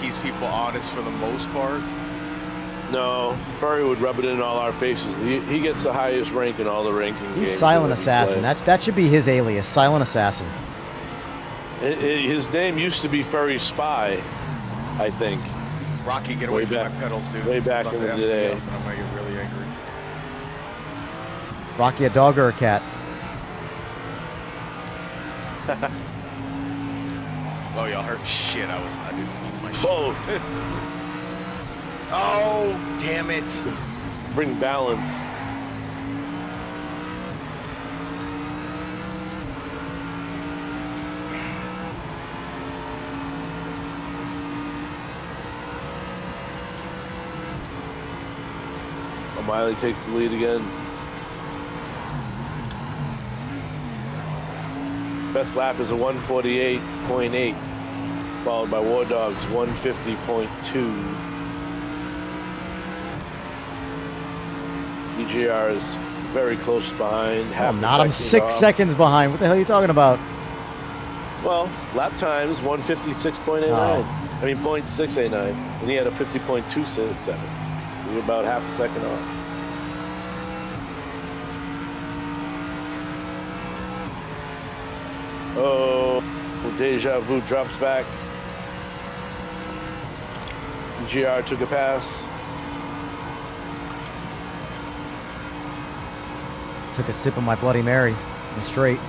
Keeps people honest for the most part. No, Furry would rub it in all our faces. He gets the highest rank in all the ranking games. He's Silent Assassin. That should be his alias, Silent Assassin. His name used to be Furry Spy, I think. Rocky, get away from my pedals, dude. Way back in the day. I'm gonna get really angry. Rocky, a dog or a cat? Oh, y'all hurt shit. I didn't move my shit. Whoa. Oh, damn it. Bring balance. O'Malley takes the lead again. Best lap is a 148.8, followed by War Dog's 150.2. EJR is very close behind. I'm 6 seconds behind. What the hell are you talking about? Well, lap time is 156.89. I mean, 0.689. And he had a 50.267. We were about half a second off. Oh, Deja Vu drops back. GR took a pass. Took a sip of my Bloody Mary. And straight.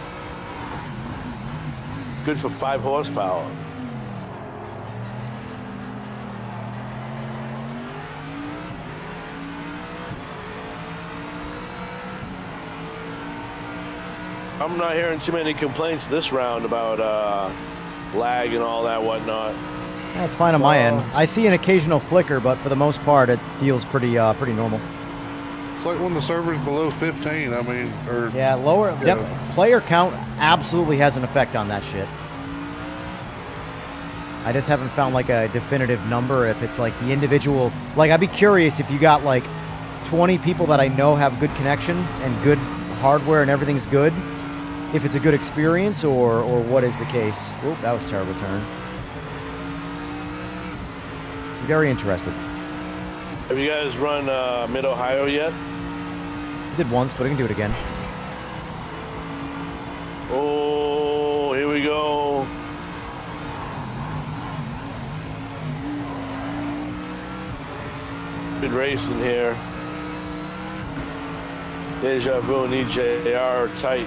It's good for 5 horsepower. I'm not hearing too many complaints this round about lag and all that whatnot. That's fine on my end. I see an occasional flicker, but for the most part, it feels pretty normal. It's like when the server's below 15. I mean, or yeah, lower. Player count absolutely has an effect on that shit. I just haven't found like a definitive number. If it's like the individual, like I'd be curious if you got like 20 people that I know have good connection and good hardware and everything's good. If it's a good experience or what is the case. Oop, that was a terrible turn. Very interested. Have you guys run Mid-Ohio yet? Did once, but I can do it again. Oh, here we go. Good racing here. Deja Vu and EJR are tight.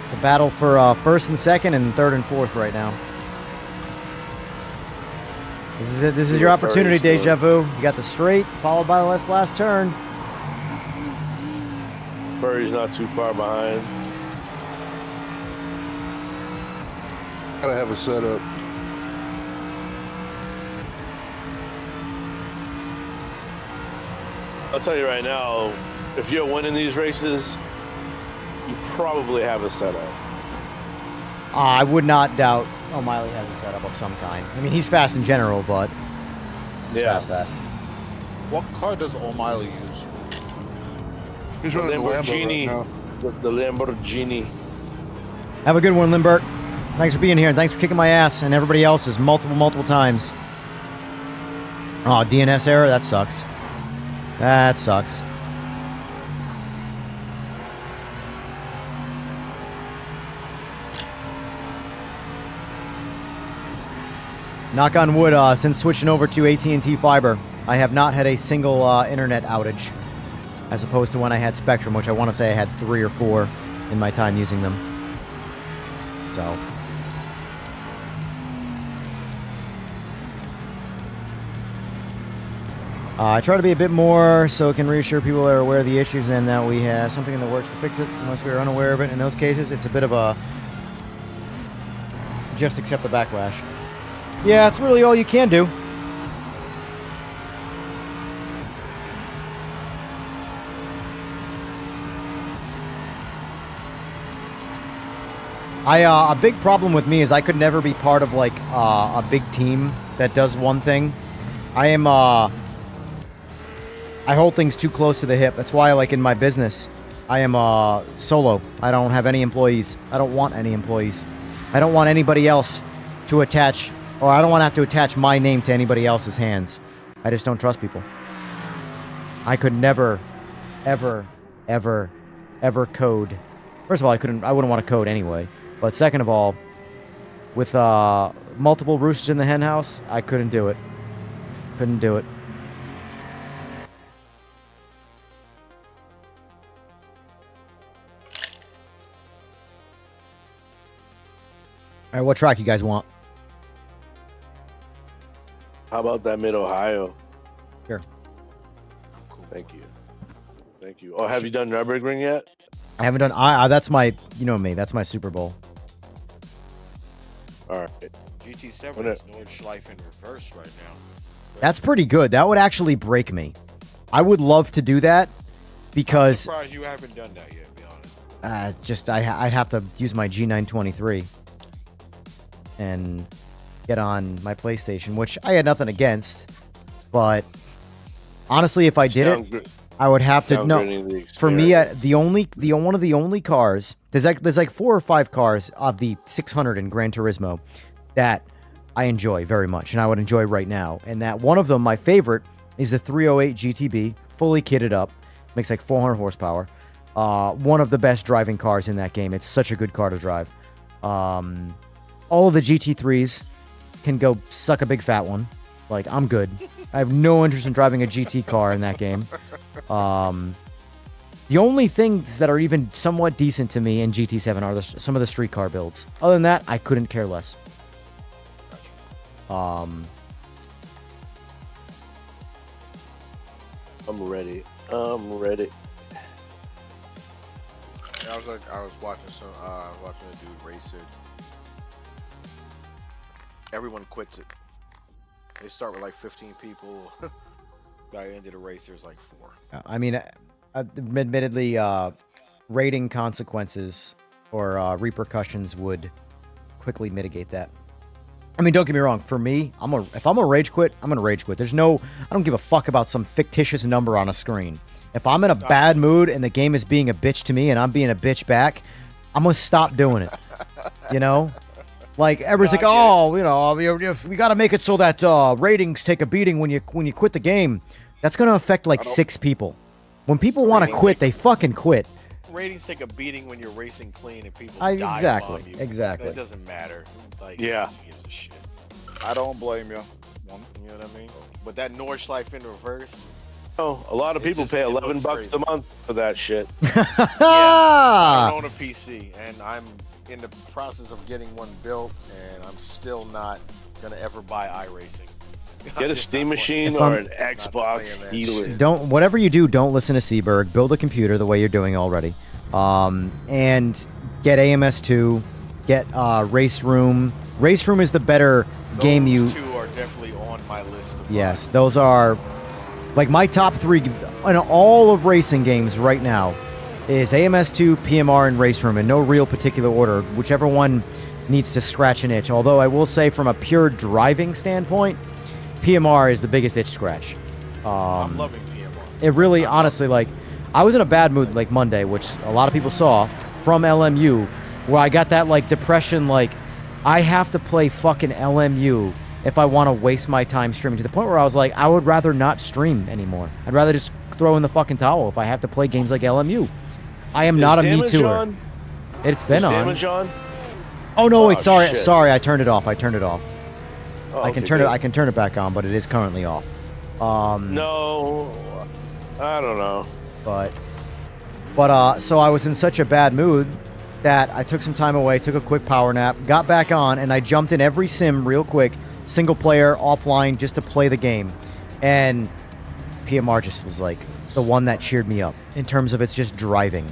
It's a battle for first and second and third and fourth right now. This is it. This is your opportunity, Deja Vu. You got the straight, followed by the last turn. Furry's not too far behind. Gotta have a setup. I'll tell you right now, if you're winning these races, you probably have a setup. I would not doubt O'Malley has a setup of some kind. I mean, he's fast in general, but he's fast. What car does O'Malley use? He's The running the Lamborghini. Lambo right The Lamborghini. Have a good one, Limbert. Thanks for being here, and thanks for kicking my ass and everybody else's multiple times. Oh, DNS error? That sucks. That sucks. Knock on wood, since switching over to AT&T Fiber, I have not had a single internet outage, as opposed to when I had Spectrum, which I want to say I had 3 or 4 in my time using them. So... I try to be a bit more so it can reassure people that are aware of the issues and that we have something in the works to fix it unless we are unaware of it. In those cases, it's a bit of a just accept the backlash. Yeah, it's really all you can do. A big problem with me is I could never be part of like a big team that does one thing. I hold things too close to the hip. That's why, like in my business, I am solo. I don't have any employees. I don't want any employees. I don't want anybody else to attach, or I don't want to have to attach my name to anybody else's hands. I just don't trust people. I could never, ever code. First of all, I wouldn't want to code anyway. But second of all, with multiple roosters in the hen house, I couldn't do it. Couldn't do it. All right, what track you guys want? How about that Mid-Ohio? Sure. Thank you. Thank you. Oh, have you done Nürburgring yet? I haven't done. That's my. You know me. That's my Super Bowl. All right. GT7 is Nordschleife in reverse right now. That's pretty good. That would actually break me. I would love to do that because. I'm surprised you haven't done that yet. To be honest. I'd have to use my G923 and get on my PlayStation, which I had nothing against, but honestly, if I did it, I would have to know. For me, one of the only cars, there's like 4 or 5 cars of the 600 in Gran Turismo that I enjoy very much, and I would enjoy right now. And that one of them, my favorite, is the 308 GTB, fully kitted up, makes like 400 horsepower. One of the best driving cars in that game. It's such a good car to drive. all of the GT3s can go suck a big fat one. Like, I'm good. I have no interest in driving a GT car in that game. The only things that are even somewhat decent to me in GT7 are some of the street car builds. Other than that, I couldn't care less. I'm ready. I'm ready. Yeah, I was watching a dude race it. Everyone quits it. They start with like 15 people. By the end of the race, there's like 4. I mean, admittedly, rating consequences or repercussions would quickly mitigate that. I mean, don't get me wrong. For me, if I'm gonna rage quit, I'm gonna rage quit. I don't give a fuck about some fictitious number on a screen. If I'm in a bad mood and the game is being a bitch to me and I'm being a bitch back, I'm gonna stop doing it. You know? Like, everybody's like, oh, you know, we got to make it so that ratings take a beating when you quit the game. That's going to affect like 6 people. When people want to quit, they fucking quit. Ratings take a beating when you're racing clean and people die exactly, bomb you. Exactly. It doesn't matter. Like, yeah. Who gives a shit? I don't blame you. You know what I mean? But that Nordschleife in reverse. Oh, a lot of people pay $11 a month for that shit. Yeah, I don't own a PC, and I'm in the process of getting one built, and I'm still not gonna ever buy iRacing. Get a Steam machine or an Xbox. Whatever you do, don't listen to Seaberg. Build a computer the way you're doing already, and get AMS2, get Race Room. Race Room is the better game. Those 2 are definitely on my list. Yes, those are like my top 3 in all of racing games right now. Is AMS2, PMR, and Race Room in no real particular order, whichever one needs to scratch an itch. Although I will say from a pure driving standpoint, PMR is the biggest itch scratch. I'm loving PMR. It really, honestly, like, I was in a bad mood like Monday, which a lot of people saw from LMU, where I got that like depression, like, I have to play fucking LMU if I want to waste my time streaming, to the point where I was like, I would rather not stream anymore. I'd rather just throw in the fucking towel if I have to play games like LMU. I am not a Me Tooer. It's been on. Damage on? Oh no! Wait, sorry, I turned it off. Oh, I can turn it. Good. I can turn it back on, but it is currently off. No, I don't know. But so I was in such a bad mood that I took some time away, took a quick power nap, got back on, and I jumped in every sim real quick, single player, offline, just to play the game. And PMR just was like the one that cheered me up in terms of it's just driving.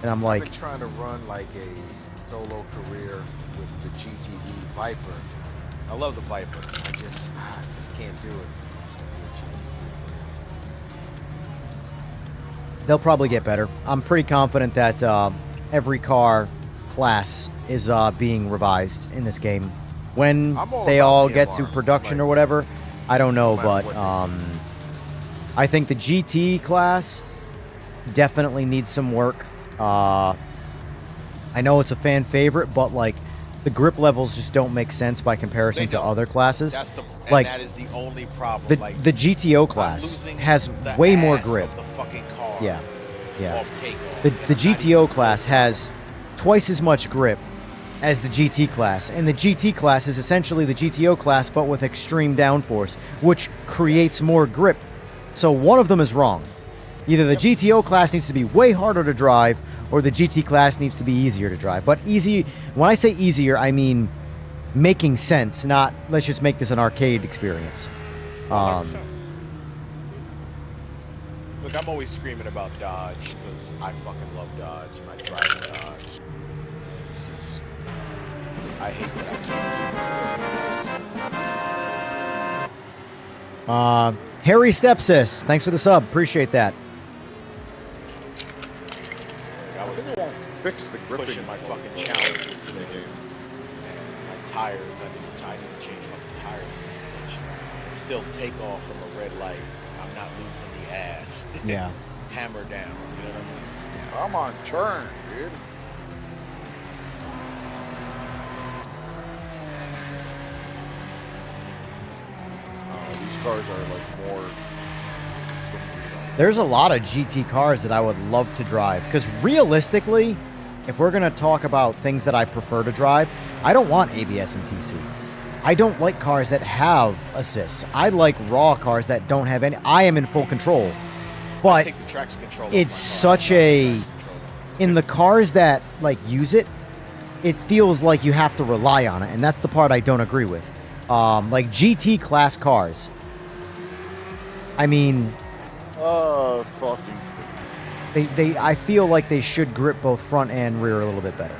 And I'm like, I've been trying to run like a solo career with the GTE Viper. I love the Viper. I just can't do it. they'll probably get better. I'm pretty confident that every car class is being revised in this game. When they all get to production or whatever, I don't know, but I think the GT class definitely needs some work. I know it's a fan favorite, but like the grip levels just don't make sense by comparison to other classes. Like that is the only problem. The GTO class has way more grip. Yeah. The GTO class has twice as much grip as the GT class, and the GT class is essentially the GTO class but with extreme downforce, which creates more grip. So one of them is wrong. Either the GTO class needs to be way harder to drive, or the GT class needs to be easier to drive. But easy, when I say easier, I mean making sense, not let's just make this an arcade experience. Look, I'm always screaming about Dodge because I fucking love Dodge and I drive a Dodge. And it's just, I hate that I can't Harry Stepsis, thanks for the sub. Appreciate that. Fix the gripping. Pushing my fucking Challenger today. And my tires, I need to change fucking tires and still take off from a red light. I'm not losing the ass. Yeah. Hammer down, you know what I mean? I'm on turn, dude. These cars are like more. There's a lot of GT cars that I would love to drive, because realistically, if we're going to talk about things that I prefer to drive, I don't want ABS and TC. I don't like cars that have assists. I like raw cars that don't have any. I am in full control. But take the traction control it's such a... In the cars that, like, use it, it feels like you have to rely on it, and that's the part I don't agree with. Like, GT class cars. I mean... fucking... I feel like they should grip both front and rear a little bit better.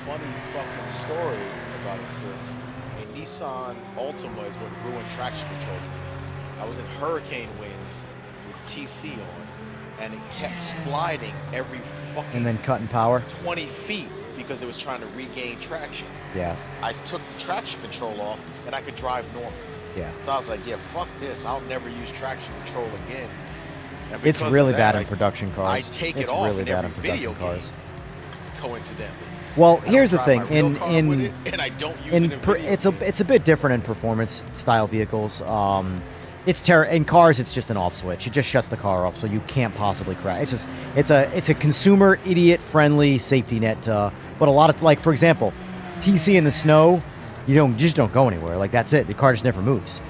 Funny fucking story about assists. A Nissan Altima is what ruined traction control for me. I was in hurricane winds with TC on, and it kept sliding every fucking... And then cutting power? 20 feet because it was trying to regain traction. Yeah. I took the traction control off, and I could drive normal. Yeah. So I was like, yeah, fuck this. I'll never use traction control again. And It's because really of that, bad in production cars. I take it's it off really in bad every in production video cars. game, coincidentally. Well, I here's the don't thing. drive my real car with it, and I don't use it in video it's a bit different in performance style vehicles. In cars, it's just an off switch. It just shuts the car off, so you can't possibly crash. It's a consumer idiot friendly safety net. But a lot of, like, for example, TC in the snow, you just don't go anywhere. Like, that's it. The car just never moves.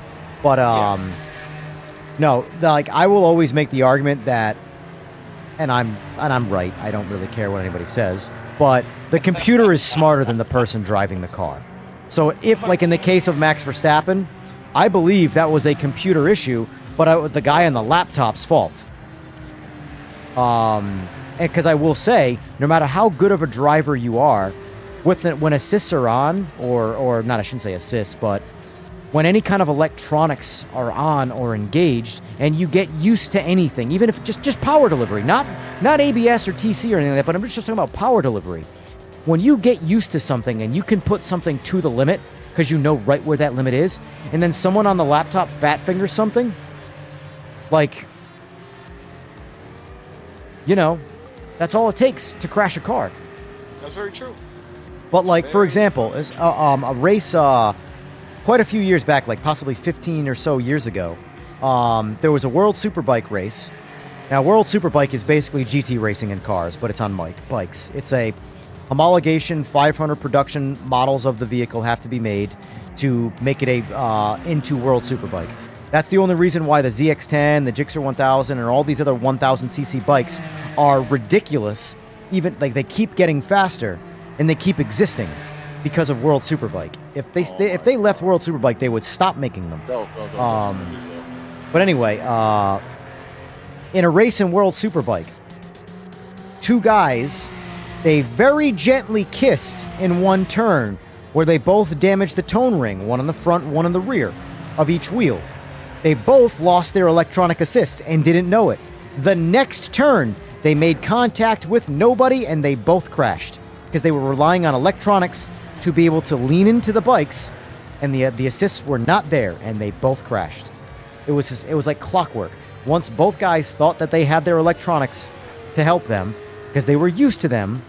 But no, like, I will always make the argument that, and I'm right. I don't really care what anybody says, but the computer is smarter than the person driving the car. So if, like in the case of Max Verstappen, I believe that was a computer issue, but the guy on the laptop's fault. And because I will say, no matter how good of a driver you are, when assists are on, or not, I shouldn't say assists, but when any kind of electronics are on or engaged, and you get used to anything, even if just power delivery, not ABS or TC or anything like that, but I'm just talking about power delivery. When you get used to something and you can put something to the limit because you know right where that limit is, and then someone on the laptop fat fingers something, like, that's all it takes to crash a car. That's very true. But, like, for example, a race quite a few years back, like possibly 15 or so years ago, there was a World Superbike race. Now, World Superbike is basically GT racing in cars, but it's on bikes. It's a homologation. 500 production models of the vehicle have to be made to make it into World Superbike. That's the only reason why the ZX-10, the Gixxer 1000, and all these other 1000cc bikes are ridiculous. Even, like, they keep getting faster and they keep existing because of World Superbike. If they left World Superbike, they would stop making them. But anyway, in a race in World Superbike, two guys, they very gently kissed in one turn, where they both damaged the tone ring, one on the front, one on the rear of each wheel. They both lost their electronic assists and didn't know it. The next turn, they made contact with nobody and they both crashed because they were relying on electronics to be able to lean into the bikes, and the assists were not there, and they both crashed. It was like clockwork. Once both guys thought that they had their electronics to help them because they were used to them,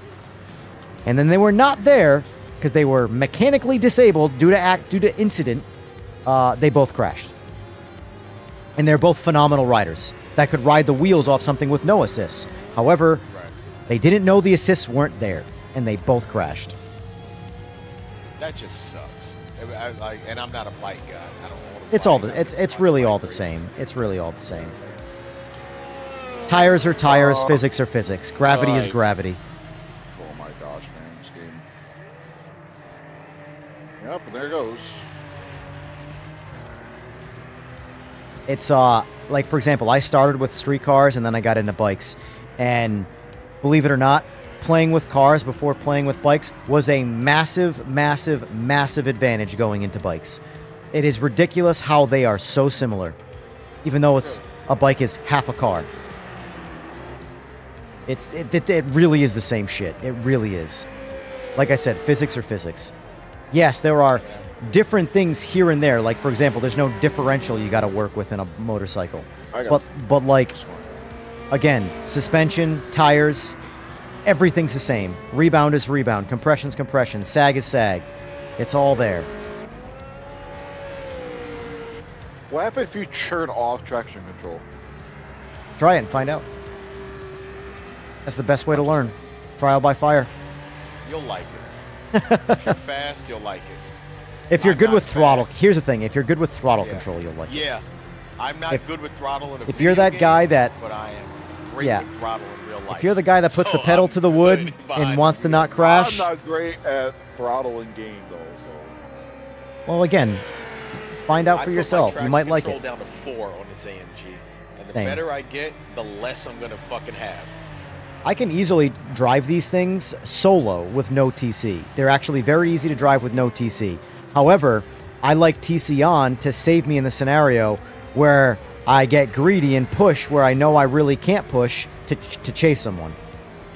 and then they were not there because they were mechanically disabled due to incident, they both crashed. And they're both phenomenal riders that could ride the wheels off something with no assists. However, they didn't know the assists weren't there, and they both crashed. That just sucks. And I'm not a bike guy. I don't want to. It's really all the same. It's really all the same. Tires are tires. Physics are physics. Gravity is gravity. Oh my gosh, man, this game. Yep, and there it goes. It's like, for example, I started with street cars and then I got into bikes, and believe it or not, playing with cars before playing with bikes was a massive, massive, massive advantage going into bikes. It is ridiculous how they are so similar, even though a bike is half a car. It really is the same shit. It really is. Like I said, physics are physics. Yes, there are different things here and there. Like, for example, there's no differential you got to work with in a motorcycle. But like, again, suspension, tires, everything's the same. Rebound is rebound. Compression's compression. Sag is sag. It's all there. What happens if you turn off traction control? Try it and find out. That's the best way to learn. Trial by fire. You'll like it. If you're fast, you'll like it. If you're I'm good not with throttle, fast. here's the thing: if you're good with throttle control, you'll like it. Yeah, I'm not If- good with throttle in a If you're video that guy game, that, but I am great yeah, with throttle in real life. if you're the guy that puts the So pedal I'm to the good wood behind and the wants to wheel. not crash, I'm not great at throttling game though, so well, again, find out I for put yourself. My You might like control it. down to 4 on this AMG, and the Same. better I get, the less I'm gonna fucking have. I can easily drive these things solo with no TC. They're actually very easy to drive with no TC. However, I like TC on to save me in the scenario where I get greedy and push where I know I really can't push to chase someone.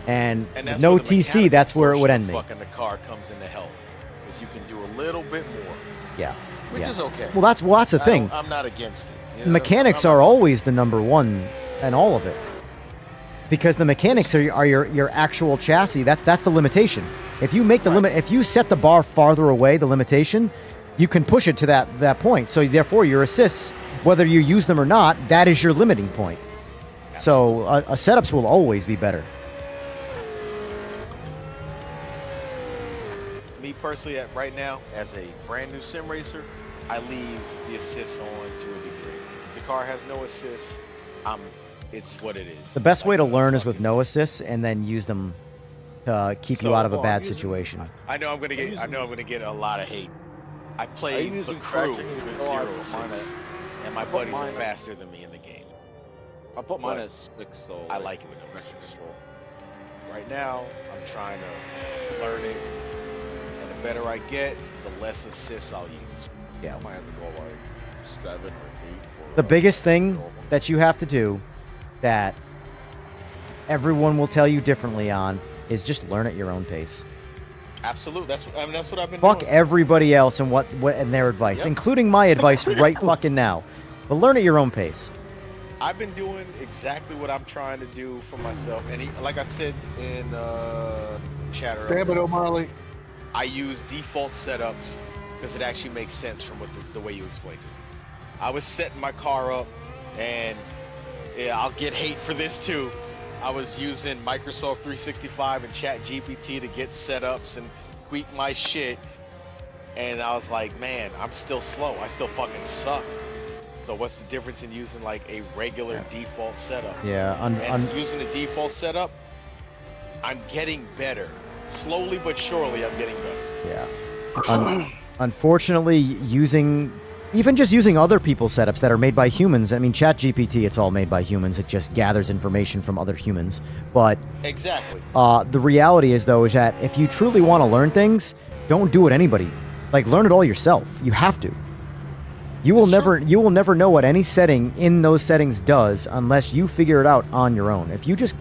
And And with that's no where the TC, mechanical that's where it would portion end of me. Fucking the car comes into help, is you can do a little bit more, Yeah. which yeah. is okay. Well, that's the thing. I'm not against it. You The know, mechanics I'm are not- always the number one in all of it. Because the mechanics are your actual chassis. That's the limitation. If you make the limit, if you set the bar farther away, the limitation, you can push it to that point. So therefore, your assists, whether you use them or not, that is your limiting point. So setups will always be better. Me personally, right now, as a brand new sim racer, I leave the assists on to a degree. If the car has no assists, it's what it is. The best way to learn is with no assists, and then use them to keep you out of a bad situation. I know I'm gonna get a lot of hate. I play the crew with 0 assists, and my buddies are faster than me in the game. I put mine at 6, so I like it with no assists. Right now, I'm trying to learn it, and the better I get, the less assists I'll use. Yeah. I might have to go like 7 or 8. For, The biggest thing that you have to do, that everyone will tell you differently on, is just learn at your own pace. Absolutely, that's what I've been Fuck doing. everybody else and what and their advice, including my advice right fucking now. But learn at your own pace. I've been doing exactly what I'm trying to do for myself, and like I said in chat earlier, Damn it, O'Malley. I use default setups because it actually makes sense from what the way you explained it. I was setting my car up, and yeah, I'll get hate for this too. I was using Microsoft 365 and ChatGPT to get setups and tweak my shit, and I was like, man, I'm still slow. I still fucking suck. So what's the difference in using like a regular default setup? Yeah, and using a default setup, I'm getting better. Slowly but surely, I'm getting better. Yeah. Unfortunately, even just using other people's setups that are made by humans. I mean, ChatGPT, it's all made by humans. It just gathers information from other humans. But exactly. The reality is, though, is that if you truly want to learn things, don't do it anybody. Like, learn it all yourself. You have to. You will never know what any setting in those settings does unless you figure it out on your own. If you just,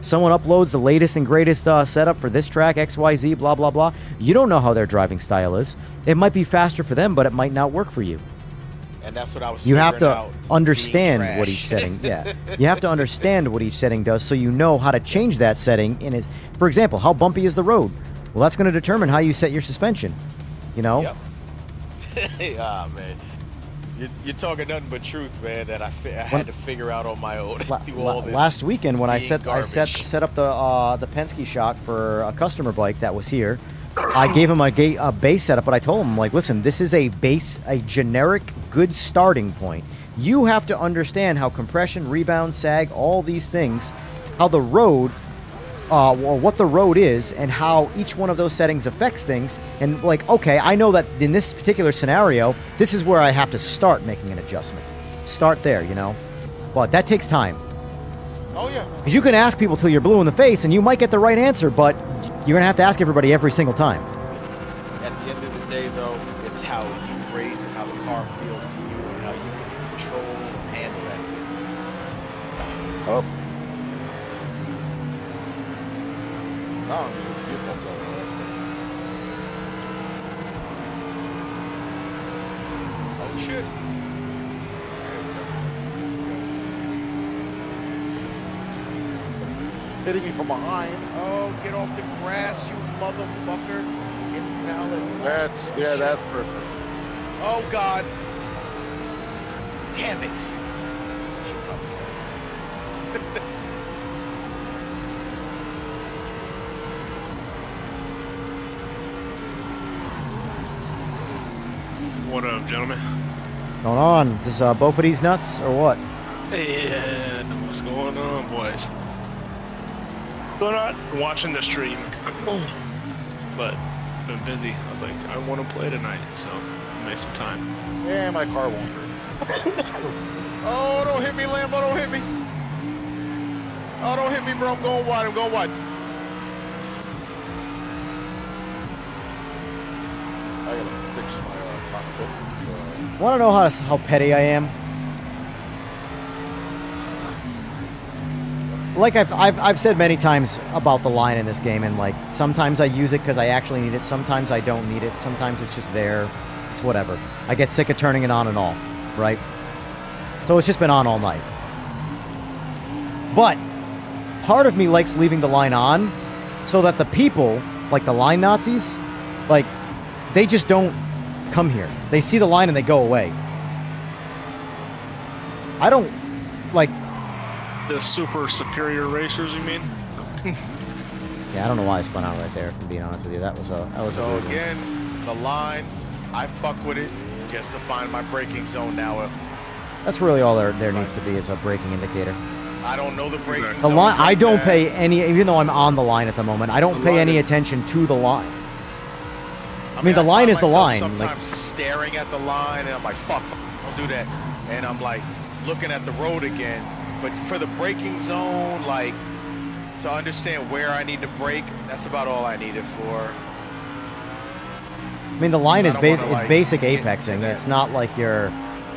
someone uploads the latest and greatest setup for this track, XYZ, blah, blah, blah, you don't know how their driving style is. It might be faster for them, but it might not work for you. And that's what I was You have figuring to out, understand being what trash. each setting, you have to understand what each setting does so you know how to change that setting. For example, how bumpy is the road? Well, that's going to determine how you set your suspension, Yep. Ah, man. You're talking nothing but truth, man. That I had to figure out on my own. Through all this Last weekend when I being set up the Penske shock for a customer bike that was here, I gave him a base setup, but I told him, like, listen, this is a generic good starting point. You have to understand how compression, rebound, sag, all these things, how the road, or what the road is, and how each one of those settings affects things. And like, okay, I know that in this particular scenario, this is where I have to start making an adjustment. Start there, But that takes time. Oh, yeah. Because you can ask people till you're blue in the face, and you might get the right answer, but you're going to have to ask everybody every single time. At the end of the day, though, it's how you race and how the car feels to you and how you can control and handle that. Oh. No, default setup. Oh, shit. Hitting me from behind. Oh, get off the grass, you motherfucker. Invalid. That's perfect. Oh, God. Damn it. Should probably say that. What up, gentlemen? Going on? Is this both of these nuts or what? Yeah, what's going on, boys? Going on? Watching the stream, but been busy. I was like, I want to play tonight, so make some time. Yeah, my car won't turn. Oh, don't hit me, Lambo, don't hit me. Oh, don't hit me, bro. I'm going wide. I'm going wide. I gotta fix my cockpit. Want to know how petty I am? Like I've said many times about the line in this game, and like sometimes I use it because I actually need it. Sometimes I don't need it. Sometimes it's just there. It's whatever. I get sick of turning it on and off, right? So it's just been on all night. But part of me likes leaving the line on so that the people, like the line Nazis, like they just don't come here. They see the line and they go away. I don't like the super superior racers, you mean? Yeah, I don't know why I spun out right there, if I'm being honest with you. That was a So weird one. again, the line, I fuck with it just to find my braking zone now. That's really all there needs to be is a braking indicator. I don't know the braking The zones line, I like don't that. pay any, even though I'm on the line at the moment, I don't pay any attention to the line. I mean, the line is the line. Sometimes Like, staring at the line, and I'm like, fuck, don't do that. And I'm like looking at the road again. But for the braking zone, like to understand where I need to brake, that's about all I need it for. I mean, the line is I don't wanna, like, basic get apexing. into that. It's not like you're,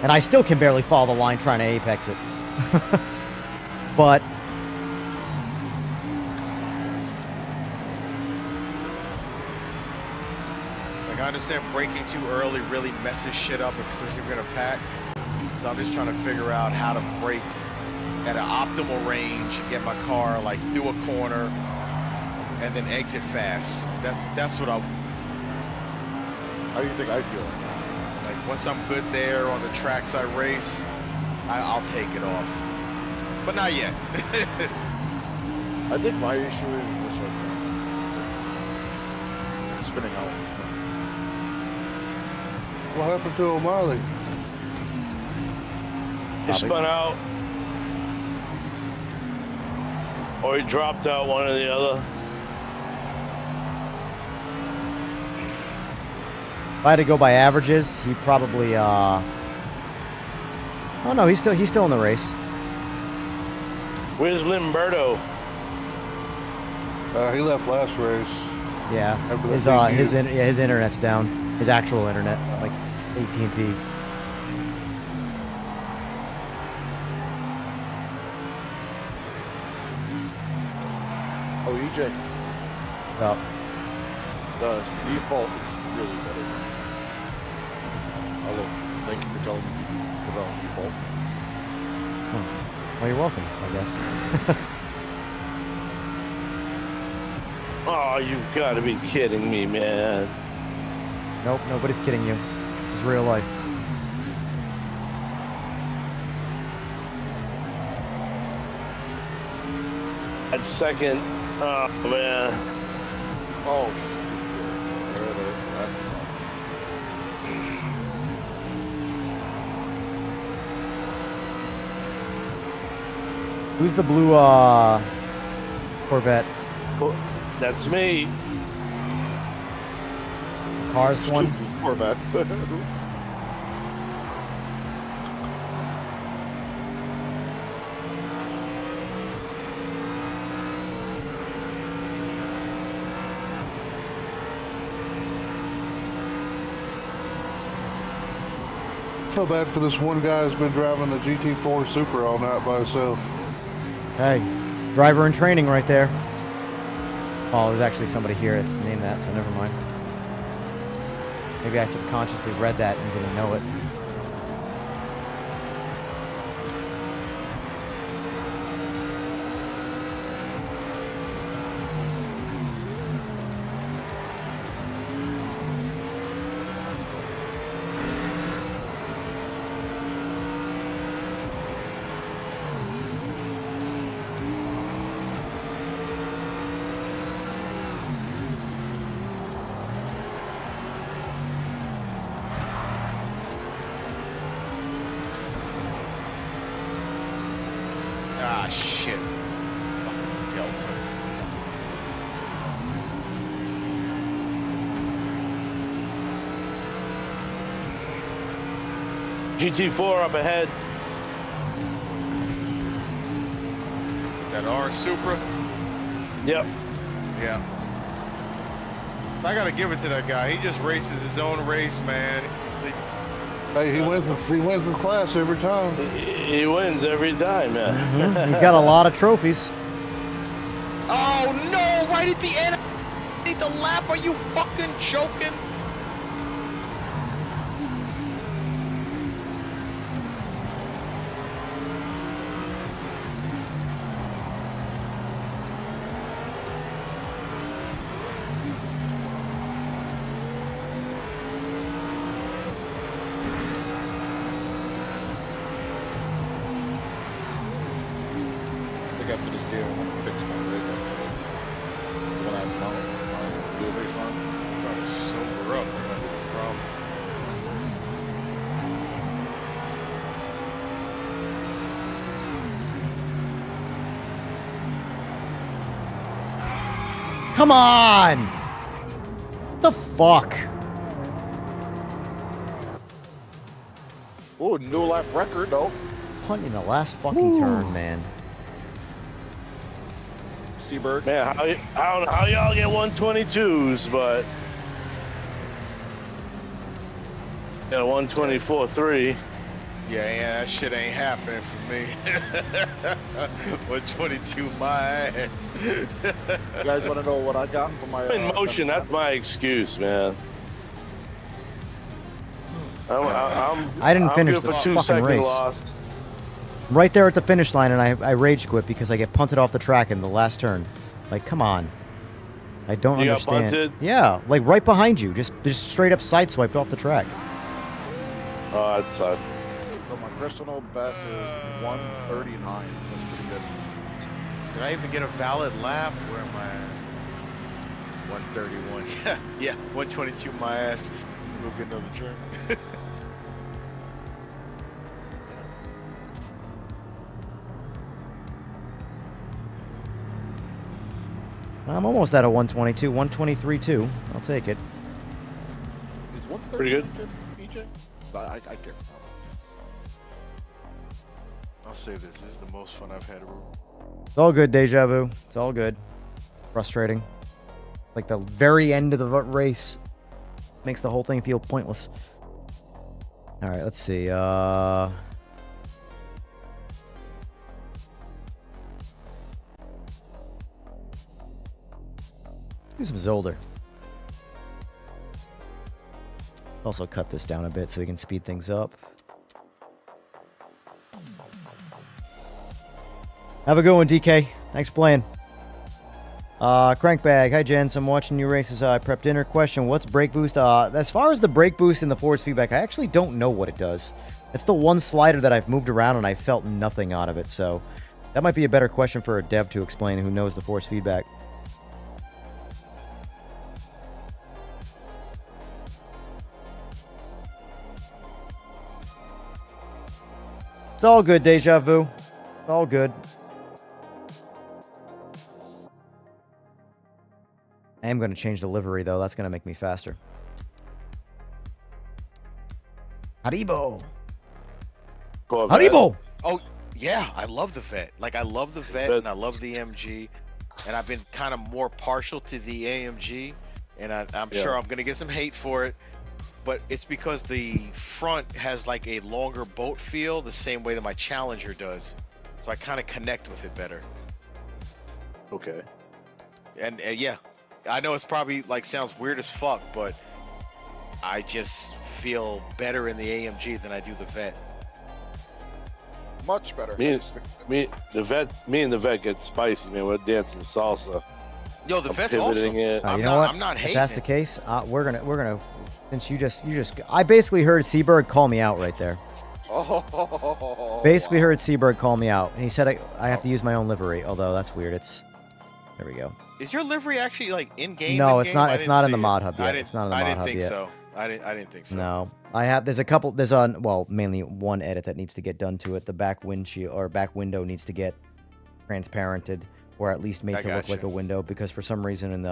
and I still can barely follow the line trying to apex it. But Like I understand braking too early really messes shit up, especially if you're gonna pack. So I'm just trying to figure out how to brake at an optimal range and get my car like through a corner and then exit fast. That's what I. How do you think I feel? Like once I'm good there on the tracks I race, I'll take it off. But not yet. I think my issue is just like spinning out. What happened to O'Malley? He spun out. Or he dropped out, one or the other. if I had to go by averages, he probably. Oh no, he's still in the race. Where's Limberto? He left last race. Yeah, After that his internet's down. His actual internet, like AT&T. Oh, EJ. Oh. The default is really better. Thank you for telling me to put it on default. Well, you're welcome, I guess. Oh, you've got to be kidding me, man. Nope, nobody's kidding you. It's real life. At second, oh man. Oh, Who's the blue Corvette? That's me. Cars one? Corvette. I feel bad for this one guy who's been driving the GT4 Supra all night by himself. Hey, driver in training right there. Oh, there's actually somebody here that's named that, so never mind. Maybe I subconsciously read that and didn't know it. shit. Fucking Delta. GT4 up ahead. That R Supra? Yep. Yeah. I gotta give it to that guy. He just races his own race, man. Hey, he wins the class every time. He wins every time, man. Mhm. He's got a lot of trophies. Oh no! Right at the end, I need the lap. Are you fucking joking? I think after this game, I'm gonna fix my rig actually. When I mount my wheelbase on, I'm trying to sober up. That might be the problem. Come on! The fuck? oh, new lap record though. Punt in the last fucking turn, man. Seabird. Man, I don't know how y'all get 122s, but yeah, 124.3. Yeah, that shit ain't happening for me. 122 my ass. You guys want to know what I got for my? In motion, that's my excuse, man. I didn't finish good the for 2 fucking second race. loss. Right there at the finish line, and I rage quit because I get punted off the track in the last turn. Like, come on. I don't You got understand. punted? Yeah, like right behind you, just straight up sideswiped off the track. Oh, that sucks. So my personal best is 139. That's pretty good. Did I even get a valid lap? Where am I at? 131. Yeah, 122 my ass. We'll get another turn. I'm almost at a 122, 123.2. I'll take it. Is 130 Pretty good. PJ? I can't. I'll say this is the most fun I've had. It's all good, Deja Vu. It's all good. Frustrating. Like the very end of the race. Makes the whole thing feel pointless. All right, let's see. Do some Zolder. Also cut this down a bit so we can speed things up. Have a good one, DK. Thanks for playing. Crankbag. Hi, Jens. I'm watching new races. I prepped dinner. Question, what's brake boost? As far as the brake boost and the force feedback, I actually don't know what it does. It's the one slider that I've moved around and I felt nothing out of it. So that might be a better question for a dev to explain who knows the force feedback. It's all good, Deja Vu. It's all good. I am going to change the livery, though. That's going to make me faster. Haribo! Haribo! Oh, yeah, I love the Vet. Like, I love the Vet and I love the MG. And I've been kind of more partial to the AMG. And I'm sure I'm going to get some hate for it. But it's because the front has like a longer boat feel, the same way that my Challenger does. So I kind of connect with it better. Okay. And yeah, I know it's probably like sounds weird as fuck, but I just feel better in the AMG than I do the Vet. Much better. Me and the Vet get spicy, man. We're dancing salsa. Yo, the I'm Vet's pivoting awesome. it. You know what? I'm not if hating that's the it. case, we're gonna. Since you just, I basically heard Seaberg call me out right there. Basically heard Seaberg call me out, and he said I have to use my own livery. Although that's weird. There we go. Is your livery actually like in game? No, it's not. It's not in the mod hub yet. It's not in the mod hub yet. I didn't think so. I didn't think so. No, I have. There's a couple. There's well, mainly one edit that needs to get done to it. The back windshield or back window needs to get transparented, or at least made to look like a window, because for some reason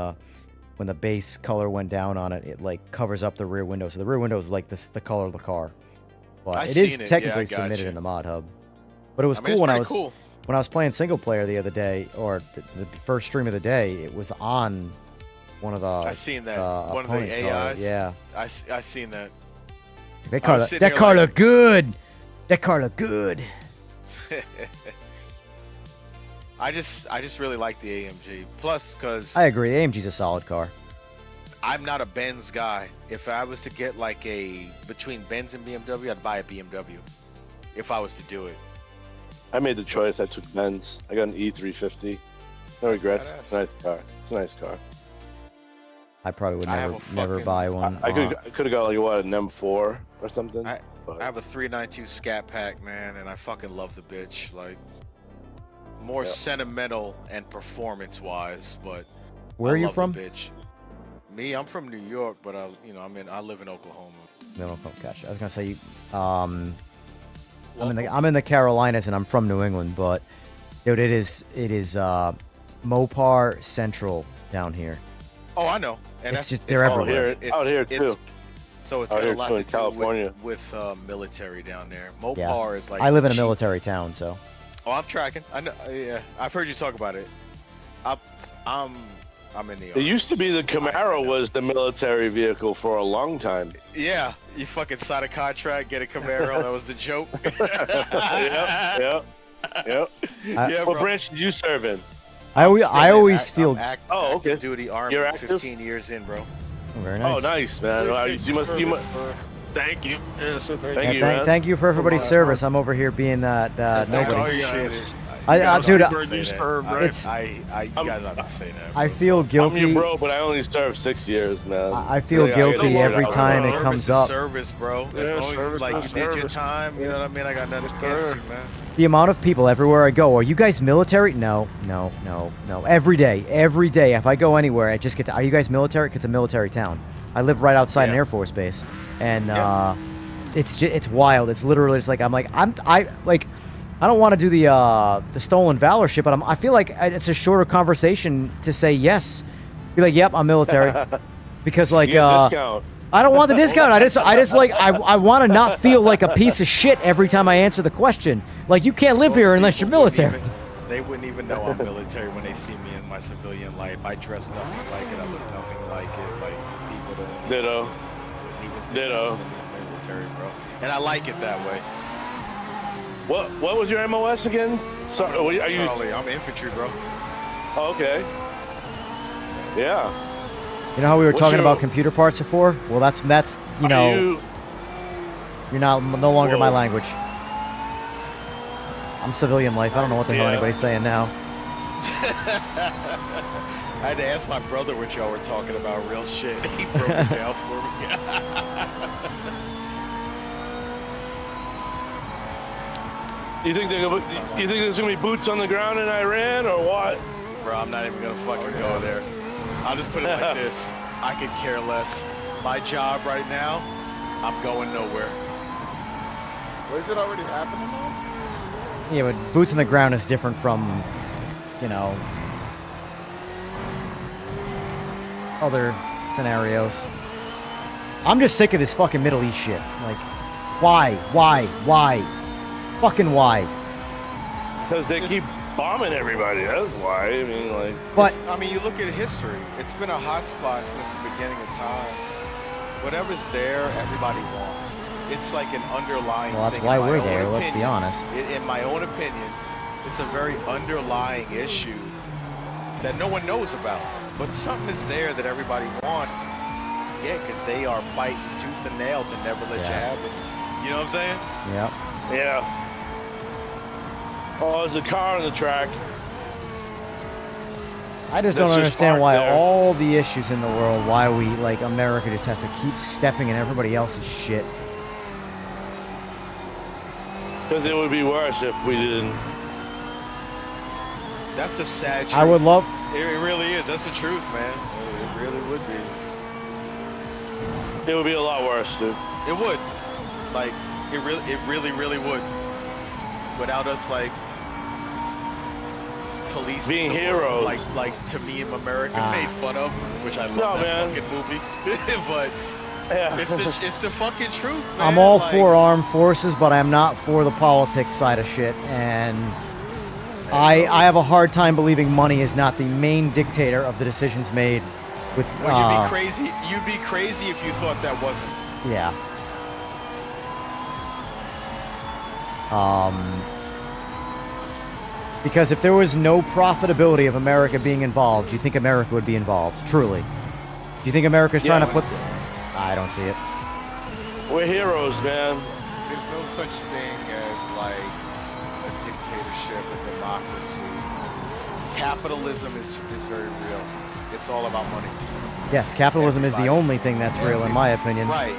when the base color went down on it, it like covers up the rear window. So the rear window is like the color of the car. But it is technically submitted in the mod hub. But it was cool when I was playing single player the other day, or the first stream of the day. It was on one of the. I seen that one of the AIs. Yeah, I seen that. That car looked good. That car looked good. I just really like the AMG. Plus, because I agree, the AMG's a solid car. I'm not a Benz guy. If I was to get like between Benz and BMW, I'd buy a BMW. If I was to do it. I made the choice. I took Benz. I got an E350. No regrets. It's a nice car. It's a nice car. I probably would never buy one. I could have got like an M4 or something. I have a 392 Scat Pack, man, and I fucking love the bitch. Like, more sentimental and performance-wise, but where are you from? Bitch. Me, I'm from New York, but I live in Oklahoma. No, gotcha. I was gonna say, I'm in the Carolinas and I'm from New England, but dude, it is Mopar Central down here. Oh, I know, and they're everywhere. Out here too. So it's got a lot to do with military down there. Mopar is like. I live in a military town, so. Oh, I'm tracking. I know. Yeah, I've heard you talk about it. I'm in the. It used to be the Camaro was the military vehicle for a long time. Yeah, you fucking sign a contract, get a Camaro. That was the joke. Yep. What branch did you serve in? I always feel. Okay. Duty Army. You're 15 years in, bro. Oh, very nice. Oh, nice, man. You must. Thank you. Yeah, super. Thank you for everybody's service. I'm over here being that nobody. Dude, you guys have to say that. I feel guilty. I'm your bro, but I only served 6 years, man. I feel guilty every time it comes up. Service, bro. As long as like you did your time, you know what I mean. I got nothing against you, man. The amount of people everywhere I go, are you guys military? No. Every day, if I go anywhere, I just get to. Are you guys military? It's a military town. I live right outside an Air Force base, and it's wild. It's literally just like I don't want to do the stolen valor shit, but I feel like it's a shorter conversation to say yes. Be like, yep, I'm military, because like discount. I don't want the discount. I just like I want to not feel like a piece of shit every time I answer the question. Like, you can't live here unless you're military. They wouldn't even know I'm military when they see me in my civilian life. I dress nothing like it. I look nothing like it. Like, people don't. Ditto. Ditto. Military, bro. And I like it that way. What was your MOS again? Sorry, are you? Charlie, I'm infantry, bro. Oh, okay. Yeah. You know how we were talking about computer parts before? Well, that's you know. You're no longer my language. I'm civilian life. I don't know what the hell anybody's saying now. I had to ask my brother what y'all were talking about. Real shit. He broke it down for me. You think there's gonna be boots on the ground in Iran or what? Bro, I'm not even gonna fucking go there. I'll just put it like this. I could care less. My job right now, I'm going nowhere. Well, is it already happening now? Yeah, but boots on the ground is different from, you know, other scenarios. I'm just sick of this fucking Middle East shit. Like, why? Fucking why? Because they keep bombing everybody. That's why. I mean, like. But I mean, you look at history. It's been a hot spot since the beginning of time. Whatever's there, everybody wants. It's like an underlying. Well, that's thing. why we're there. Let's be honest. In my own opinion, it's a very underlying issue that no one knows about. But something is there that everybody wants. Yeah, because they are fighting tooth and nail to never let you have it. You know what I'm saying? Yep. Yeah. Oh, there's a car on the track. I just don't understand why all the issues in the world, why we, like, America just has to keep stepping in everybody else's shit. Because it would be worse if we didn't. That's the sad truth. I would love... It really is. That's the truth, man. It really would be. It would be a lot worse, dude. It would. Like, it really would. Without us, like, police being in the world, heroes. like To Me in America made fun of, which I love fucking movie. But it's the fucking truth, man. I'm all for armed forces, but I'm not for the politics side of shit. And I have a hard time believing money is not the main dictator of the decisions made. With well, you'd be crazy. You'd be crazy if you thought that wasn't. Yeah. Because if there was no profitability of America being involved, do you think America would be involved? Truly. Do you think America's trying to put... I don't see it. We're heroes, man. There's no such thing as like a dictatorship, a democracy. Capitalism is very real. It's all about money. Yes, capitalism is the only thing that's real, in my opinion. Right.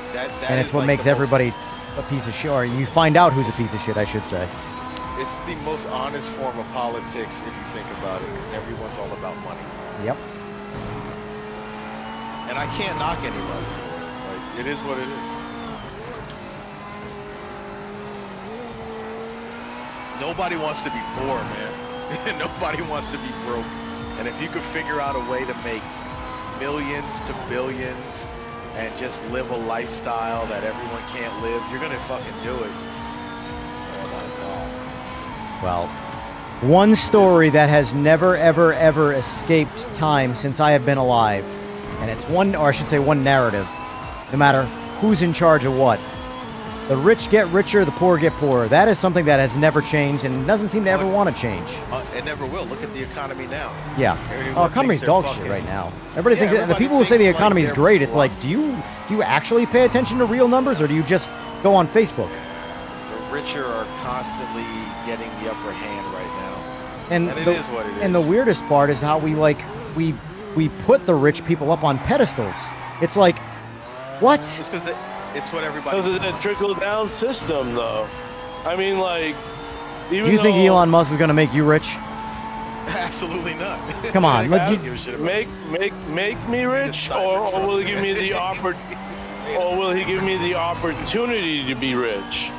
And it's what makes everybody a piece of shit. Or you find out who's a piece of shit, I should say. It's the most honest form of politics if you think about it, because everyone's all about money. Yep. And I can't knock anybody for it. Like, it is what it is. Nobody wants to be poor, man. Nobody wants to be broke. And if you could figure out a way to make millions to billions and just live a lifestyle that everyone can't live, you're gonna fucking do it. Well, one story that has never, ever, ever escaped time since I have been alive, and it's one, or I should say one narrative, no matter who's in charge of what. The rich get richer, the poor get poorer. That is something that has never changed and doesn't seem to ever want to change. It never will. Look at the economy now. Yeah. Economy's dog shit right now. Everybody thinks, the people who say the economy's great, it's like, do you actually pay attention to real numbers, or do you just go on Facebook? The richer are constantly getting the upper hand right now. And it is what it is. And the weirdest part is how we put the rich people up on pedestals. It's like, what? Just because it's what everybody Because of the trickle-down system, though. I mean, like, even do you think Elon Musk is going to make you rich? Absolutely not. Come on, make me rich, or will he give me the opportunity to be rich?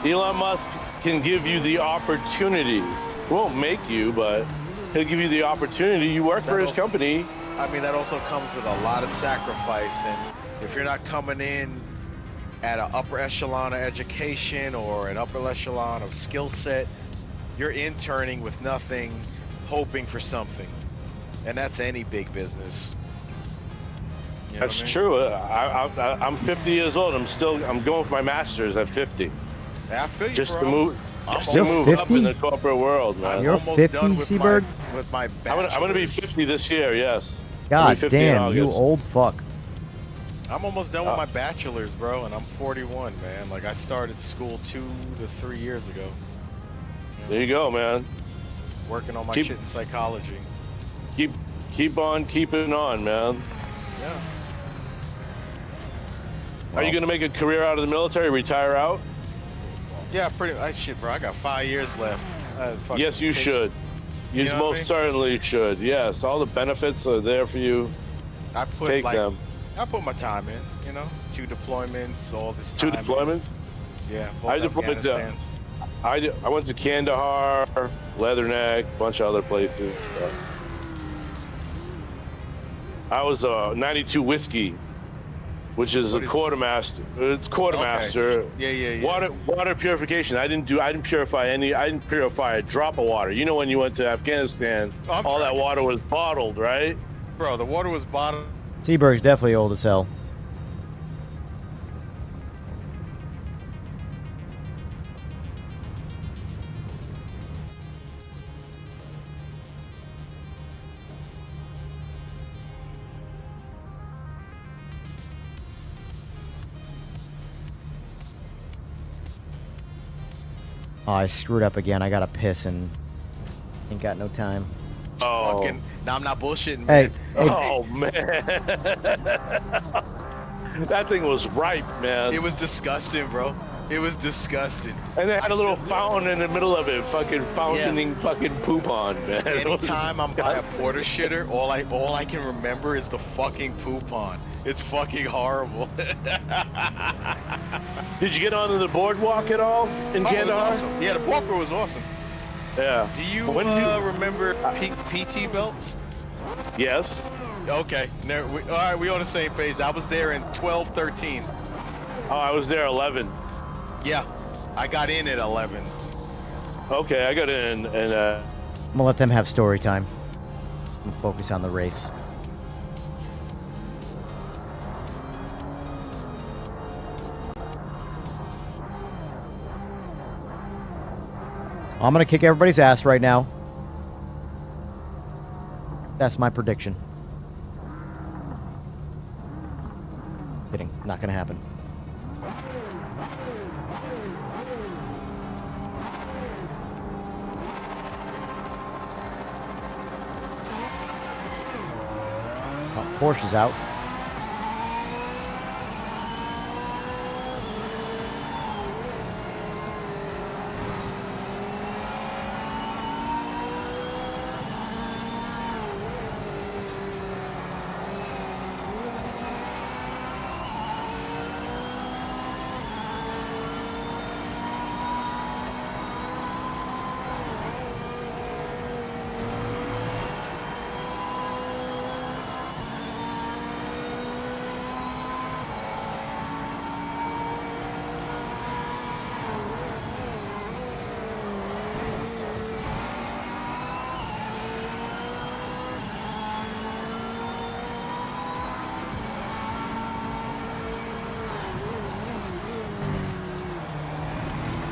Elon Musk can give you the opportunity. He won't make you, but he'll give you the opportunity. You work for his company. I mean, that also comes with a lot of sacrifice, and if you're not coming in at an upper echelon of education or an upper echelon of skill set, you're interning with nothing, hoping for something, and that's any big business. You know That's what I mean? true. I'm 50 years old. I'm going for my master's at 50. I feel you, Just bro. to move You're up 50? in the corporate world, man. You're 50, Seaberg? With my I'm gonna be 50 this year. Yes. God 50 in damn, you August. old fuck. I'm almost done with my bachelor's, bro, and I'm 41, man. Like, I started school 2 to 3 years ago. There you go, man. Working on my shit in psychology. Keep on keeping on, man. Yeah. Are you gonna make a career out of the military? Retire out? Yeah, shit, bro. I got 5 years left. Yes, you should. You know what I most mean? certainly should. Yes, all the benefits are there for you. Take them. I put my time in, you know, 2 deployments, all this 2 time. deployments? Yeah, both I deployed Afghanistan. I went to Kandahar, Leatherneck, a bunch of other places. I was 92 whiskey, which is a quartermaster. It's quartermaster. Okay. Yeah. Water purification. I didn't purify a drop of water. You know, when you went to Afghanistan, all that water was bottled, right? Bro, the water was bottled. Seaberg's definitely old as hell. Oh, I screwed up again. I gotta piss and ain't got no time. Oh. Now I'm not bullshitting, Hey, man. Oh, man. That thing was ripe, man. It was disgusting, bro. It was disgusting. And they had a little fountain in the middle of it, fucking fountaining fucking poop on, man. Anytime I'm by a porter shitter, all I can remember is the fucking poop on. It's fucking horrible. Did you get onto the boardwalk at all in Kandahar? It was awesome. Yeah, the boardwalk was awesome. Yeah. Do you When remember PT belts? Yes. Okay. All right, we on the same page. I was there in 12, 13. Oh, I was there 11. Yeah, I got in at 11. Okay, I got in and I'm gonna let them have story time. I'm gonna focus on the race. I'm gonna kick everybody's ass right now. That's my prediction. Kidding. Not gonna happen. Oh, Porsche's out.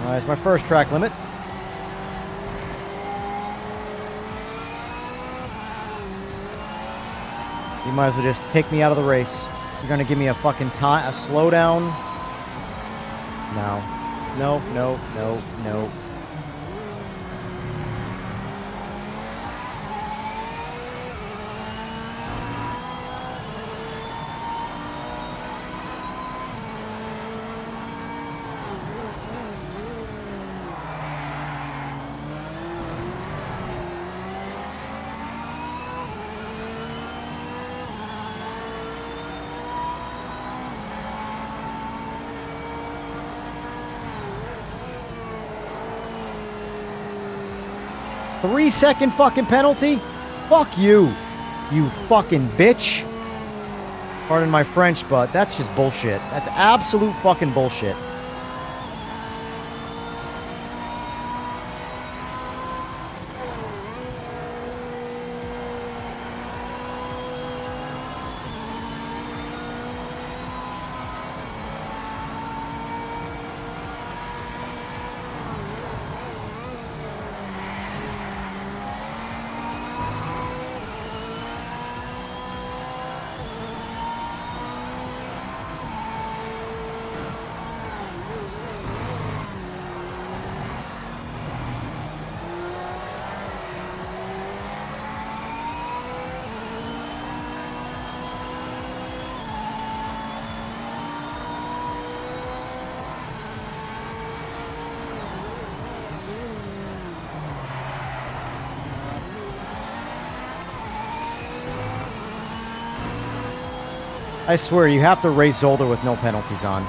That's my first track limit. You might as well just take me out of the race. You're gonna give me a fucking time, a slowdown? No. No, no, no, no. Three-second fucking penalty? Fuck you, you fucking bitch. Pardon my French, but that's just bullshit. That's absolute fucking bullshit. I swear, you have to race Zolder with no penalties on.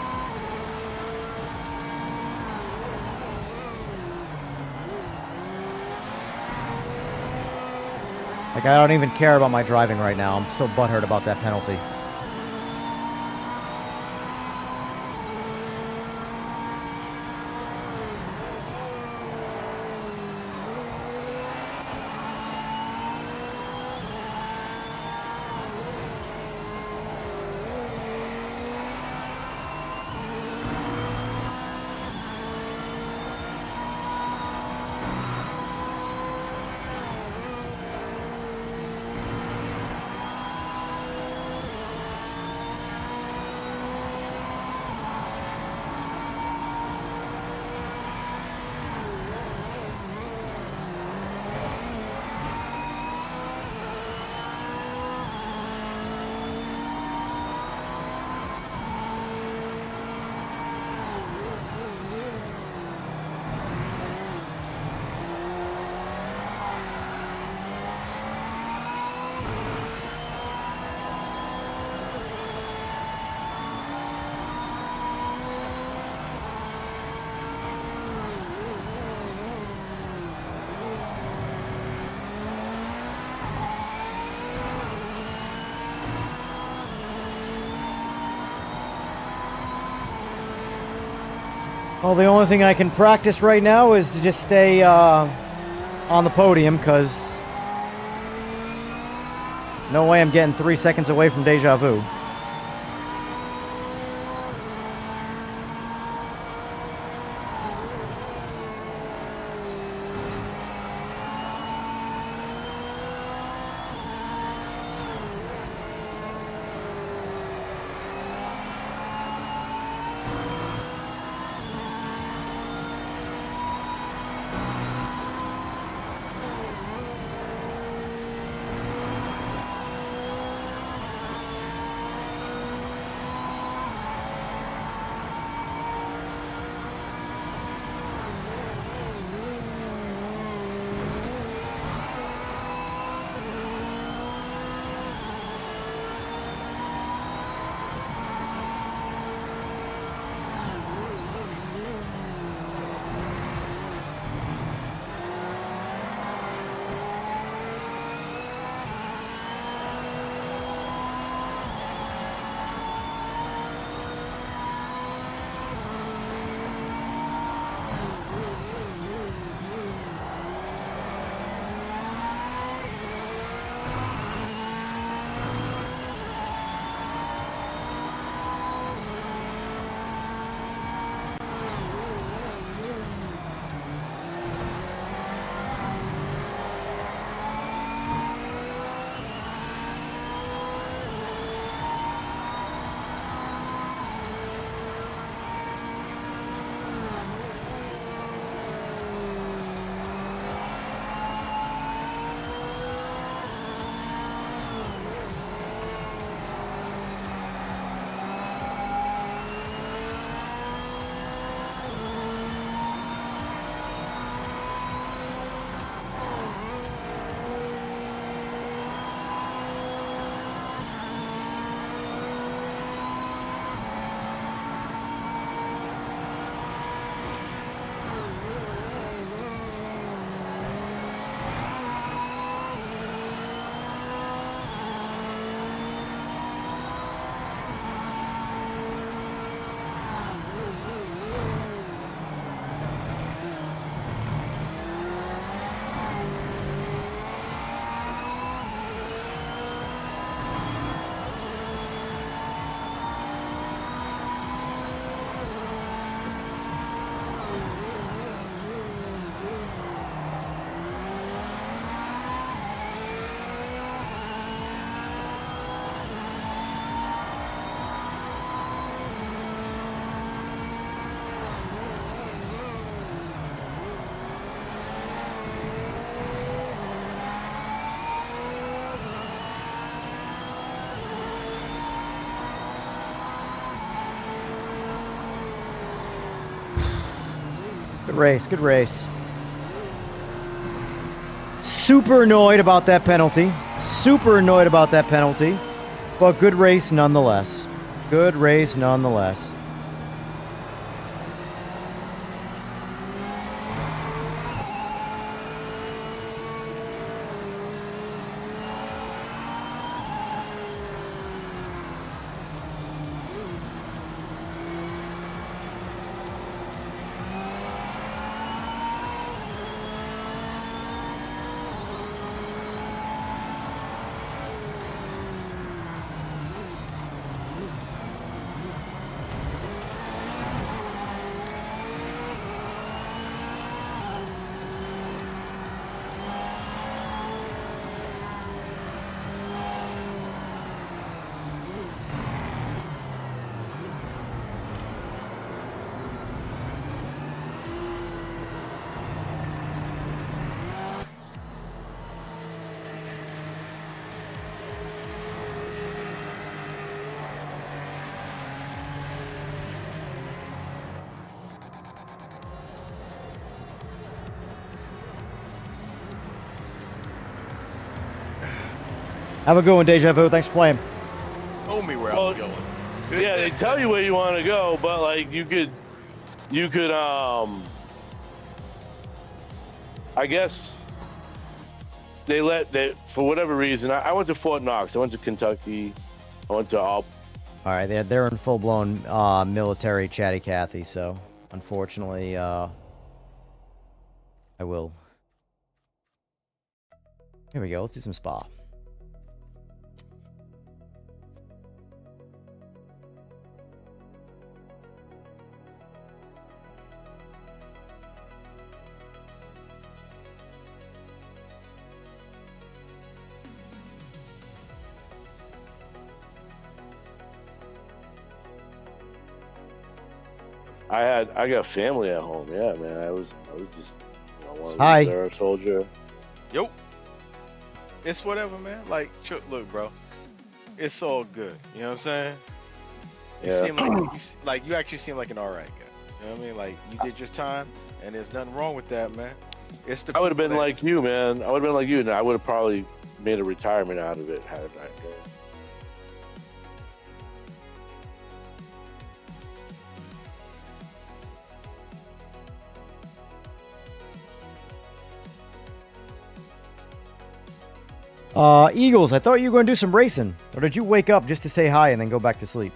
Like, I don't even care about my driving right now. I'm still butthurt about that penalty. Well, the only thing I can practice right now is to just stay on the podium, because no way I'm getting 3 seconds away from deja vu. Good race, good race. Super annoyed about that penalty. Super annoyed about that penalty. But good race nonetheless. Good race nonetheless. Have a good one, Deja Vu. Thanks for playing. Told me where I was going. Yeah, they tell you where you want to go, but like you could, I guess they for whatever reason. I went to Fort Knox. I went to Kentucky. I went to All right, they're in full blown military chatty Cathy, so unfortunately, I will. Here we go. Let's do some spa. I got family at home. Yeah, man. I was just one of Hi. there. I told you. Yo. It's whatever, man. Like, look, bro. It's all good. You know what I'm saying? You Yeah. seem like you actually seem like an alright guy. You know what I mean? Like, you did your time, and there's nothing wrong with that, man. It's the I would have been people that- like you, man. I would have been like you, and I would have probably made a retirement out of it had I. Eagles, I thought you were going to do some racing. Or did you wake up just to say hi and then go back to sleep?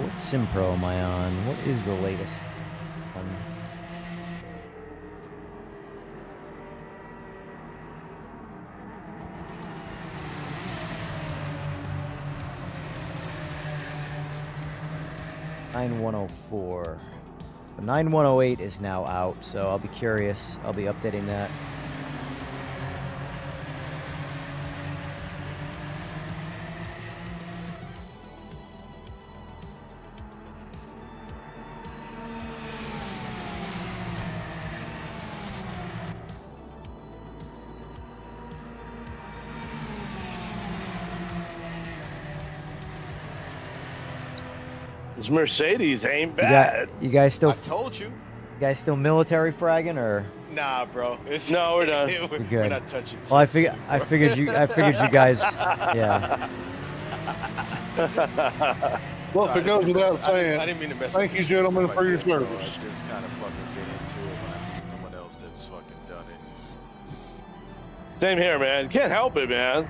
What Sim Pro am I on? What is the latest one? .9104. The 9108 is now out, so I'll be curious. I'll be updating that. This Mercedes ain't bad. You guys still? I told you. You guys still military fragging or? Nah, bro. No, we're done. We're We're not touching. Well, I figured you guys. Yeah. Well, if it goes without saying, I didn't mean to mess thank up you, your gentlemen, stuff for your like that, bro. service. I just kind of fucking get into it when I meet someone else that's fucking done it. Same here, man. Can't help it, man. I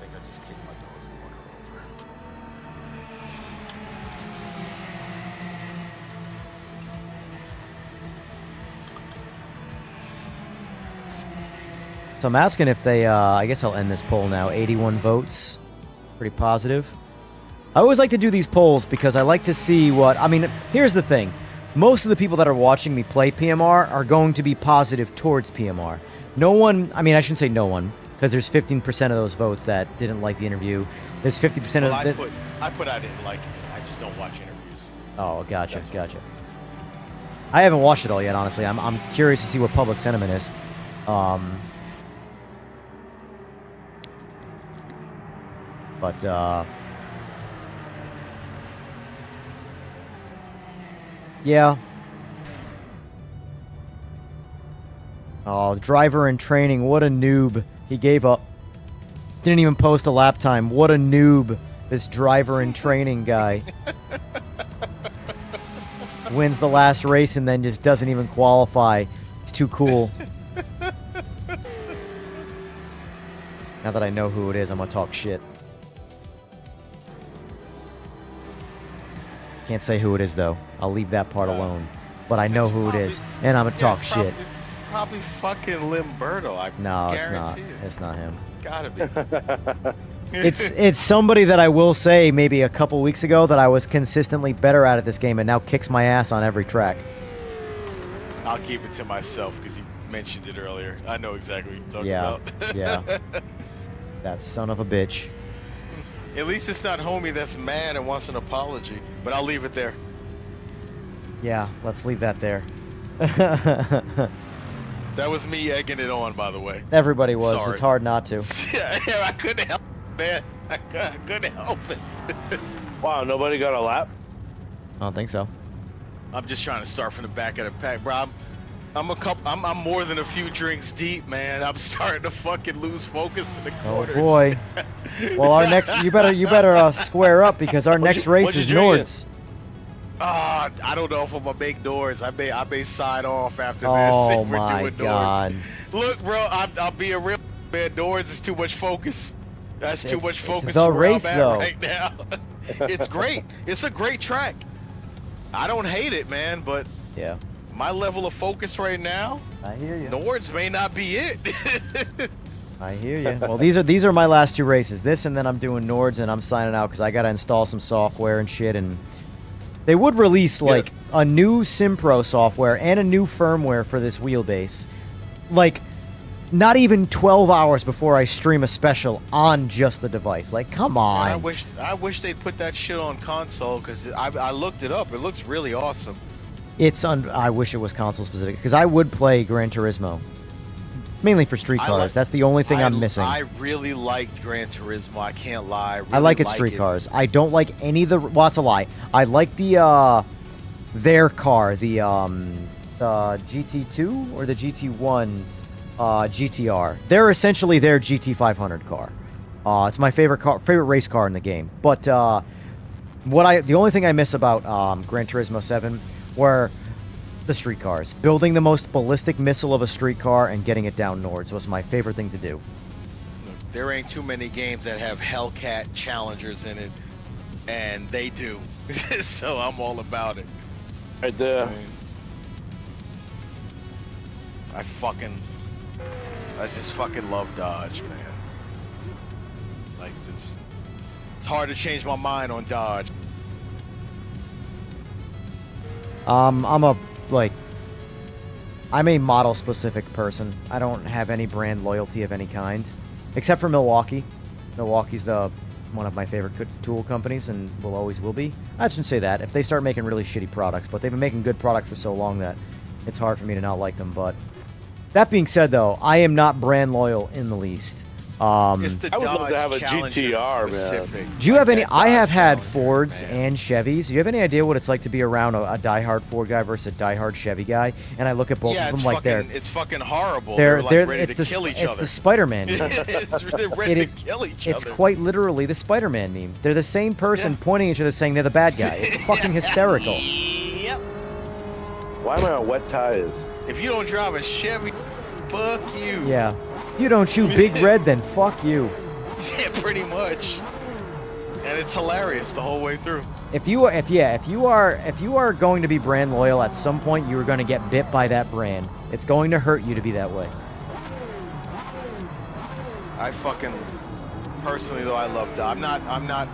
think I just kicked my dog's water over. So I'm asking if they, I guess I'll end this poll now. 81 votes. Pretty positive. I always like to do these polls because I like to see what, I mean, here's the thing. Most of the people that are watching me play PMR are going to be positive towards PMR. No one, I mean, I shouldn't say no one, because there's 15% of those votes that didn't like the interview. There's 50% Well, of I put I didn't like it because I just don't watch interviews. Oh, gotcha, gotcha. I haven't watched it all yet, honestly. I'm curious to see what public sentiment is. Yeah. Oh, driver in training. What a noob. He gave up. Didn't even post a lap time. What a noob. This driver in training guy. Wins the last race and then just doesn't even qualify. It's too cool. Now that I know who it is, I'm going to talk shit. Can't say who it is, though. I'll leave that part alone. But I know who it is, and I'm going to talk shit. It's probably fucking Limberto. No, it's not. guarantee it. It's not him. Gotta be. It's somebody that I will say maybe a couple weeks ago that I was consistently better at this game and now kicks my ass on every track. I'll keep it to myself because you mentioned it earlier. I know exactly what you're talking about. Yeah. That son of a bitch. At least it's not homie that's mad and wants an apology. But I'll leave it there. Yeah, let's leave that there. That was me egging it on, by the way. Everybody was. Sorry. It's hard not to. Yeah, I couldn't help it, man. I couldn't help it. Wow, nobody got a lap? I don't think so. I'm just trying to start from the back of the pack, bro. I'm more than a few drinks deep, man. I'm starting to fucking lose focus in the corners. Oh boy. Well, our next you better square up because our next race is Nords. I don't know if I'm gonna make Nords. I may side off after this. Oh if we're my doing god. Nords. Look, bro, I'll be a real man. Nords is too much focus. That's too much focus. It's the for where race, I'm at though. right now. It's great. It's a great track. I don't hate it, man, but yeah, my level of focus right now, I hear you. Nords may not be it. I hear you. Well, these are my last two races. This and then I'm doing Nords and I'm signing out because I gotta install some software and shit. And they would release like a new SimPro software and a new firmware for this wheelbase, like not even 12 hours before I stream a special on just the device. Like, come on. I wish they'd put that shit on console because I looked it up. It looks really awesome. I wish it was console specific because I would play Gran Turismo. Mainly for street cars. That's the only thing I'm missing. I really liked Gran Turismo. I can't lie. I like its street cars. I don't like any of the. Well, that's a lie. I like their car, the GT2 or the GT1 GTR. They're essentially their GT500 car. It's my favorite race car in the game. But the only thing I miss about Gran Turismo 7 were the street cars. Building the most ballistic missile of a street car and getting it down Nords was my favorite thing to do. There ain't too many games that have Hellcat Challengers in it, and they do. So I'm all about it. Right there. I just fucking love Dodge, man. Like, it's hard to change my mind on Dodge. I'm a model specific person. I don't have any brand loyalty of any kind, except for Milwaukee. Milwaukee's one of my favorite tool companies and will be. I shouldn't say that. If they start making really shitty products, but they've been making good products for so long that it's hard for me to not like them. But that being said, though, I am not brand loyal in the least. It's the I would love to have a Challenger GTR, specific. man. Do you have any? that I have Dodge had Challenger, Fords man. and Chevys. Do you have any idea what it's like to be around a diehard Ford guy versus a diehard Chevy guy? And I look at both Yeah, of it's them like fucking, it's fucking horrible. they're like ready it's to the kill each it's other. the Spider-Man meme. It's really ready It to kill each It's other. quite literally the Spider-Man meme. They're the same person pointing at each other saying they're the bad guy. It's fucking hysterical. Yep. Why am I on wet tires? If you don't drive a Chevy, fuck you. Yeah. You don't shoot Big Red, then fuck you. Yeah, pretty much. And it's hilarious the whole way through. If you are going to be brand loyal, at some point you are going to get bit by that brand. It's going to hurt you to be that way. I fucking personally though I love Dodge. I'm not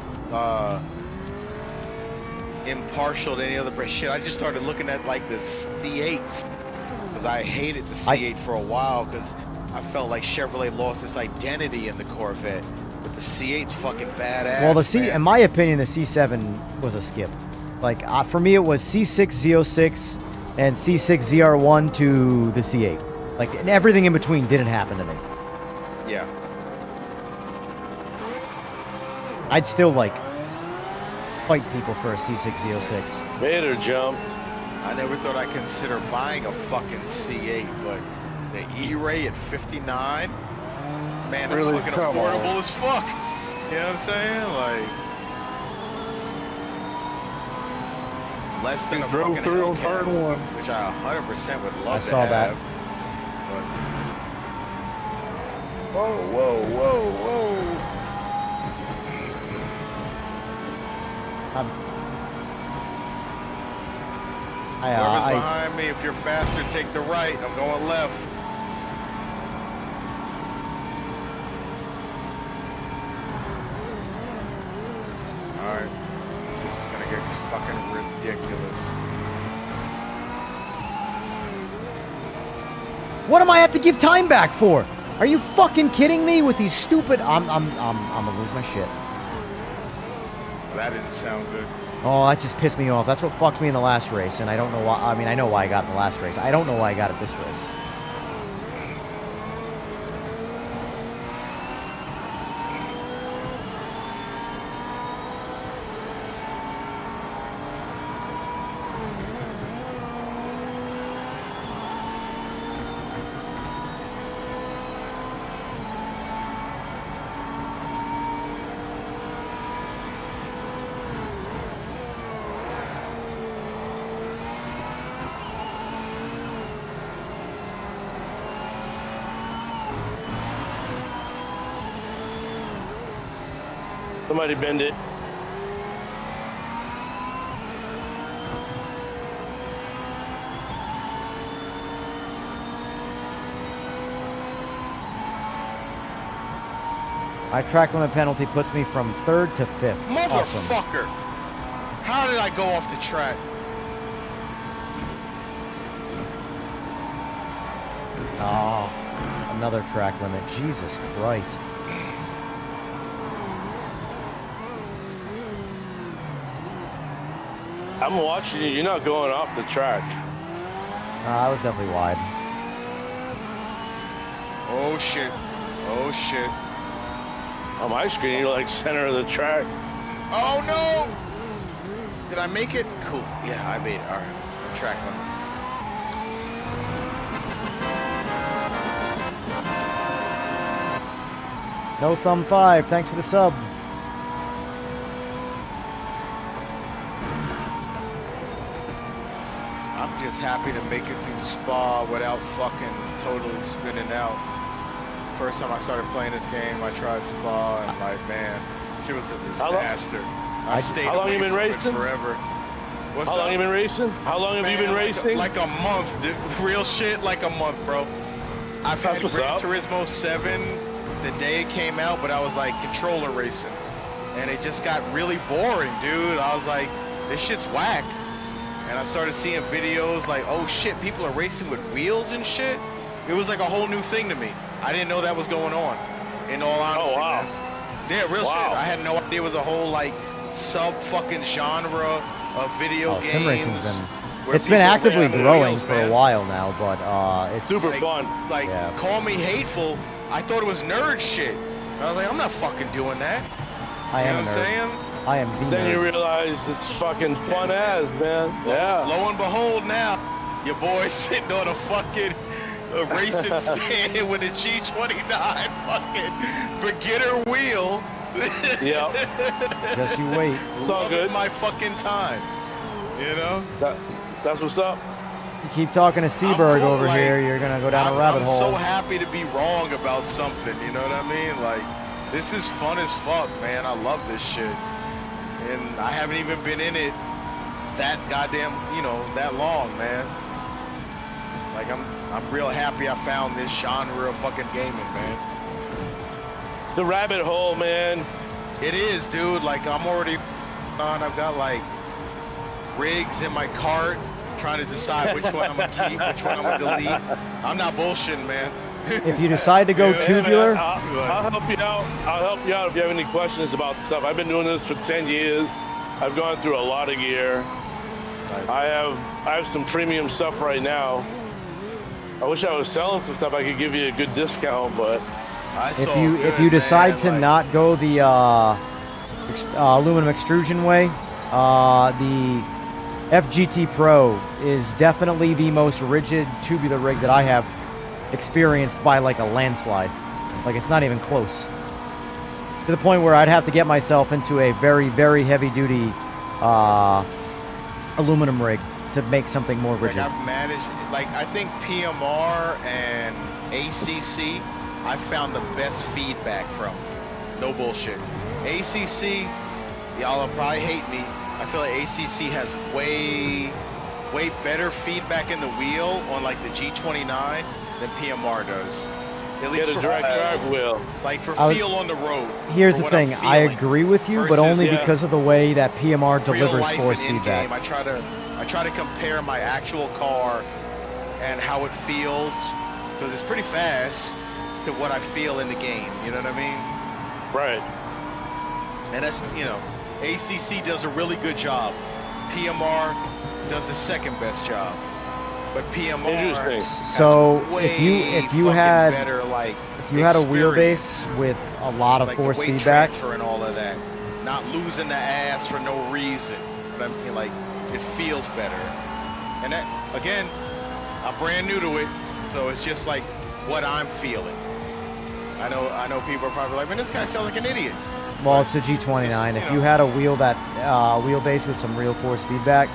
impartial to any other brand. Shit, I just started looking at like the C8s because I hated the C8 for a while because I felt like Chevrolet lost its identity in the Corvette. But the C8's fucking badass. Well, the man. in my opinion, the C7 was a skip. Like for me, it was C6 Z06 and C6 ZR1 to the C8. Like and everything in between didn't happen to me. Yeah. I'd still like fight people for a C6 Z06. Made her jump. I never thought I'd consider buying a fucking C8, but the E-Ray at 59, man, that's Really? fucking Come affordable on. as fuck. You know what I'm saying? Like, less than a drove fucking through on Hellcat, turn 1. which I 100% would love I to saw that. have. Whoa, whoa, whoa, whoa. Whoever's behind me, if you're faster, take the right. I'm going left. Alright. This is gonna get fucking ridiculous. What am I have to give time back for? Are you fucking kidding me with these stupid? I'm gonna lose my shit. That didn't sound good. Oh, that just pissed me off. That's what fucked me in the last race, and I don't know why. I mean, I know why I got it in the last race. I don't know why I got it this race. Somebody bend it. My track limit penalty puts me from 3rd to 5th. Awesome. Motherfucker! How did I go off the track? Oh, another track limit. Jesus Christ. I'm watching you. You're not going off the track. I was definitely wide. Oh shit. Oh shit. On my screen, you're like center of the track. Oh no! Did I make it? Cool. Yeah, I made it. Alright. Track limit. No Thumb 5, thanks for the sub. I'm just happy to make it through Spa without fucking totally spinning out. First time I started playing this game, I tried Spa and like, man, it was a disaster. I stayed how long away you been from it racing? forever. What's How long up? you been racing? How long have you been racing? Like a month, dude. Real shit, like a month, bro. I've had what's Gran up. Turismo 7 the day it came out, but I was like controller racing. And it just got really boring, dude. I was like, this shit's whack. And I started seeing videos like, oh shit, people are racing with wheels and shit. It was like a whole new thing to me. I didn't know that was going on, in all honesty. Oh, wow. Man. Yeah, real Wow. shit. I had no idea it was a whole like sub fucking genre of video games. Sim racing's been where it's been people actively ran with growing wheels, for man. a while now, but it's Super like, fun. Like, Yeah. call me hateful. I thought it was nerd shit. I was like, I'm not fucking doing that. I You am know a what I'm nerd. saying? I am the Then nerd. you realize it's fucking fun as, man. Yeah. Lo and behold, now your boy's sitting on a fucking racing stand with a G29 fucking beginner wheel. Yep. Just you wait. It's all good. My fucking time. You know? That's what's up. You keep talking to Seaberg over here, you're gonna go down a rabbit hole. I'm so happy to be wrong about something, you know what I mean? Like, this is fun as fuck, man. I love this shit. And I haven't even been in it that goddamn, that long, man. Like, I'm real happy I found this genre of fucking gaming, man. The rabbit hole, man. It is, dude. Like, I'm already on. I've got, like, rigs in my cart, trying to decide which one I'm gonna keep, which one I'm gonna delete. I'm not bullshitting, man. If you decide to go tubular, I'll help you out. I'll help you out if you have any questions about stuff. I've been doing this for 10 years. I've gone through a lot of gear. I have some premium stuff right now. I wish I was selling some stuff I could give you a good discount, but if you decide to not go the aluminum extrusion way, the FGT Pro is definitely the most rigid tubular rig that I have experienced by like a landslide. Like, it's not even close. To the point where I'd have to get myself into a very, very heavy duty aluminum rig to make something more rigid. Like, I've managed, like, I think PMR and ACC, I found the best feedback from. No bullshit. ACC, y'all will probably hate me. I feel like ACC has way better feedback in the wheel on like the G29 than PMR does. At least Get a direct drive wheel. Like for feel on the road. Here's the thing, I agree with you, but only because of the way that PMR delivers force feedback. I try to compare my actual car and how it feels, because it's pretty fast, to what I feel in the game. You know what I mean? Right. And that's, ACC does a really good job. PMR does the second best job. But PMR so if you had better, like, if you had a wheelbase with a lot of like force the weight feedback, transfer and all of that, not losing the ass for no reason, but I mean, like, it feels better. And that, again, I'm brand new to it, so it's just like what I'm feeling. I know people are probably like, man, this guy sounds like an idiot. well, it's the G29. If you had a wheelbase with some real force feedback,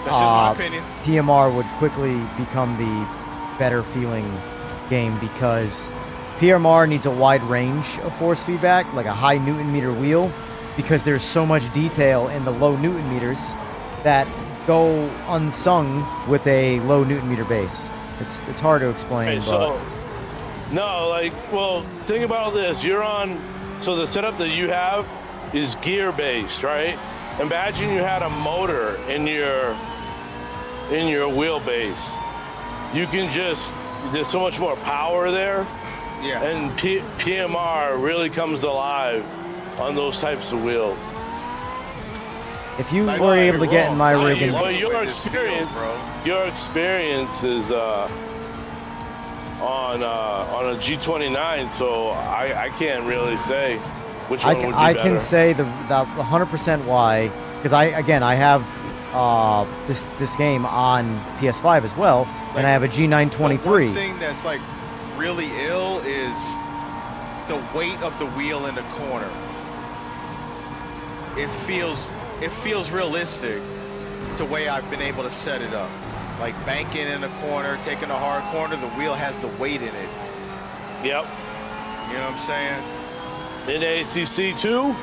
that's just my opinion. PMR would quickly become the better feeling game, because PMR needs a wide range of force feedback, like a high Newton meter wheel, because there's so much detail in the low Newton meters that go unsung with a low Newton meter base. It's hard to explain, Okay, but no, like, well, think about this. You're on, so the setup that you have is gear based, right? Imagine you had a motor in your wheelbase. You can there's so much more power there. Yeah. And PMR really comes alive on those types of wheels. if you were able to get in my rig and But your experience is on a G29, so I can't really say which one would be better. I can say the 100% why, because I have this game on PS5 as well, and I have a G923. The one thing that's like really ill is the weight of the wheel in the corner. It feels realistic the way I've been able to set it up. Like banking in the corner, taking a hard corner, the wheel has the weight in it. Yep. You know what I'm saying? In ACC too?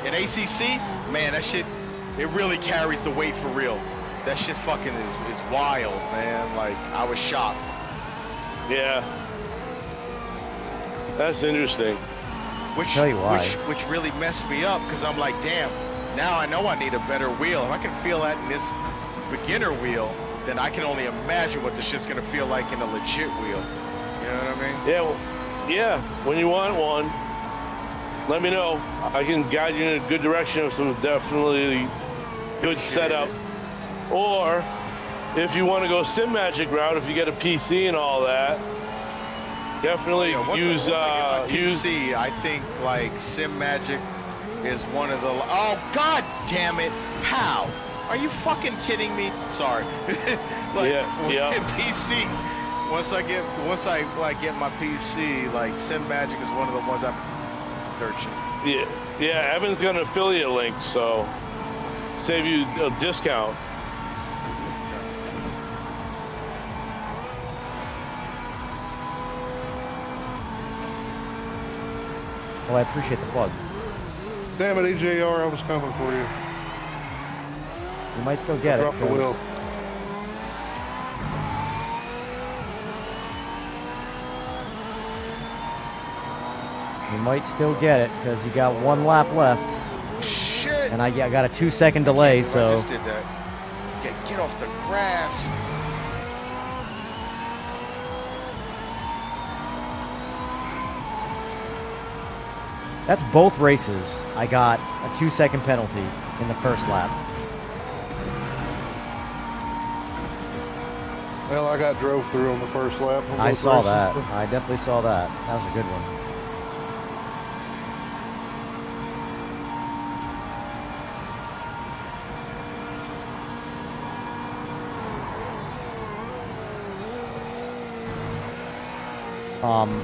In ACC, man, that shit, it really carries the weight for real. That shit fucking is wild, man. Like, I was shocked. Yeah. That's interesting. Which really messed me up, because I'm like, damn, now I know I need a better wheel. If I can feel that in this beginner wheel, then I can only imagine what this shit's gonna feel like in a legit wheel. You know what I mean? Yeah, well, yeah. When you want one, let me know. I can guide you in a good direction of some definitely good setup. Or if you want to go Simagic route, if you get a PC and all that, Definitely use once I get my PC, I think like Simagic is one of the. Oh God damn it! How? Are you fucking kidding me? Sorry. PC. Once I get my PC, like Simagic is one of the ones I'm searching. Yeah. Evan's got an affiliate link, so save you a discount. Well, I appreciate the plug. Damn it, EJR, I was coming for you. You might still get it. Drop the wheel. You might still get it because you got 1 lap left. Shit! And I got a 2-second delay, so. I just did that. Get off the grass. That's both races. I got a 2-second penalty in the first lap. Well, I got drove through on the first lap. I saw that. I definitely saw that. That was a good one.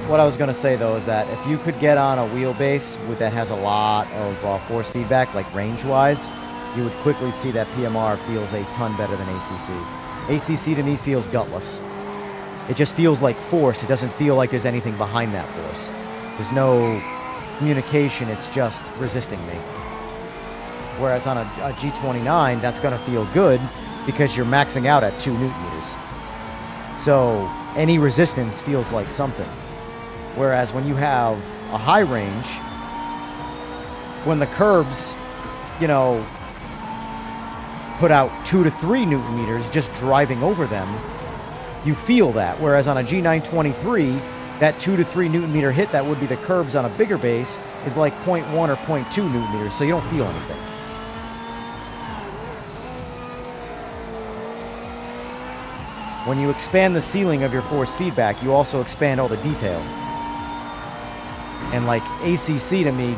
What I was going to say, though, is that if you could get on a wheelbase that has a lot of force feedback, like range-wise, you would quickly see that PMR feels a ton better than ACC. ACC, to me, feels gutless. It just feels like force. It doesn't feel like there's anything behind that force. There's no communication. It's just resisting me. Whereas on a G29, that's going to feel good because you're maxing out at 2 Newton meters. So any resistance feels like something. Whereas when you have a high range, when the curbs, put out 2 to 3 Newton meters just driving over them, you feel that. Whereas on a G923, that 2 to 3 Newton meter hit that would be the curbs on a bigger base is like 0.1 or 0.2 Newton meters, so you don't feel anything. When you expand the ceiling of your force feedback, you also expand all the detail. And like ACC to me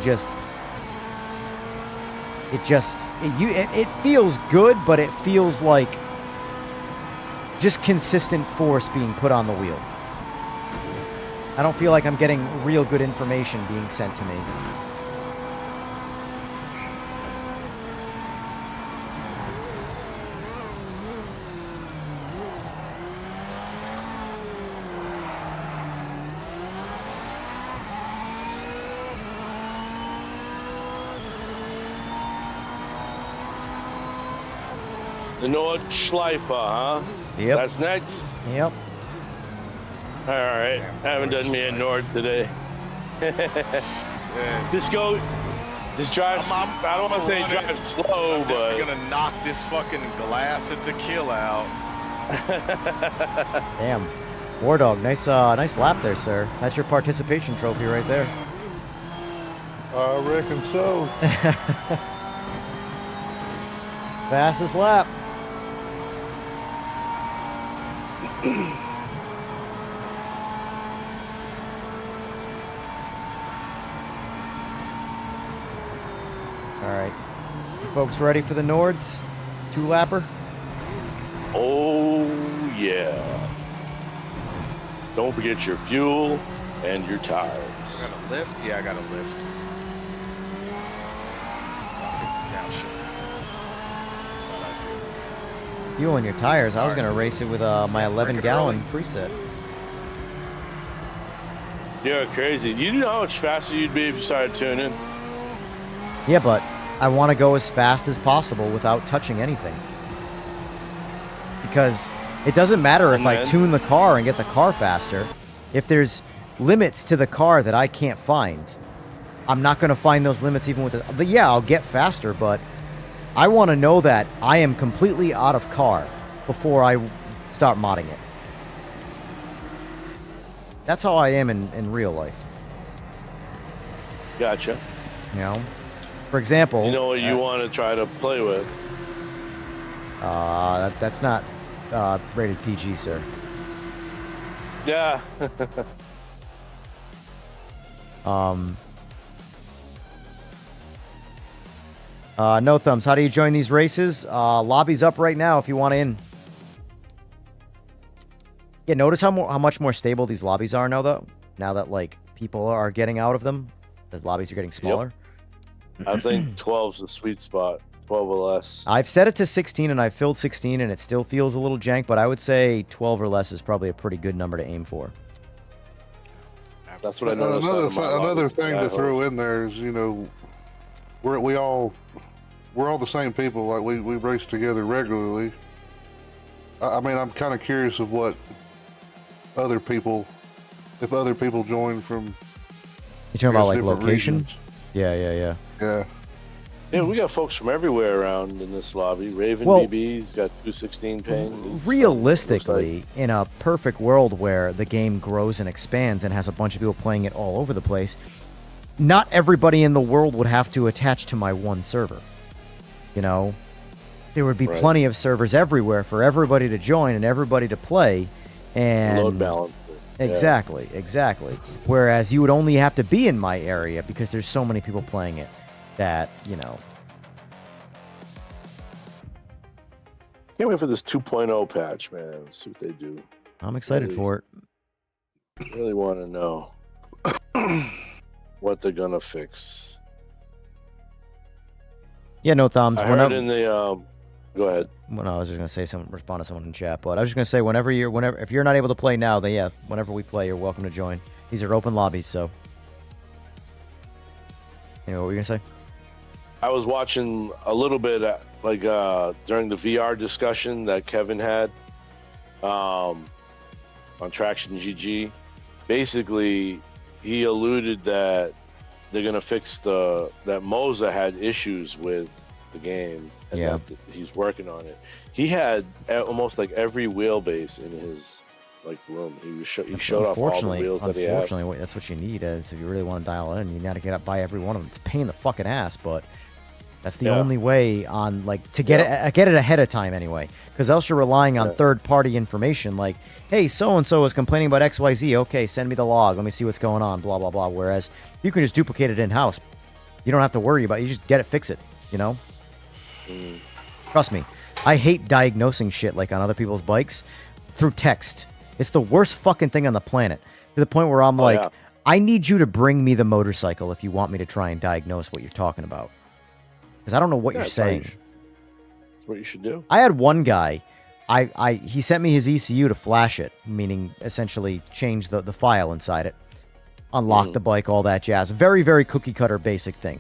it feels good, but it feels like just consistent force being put on the wheel. I don't feel like I'm getting real good information being sent to me. The Nordschleife, huh? Yep. That's next. Yep. All right. I haven't done me a Nord today. Just drive. I don't want to say drive slow, but I'm gonna knock this fucking glass of tequila out. Damn. War Dog, nice lap there, sir. That's your participation trophy right there. I reckon so. Fastest lap. Alright. You folks ready for the Nords? 2-lapper? Oh, yeah. Don't forget your fuel and your tires. I got a lift? Yeah, I got a lift. Fuel in your tires. I was going to race it with my 11-gallon preset. You're crazy. You know how much faster you'd be if you started tuning? Yeah, but I want to go as fast as possible without touching anything. Because it doesn't matter if I tune the car and get the car faster. If there's limits to the car that I can't find, I'm not going to find those limits even with the... Yeah, I'll get faster, but I want to know that I am completely out of car before I start modding it. That's how I am in real life. Gotcha. You know? For example... You know what you want to try to play with? That's not rated PG, sir. Yeah. No thumbs. How do you join these races? Lobby's up right now if you want in. Yeah, notice how much more stable these lobbies are now, though. Now that like people are getting out of them, the lobbies are getting smaller. Yep. I think 12's the sweet spot. 12 or less. I've set it to 16 and I've filled 16 and it still feels a little jank, but I would say 12 or less is probably a pretty good number to aim for. That's what I noticed. Another thing to throw in there is, you know, we're all the same people. Like we race together regularly. I mean, I'm kind of curious of what if other people join from. You talking about like location? Regions. Yeah. Yeah, we got folks from everywhere around in this lobby. Raven BB's got 216 ping. Realistically, in a perfect world where the game grows and expands and has a bunch of people playing it all over the place, not everybody in the world would have to attach to my one server. You know, there would be plenty of servers everywhere for everybody to join and everybody to play. And load balance. Exactly. Whereas you would only have to be in my area because there's so many people playing it that, you know. Can't wait for this 2.0 patch, man. See what they do. I'm excited for it. Really want to know what they're gonna fix. Yeah, no thumbs. I heard in the go ahead. Well, no, I was just gonna say respond to someone in chat, but I was just gonna say if you're not able to play now, then whenever we play, you're welcome to join. These are open lobbies, so. You know what were you gonna say? I was watching a little bit during the VR discussion that Kevin had on Traction GG. Basically, he alluded that they're gonna fix that Moza had issues with the game, and that he's working on it. He had almost like every wheelbase in his room. He showed off all the wheels that he had. Unfortunately, that's what you need is if you really want to dial in, you got to buy every one of them. It's a pain in the fucking ass, but that's the only way on to get it ahead of time anyway. Because else you're relying on third-party information like, hey, so-and-so is complaining about XYZ. Okay, send me the log. Let me see what's going on, blah, blah, blah. Whereas you can just duplicate it in-house. You don't have to worry about it. You just get it, fix it, you know? Trust me. I hate diagnosing shit like on other people's bikes through text. It's the worst fucking thing on the planet. To the point where I'm I need you to bring me the motorcycle if you want me to try and diagnose what you're talking about. Because I don't know what you're saying. That's what you should do. I had one guy, he sent me his ECU to flash it, meaning essentially change the file inside it, unlock the bike, all that jazz. Very, very cookie cutter basic thing.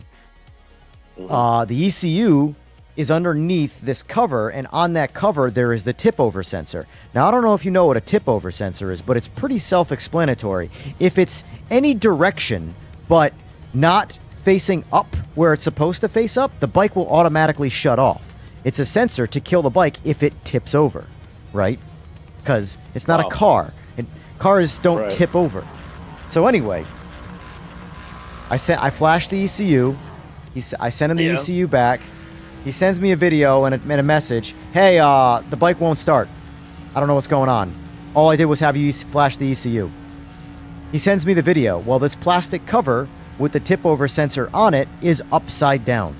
The ECU is underneath this cover, and on that cover there is the tip-over sensor. Now, I don't know if you know what a tip-over sensor is, but it's pretty self-explanatory. If it's any direction, but not facing up where it's supposed to face up, the bike will automatically shut off. It's a sensor to kill the bike if it tips over, right? Because it's not a car, and cars don't tip over. So anyway, I flashed the ECU. I sent him the ECU back. He sends me a video and a message. Hey, the bike won't start. I don't know what's going on. All I did was have you flash the ECU. He sends me the video. Well, this plastic cover with the tip-over sensor on it is upside down.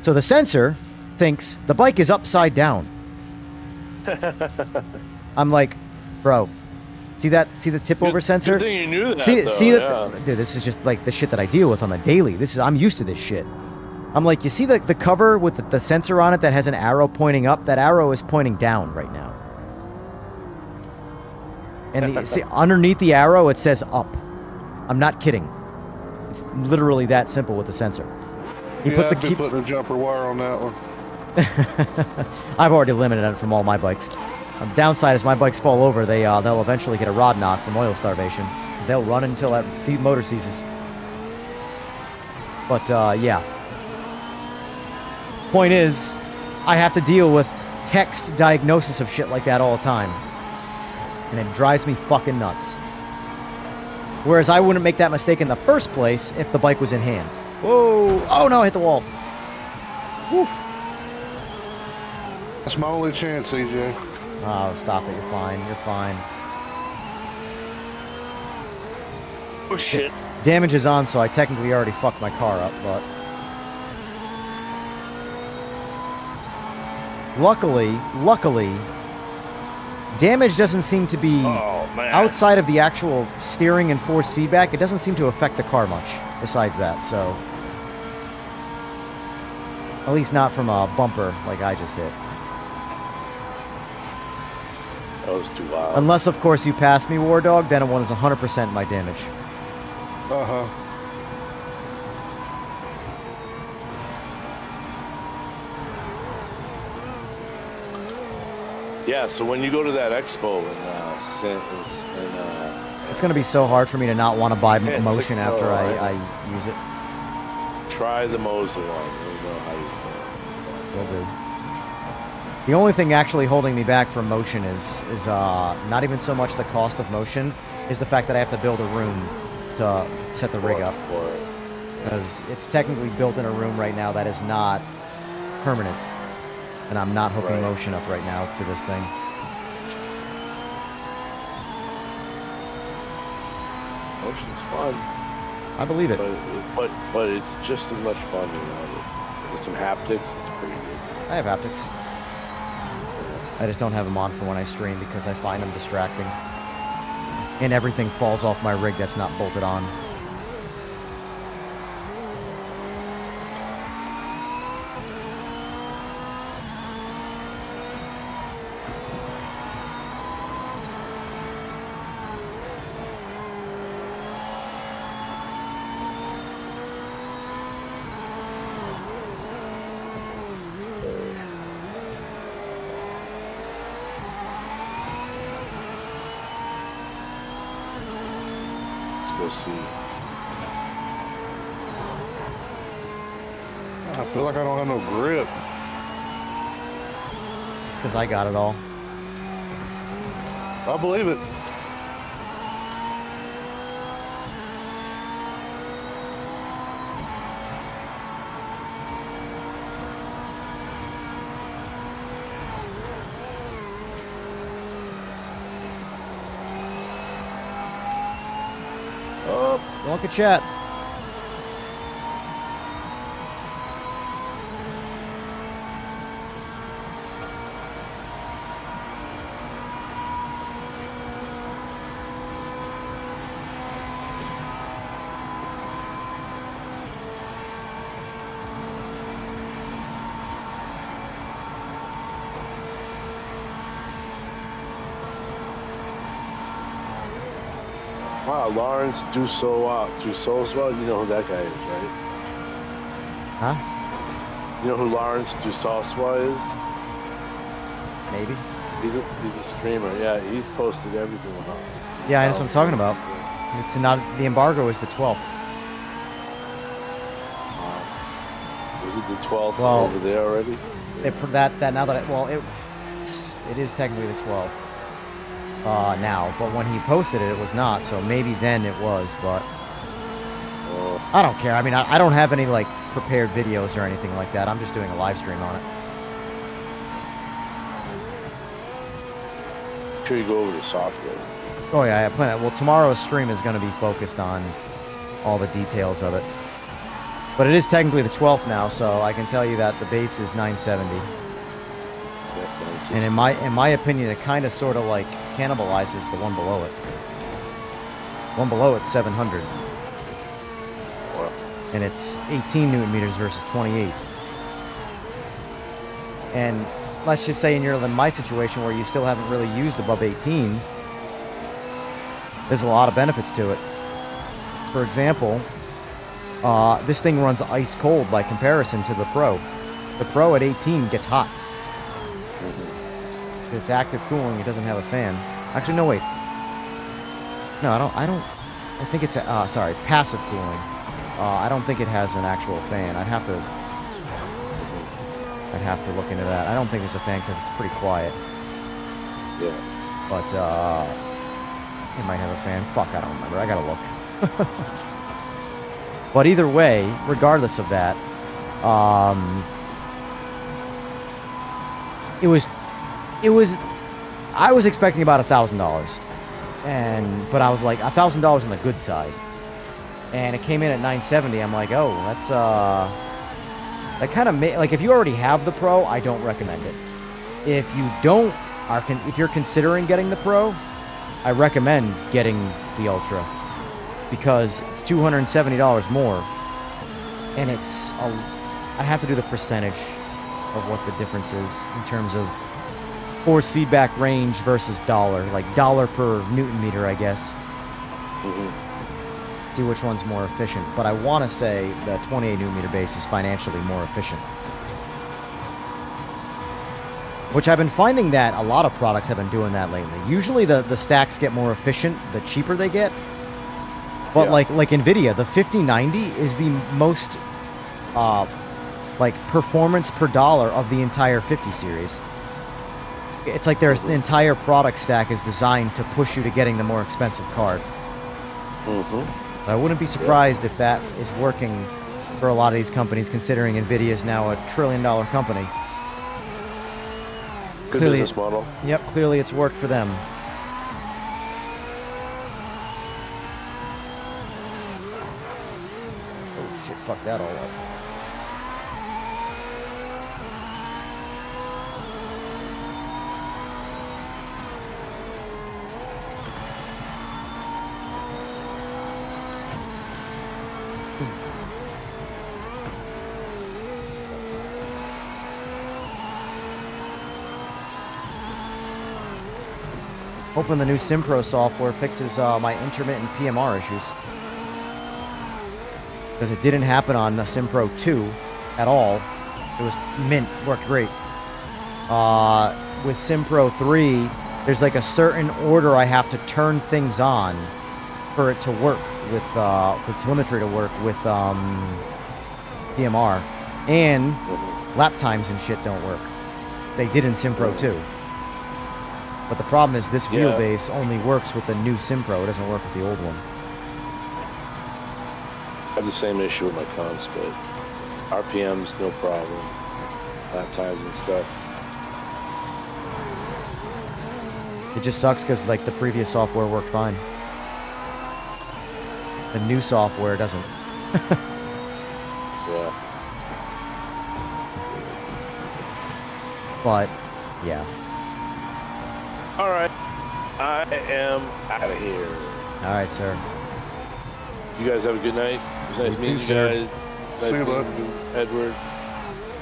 So the sensor thinks the bike is upside down. I'm like, bro, see the tip-over sensor? Good thing you knew that, dude, this is just like the shit that I deal with on the daily. I'm used to this shit. I'm like, you see the cover with the sensor on it that has an arrow pointing up? That arrow is pointing down right now. And see, underneath the arrow, it says up. I'm not kidding. It's literally that simple with the sensor. He puts I've been putting a jumper wire on that one. I've already limited it from all my bikes. The downside is my bikes fall over. They'll eventually get a rod knock from oil starvation. They'll run until that motor ceases. But yeah. Point is, I have to deal with text diagnosis of shit like that all the time. And it drives me fucking nuts. Whereas I wouldn't make that mistake in the first place if the bike was in hand. Whoa! Oh no, I hit the wall. Woof. That's my only chance, EJ. Oh, stop it. You're fine. You're fine. Oh shit. Damage is on, so I technically already fucked my car up, but... Luckily, damage doesn't seem to be... outside of the actual steering and force feedback, it doesn't seem to affect the car much, besides that, so... At least not from a bumper like I just hit. That was too loud. Unless, of course, you pass me, War Dog, then it was 100% my damage. Uh-huh. Yeah, so when you go to that expo It's going to be so hard for me to not want to buy Motion after I use it. Try the Moser one. Let me know how you feel. Will do. The only thing actually holding me back from Motion is not even so much the cost of Motion, is the fact that I have to build a room to set the rig up. Because it's technically built in a room right now that is not permanent. And I'm not hooking Motion up right now to this thing. Motion's fun. I believe it. But it's just as much fun, you know. With some haptics, it's pretty good. I have haptics. I just don't have them on for when I stream because I find them distracting. And everything falls off my rig that's not bolted on. We'll see. I feel like I don't have no grip. It's because I got it all. I believe it. Don't look at chat. Wow, Lawrence Dussault, you know who that guy is, right? Huh? You know who Lawrence Dussault is? Maybe. He's a streamer, yeah, he's posted everything on. Yeah, that's what I'm talking about. It's not, the embargo is the 12th. Is it the 12th over there already? It is technically the 12th. Now, but when he posted it, it was not, so maybe then it was, but I don't care. I mean, I don't have any, like, prepared videos or anything like that. I'm just doing a live stream on it. Sure you go over the software. Oh, yeah, I plan it. Well, tomorrow's stream is going to be focused on all the details of it. But it is technically the 12th now, so I can tell you that the base is 970. And in my opinion, it kind of sort of like cannibalizes the one below it. One below it's 700. And it's 18 newton meters versus 28. And let's just say in my situation where you still haven't really used above 18, there's a lot of benefits to it. For example, this thing runs ice cold by comparison to the Pro. The Pro at 18 gets hot. It's active cooling. It doesn't have a fan. Actually, no, wait. No, I think it's passive cooling. I don't think it has an actual fan. I'd have to look into that. I don't think it's a fan because it's pretty quiet. Yeah. But it might have a fan. Fuck, I don't remember. I gotta look. But either way, regardless of that, I was expecting about $1,000, but I was like $1,000 on the good side, and it came in at 970. I'm like, oh, that's that kind of like if you already have the Pro, I don't recommend it. If you don't if you're considering getting the Pro, I recommend getting the Ultra because it's $270 more, and it's I have to do the percentage of what the difference is in terms of force feedback range versus dollar, like dollar per Newton meter, I guess. See which one's more efficient, but I want to say the 28 Newton meter base is financially more efficient. Which I've been finding that a lot of products have been doing that lately. Usually the stacks get more efficient the cheaper they get. But like NVIDIA, the 5090 is the most like performance per dollar of the entire 50 series. It's like their entire product stack is designed to push you to getting the more expensive card. I wouldn't be surprised if that is working for a lot of these companies, considering NVIDIA is now a $1 trillion company. Good business model. Yep, clearly it's worked for them. Oh shit, fuck that all up. Hoping the new SimPro software fixes my intermittent PMR issues. Because it didn't happen on the SimPro 2 at all. It was mint, worked great. With SimPro 3, there's like a certain order I have to turn things on for it to work with, for telemetry to work with PMR. And lap times and shit don't work. They did in SimPro 2. But the problem is this wheelbase only works with the new SimPro. It doesn't work with the old one. I have the same issue with my cons, but RPMs, no problem. Lap times and stuff. It just sucks because like the previous software worked fine. The new software doesn't. Yeah. But, yeah. All right, I am out of here. All right, sir. You guys have a good night. It was nice meeting you guys. Nice See you, bud. meeting you, Edward.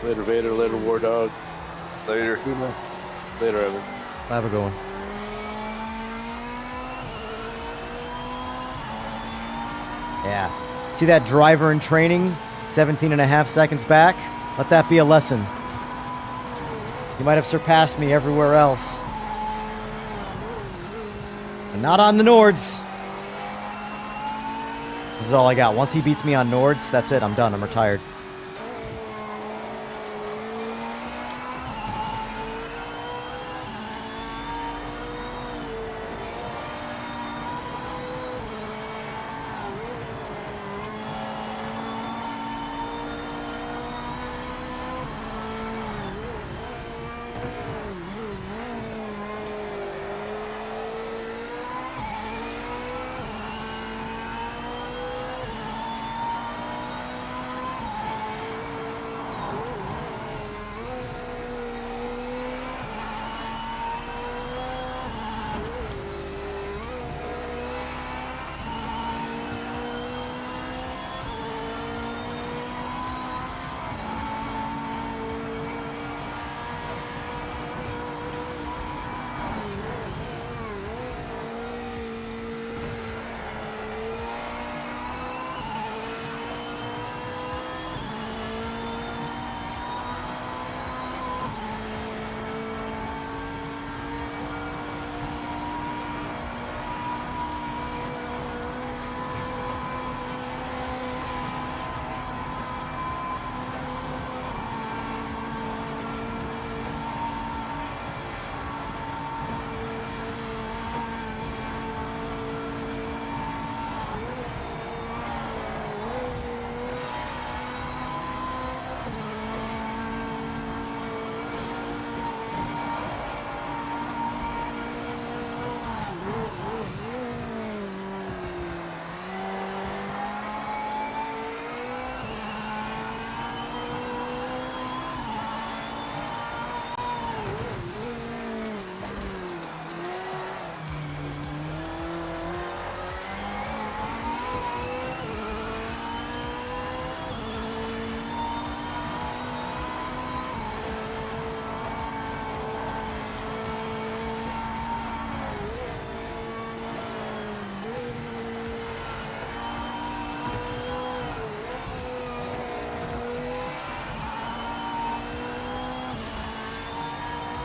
Later, Vader. Later, War Dog. Later. Later, Evan. Have a good one. Yeah. See that driver in training? 17.5 seconds back? Let that be a lesson. You might have surpassed me everywhere else. But not on the Nords. This is all I got. Once he beats me on Nords, that's it. I'm done. I'm retired.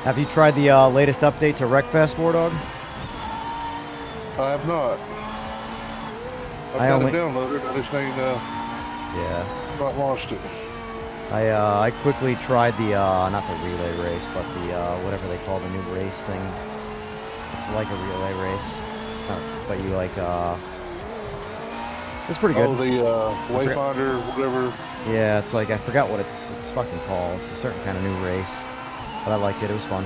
Have you tried the latest update to Wreckfest, War Dog? I have not. I've got it downloaded. I just ain't not launched it. I quickly tried the not the relay race, but the whatever they call the new race thing. It's like a relay race, but you like it's pretty good. Oh, the Wayfinder, whatever. Yeah, it's like I forgot what it's fucking called. It's a certain kind of new race, but I liked it. It was fun.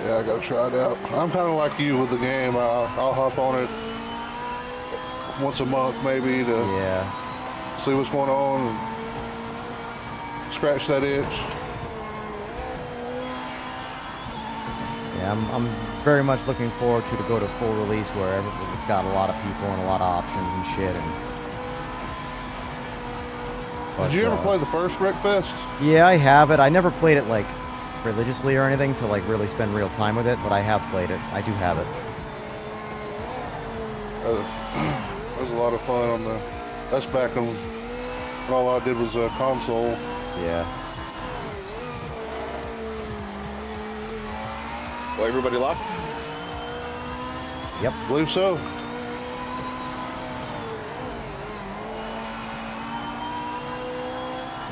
Yeah, I gotta try it out. I'm kind of like you with the game. I'll hop on it once a month, maybe, to see what's going on and scratch that itch. Yeah, I'm very much looking forward to go to full release where it's got a lot of people and a lot of options and shit. Did you ever play the first Wreckfest? Yeah, I have it. I never played it like religiously or anything to like really spend real time with it, but I have played it. I do have it. That was a lot of fun on the. That's back when all I did was a console. Yeah. Well, everybody left? Yep. Believe so.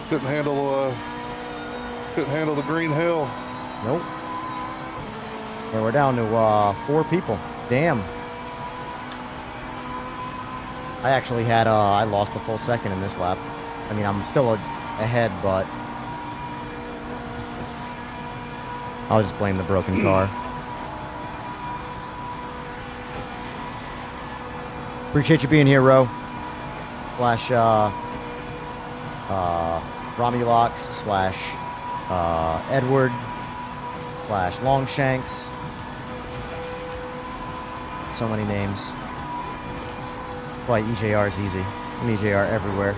Couldn't handle the green hell. Nope. And we're down to 4 people. Damn. I actually had I lost a full second in this lap. I mean, I'm still ahead, but I'll just blame the broken car. Appreciate you being here, Ro. Slash Romulox slash Edward slash Longshanks. So many names. Why EJR is easy. I'm EJR everywhere.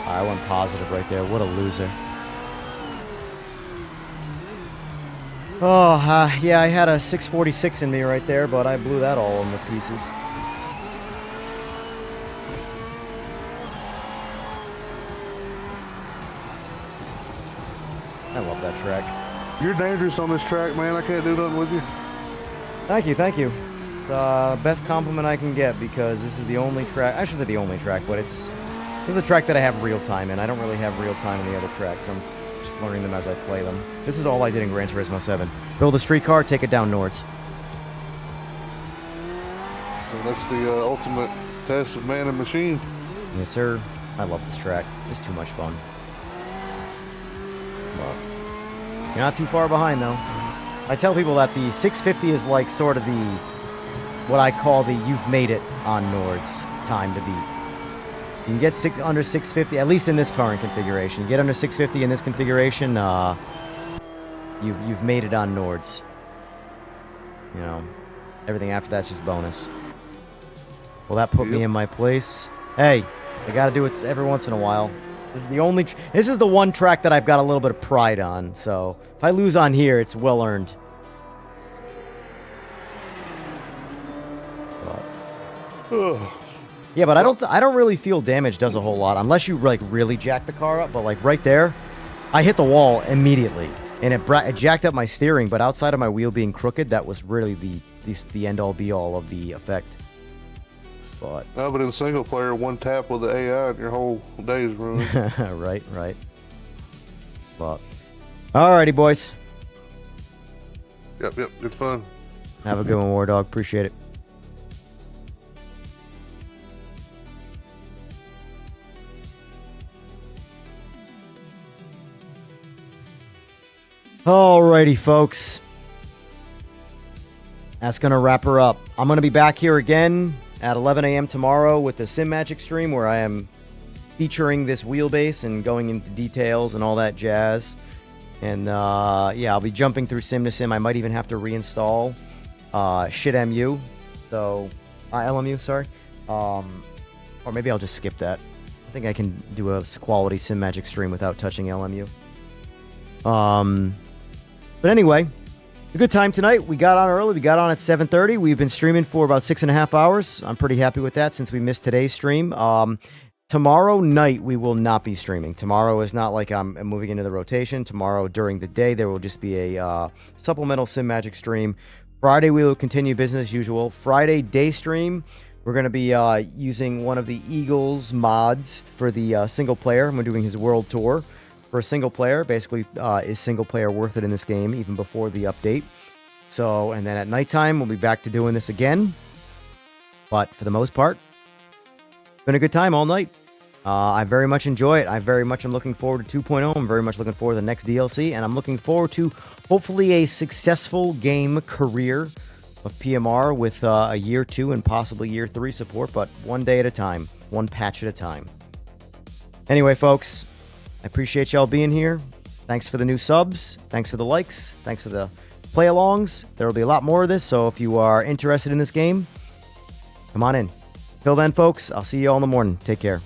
I went positive right there. What a loser. Oh, yeah, I had a 646 in me right there, but I blew that all into pieces. I love that track. You're dangerous on this track, man. I can't do nothing with you. Thank you, thank you. The best compliment I can get, because this is the only track, I shouldn't say the only track, but this is the track that I have real time in. I don't really have real time in the other tracks. I'm just learning them as I play them. This is all I did in Gran Turismo 7. Build a streetcar, take it down Nords. And that's the ultimate test of man and machine. Yes, sir. I love this track. It's too much fun. Well, you're not too far behind, though. I tell people that the 650 is like sort of the, what I call the you've made it on Nords time to beat. You can get under 650, at least in this current configuration. Get under 650 in this configuration, you've made it on Nords. You know, everything after that's just bonus. Well, that put me in my place. Hey, I gotta do it every once in a while. This is the only. This is the one track that I've got a little bit of pride on. So if I lose on here, it's well earned. Yeah, but I don't really feel damage does a whole lot unless you like really jack the car up. But like right there, I hit the wall immediately, and it jacked up my steering. But outside of my wheel being crooked, that was really the end all be all of the effect. But no, but in single player, one tap with the AI, and your whole day is ruined. right. But alrighty, boys. Yep, good fun. Have a good one, War Dog. Appreciate it. Alrighty, folks. That's going to wrap her up. I'm going to be back here again at 11 a.m. tomorrow with the Simagic stream where I am featuring this wheelbase and going into details and all that jazz. And, yeah, I'll be jumping through sim to sim. I might even have to reinstall ShitMU. So, LMU, sorry. Or maybe I'll just skip that. I think I can do a quality Simagic stream without touching LMU. But anyway, A good time tonight. We got on early. We got on at 7:30. We've been streaming for about 6.5 hours. I'm pretty happy with that since we missed today's stream. Tomorrow night, we will not be streaming. Tomorrow is not like I'm moving into the rotation. Tomorrow during the day, there will just be a supplemental Simagic stream. Friday, we will continue business as usual. Friday day stream, we're going to be using one of the Eagles mods for the single player. We're doing his world tour for a single player. Basically, is single player worth it in this game, even before the update? So, and then at nighttime, we'll be back to doing this again. But for the most part, it's been a good time all night. I very much enjoy it. I very much am looking forward to 2.0. I'm very much looking forward to the next DLC. And I'm looking forward to hopefully a successful game career of PMR with a year 2 and possibly year 3 support. But one day at a time. One patch at a time. Anyway, folks, I appreciate y'all being here. Thanks for the new subs. Thanks for the likes. Thanks for the play-alongs. There will be a lot more of this. So if you are interested in this game, come on in. Till then, folks, I'll see you all in the morning. Take care.